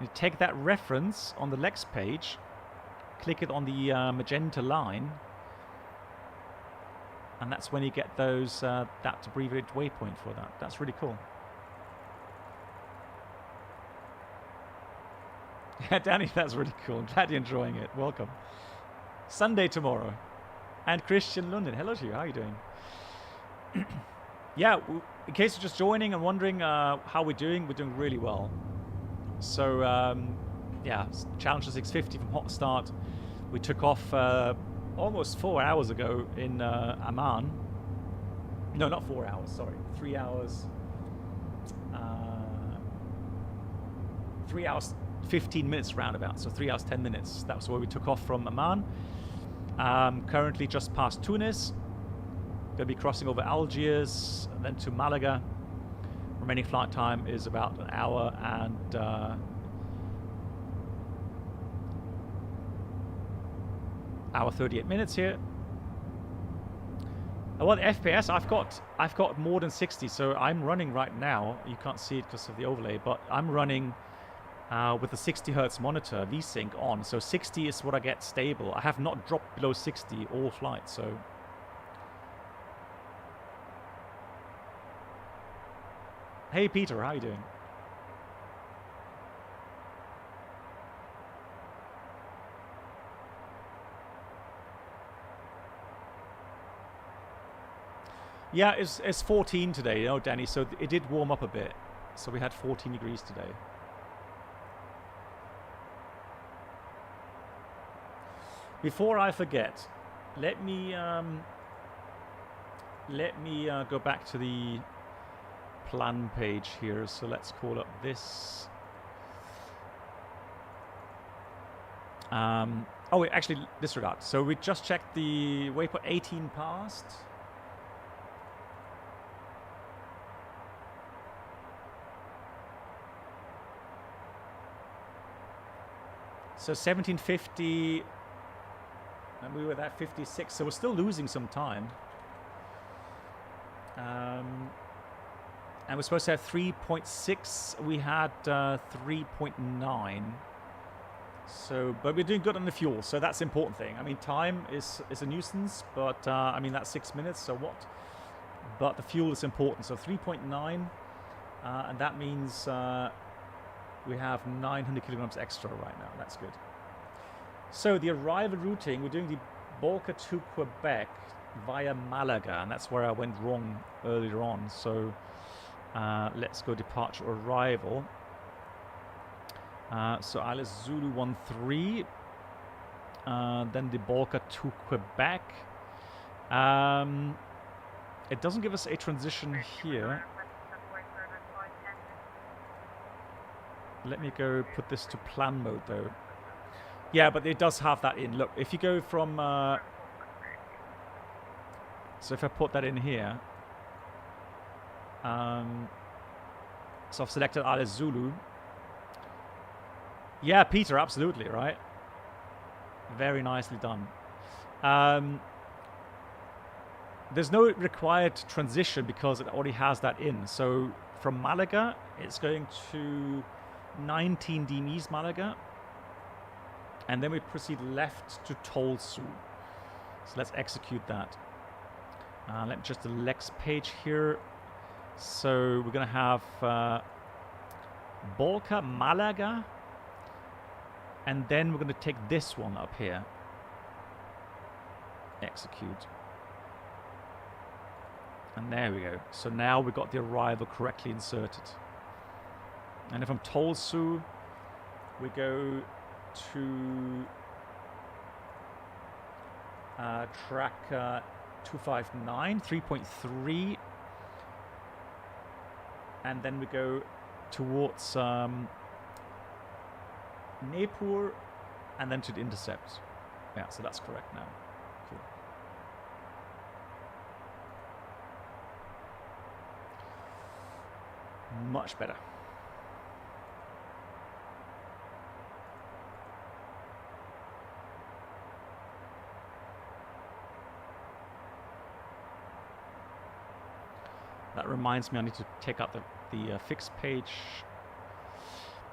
You take that reference on the Lex page, click it on the magenta line, and that's when you get those that abbreviated waypoint for that. That's really cool. Yeah, Danny, that's really cool. I'm glad you're enjoying it. Welcome. Sunday tomorrow. And Christian London. Hello to you. How are you doing? Yeah, in case you're just joining and wondering how we're doing really well. So, yeah, Challenger 650 from Hotstart. We took off almost 4 hours ago in Amman. No, not 4 hours, sorry. 3 hours 3 hours 15 minutes roundabout, so 3 hours 10 minutes. That was where we took off from Amman. Currently just past Tunis. Going to be crossing over Algiers and then to Malaga. Remaining flight time is about an hour and hour 38 minutes here. Well, the FPS, I've got more than 60, so I'm running right now. You can't see it because of the overlay, but I'm running with the 60 Hertz monitor VSync on. So 60 is what I get stable. I have not dropped below 60 all flight, so. Hey Peter, how are you doing? Yeah, it's 14 today, you know, Danny, so it did warm up a bit. So we had 14 degrees today. Before I forget, let me go back to the plan page here. So let's call up this. Oh wait, actually disregard. So we just checked the waypoint 18 past. So 1750, and we were at 56, so we're still losing some time. And we're supposed to have 3.6, we had 3.9. So, but we're doing good on the fuel, so that's the important thing. I mean, time is a nuisance, but I mean, that's 6 minutes, so what? But the fuel is important, so 3.9, and that means we have 900 kilograms extra right now. That's good. So the arrival routing, we're doing the Bolca to Quebec via Malaga, and that's where I went wrong earlier on. So let's go departure arrival. So Alice Zulu 13, then the Bolca to Quebec. It doesn't give us a transition here. Let me go put this to plan mode though. Yeah, but it does have that in. Look, if you go from... so if I put that in here... so I've selected Alice Zulu. Yeah, Peter, absolutely, right? Very nicely done. There's no required transition because it already has that in. So from Malaga, it's going to 19 DMEs Malaga. And then we proceed left to Tolsu. So let's execute that. Let me just the Lex page here. So we're going to have Bolca, Malaga. And then we're going to take this one up here. Execute. And there we go. So now we've got the arrival correctly inserted. And if I'm Tolsu, we go to track 259, 3.3. And then we go towards Nepur and then to the intercept. Yeah, so that's correct now. Cool. Much better. That reminds me, I need to take out the fixed page.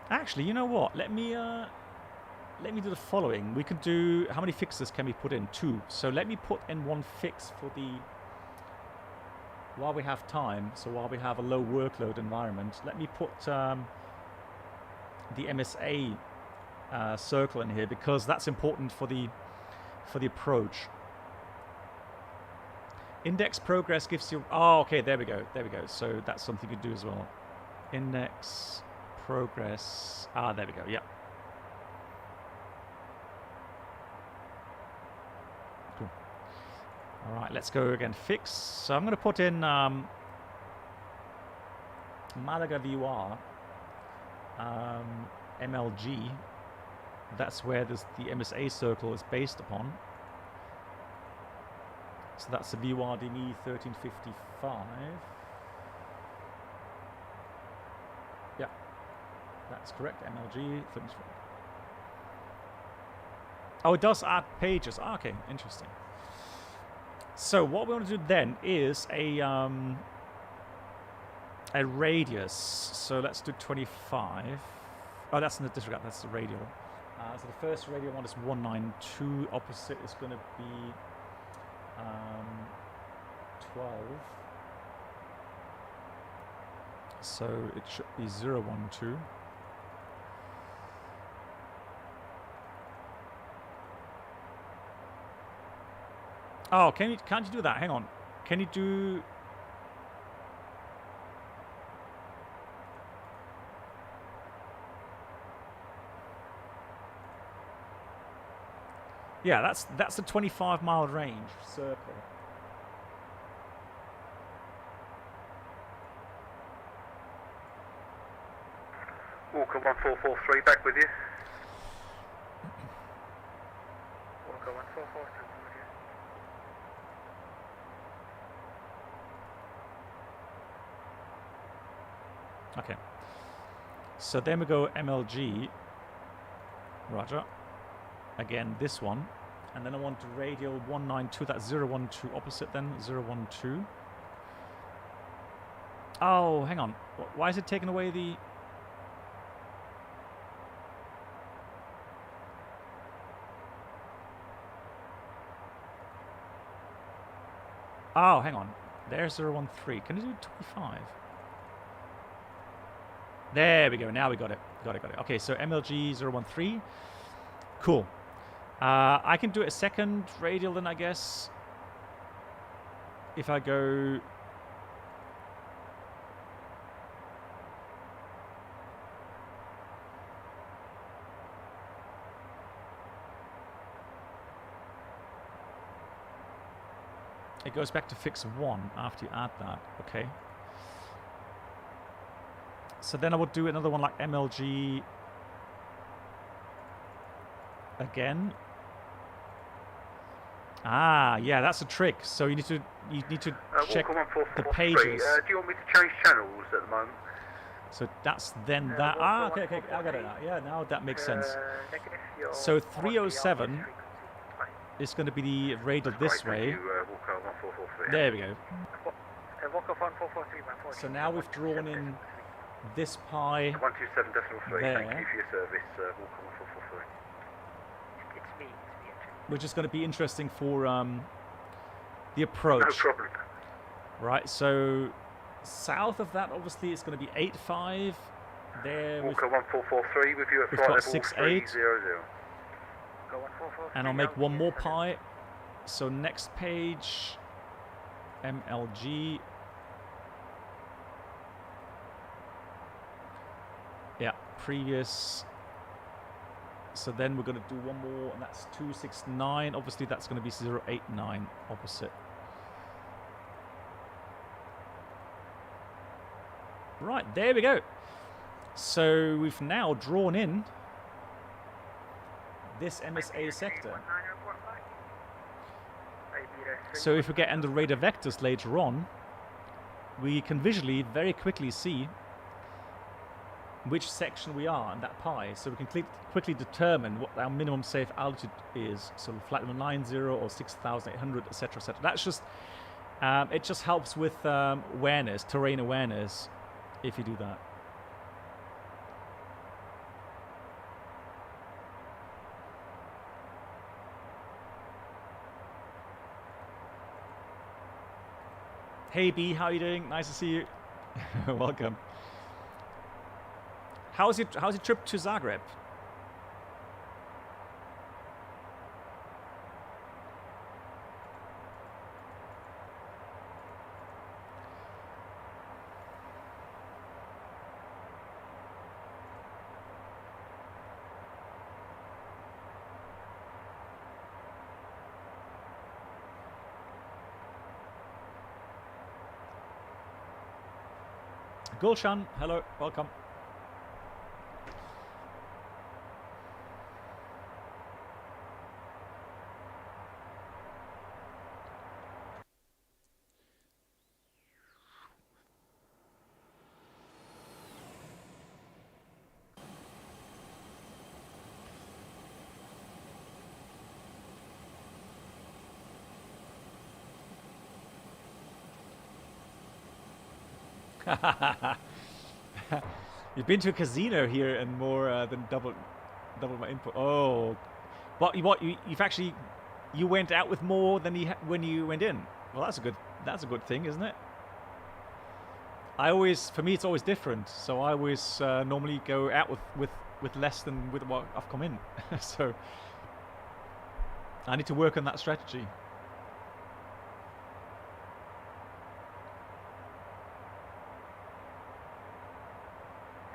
Actually, you know what? Let me do the following. We can do, how many fixes can we put in? 2. So let me put in 1 fix for the, while we have time, so while we have a low workload environment, let me put the MSA circle in here because that's important for the approach. Index progress gives you... Oh, okay, there we go. There we go. So that's something you could do as well. Index progress... Ah, there we go. Yeah. Cool. All right, let's go again. Fix. So I'm going to put in Malaga VUR. MLG. That's where the MSA circle is based upon. So that's the VYDME 1355. Yeah, that's correct. MLG 1355. Oh, it does add pages. Ah, okay, interesting. So what we want to do then is a radius. So let's do 25. Oh, that's in the disregard. That's the radial. So the first radial one is 192. Opposite is going to be 12. So it should be 012. Oh, can't you do that? Hang on. Can you do... Yeah, that's a 25-mile range circle. Walker 1443, back with you. Walker 1443. Okay. So then we go MLG. Roger. Again, this one. And then I want to radial 192. That's 012 opposite then. 012. Oh, hang on. Why is it taking away the... Oh, hang on. There's 013. Can you do 25? There we go. Now we got it. Got it. Okay, so MLG 013. Cool. I can do a second radial then, I guess. If I go... It goes back to fix 1 after you add that. Okay. So then I would do another one like MLG again. Ah, yeah, that's a trick. So you need to check the pages. Do you want me to change channels at the moment? So that's then that. Ah, okay, I got it now. Yeah, now that makes sense. So 307 is going to be the radial this way. There we go. So now we've drawn in this pi 127.3. there, Thank you for your service, Walker 1443. It's me, actually. which is going to be interesting for the approach. No problem. Right, so south of that, obviously, it's going to be 85. There, Walker 1443 with you at we've flight got level 68. 300. Go 1443. And I'll make one more pi. So next page, MLG. Yeah, previous. So then we're going to do one more, and that's 269. Obviously, that's going to be 089 opposite. Right, there we go. So we've now drawn in this MSA sector. So if we get under radar vectors later on, we can visually very quickly see which section we are in that pi, so we can quickly determine what our minimum safe altitude is. So flight level 90 or 6,800, etc., etc. That's just it just helps with awareness, terrain awareness, if you do that. Hey B, how are you doing? Nice to see you. Welcome. How's your trip to Zagreb? Gulshan, hello, welcome. You've been to a casino here and more than double my input. Oh, what you've actually you went out with more than when you went in. Well, that's a good thing, isn't it? For me it's always different. So I always normally go out with less than with what I've come in. So I need to work on that strategy.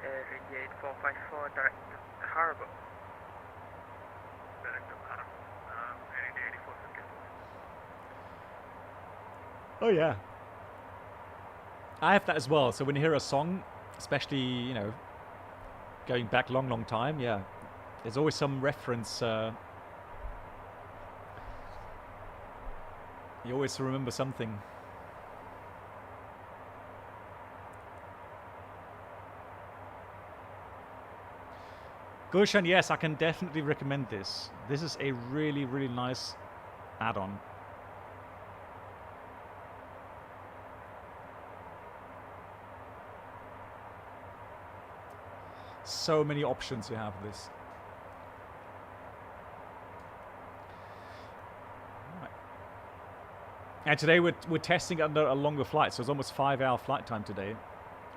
India 8454, direct to Harbour. Direct to Harbour. India 8454. Oh yeah. I have that as well. So when you hear a song, especially, you know, going back long time, yeah, there's always some reference. You always remember something. Gulshan, yes, I can definitely recommend this. This is a really nice add-on. So many options you have with this. Right. And today we're testing under a longer flight, so it's almost 5-hour flight time today.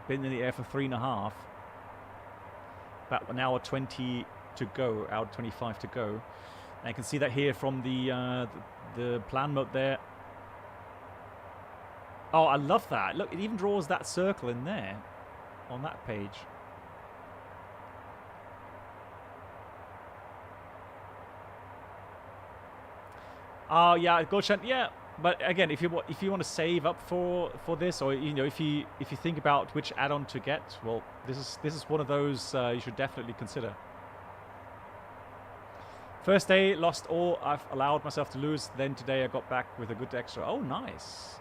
Been in the air for 3.5. About an hour 20 to go, hour 25 to go. And you can see that here from the plan mode there. Oh, I love that. Look, it even draws that circle in there on that page. Oh yeah, Gulshan, yeah. But again, if you want to save up for this, or you know, if you think about which add-on to get, well, this is one of those you should definitely consider. First day lost all I've allowed myself to lose. Then today I got back with a good extra. Oh, nice.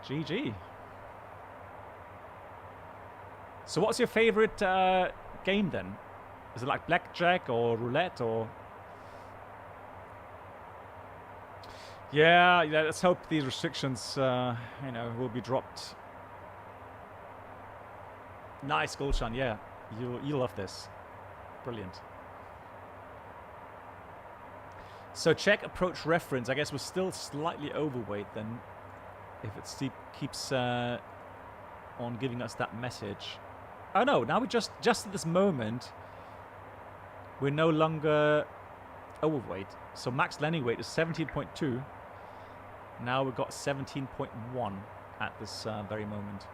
GG. So what's your favorite game then? Is it like blackjack or roulette or? Yeah, let's hope these restrictions, you know, will be dropped. Nice, Gulshan. Yeah, you'll love this. Brilliant. So check approach reference. I guess we're still slightly overweight then, if it keeps on giving us that message. Oh no! Now we just at this moment, we're no longer overweight. So max landing weight is 17.2. Now we've got 17.1 at this very moment.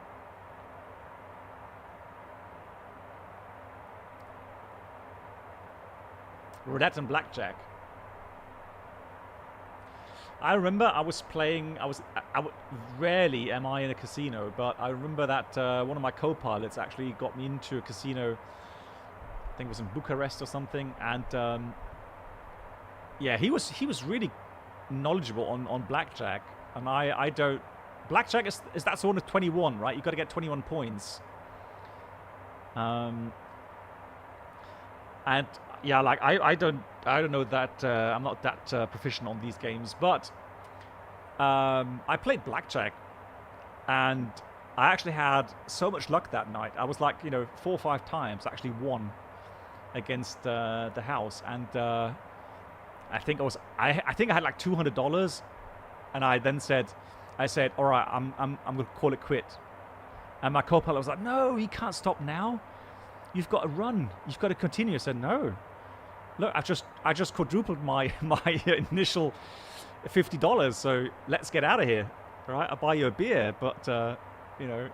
Roulette and blackjack. I remember I was playing. Rarely am I in a casino, but I remember that one of my co-pilots actually got me into a casino. I think it was in Bucharest or something, and yeah, he was really knowledgeable on blackjack, and I don't. Blackjack is that sort of 21, right? You got to get 21 points. And yeah, like I don't know that I'm not that proficient on these games, but I played blackjack, and I actually had so much luck that night. I was like, you know, 4 or 5 times actually won against the house, and I think I had like $200, and I said, all right, I'm gonna call it quit. And my co-pilot was like, no, you can't stop now. You've got to run. You've got to continue. I said, no. Look, I just quadrupled my initial $50. So let's get out of here, all right? I'll buy you a beer, but you know.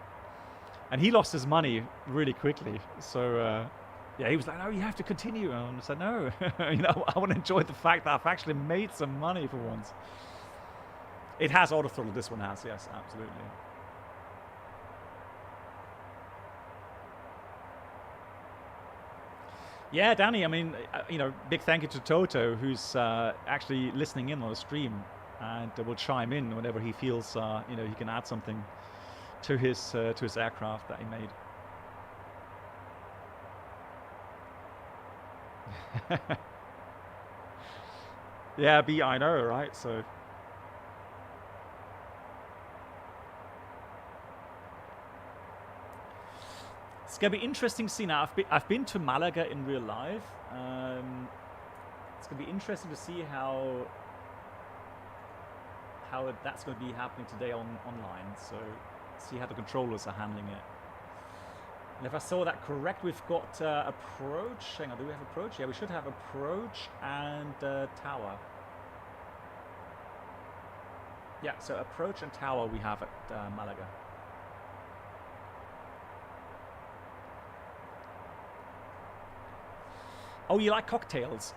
And he lost his money really quickly. So yeah, he was like, no, you have to continue. And I said, no, you know, I want to enjoy the fact that I've actually made some money for once. It has auto throttle. This one has, yes, absolutely. Yeah, Danny, I mean, you know, big thank you to Toto, who's actually listening in on the stream, and will chime in whenever he feels, you know, he can add something to his aircraft that he made. Yeah, B, I know, right? So. gonna be interesting to see now. I've been to Malaga in real life. It's gonna be interesting to see how that's gonna be happening today online. So see how the controllers are handling it. And if I saw that correct, we've got approach. Hang on, do we have approach? Yeah, we should have approach and tower. Yeah, so approach and tower we have at Malaga. Oh, you like cocktails?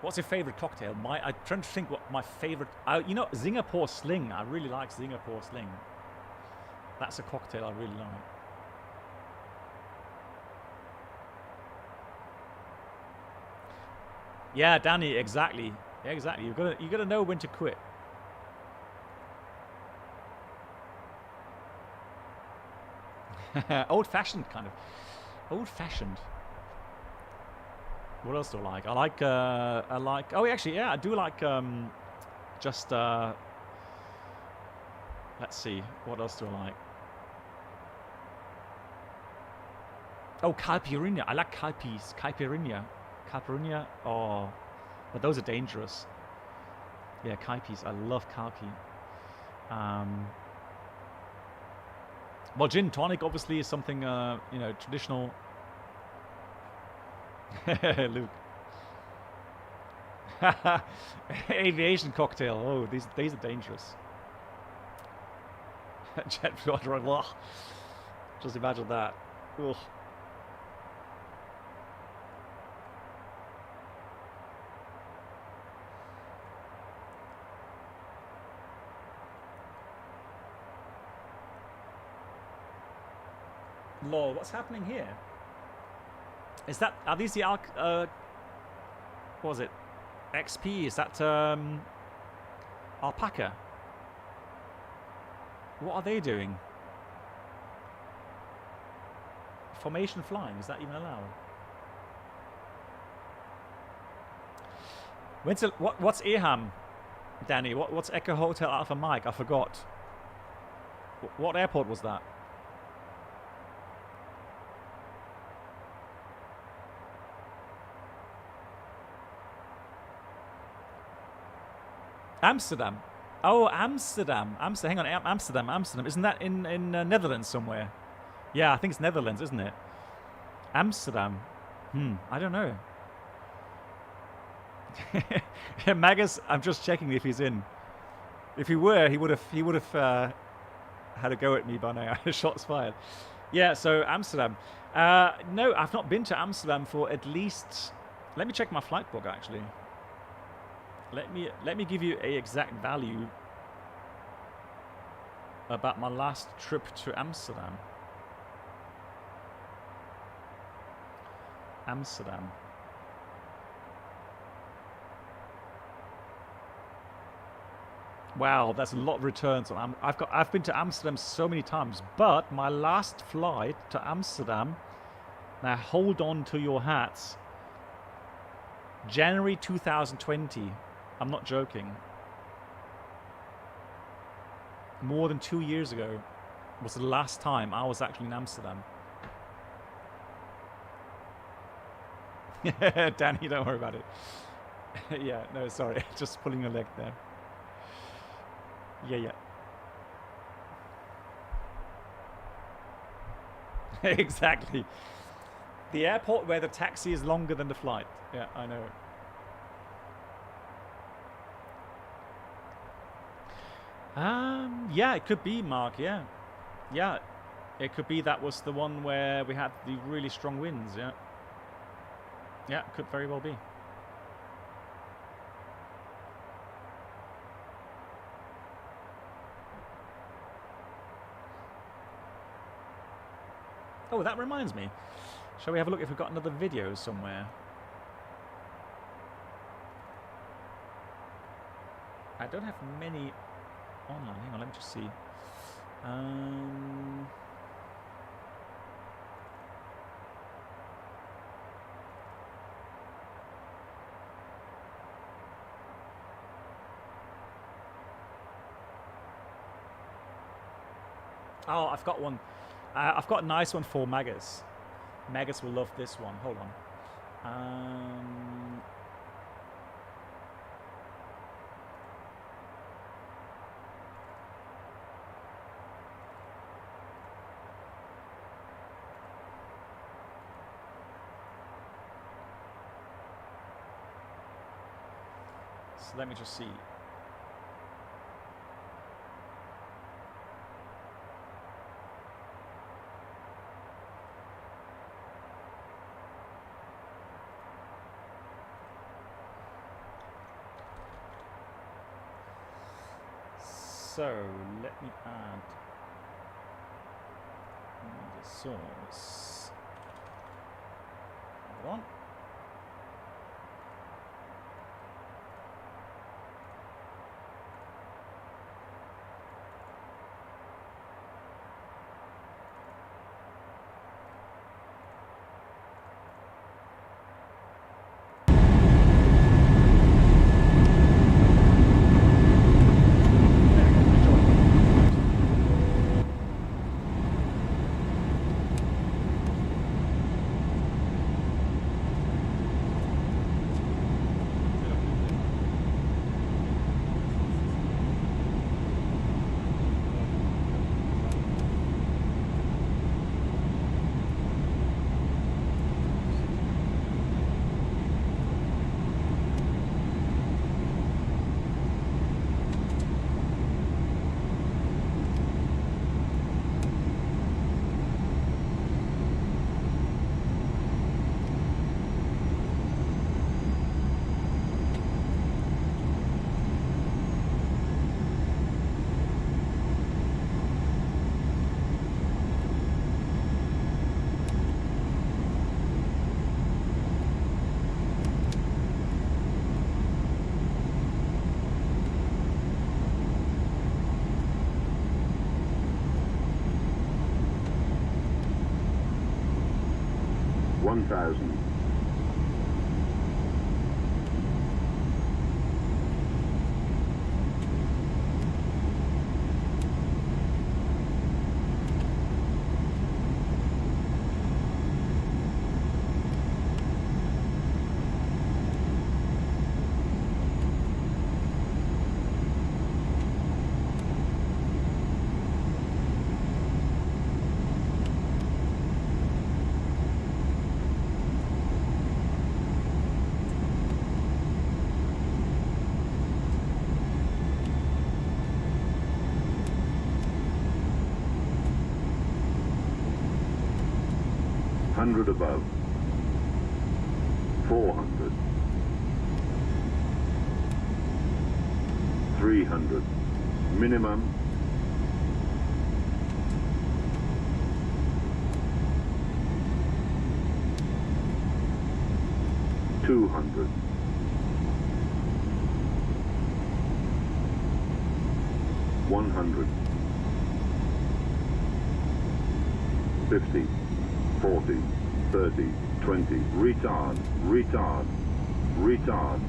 What's your favorite cocktail? I'm trying to think what my favorite... you know, Singapore Sling. I really like Singapore Sling. That's a cocktail I really like. Yeah, Danny, exactly. Yeah, exactly. You gotta know when to quit. Old-fashioned, kind of. Old-fashioned. What else do I like? I like. Oh, actually, yeah, I do like. Let's see. What else do I like? Oh, caipirinha. I like caipis. Caipirinha. Caipirinha. Oh, but those are dangerous. Yeah, caipis. I love caipi. Well, gin tonic obviously is something you know, traditional. Luke. Aviation cocktail. Oh, these are dangerous. Jet fuel run. Just imagine that. Ugh. Lol, what's happening here? Is that, are these the what was it? XP? Is that alpaca? What are they doing? Formation flying, is that even allowed? What's EHAM, Danny? What's Echo Hotel Alpha Mike? I forgot. What airport was that? Amsterdam. Oh, Amsterdam. Hang on, Amsterdam. Isn't that in Netherlands somewhere? Yeah, I think it's Netherlands, isn't it? Amsterdam. I don't know. Magus, I'm just checking if he's in. If he were, he would have had a go at me by now. Shots fired. Yeah, so Amsterdam. No, I've not been to Amsterdam for at least. Let me check my flight book actually. Let me give you a exact value about my last trip to Amsterdam. Amsterdam. Wow, that's a lot of returns on. I've been to Amsterdam so many times, but my last flight to Amsterdam. Now hold on to your hats. January 2020. I'm not joking. More than 2 years ago was the last time I was actually in Amsterdam. Danny, don't worry about it. Yeah, no, sorry. Just pulling your leg there. Yeah. Exactly. The airport where the taxi is longer than the flight. Yeah, I know. Yeah, it could be, Mark, yeah. Yeah, it could be that was the one where we had the really strong winds, yeah. Yeah, it could very well be. Oh, that reminds me. Shall we have a look if we've got another video somewhere? I don't have many online. Hang on, let me just see. Oh, I've got one. I've got a nice one for Magus. Magus will love this one. Hold on. So let me just see. So let me add the source. Hold on. $1,000. $100 above. 400. 300. Minimum. 200. 100. 50. 40, 30, 20, retard, retard, retard.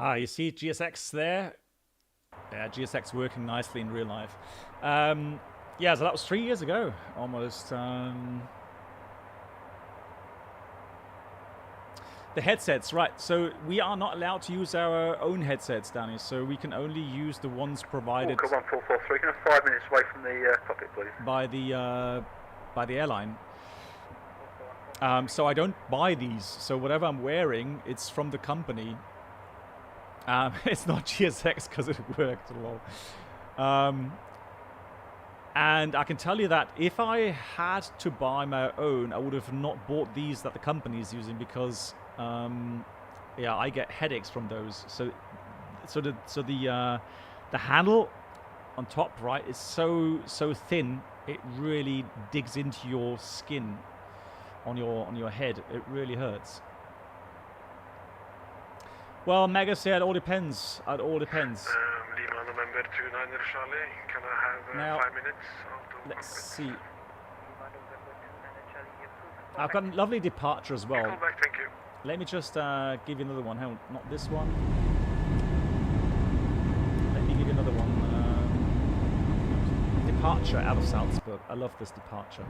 Ah, you see GSX there? Yeah, GSX working nicely in real life. Yeah, so that was 3 years ago, almost. The headsets, right. So we are not allowed to use our own headsets, Danny. So we can only use the ones provided... Come on, 443. Can I have 5 minutes away from the cockpit, please? By the airline. So I don't buy these. So whatever I'm wearing, it's from the company. It's not GSX because it worked a lot. And I can tell you that if I had to buy my own, I would have not bought these that the company is using because, yeah, I get headaches from those. So the handle on top, right, is so thin, it really digs into your skin on your head. It really hurts. Well, Mega said it all depends. It all depends. Lima November 29 Charlie. Can I have Now, 5 minutes? Let's see. I've got a lovely departure as well. Come back, thank you. Let me just give you another one. Hang on, not this one. Let me give you another one. Departure out of Salzburg. I love this departure.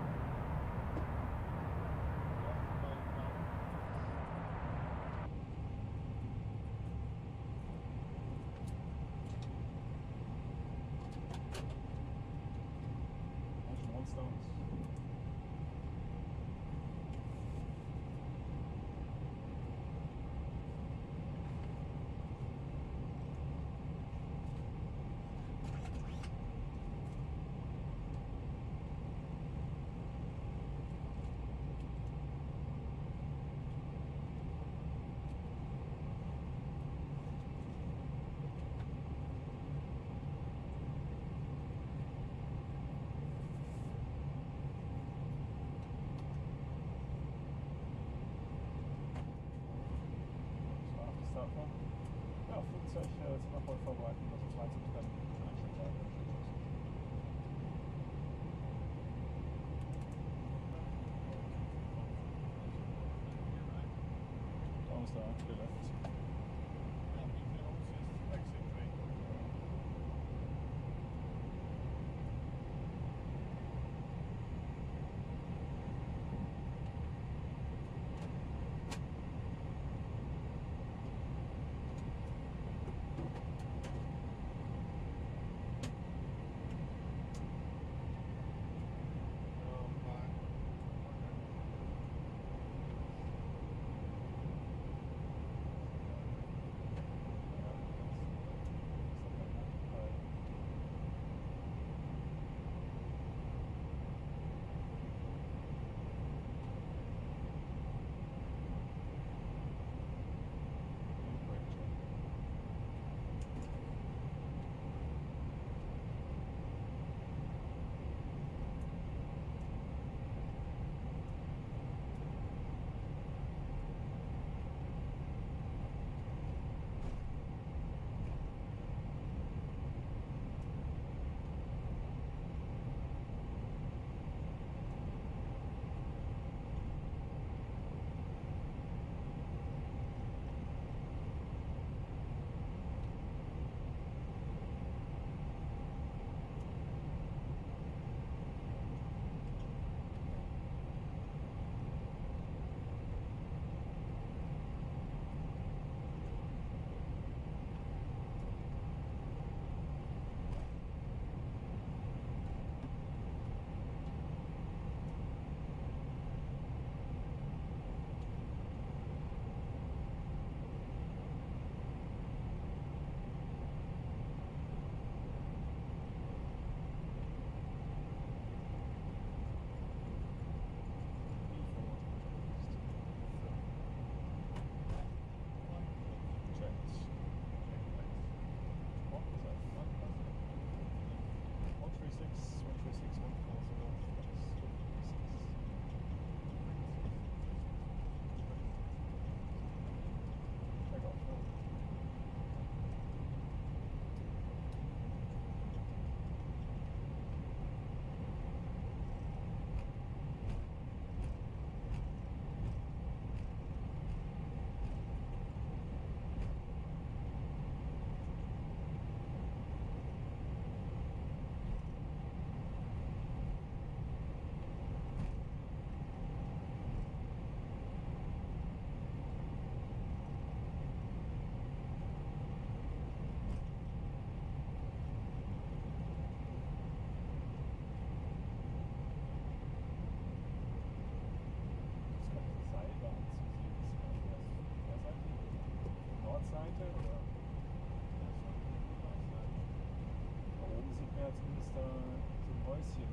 nice here.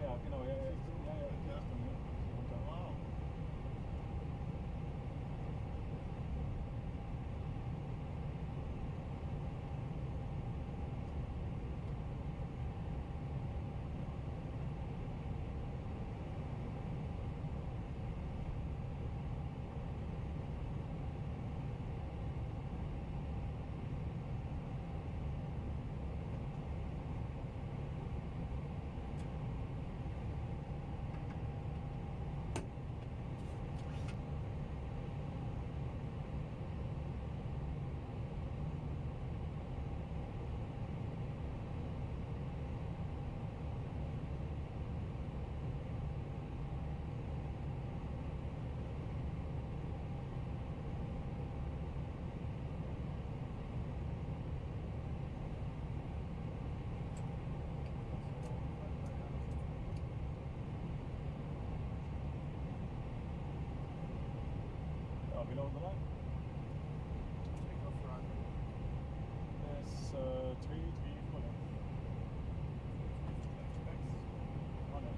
Ja, genau, ja, ja. Wow. Below the line. Takeoff run. There's 3 full length. On it.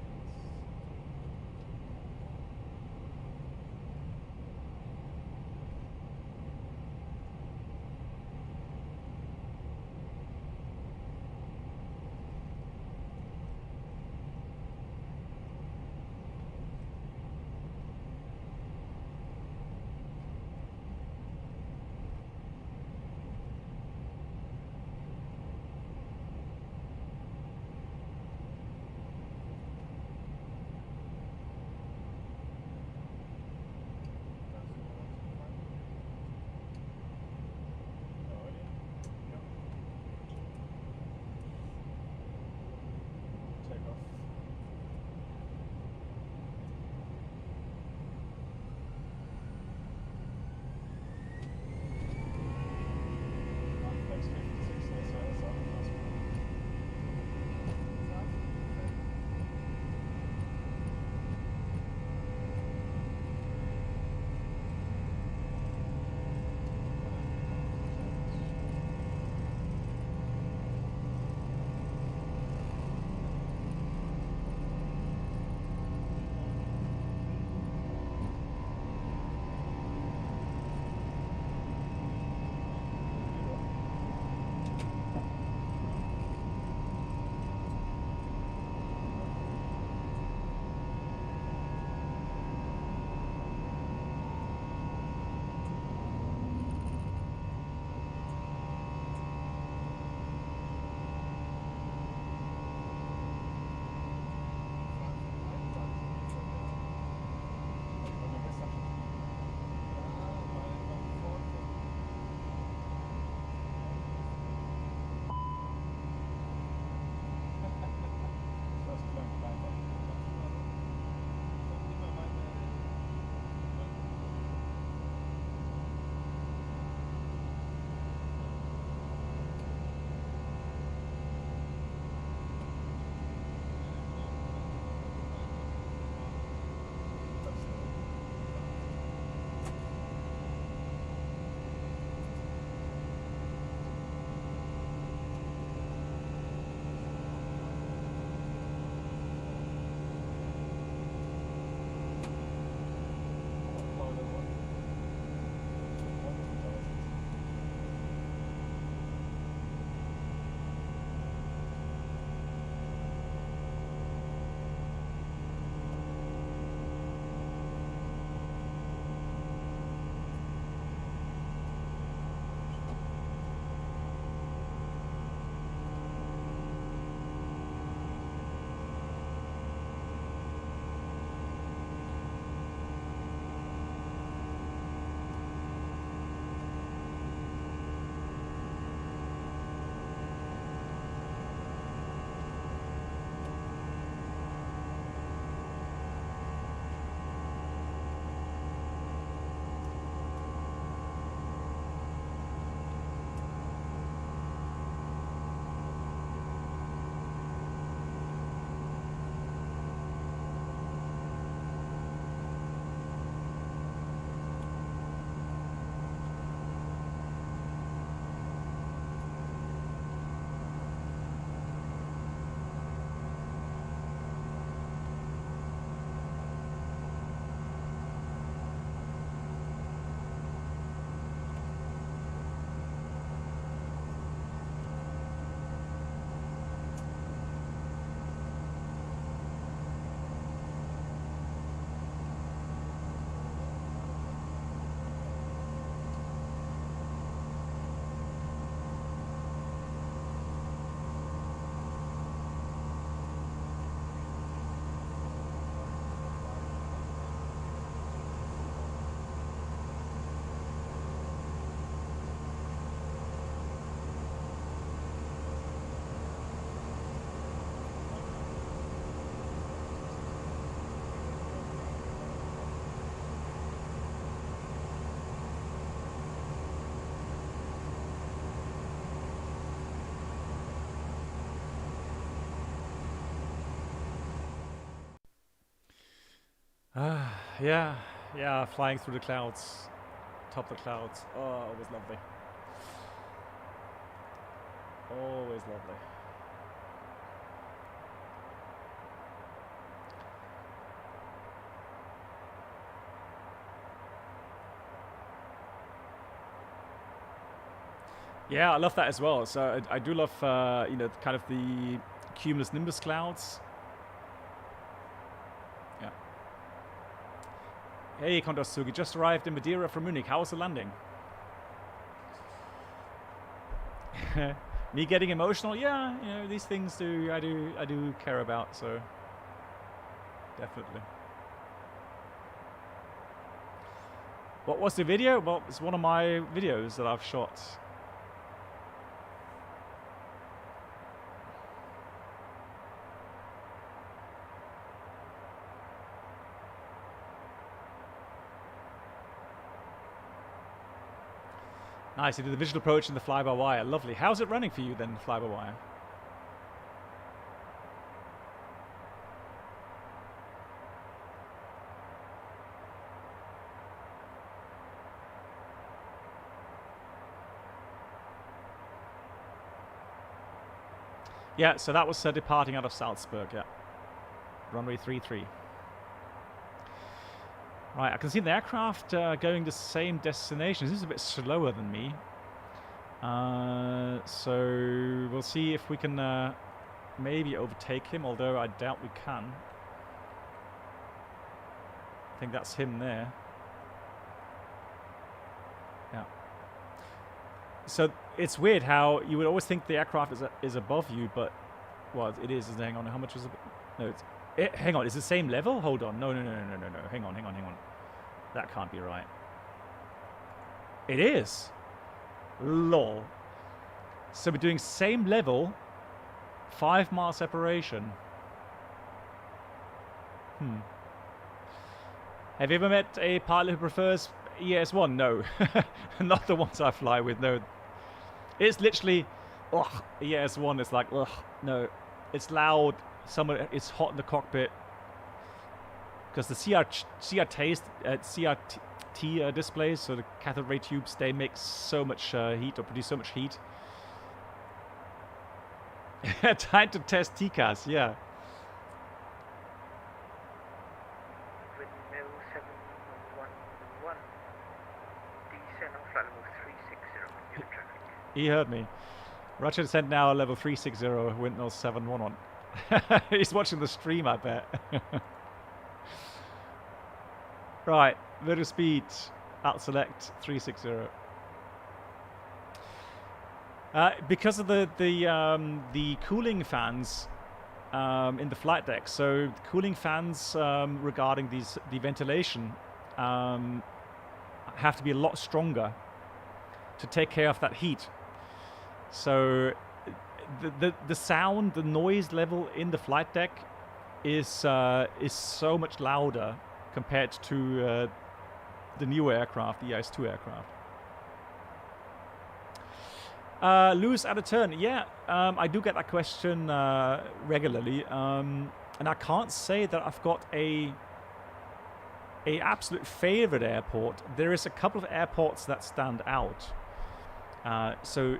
Yeah, yeah, flying through the clouds, top of the clouds. Oh, always lovely. Always lovely. Yeah, I love that as well. So I do love, you know, kind of the cumulus nimbus clouds. Yeah. Hey, Kondotsugi, just arrived in Madeira from Munich. How was the landing? Me getting emotional? Yeah, you know, these things I do care about, so definitely. What was the video? Well, it's one of my videos that I've shot. Nice, you did the visual approach and the fly-by-wire. Lovely. How's it running for you then, fly-by-wire? Yeah, so that was departing out of Salzburg, yeah. Runway 33. Right, I can see the aircraft going the same destination. This is a bit slower than me. So we'll see if we can maybe overtake him, although I doubt we can. I think that's him there. Yeah. So it's weird how you would always think the aircraft is above you, but well, it is. Hang on, how much was it? No, it's. Hang on, is it the same level? Hold on. No. Hang on. That can't be right. It is. Lol. So we're doing same level, 5 mile separation. Have you ever met a pilot who prefers ES1? No. Not the ones I fly with, no. It's literally, ugh, ES1 is like, ugh, no. It's loud. It's hot in the cockpit because the CRT displays, so the cathode ray tubes, they make so much heat or produce so much heat. Time to test TCAS, yeah. Windmill 711, descent on flight level 360, new traffic. He heard me. Roger, descent now, level 360, windmill 711. He's watching the stream, I bet. Right, vertical speed, out select 360. Because of the cooling fans in the flight deck, so the cooling fans regarding the ventilation have to be a lot stronger to take care of that heat. So the sound, the noise level in the flight deck is so much louder compared to the newer aircraft, the EIS-2 aircraft. Lose at a turn, yeah, I do get that question regularly, and I can't say that I've got a absolute favorite airport. There is a couple of airports that stand out. So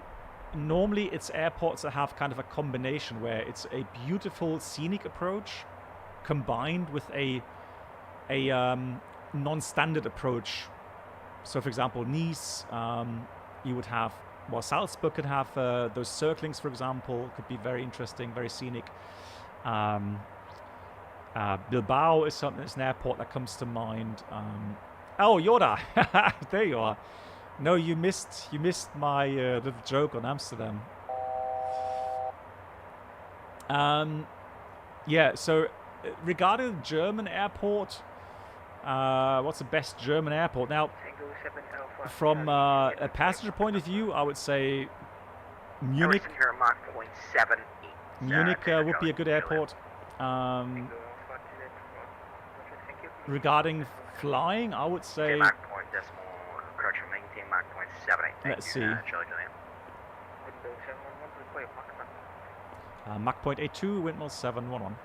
normally it's airports that have kind of a combination where it's a beautiful scenic approach combined with a non-standard approach. So for example, Nice, you would have, well, Salzburg could have those circlings, for example, could be very interesting, very scenic. Bilbao is an airport that comes to mind. Oh, Yoda, there you are. No, you missed my little joke on Amsterdam. Yeah, so regarding the German airport, what's the best German airport? Now, from a passenger point of view, I would say Munich. Munich would be a good airport. Regarding flying, I would say. Let's see. Mach point 82, windmill 711.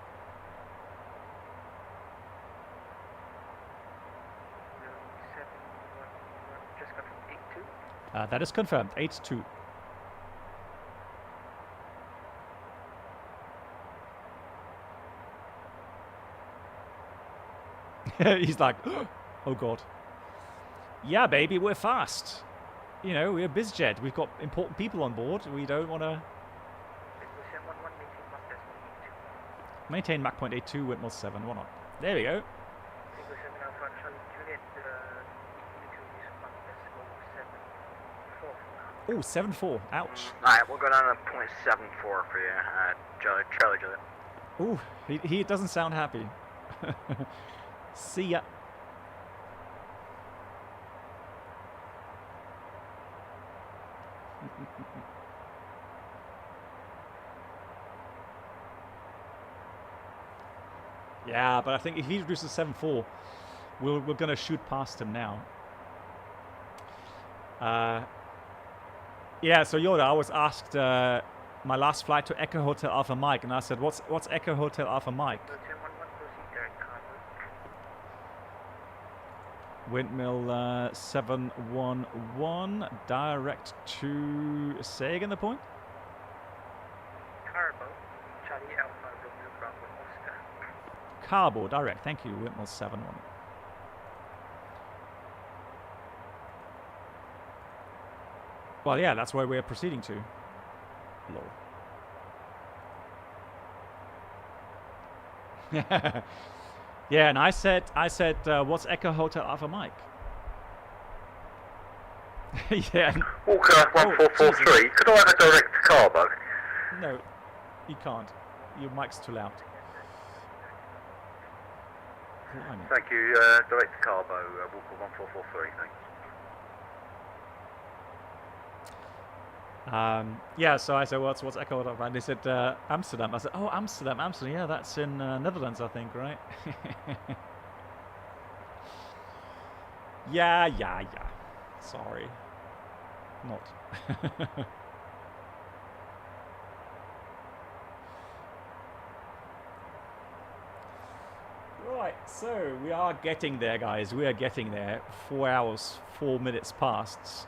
That is confirmed. 8-2. He's like, oh god. Yeah, baby, we're fast. You know, we're BizJet. We've got important people on board. We don't want to... Maintain Mach point 82, windmill 7. Why not? There we go. Oh, 7-4. Ouch. Alright, we'll go down to 0.74 for you. Charlie. Oh, he doesn't sound happy. See ya. Yeah, but I think if he reduces 7-4, we're going to shoot past him now. Yeah, so Yoda, I was asked my last flight to Echo Hotel Alpha Mike, and I said, what's Echo Hotel Alpha Mike? Windmill 711, direct to... Say again the point? Carbo, Charlie Alpha, Romeo Bravo, Oscar. Carbo, direct, thank you, Windmill 71. Well, yeah, that's where we're proceeding to. Lol. Yeah, and I said, what's Echo Hotel Alpha Mike? Yeah. Walker 1443, could I have a direct to Carbo? No, you can't. Your mic's too loud. Thank you, direct to Carbo, Walker 1443, thanks. Yeah, so I said, what's Echo Hotel? And they said, Amsterdam. I said, oh, Amsterdam. Yeah, that's in Netherlands, I think, right? Yeah. Sorry. Not. Right, so we are getting there, guys. We are getting there. 4 hours, 4 minutes past.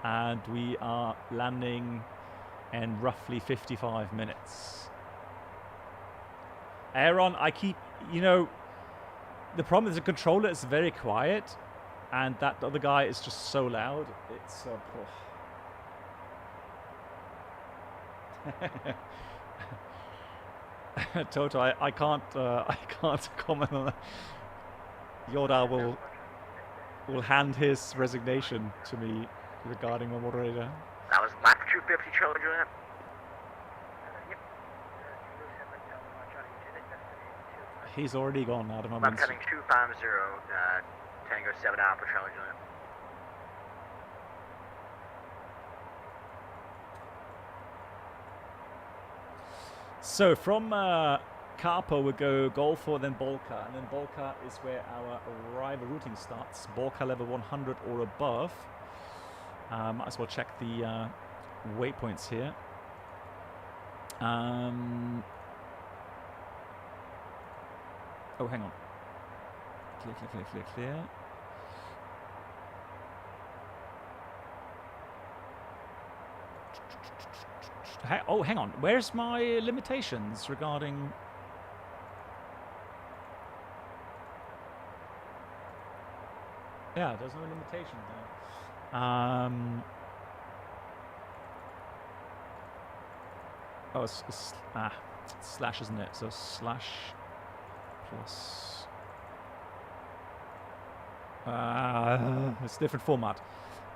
And we are landing in roughly 55 minutes. Aaron, I keep, you know, the problem is the controller is very quiet, and that other guy is just so loud. It's Toto, I can't comment on that. Yoda will hand his resignation to me regarding my moderator. That was lap 250, Charlie Juliet. He's already gone out of my mind. Lap heading 250, Tango 7 Alpha, Charlie Juliet. So from Carpo we go Golfo, then Bolka, and then Bolka is where our arrival routing starts. Bolka level 100 or above. Might as well check the waypoints here. Oh, hang on. Clear. Oh, hang on. Where's my limitations regarding... Yeah, there's no limitation there. Oh, it's slash, isn't it? So slash plus. It's a different format.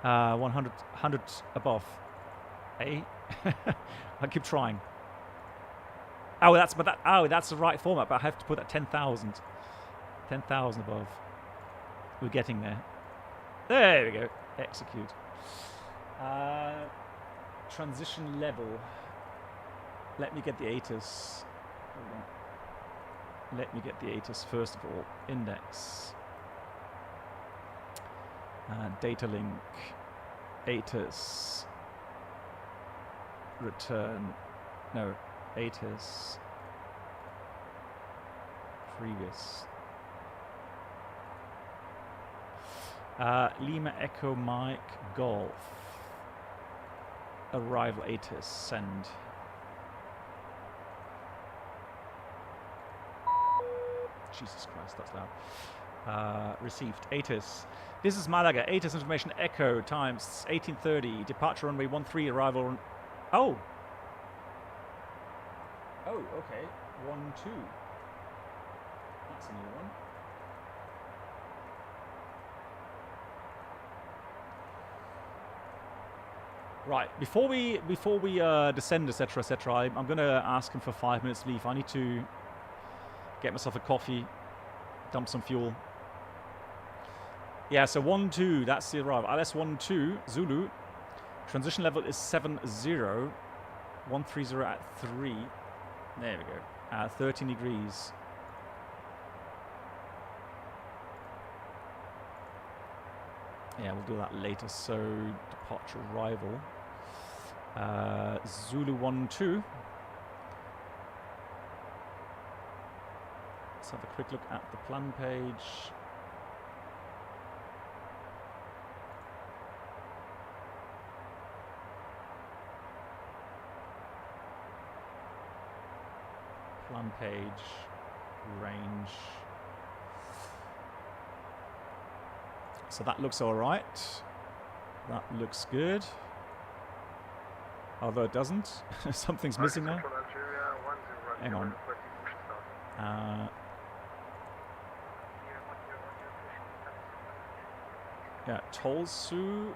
100 above. Hey, I keep trying. Oh, that's the right format, but I have to put that 10,000. 10,000 above. We're getting there. There we go. Execute. Transition level. Let me get the ATIS. Hold on. Let me get the ATIS first of all. Index. Data link. ATIS. Return. No. ATIS. Previous. Lima Echo Mike Golf. Arrival ATIS, send. Jesus Christ, that's loud. Received. ATIS. This is Malaga. ATIS information echo. Times 18:30. Departure runway 13. Arrival. Oh. Oh, okay. 12. That's a new one. Right. Before we descend, etc., etc., I'm gonna ask him for 5 minutes leave. I need to get myself a coffee, dump some fuel. Yeah, so 12, that's the arrival. LS12, Zulu. Transition level is 70. 130 at 3. There we go. 13 degrees. Yeah, we'll do that later. So, departure arrival. Zulu 12. Let's have a quick look at the plan page. Plan page, range. So that looks all right. That looks good. Although it doesn't. Something's missing there. Hang on. Yeah, Tolsu.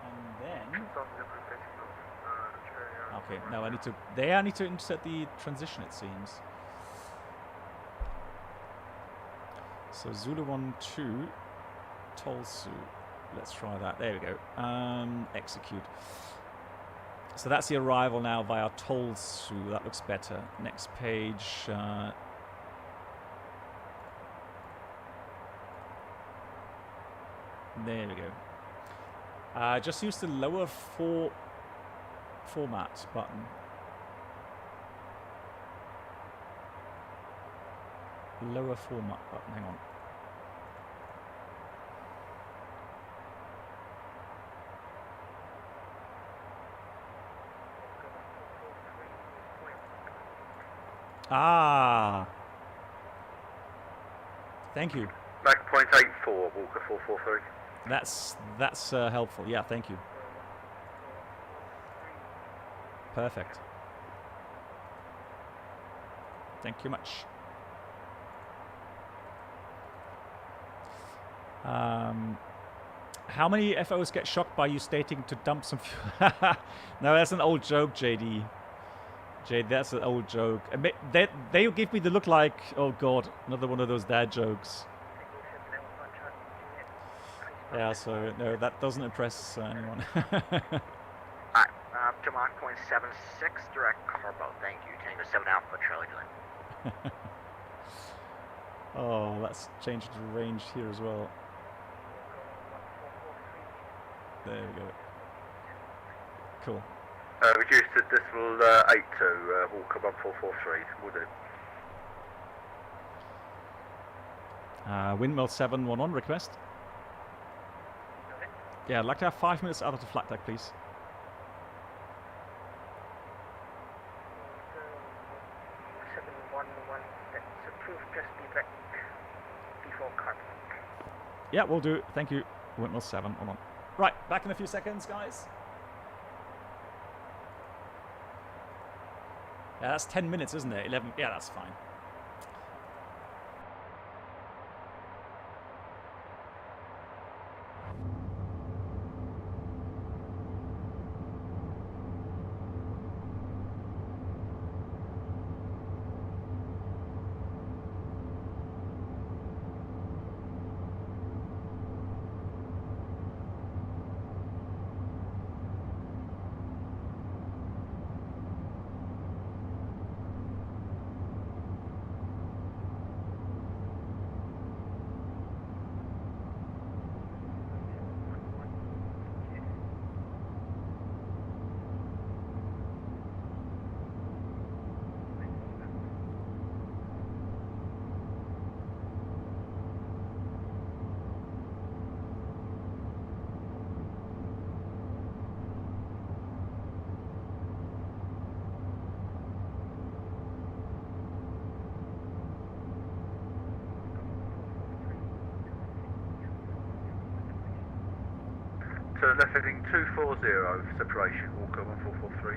And then... Okay, no, I need to intercept the transition, it seems. So Zulu 12, Tolsu. Let's try that. There we go. Execute. So that's the arrival now via Tolsu. That looks better. Next page. There we go. Just use the lower format button. Lower format button. Hang on. Ah. Thank you. Back 0.84, Walker 443. That's helpful. Yeah, thank you. Perfect. Thank you much. How many FOs get shocked by you stating to dump some fuel? No, that's an old joke, JD. That's an old joke. They give me the look like, oh god, another one of those dad jokes. Yeah, so no, that doesn't impress anyone. Alright, Jamon 0.76, direct carbo, thank you. Tango 7 Alpha, Charlie Glen. Oh, let's change the range here as well. There we go. Cool. Reduced to decimal 82, Walker 1443, will do. Windmill 711 request. Yeah, I'd like to have 5 minutes out of the flight deck, please. Yeah, we'll do. Thank you. Windmill 7 on. Right, back in a few seconds, guys. Yeah, that's 10 minutes, isn't it? 11. Yeah, that's fine. Turn left heading 240, separation, Walker 1443.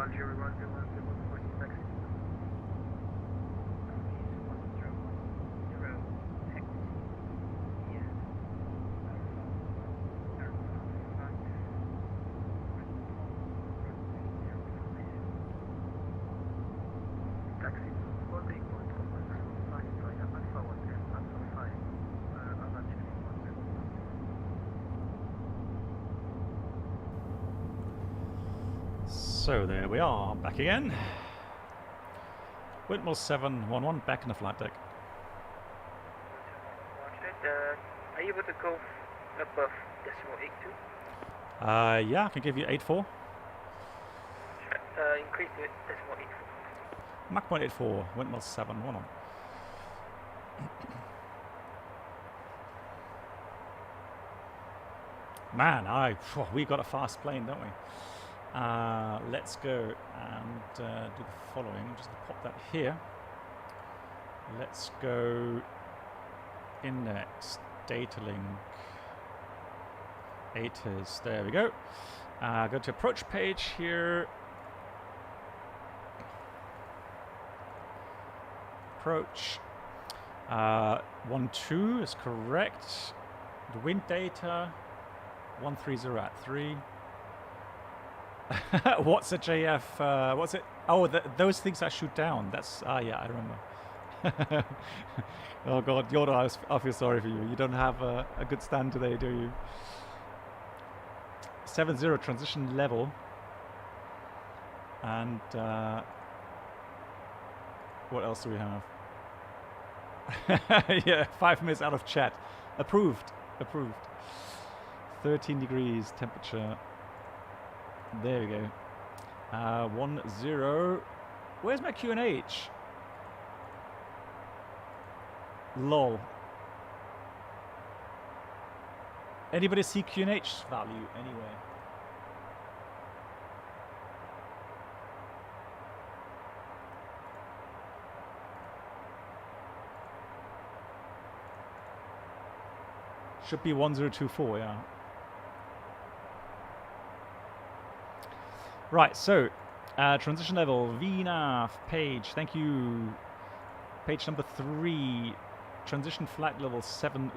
Algeria 101, taxi. So there we are, back again. Windmill 711, back in the flight deck. Are you able to go above decimal 82? Yeah, I can give you 8.4. Increase to decimal 84. Mach 0.84, windmill 711. Man, we got a fast plane, don't we? Let's go and do the following. I'm just going to pop that here. Let's go index, data link, ATIS. There we go. Go to approach page here. Approach. 12 is correct. The wind data 130 at 3. What's a JF? What's it? Oh, those things that shoot down. That's yeah, I remember. Oh God, Yoda, I feel sorry for you. You don't have a good stand today, do you? 7-0 transition level. And what else do we have? Yeah, 5 minutes out of chat. Approved. Approved. 13 degrees temperature. There we go. 1-0. Where's my QNH? Lol. Anybody see QNH value anywhere? Should be 1024, yeah. Right, so transition level, VNAV page, thank you. Page number 3, transition flight level 70.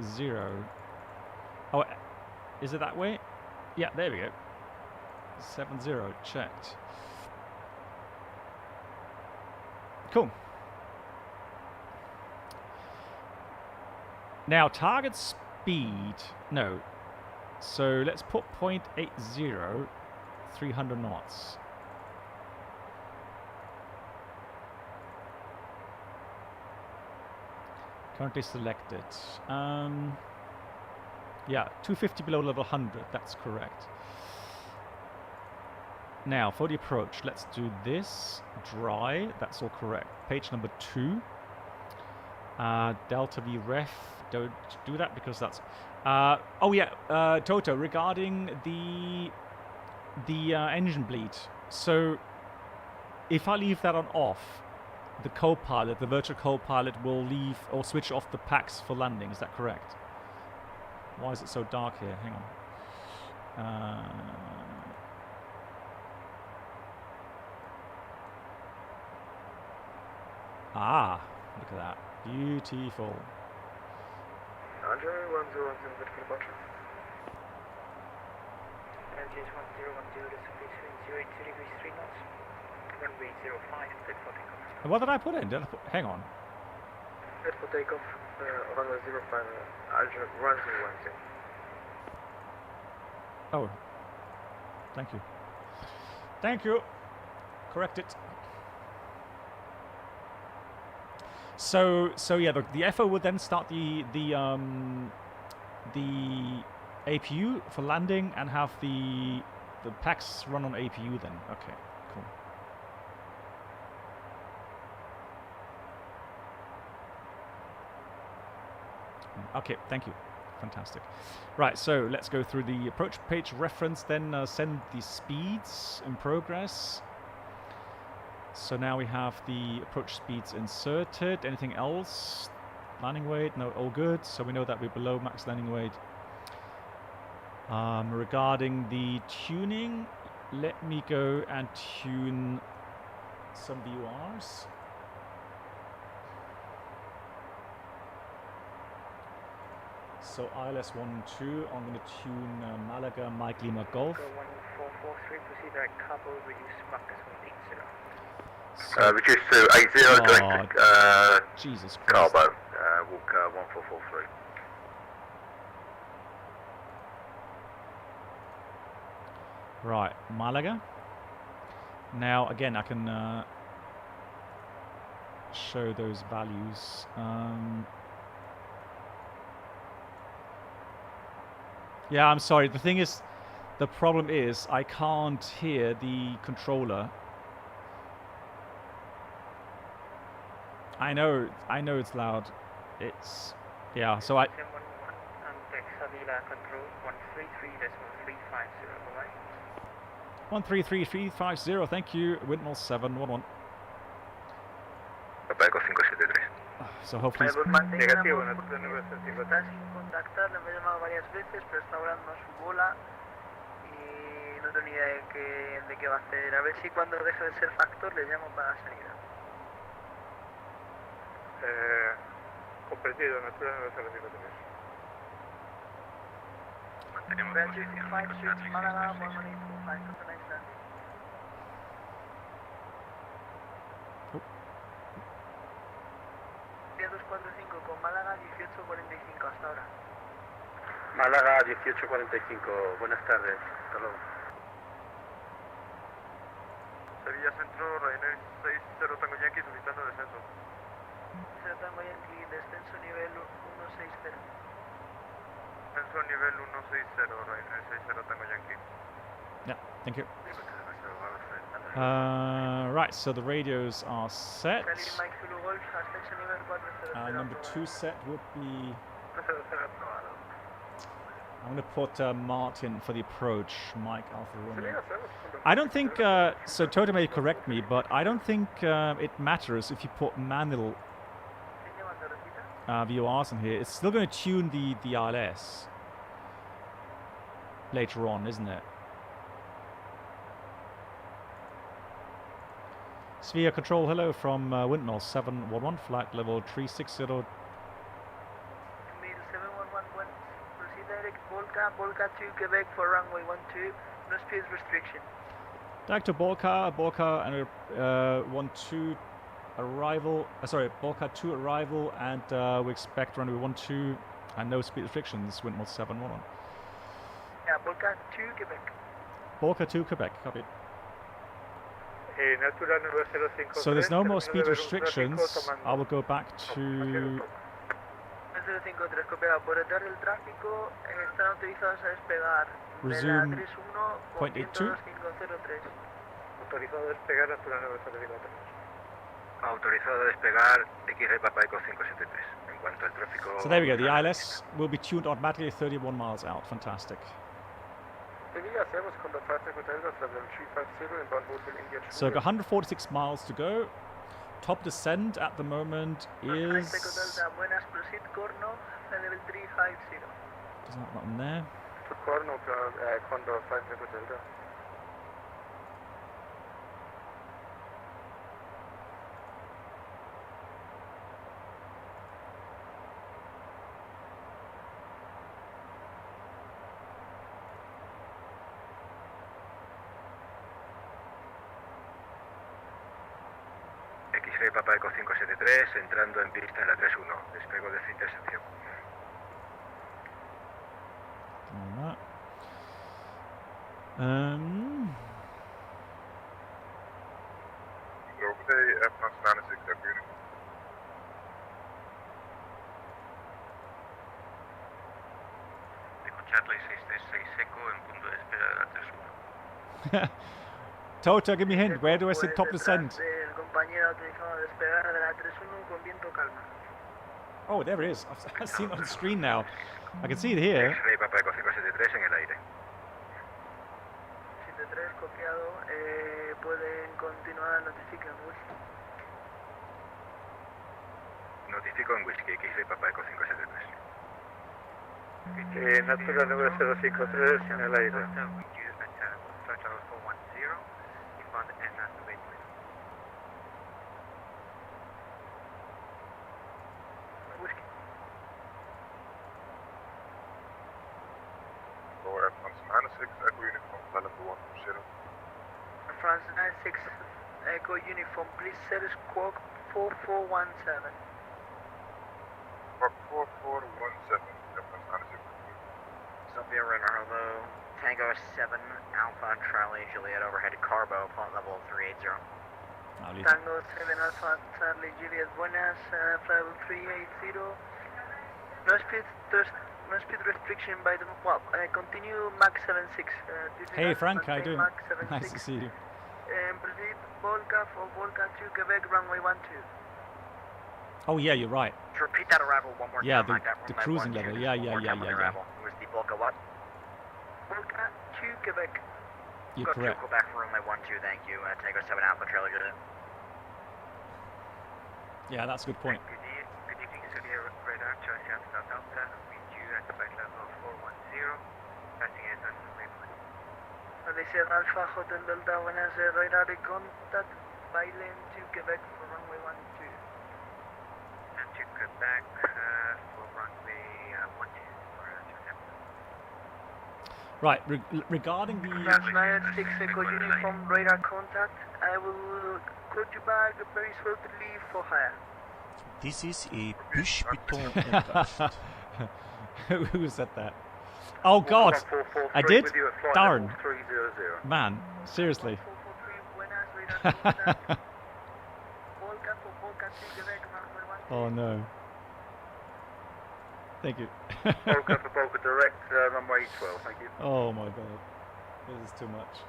Oh, is it that way? Yeah, there we go. 70, checked. Cool. Now, target speed, no. So let's put 0.80. 300 knots. Currently selected. Yeah, 250 below level 100. That's correct. Now, for the approach, let's do this. Dry. That's all correct. Page number 2. Delta V ref. Don't do that because that's... oh, yeah. Toto, regarding the engine bleed. So if I leave that on off, the co-pilot, the virtual co-pilot will leave or switch off the packs for landing. Is that correct? Why is it so dark here? Hang on. Look at that. Beautiful. Andre 1010 vertical departure. LGS 1010, this will be 080 degrees 3 knots. Runway 05, cleared for takeoff. What did I put in? Hang on. Cleared for takeoff, runway 05, Alger 1010. Oh. Thank you. Thank you. Correct it. So yeah, the FO would then start the APU for landing and have the packs run on APU then. Okay, cool. Okay, thank you. Fantastic. Right, so let's go through the approach page reference, then send the speeds in progress. So now we have the approach speeds inserted. Anything else? Landing weight? No, all good. So we know that we're below max landing weight. Regarding the tuning, let me go and tune some VORs. So ILS 112, I'm going to tune Malaga, Mike Lima Golf. 1443, proceed direct couple, reduce Mach 80. So, reduce to 80, direct Jesus Christ. Carbo, walk 1443. Right, Malaga. Now, again, I can show those values. Yeah, I'm sorry. The thing is, the problem is I can't hear the controller. I know it's loud. It's, yeah, so I... 133.350, thank you. Windmill 711. So hopefully it's negativo, está sin contactar, le hemos llamado varias veces, pero está volando a su bola y no tengo ni idea de qué va a hacer. A ver si cuando deje de ser factor le llamo para la salida. Comprendido, Natura 903. Mantenemos posición. Málaga, 11825, to nice landing. Vía 245 con Málaga 1845 hasta ahora. Málaga 1845, buenas tardes, hasta luego. Sevilla Centro, Ryanair 60 Tango Yankee solicitando descenso. 0 Tango Yankee, descenso nivel 160. Descenso nivel 160, Ryanair 60 Tango Yankee. Yeah, thank you. Right, so the radios are set. Number 2 set would be... I'm going to put Martin for the approach, Mike Alpha Romeo. I don't think, so Toto may correct me, but I don't think it matters if you put manual VORs in here. It's still going to tune the ILS later on, isn't it? Sphere Control, hello from Windmill 711, flight level 360. Windmill 711, proceed direct Volca 2 Quebec for runway 12, no speed restriction. Direct to Volca and 12 arrival, Volca 2 arrival, and we expect runway 12 and no speed restrictions, Windmill 711. Yeah, Volca 2 Quebec. Volca 2 Quebec, copy. So there's no more speed restrictions. I will go back to... 053 copiado. Por detrás del tráfico están autorizados a despegar. Resume 31.82. Autorizado a despegar Natura 904. Autorizado a despegar XR Papa Eco 573. En cuanto al tráfico... So there we go. The ILS will be tuned automatically 31 miles out. Fantastic. So 146 miles to go. Top descent at the moment is... Doesn't have that on there. X-Ray Papa Eco 573, entrando en pista en la 31, despego de esta intersección. Charlie 636 seco en punto de espera de la 31. Toto, give me a hint. Where do I sit top descent? El compañero autorizado a despegar de la 31 con viento calma. Oh, there it is. I've seen it on the screen now. I can see it here. X-Ray Papa Eco 573 en el aire. 73 copiado. Pueden continuar, notifiquen whisky. Notifico en whisky, X-Ray Papa Eco 573. Natural número 053 en el aire. France 96 Echo Uniform, please set squawk 4417. Squawk 4417. Sophia Renner, hello. Tango 7 Alpha Charlie Juliet overhead Carbo, plot level 380. Tango 7 Alpha Charlie Juliet, buenas, flight level 380. No speed restriction by the, well, continue Mach 76. Hey Frank, how you doing? Nice to see you. Proceed Volca for Volca 2 Quebec, runway 12. Oh yeah, you're right. To repeat that arrival one more yeah, time. The cruising level. Yeah. Where's the Volca what? Volca 2 Quebec. You're Go correct. Go back for runway 12, thank you. Tango 7 Alpha Charlie Juliet. Yeah, that's a good point. Good evening, Studio Radar, Charlie South Delta, meet you at flight level 410, passing in on runway 1. Alicia Alpha Hotel Delta, buenas, radar contact, Bailen to Quebec for runway 12. And to Quebec for runway 12 for Right, regarding the... France 96 Echo Uniform radar contact, I will call you back very shortly for hire. This is a push-button aircraft. Who said that? Oh God! I did? Darn. Man, seriously. Oh no. Thank you. Volca for Volca direct, runway 12, thank you. Oh my God. This is too much.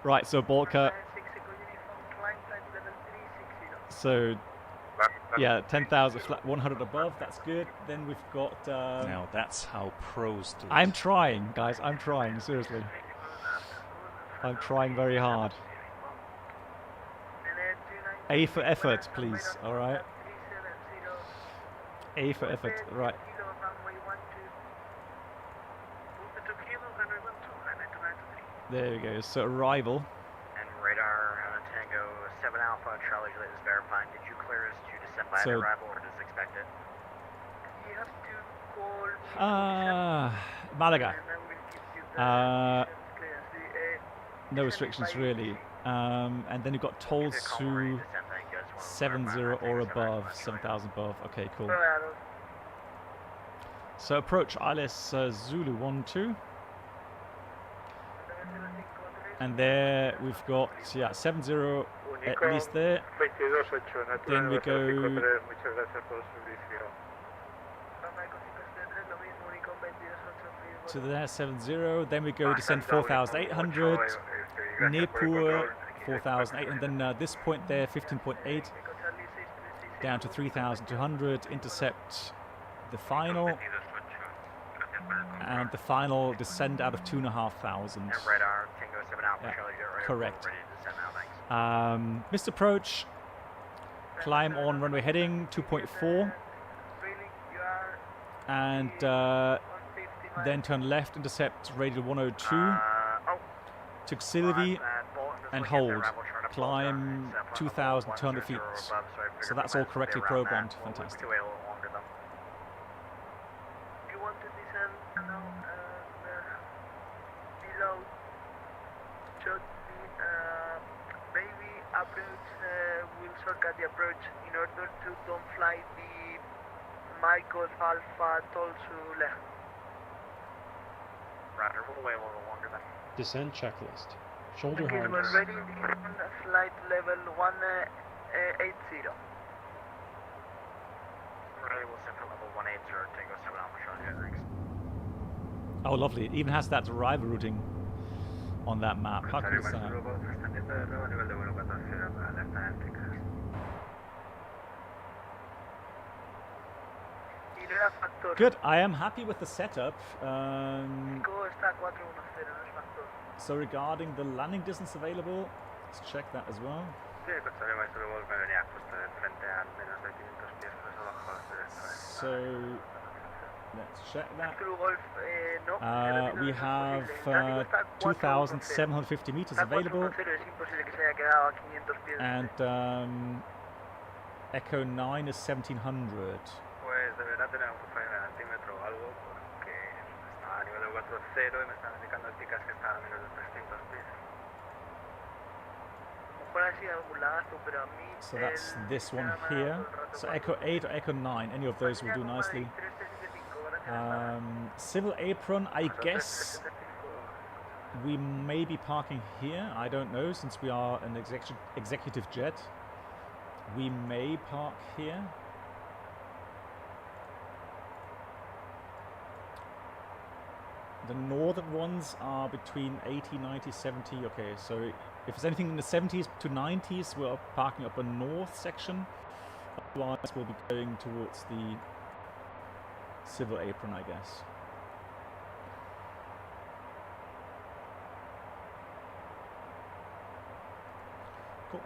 Right, so Volca. So, yeah, 10,000 flat, 100 above, that's good. Then we've got... now that's how pros do it. I'm trying, guys, I'm trying, seriously. I'm trying very hard. A for effort, please, alright? A for effort, right. There we go, so arrival. And radar Tango 7 Alpha Charlie Juliet is verifying. Did you clear us to descend by the arrival or as expected? You have to call Malaga. No restrictions really. And then you've got tolls to 70 or above, 7,000 above. Okay, cool. So approach Alice Zulu 12. And there we've got, yeah, 70 at least there. Then we go to there, 70. Then we go descend 4,800. Nipur 4,008. And then this point there, 15.8. Down to 3,200. Intercept the final. And the final descend out of 2,500. Yeah, correct. Missed approach. Climb on runway heading 2.4. And then turn left, intercept radial 102. Took Sylvie and hold. Climb 2,200 feet. So that's all correctly programmed. Fantastic. approach, we'll shortcut the approach in order to don't fly the Mike Golf Alpha Tolsu left. Roger, we'll wait a little longer then. Descent checklist. Shoulder Okay, harness. we're ready on flight level 180. Ready, we'll set for level 180, Tango 7 Alpha Charlie, thanks. Oh, lovely. It even has that arrival routing on that map. How cool is that? Good. I am happy with the setup. So regarding the landing distance available, let's check that as well. So let's check that. We have 2,750 meters available, and Echo 9 is 1,700. So that's this one here. So Echo 8 or Echo 9, any of those will do nicely. Civil apron, I guess we may be parking here. I don't know, since we are an executive jet. We may park here. The northern ones are between 80, 90, 70. Okay, so if it's anything in the 70s to 90s, we're parking up a north section. Otherwise, we'll be going towards the civil apron, I guess. Cool.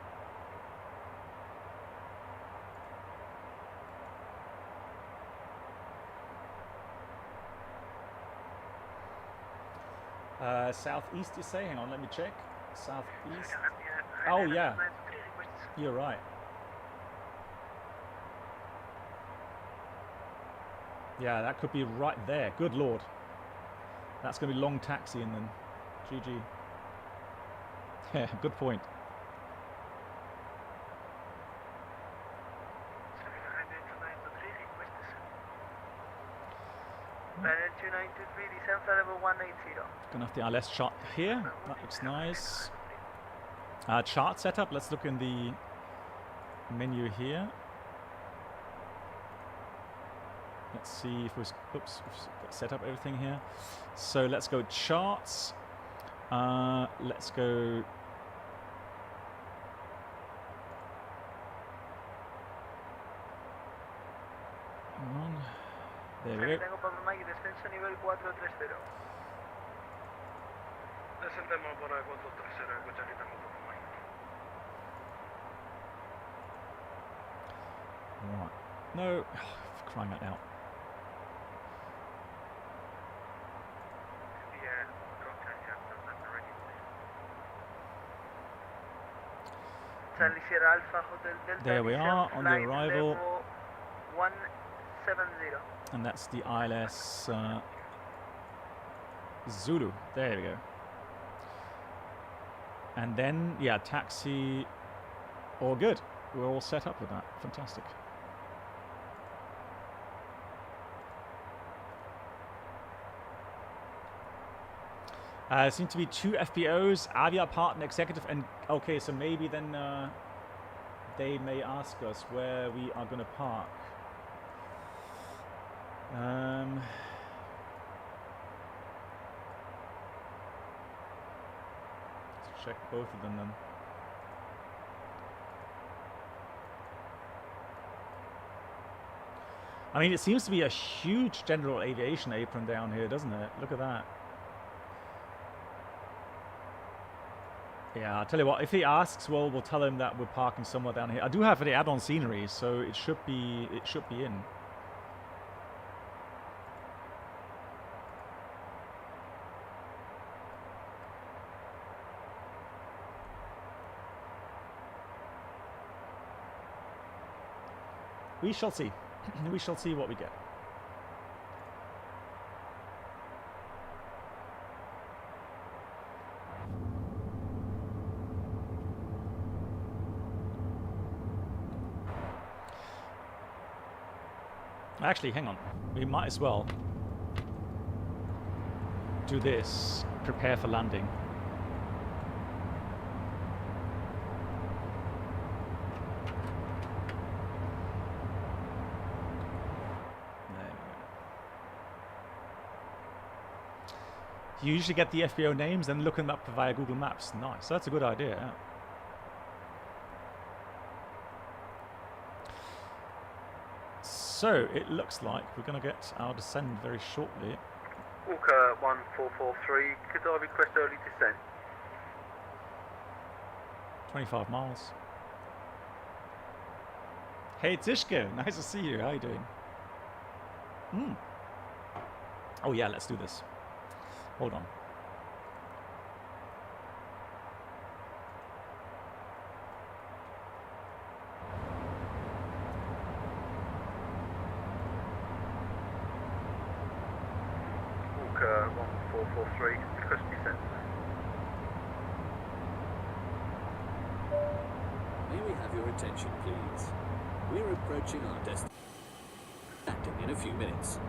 Southeast, you say? Hang on, let me check. Southeast. Oh, yeah. You're right. Yeah, that could be right there. Good lord. That's going to be long taxiing then. GG. Yeah, good point. Gonna have the ILS chart here. That looks nice. Chart setup. Let's look in the menu here. Let's see if we've set up everything here. So let's go charts. Let's go. Hang on. There we go. Right. No. For crying out loud. There we are on the arrival. 170. And that's the ILS Zulu. There we go. And then, yeah, taxi. All good. We're all set up with that. Fantastic. Seem to be 2 FBOs, Avia Partner Executive, and okay, so maybe then they may ask us where we are going to park. Let's check both of them then. I mean, it seems to be a huge general aviation apron down here, doesn't it? Look at that. Yeah, I'll tell you what, if he asks, well, we'll tell him that we're parking somewhere down here. I do have the add-on scenery, so it should be in. We shall see. We shall see what we get. Actually, hang on. We might as well do this. Prepare for landing. You usually get the FBO names and look them up via Google Maps. Nice. That's a good idea. Yeah. So it looks like we're going to get our descent very shortly. Walker 1443, could I request early descent? 25 miles. Hey Tishka, nice to see you. How you doing? Oh yeah, let's do this. Hold on. Walker 1443, request descent. May we have your attention, please? We're approaching our destination in a few minutes.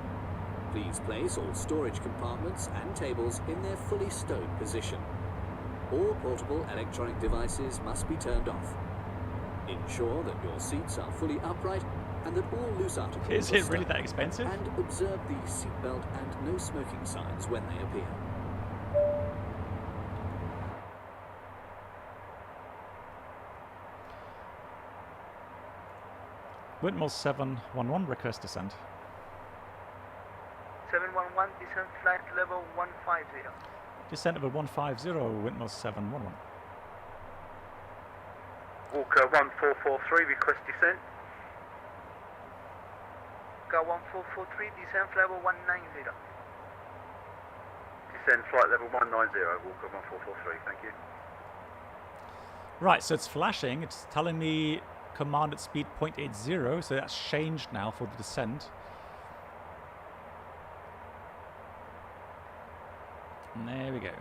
Please place all storage compartments and tables in their fully stowed position. All portable electronic devices must be turned off. Ensure that your seats are fully upright and that all loose articles Is are it really stowed. that expensive? And observe the seatbelt and no smoking signs when they appear. Windmill 711 request descent. 711, descent flight level 150. Descent level 150, Windmill 711. Walker 1443, request descent. Walker 1443, descent level 190. Descend flight level 190, Walker 1443, thank you. Right, so it's flashing. It's telling me commanded speed 0.80, so that's changed now for the descent. And there we go.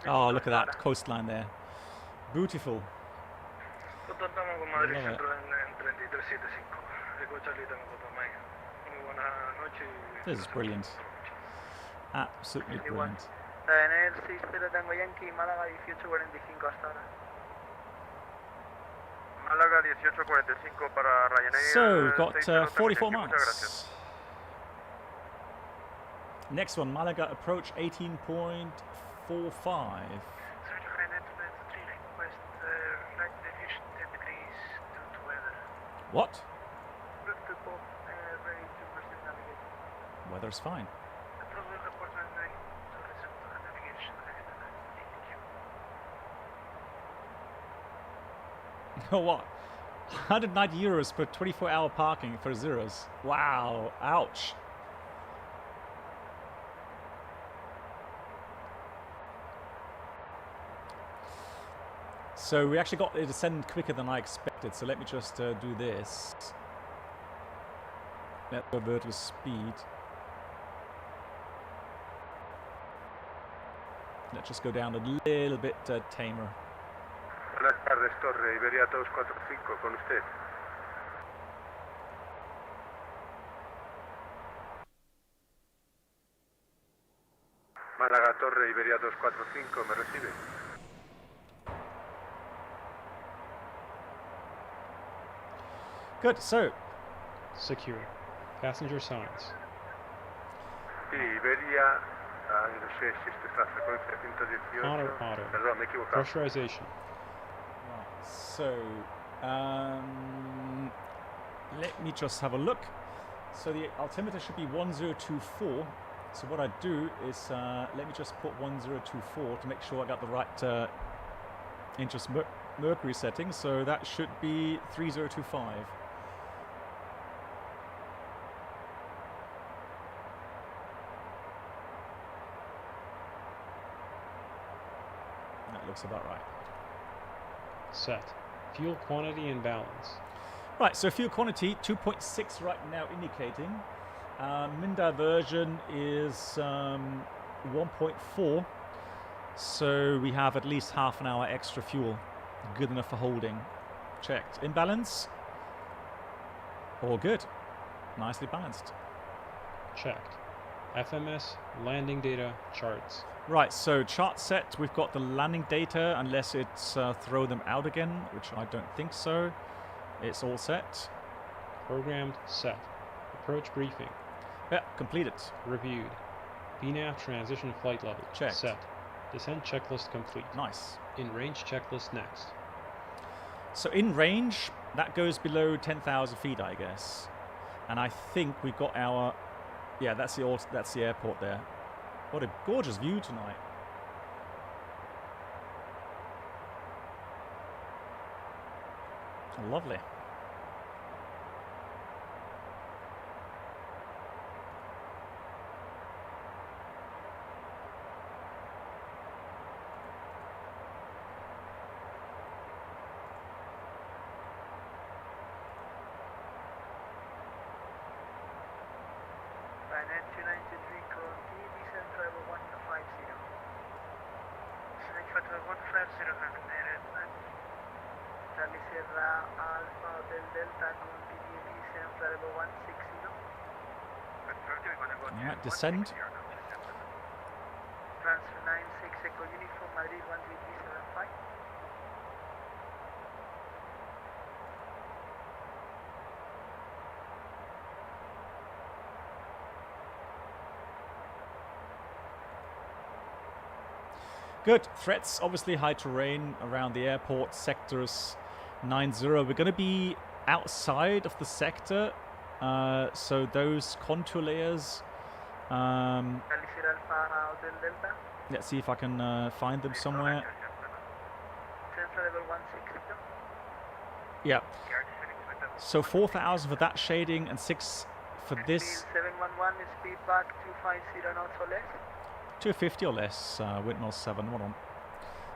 Oh, look at that coastline there. Beautiful. Love it. This is brilliant. Absolutely brilliant. Ryanair 60 Tango Yankee, Malaga 1845 hasta ahora. Malaga 1845 para Ryanair. So we've got 44 miles. Next one, Malaga approach 18.45. What? Weather's fine. Oh, what? 190 euros per 24-hour parking for zeros. Wow. Ouch. So we actually got it to descend quicker than I expected. So let me just do this. Let's revert with speed. Let's just go down a little bit tamer. Buenas tardes, Torre. Iberia 245, con usted. Málaga, Torre, Iberia 245, ¿me recibe? Good, so. Secure. Passenger signs. Sí, Iberia, no sé si esta es la frecuencia 118. Otter. Perdón, me he equivocado. Pressurization. So, let me just have a look. So the altimeter should be 1024. So what I do is, let me just put 1024 to make sure I got the right inches mercury setting. So that should be 3025. That looks about right. Set. Fuel quantity and balance. Right, so fuel quantity 2.6 right now indicating. Min diversion is 1.4. So we have at least half an hour extra fuel Good enough for holding. Checked. Imbalance. All good. Nicely balanced. Checked. FMS, landing data, charts. Right, so chart set. We've got the landing data, unless it's throw them out again, which I don't think so. It's all set. Programmed, set. Approach briefing. Yeah, completed. Reviewed. BNAV transition flight level. Checked. Set. Descent checklist complete. Nice. In range checklist next. So in range, that goes below 10,000 feet, I guess. And I think we've got our... Yeah, that's the airport there. What a gorgeous view tonight. Lovely. Alright, descend. Transfer 96 Echo Uniform Madrid 13375. Good. Threats, obviously high terrain around the airport, sectors 90. We're going to be outside of the sector, so those contour layers. Let's see if I can find them somewhere. Yeah. So 4,000 for that shading and 6 for this. 711 is feedback 250 knots or less. 250 or less, windmill 7, hold on.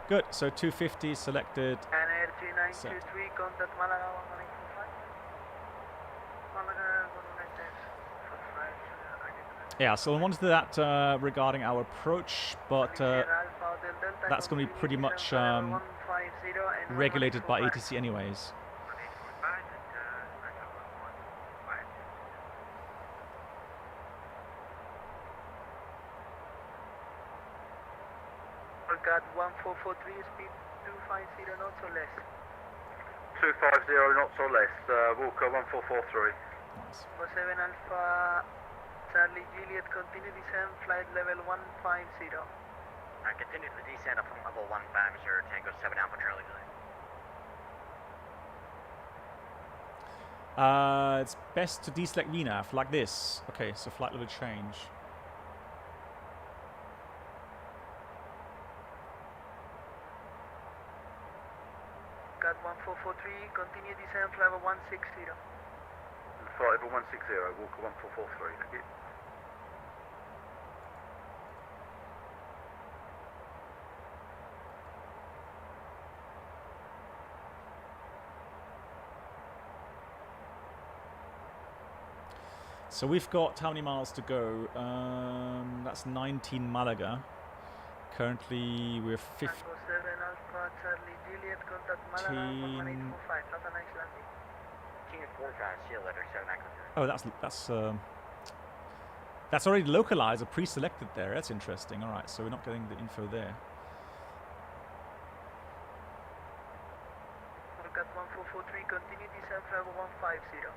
Good, so 250 selected. And Air 3923, contact Malaga 1945. Malaga 119. Yeah, so I wanted to do that regarding our approach, but that's going to be pretty much regulated by ATC anyways. Got 1443 speed 250 knots or less. 250 knots or less, Walker 1443. Nice. 47 Alpha Charlie Juliet, continue descent, flight level 150. Continue the descent from level 150, Tango 7 Alpha Charlie Juliet. It's best to deselect VNAV like this. Okay, so flight level change. Got 1443, continue descent, flight level 160. Flight level 160, Walker 1443, thank you. So we've got how many miles to go? That's 19 Malaga. Currently we're 15. Tango 7 Alpha Charlie Juliet, contact Malaga 1845. Have a nice landing. King 4 guys, see you later, 7 Oh, Echo. that's already localized or pre-selected there. That's interesting. All right, so we're not getting the info there. Got 1443, continue descent, flight level 150.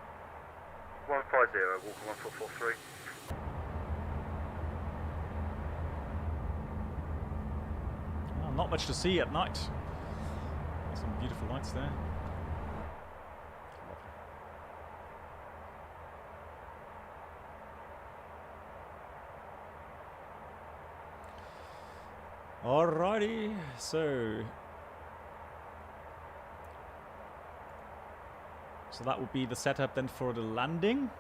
150, Walker 1443. Oh, not much to see at night. Some beautiful lights there. Alrighty, so that will be the setup then for the landing.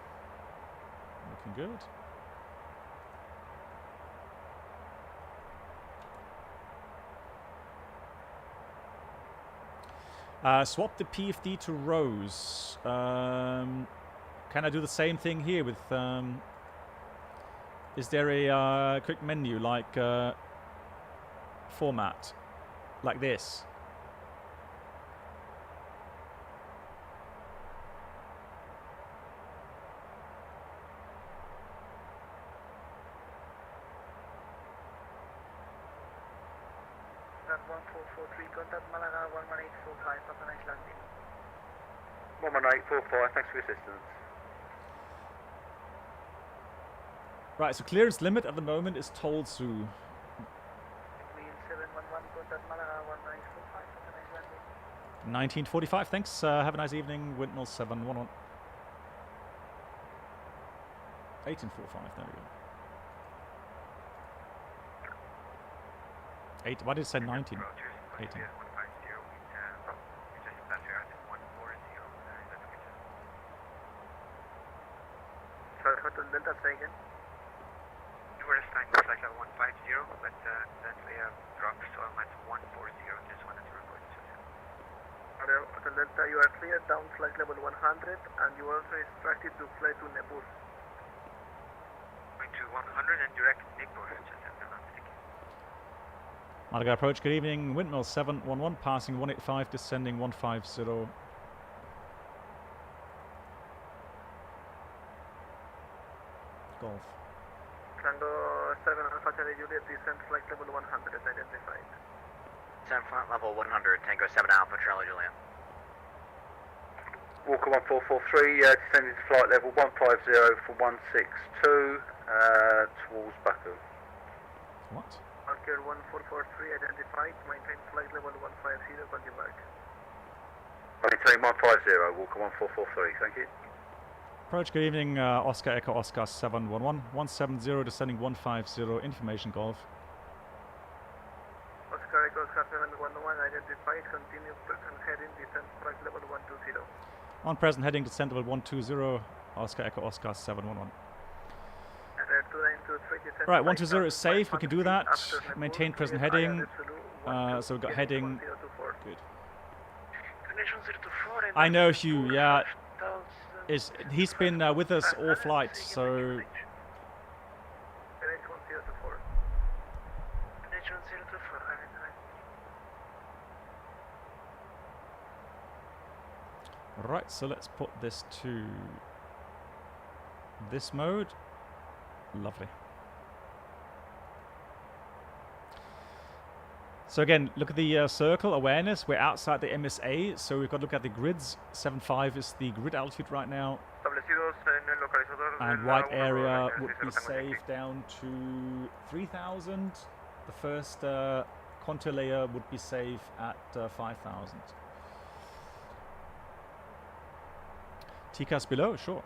Looking good. Swap the PFD to rows. Can I do the same thing here with... is there a quick menu like format? Like this? at 1443, contact Malaga 11845, have a nice landing. 11845, thanks for your assistance. Right, so clearance limit at the moment is told to. Wheel 711, contact Malaga 11845, have a nice landing. 1945, thanks. Have a nice evening. Windmill 711. 1845, there we go. Why did it say 19? 18. Sorry, Hotel Delta, say again. You were assigned to flight level 150, but then we have dropped to Amman 140. Just wanted to report to you. Hotel Delta, you are clear down flight level 100, and you are also instructed to fly to Nepal. Going to 100 and direct Nipur. Malaga approach, good evening. Windmill 711, passing 185, descending 150. Golf. Tango 7 Alpha Charlie Juliet, descent flight level 100, identified. Descent flight level 100, Tango 7 Alpha Charlie Juliet. Walker 1443, descending to flight level 150 for 162, towards Baku. What? Marker 1443, identified, maintain flight level 150, call you back. Maintain 150, Walker 1443, thank you. Approach, good evening. Oscar Echo Oscar 711, 170, descending 150, information golf. Oscar Echo Oscar 711, identified, continue present heading, descent flight level 120. On present heading, descent level 120, Oscar Echo Oscar 711. Right, 120 is safe, we can do that. Maintain present heading. So we've got heading. Good. I know Hugh, yeah. He's been with us all flight, so. Right, so let's put this to this mode. Lovely. So again, look at the circle awareness. We're outside the MSA, so we've got to look at the grids. 7.5 is the grid altitude right now. And white area would be safe down to 3,000. The first contour layer would be safe at 5,000. TCAS below, sure.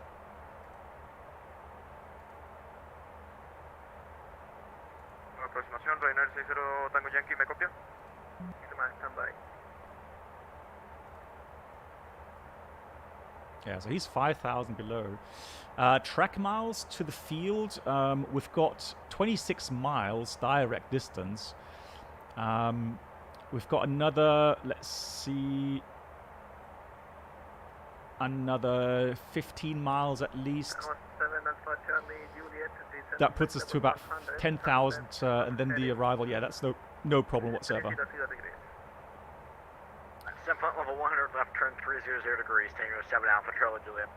Aproximación, Ryanair 60 Tango Yankee, ¿me copia? Standby. Yeah, so he's 5,000 below. Track miles to the field, we've got 26 miles direct distance. We've got another, let's see, another 15 miles at least. That puts us to about 10,000, and then the arrival. Yeah, that's no problem whatsoever. Descent flight level 100, left turn 300 degrees, Tango 7 Alpha Charlie Juliet.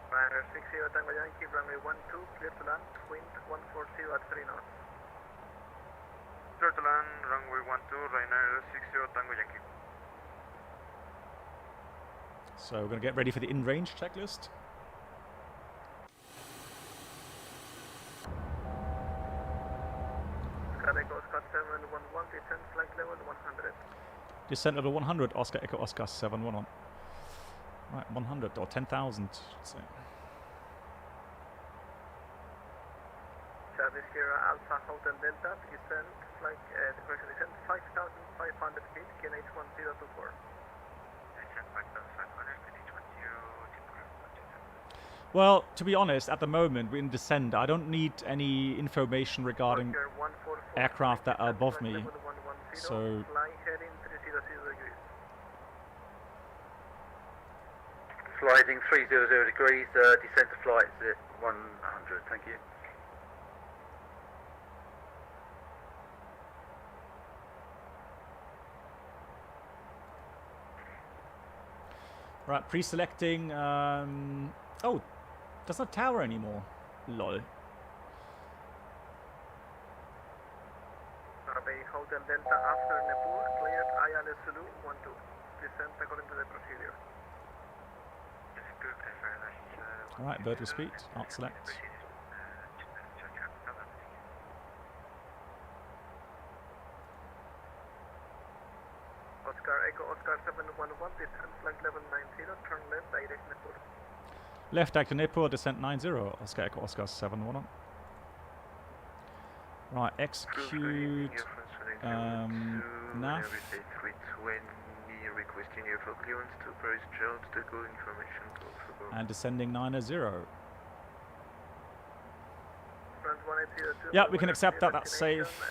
Ryanair 60 Tango Yankee, runway 12, clear to land, wind 140 at 3 knots. Clear to land, runway 12, Ryanair 60 Tango Yankee. So we're going to get ready for the in-range checklist. Oscar 711, descent flight level 100. Descent level 100, Oscar Echo Oscar 711. Right, 100 or 10,000. So. Charlie Sierra Alpha Hotel Delta, descent flight, descent 5,500 feet, KNH 1024. Well, to be honest, at the moment we're in descent. I don't need any information regarding aircraft that are above me. So. Sliding 300 degrees, descent to flight 100, thank you. Right, pre-selecting. Oh, that's not tower anymore. Lol. Hotel Delta after Nepal, cleared ILS Zulu 12. Descent according to the procedure. Alright, vertical speed, alt select. Oscar Echo Oscar 711, descent flight level 90, turn left, direct Nepal. Left active Nepal, descent 90, Oscar Echo Oscar 711. Right, execute nav. Requesting you for clearance to Paris Charles to go information and descending 90. Yeah, Yeah, we can accept that, that's safe.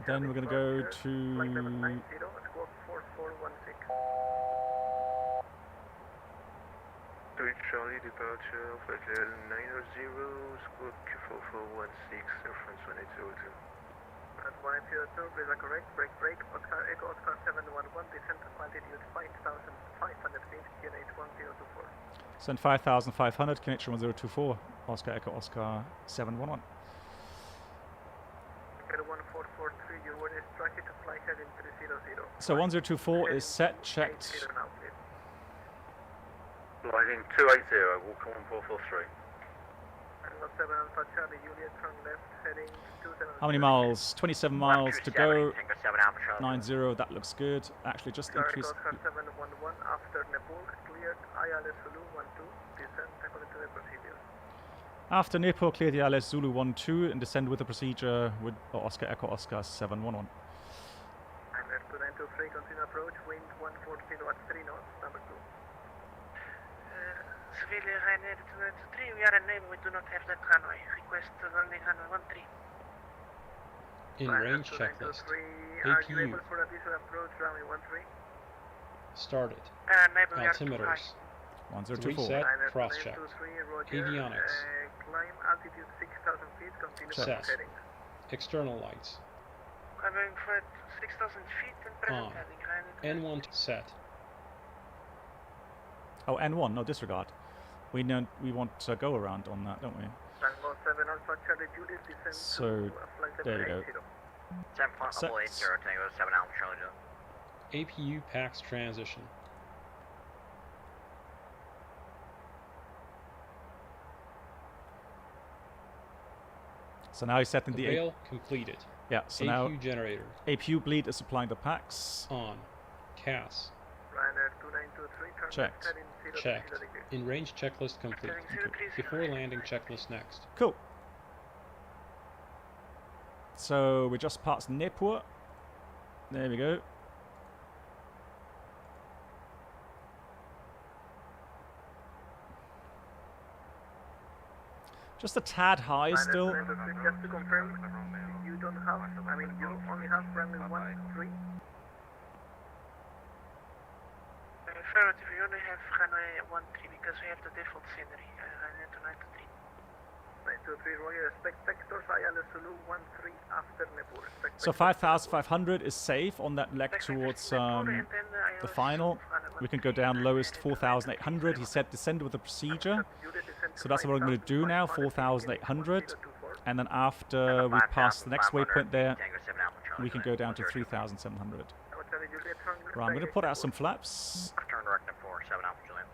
Then we're going to go to... Charlie, departure, flight level 90, squawk 4416, Air France 1802. At 102, please are correct, break, Oscar Echo Oscar 711, descent altitude 5,500 feet, QNH 1024. Send 5,500, QNH 1024, Oscar Echo Oscar 711. Get 1443, your word is tracking to fly heading 300. So 1024 is set, checked. Lighting 280, walk 1443. How many miles? 27 miles to go. 90, that looks good. Actually, just increase. After Nepal, clear the ILS Zulu 12 and descend with the procedure with Oscar Echo Oscar 711. And 2923, continue approach, wind 140 at 3 knots, number 2. Civilian Ryanair 2923, we are unable, we do not have that runway. Request landing runway 13. In range checklist. APU. Started. Altimeters. 1024. Reset, cross-checked. Avionics. Climb altitude 6,000 feet, continue Set. heading. External lights. Climbing for 6,000 feet and present On. heading. N1 set. Oh, N1, no disregard. We want to go around on that, don't we? Tango 7 Alpha Charlie Juliet, descend So, to flight there we level go. 80. 7.80 Tango 7 Alpha Charlie Juliet. APU PAX transition. So now he's setting the... Veil completed. Yeah, so APU now... generator. APU bleed is supplying the packs. On. CAS. Ryanair 2923, turn Checked. left, heading 0 Checked. 0 degrees. In range checklist complete. Before landing checklist next. Cool. So we just passed Nepal. There we go. Just a tad high Ryanair still. 2923, just to confirm, you don't have, I mean, you only have runway 13. Affirmative, we only have runway 13 because we have the default scenery, Ryanair 2923. 923 Roger, expect vectors ILS Zulu 13 after Nepal. So 5,500 is safe on that leg towards the final. We can go down lowest 4,800. He said descend with the procedure. So that's what I'm going to do now, 4,800. And then after we pass the next waypoint there, we can go down to 3,700. Right, I'm going to put out some flaps. Turn direct to 4 7 Alpha Juliet.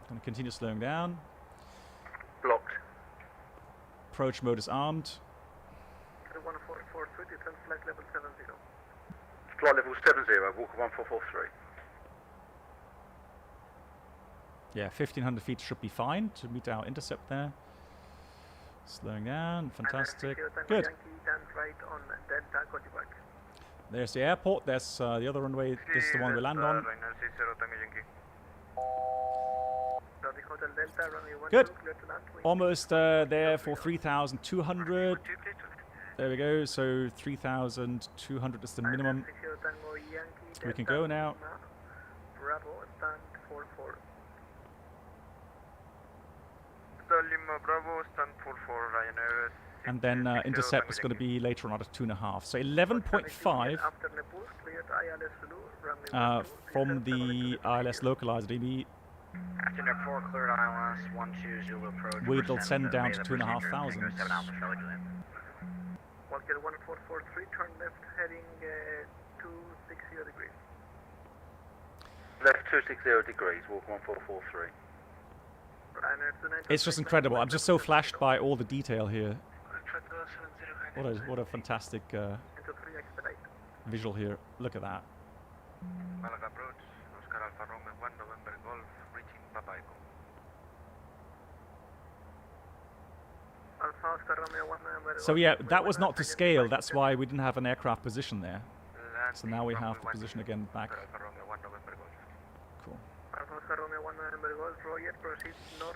Going to continue slowing down. Blocked. Approach mode is armed. 1443, descend flight level 70. Flight level 70, walk 1443. Yeah, 1,500 feet should be fine to meet our intercept there. Slowing down, fantastic. Good. There's the airport, there's the other runway, this is the one we land on. Good. Almost there for 3,200. There we go, so 3,200 is the minimum. We can go now. Bravo, stand 44. Lima Bravo, stand 44, Ryanair. And then intercept is going to be later on at 2.5. So 11.5 from the ILS localizer, maybe Afternoon 4 cleared ILS 12 Zulu approach. We'll send down to 2,500. 7 Alpha Charlie Julian. Walker 1443, turn left heading 260 degrees. Left 260 degrees, walk 1443. It's just incredible. I'm just so flashed by all the detail here. What a fantastic visual here. Look at that. Malaga approach, Oscar Alfa Romeo 1 November Golf, reaching Papa Echo. Alpha Oscar Romeo 1 November So yeah, that was not to scale. That's why we didn't have an aircraft position there. So now we have the position again back. Cool.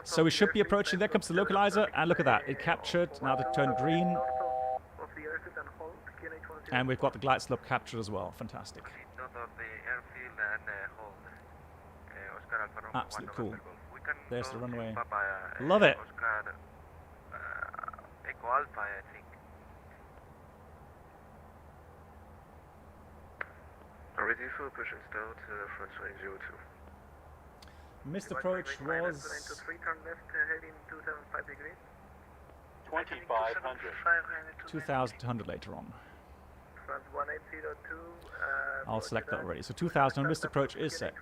So we should be approaching. There comes the localizer, and look at that. It captured. Now they turn green. And we've got the glide slope captured as well. Fantastic. Absolutely cool. There's the runway. Love it. Echo Alpha, I think. Ready for push and start front swing 02. Missed approach was 2500. 2,200 later on. I'll select that already. So 2,000 missed approach is set.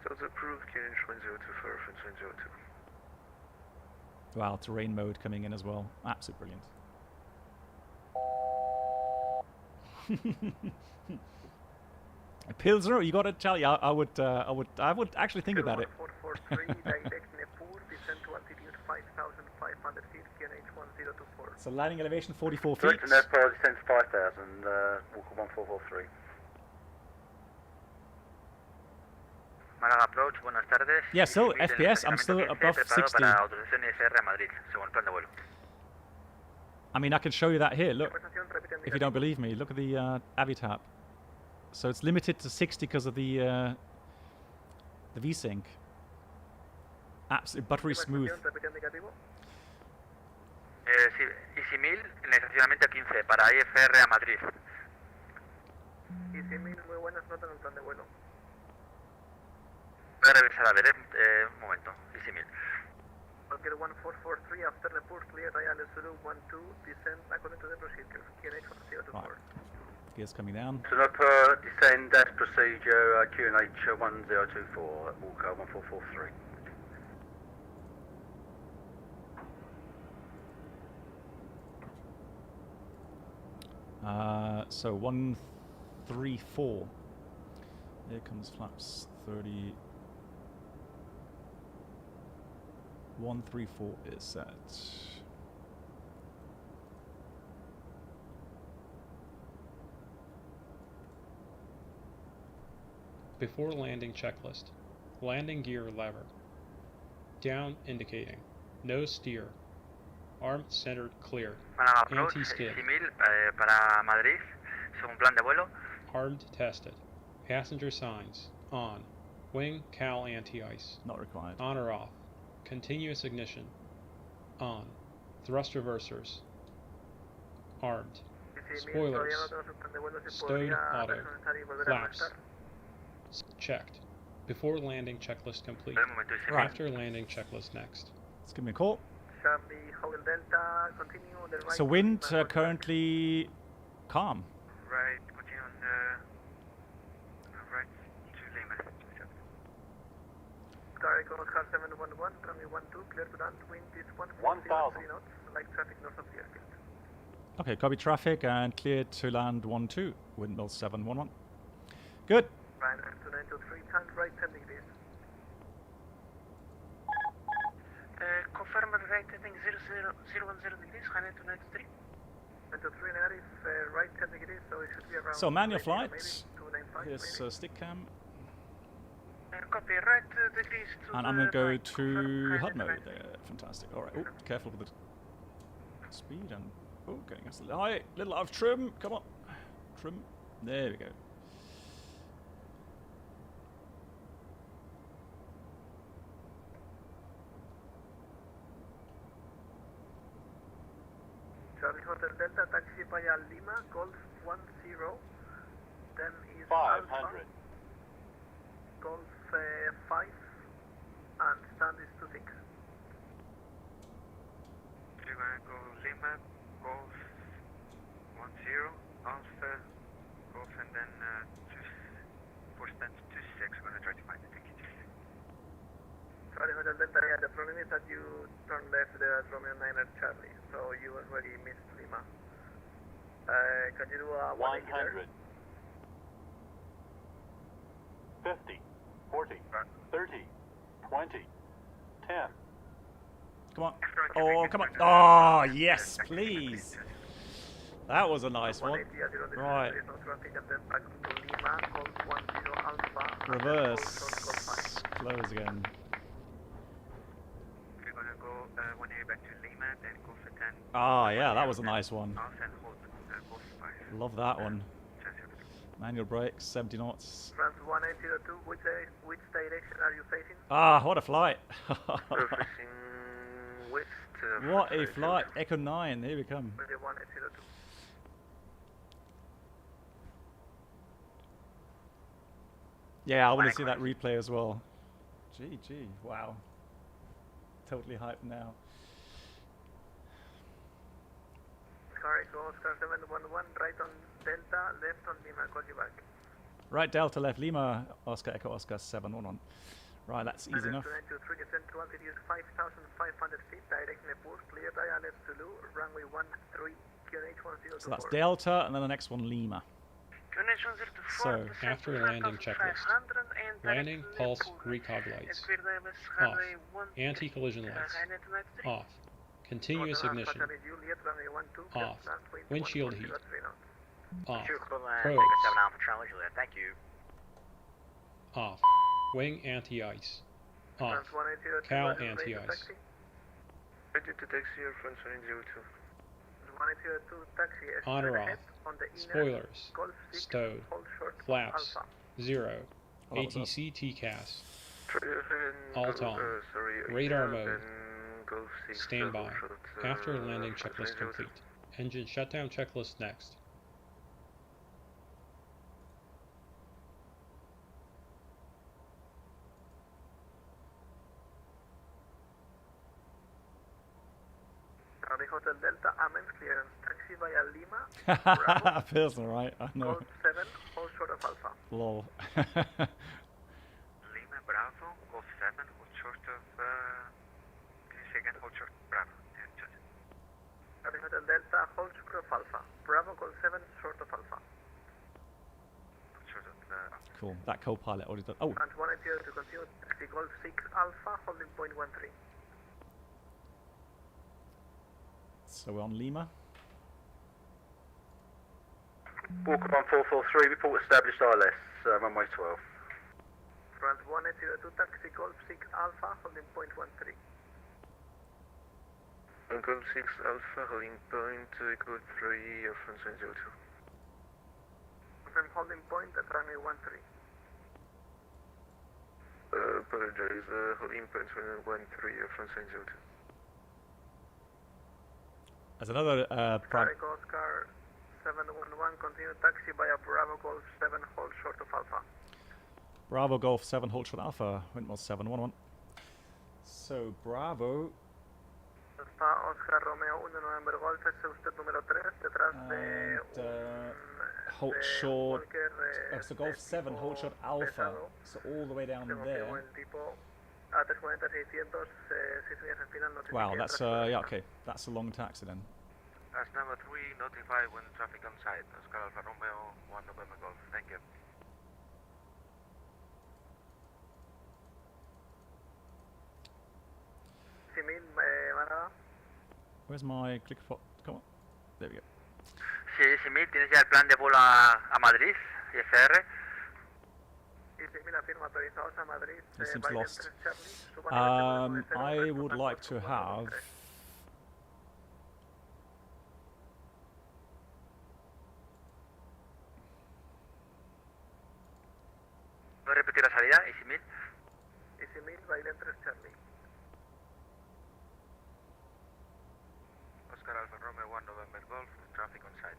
Starts approved, QNH 1024, front swing 02. Wow, terrain mode coming in as well. Absolutely brilliant. Pilsner, you got to tell you, I would actually think about it. So landing elevation 44 feet. Direct Nepal descends 5,000, walk 1443. Malaga approach, buenas tardes. Yeah, still FPS, I'm still above 60. I mean, I can show you that here, look. If you don't believe me, look at the Avitap. So it's limited to 60 because of the V-Sync. Absolutely buttery smooth. Easy 1000 en el estacionamiento 15 para IFR a Madrid. Easy 1000, muy buenas notas en el plan de vuelo. Voy a revisar a ver, un momento. Easy 1000. Walker 1443, after report clear, ILS Zulu 12, descend according to the procedure. QNH 1024. Gears coming down. So descend as procedure, QNH 1024, walk 1443. So 134. Here comes flaps 30. 134 is set. Before landing checklist. Landing gear lever. Down indicating. No steer. Arm centered clear. Anti-skid. Para Madrid, según plan de vuelo. Armed tested. Passenger signs. On. Wing cowl anti-ice. Not required. On or off. Continuous ignition. On. Thrust reversers. Armed. Spoilers. Stowed auto. Flaps. Checked. Before landing checklist complete. Right. After landing checklist next. Let's give me a call. Charlie, hold Delta, continue on the right. So wind currently calm. Right, continue on right to Lima. Tarek Oscar 711, runway 12, clear to land, wind is 1,000 knots, light traffic north of the airfield. Okay, copy traffic and cleared to land 12, windmill 711. Good. Right, to 923, turn right 10 degrees. Confirm right heading 010 degrees, Hane to 93. 923 negative, right 10 degrees, so it should be around. So manual 295, flight. maybe, Here's stick cam. Copy, right degrees to And I'm going to go to HUD mode there. Fantastic. All right. Oh, careful with the speed and getting us a little high. Little out of trim. Come on. Trim. There we go. Charlie Hotel Delta, taxi via Lima, Golf 10, then is 500. Golf Echo Lima, Golf 10, Alpha, Golf, and then for stand 26, we're gonna try to find the ticket. Sorry, Hotel Delta, yeah, the problem is that you turned left there at Romeo 9 at Charlie, so you already missed Lima. Can you do a 100. 50, 40, 30, 20, 10. Come on. Oh, come on. Oh, yes, please. That was a nice one. Right. Reverse. Close again. We're gonna go when you're back to Lima, then go for 10. Ah, yeah, that was a nice one. I'll send hold go for 5. Love that one. Manual brakes, 70 knots. France 1802, which direction are you facing? Ah, what a flight. We're facing west. What a flight. Echo 9, here we come. 1802. Yeah, I want to see that replay as well. GG, wow. Totally hyped now. Correct, Oscar 711, right on Delta, left on Lima, call you back. Right, Delta, left Lima, Oscar Echo Oscar 711. Right, that's easy enough. 293, descent to altitude 5,500 feet, direct Nepal, clear dial left Zulu, runway 13, QNH 1024. So that's Delta, and then the next one, Lima. So, after landing checklist. Landing pulse recog lights. Off. Anti-collision lights. Off. Continuous ignition. Off. Windshield heat. Off. Pros. Thank you. Off. Wing anti-ice. Off. Cow anti-ice. Ready to taxi or France 102. On or off. Spoilers. Stowed. Flaps. 0. ATC TCAS. Alt on. Radar mode. Standby. After landing checklist complete. Engine shutdown checklist next. Hotel Delta, Amman clearance. Taxi via Lima. Feels alright, I know. Golf 7, hold short of Alpha. Lol. Lima, Bravo, Golf 7, hold short of, can you say again, hold short, Bravo. Hotel Delta, hold short of Alpha. Bravo, Golf 7, short of Alpha. Short of, cool, that co-pilot already done. Oh! And 180 to continue, taxi Golf 6 Alpha, holding point 13. So we're on Lima. Walker 1443, report established ILS, runway 12. France 1802, taxi Golf 6 Alpha, holding point 13. Golf 6 Alpha, holding point, Echo 3, France 102. From holding point at runway 13. Apologize, holding point 13, France 102. As another Oscar 711, continue taxi via Bravo Golf 7, hold short of Alpha. Bravo Golf 7, hold short Alpha, Windmill 711. So, Bravo. Está Oscar Romeo 1, November Golf, es usted número 3, detrás de hold short, so Golf 7, hold short Alpha, so all the way down there. Wow, that's, yeah, okay, that's a long taxi then. As number 3, notify when traffic on site. Oscar Alfa Romeo 1 November Golf. Thank you. Where's my click for? Come on. There we go. Sí, Simil, ¿tienes ya el plan de vuelo a Madrid, IFR? It seems lost. I would like to have... ¿Puedes repetir la salida, Isimil? Isimil, Bailén 3 Charlie. Oscar Alfa Romeo 1 November Golf, traffic on site.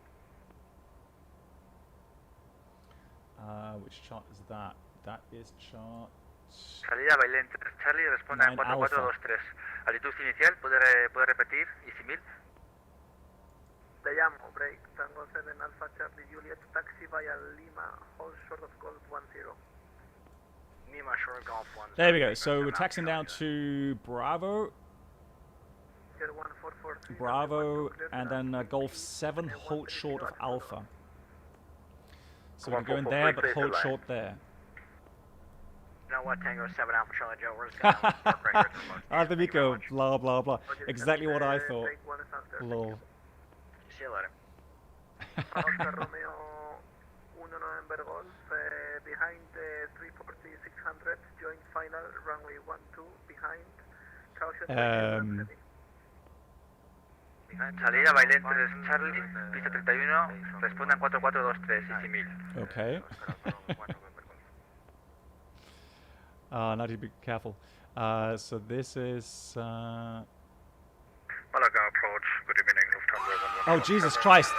Which chart is that? That is chart... Salida Bailén 3 Charlie, responda en 4423. Altitud inicial, ¿puede repetir, Isimil? Te llamo, break, Tango 7 Alpha Charlie Juliet, taxi via Lima, hold short of Golf 10. Lima, short of Golf 10. There we go. So we're taxiing down to Bravo. Bravo, and then Golf 7, hold short of Alpha. So we can go in there, but hold short there. You know what, Tango 7 Alpha Charlie Joe, we're just going to park right here. Alpha blah, blah, blah. Exactly what I thought. Lol. See you later. Oscar Romeo 1 November Golf, behind 340 600, join final, runway 12, behind, caution. Salida, baile 3 Charlie, pista 31, respondan 4423 y 6000. Okay. Now to be careful. So this is... Malaga approach, good evening, Lufthansa 117. Oh, Jesus Christ!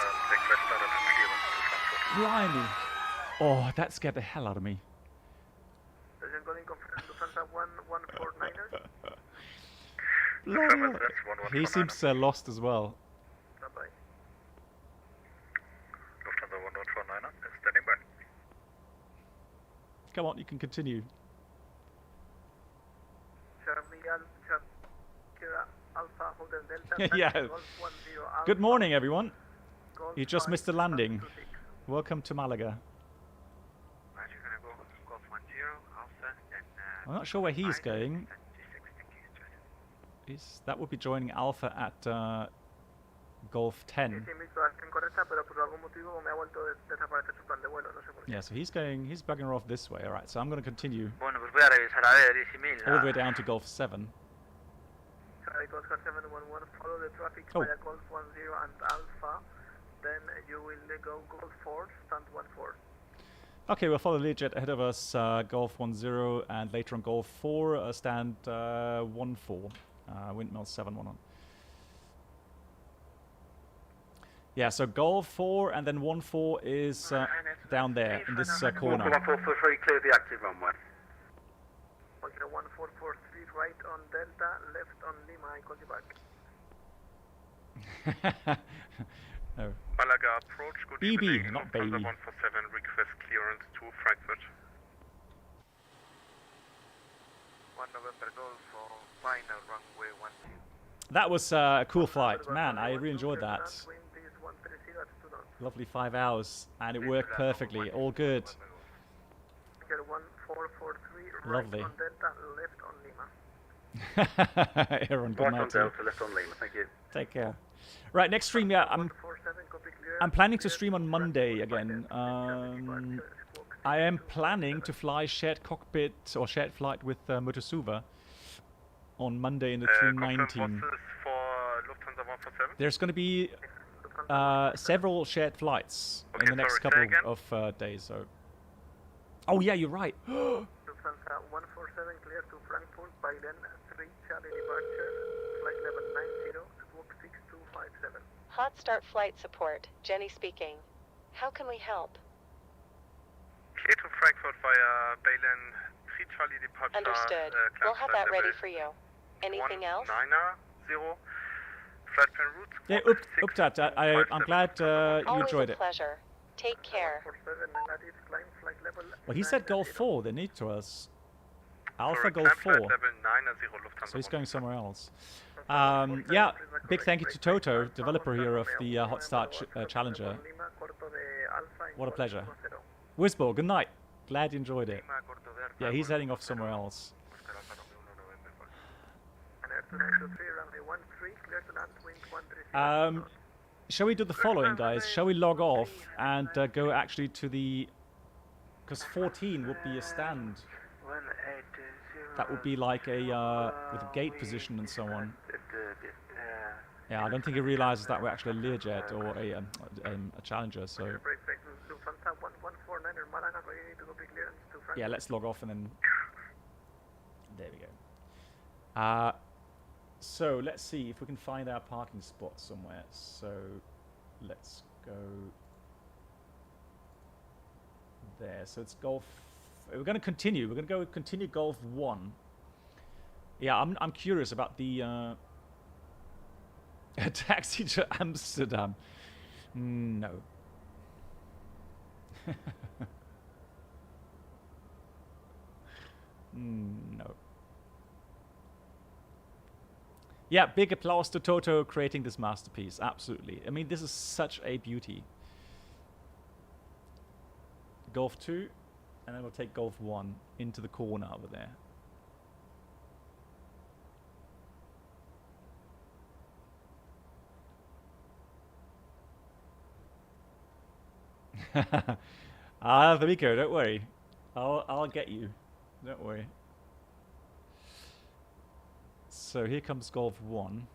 Blimey! Oh, that scared the hell out of me. He seems lost as well. Lufthansa 1149, standing by. Come on, you can continue. Yeah. Good morning, everyone. You just missed the landing. Welcome to Malaga. I'm not sure where he's going. That would be joining Alpha at Golf 10. Yeah, so he's bugging off this way. All right, so I'm going to continue all the way down to Golf 7. Oscar 711, follow the traffic Oh. via Golf 10 and Alpha, then you will go Golf 4, stand 14. Okay, we'll follow Learjet ahead of us, Golf 10, and later on Golf 4, stand 14, windmill 711. Yeah, so Golf 4 and then 14 is down there in this corner. 1443, clear the active runway. Okay, 1443, right on Delta, left on Lima, I call you back. No. Malaga approach, good BB, evening, not Lufthansa baby. 147, request clearance to Frankfurt. 1 November Golf for final runway 12. That was a cool flight. Man, I really enjoyed that. Lovely 5 hours, and it worked perfectly. All good. Lovely. Right on Delta, left on Lima. Aaron, good Right night on to you. Delta, left on Lima, thank you. Take care. Right, next stream, yeah, I'm planning to stream on Monday again. I am planning to fly shared cockpit or shared flight with Motosuva on Monday in the 319. For Lufthansa 147? There's going to be several shared flights in the next couple of days. So, oh yeah, you're right. Lufthansa 147 clear to Frankfurt by then 3 Charlie departure, flight level 90, squawk 6257. Hotstart Flight Support, Jenny speaking. How can we help? Clear to Frankfurt via Baylen 3 Charlie departure. Understood. We'll have that ready for you. Anything else? 190, flight plan route. Yeah, Uptat, I'm glad you enjoyed it. Always a pleasure. Take care. Well, he said Golf 4, they need to us. Alpha Golf 4. So he's going somewhere else. Yeah, big thank you to Toto, developer here of the Hotstart Challenger. What a pleasure. Wizbo, good night. Glad you enjoyed it. Yeah, he's heading off somewhere else. Shall we do the following, guys? Shall we log off and go actually to the... Because 14 would be a stand. That would be like a with a gate position and so on. Yeah, I don't think he realizes that we're actually a Learjet or a Challenger. So yeah, let's log off and then there we go. So let's see if we can find our parking spot somewhere. So let's go there. So it's Golf. We're going to continue. We're going to go continue Golf 1. Yeah, I'm curious about the taxi to Amsterdam. No. No. Yeah, big applause to Toto creating this masterpiece. Absolutely. I mean, this is such a beauty. Golf 2, and then we'll take Golf 1 into the corner over there. Federico, don't worry. I'll get you. Don't worry. So here comes Golf 1.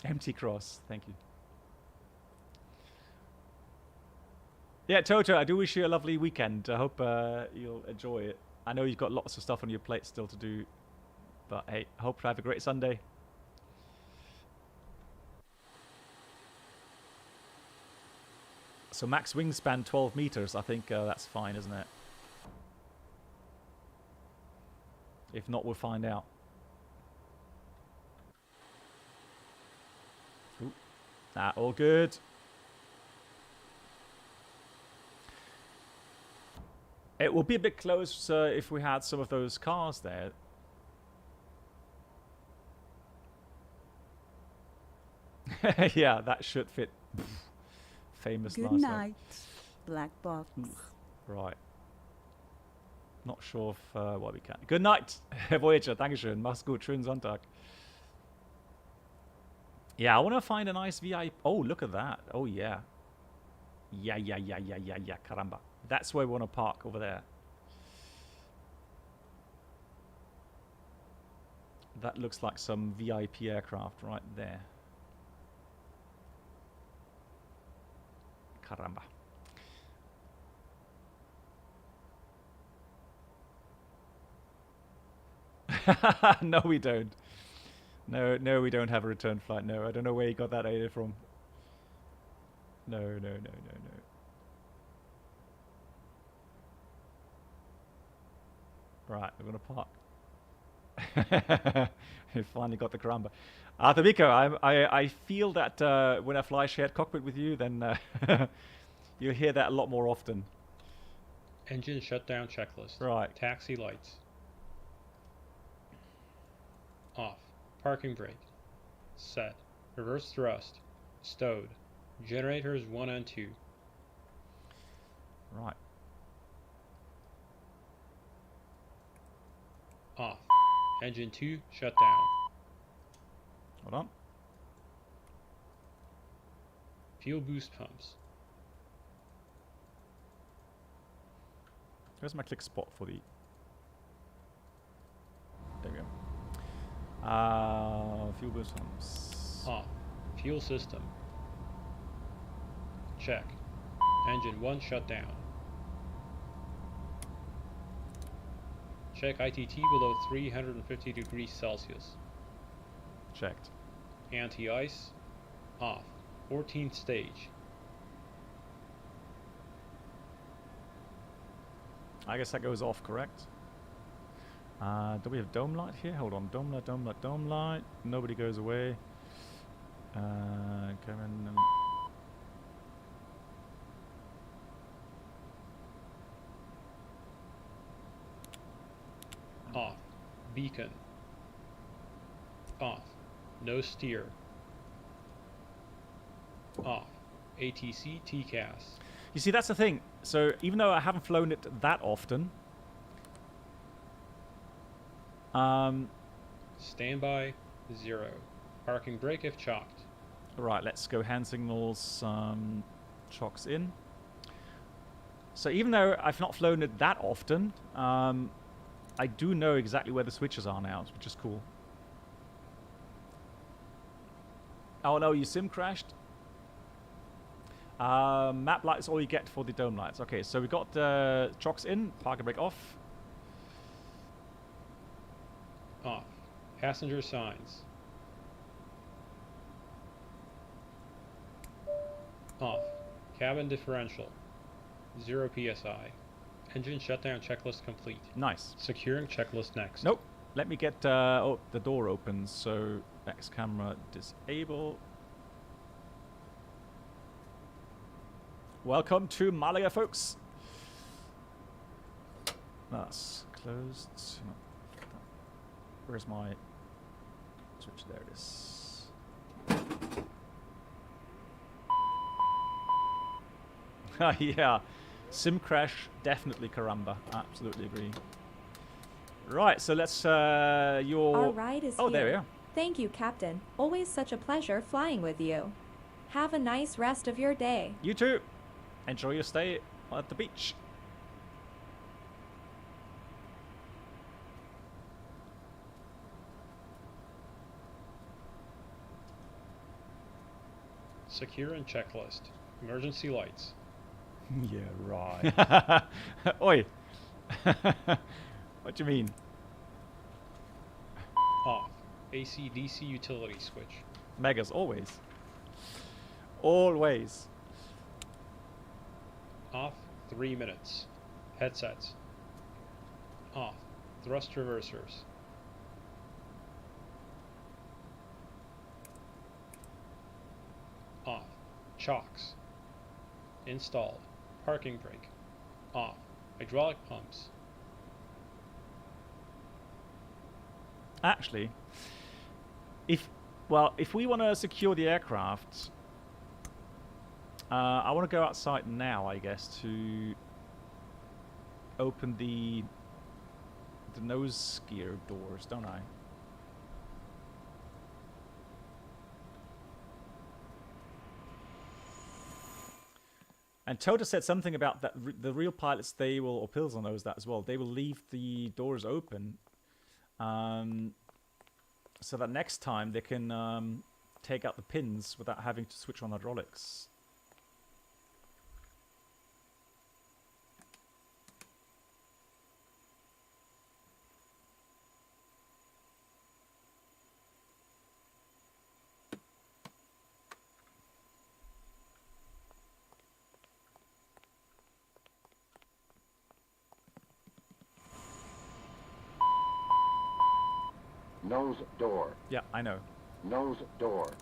Empty cross. Thank you. Yeah, Toto, I do wish you a lovely weekend. I hope you'll enjoy it. I know you've got lots of stuff on your plate still to do. But hey, I hope you have a great Sunday. So max wingspan 12 meters. I think that's fine, isn't it? If not, we'll find out. Ooh. All good. It will be a bit closer if we had some of those cars there. Yeah, that should fit. Famous Good last night, black box. Right. Not sure if what we can. Good night, Voyager. Dankeschön. Mach's gut. Schönen Sonntag. Yeah, I want to find a nice VIP. Oh, look at that. Oh, yeah. Yeah. Caramba. That's where we want to park, over there. That looks like some VIP aircraft right there. Caramba. No, we don't. No, we don't have a return flight. No, I don't know where you got that idea from. No. Right, we're gonna park. We finally got the caramba. Arthur, I feel that when I fly shared cockpit with you, then you'll hear that a lot more often. Engine shutdown checklist. Right. Taxi lights. Off. Parking brake. Set. Reverse thrust. Stowed. Generators 1 and 2. Right. Off. Engine 2 shut down. Hold on. Fuel boost pumps. Where's my click spot for the... There we go. Fuel boost pumps. Off. Fuel system. Check. Engine 1 shut down. Check ITT below 350 degrees Celsius. Checked. Anti-ice. Off. 14th stage. I guess that goes off, correct? Do we have dome light here? Hold on. Dome light. Nobody goes away. Kevin... Off. Beacon. Off. No steer. Off. ATC TCAS. You see, that's the thing. So even though I haven't flown it that often... Standby 0. Parking brake if chocked. Right, let's go hand signals, chocks in. So even though I've not flown it that often, I do know exactly where the switches are now, which is cool. Oh no, your sim crashed. Map light is all you get for the dome lights. Okay, so we got the chocks in, parking brake off. Off. Passenger signs. Off. Cabin differential. 0 PSI. Engine shutdown checklist complete. Nice. Securing checklist next. Nope. Let me get... oh, the door opens, so next camera disable. Welcome to Malaga, folks. That's closed. Where's my switch? There it is. Yeah. Sim crash, definitely caramba. Absolutely agree. Right, so let's Our ride is here. There we are. Thank you, Captain. Always such a pleasure flying with you. Have a nice rest of your day. You too. Enjoy your stay at the beach. Secure and checklist. Emergency lights. Yeah, right. Oi. What do you mean? Off. AC DC utility switch. Megas, always. Always. Off 3 minutes. Headsets. Off. Thrust reversers. Off. Chocks. Installed. Parking brake. Off. Hydraulic pumps. Actually, if we want to secure the aircraft, I want to go outside now, I guess, to open the nose gear doors, don't I? And Tota said something about that the real pilots, they will, or Pilsen knows that as well, they will leave the doors open so that next time they can take out the pins without having to switch on hydraulics. Nose door. Yeah, I know. Nose door.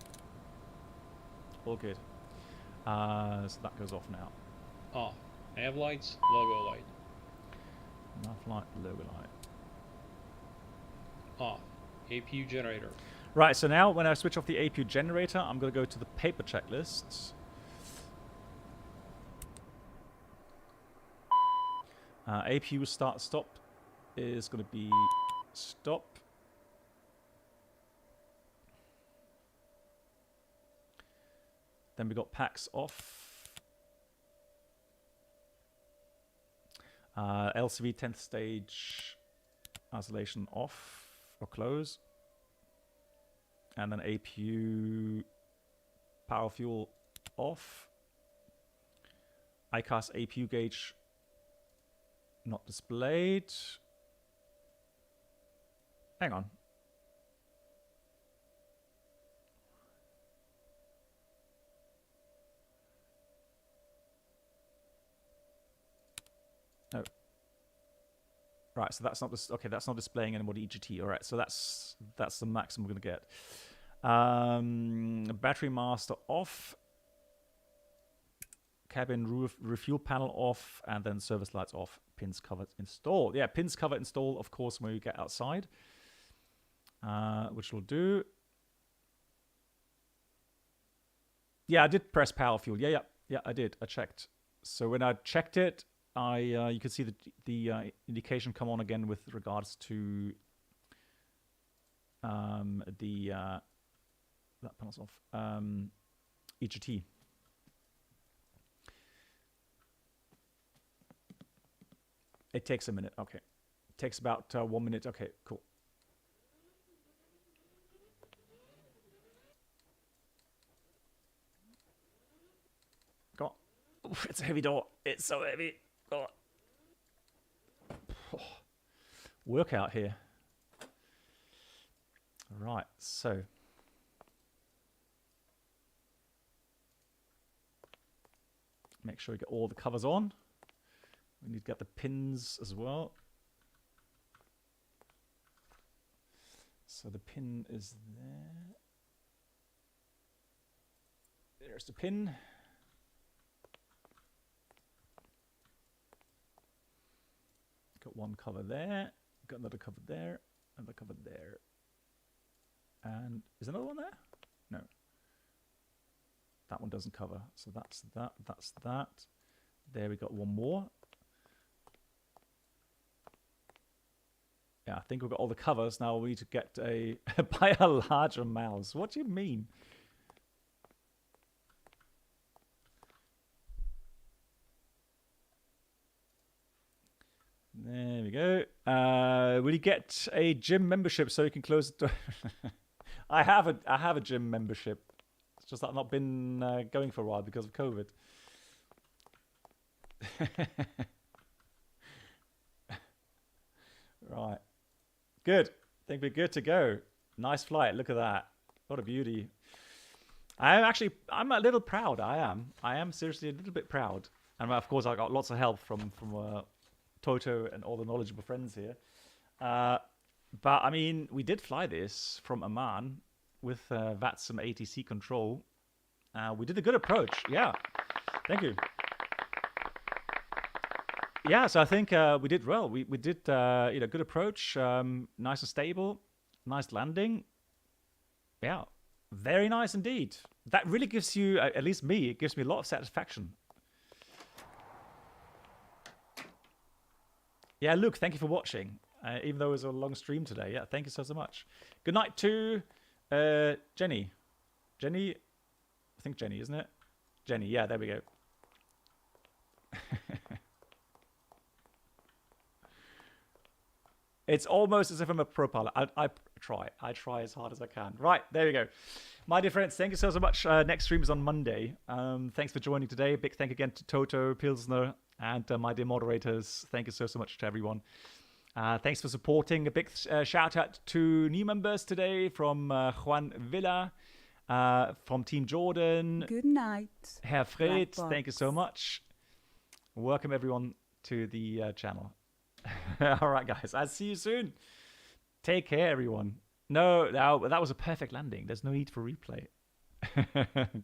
All good. So that goes off now. Off. Nav lights, logo light. Nav light, logo light. Off. APU generator. Right, so now when I switch off the APU generator, I'm going to go to the paper checklist. APU start stop is going to be stop. Then we got packs off. LCV 10th stage isolation off or close. And then APU power fuel off. ICAS APU gauge not displayed. Hang on. No. Right, so that's not okay. That's not displaying anymore EGT. All right, so that's the maximum we're gonna get. Battery master off. Cabin refuel panel off, and then service lights off. Pins covered installed. Yeah, pins covered installed. Of course, when we get outside, which we'll do. Yeah, I did press power fuel. Yeah, I did. I checked. So when I checked it, you can see the indication come on again with regards to that panel's off. EGT. It takes a minute. Okay, it takes about 1 minute. Okay, cool. Go on. Oof, it's a heavy door. It's so heavy. Oh. Workout here. Right, so make sure we get all the covers on. We need to get the pins as well. So the pin is there. There's the pin. Got one cover there. Got another cover there. Another cover there. And is another one there? No. That one doesn't cover. So that's that. That's that. There we got one more. Yeah, I think we've got all the covers. Now we need to get a buy a larger mouse. What do you mean? There we go. Will you get a gym membership so you can close the door? I have a gym membership. It's just that I've not been going for a while because of COVID. Right. Good. I think we're good to go. Nice flight. Look at that. What a beauty. I'm a little proud. I am seriously a little bit proud. And of course, I got lots of help from Toto and all the knowledgeable friends here. But I mean, we did fly this from Amman with VATSIM ATC control. We did a good approach. Yeah. Thank you. Yeah, so I think we did well. We did good approach, nice and stable, nice landing. Yeah, very nice indeed. That really gives you, at least me, it gives me a lot of satisfaction. Yeah, Luke, thank you for watching. Even though it was a long stream today. Yeah, thank you so much. Good night to Jenny. Jenny, I think Jenny, isn't it? Jenny, yeah, there we go. It's almost as if I'm a pro pilot. I try as hard as I can. Right, there we go. My dear friends, thank you so much. Next stream is on Monday. Thanks for joining today. Big thank you again to Toto, Pilsner, and my dear moderators. Thank you so much to everyone. Thanks for supporting. A big shout out to new members today from Juan Villa, from Team Jordan. Good night. Herr Fred, thank you so much. Welcome everyone to the channel. All right, guys. I'll see you soon. Take care, everyone. No, that was a perfect landing. There's no need for replay.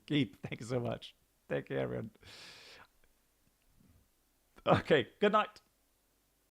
Keep. Thank you so much. Take care, everyone. Okay. Good night.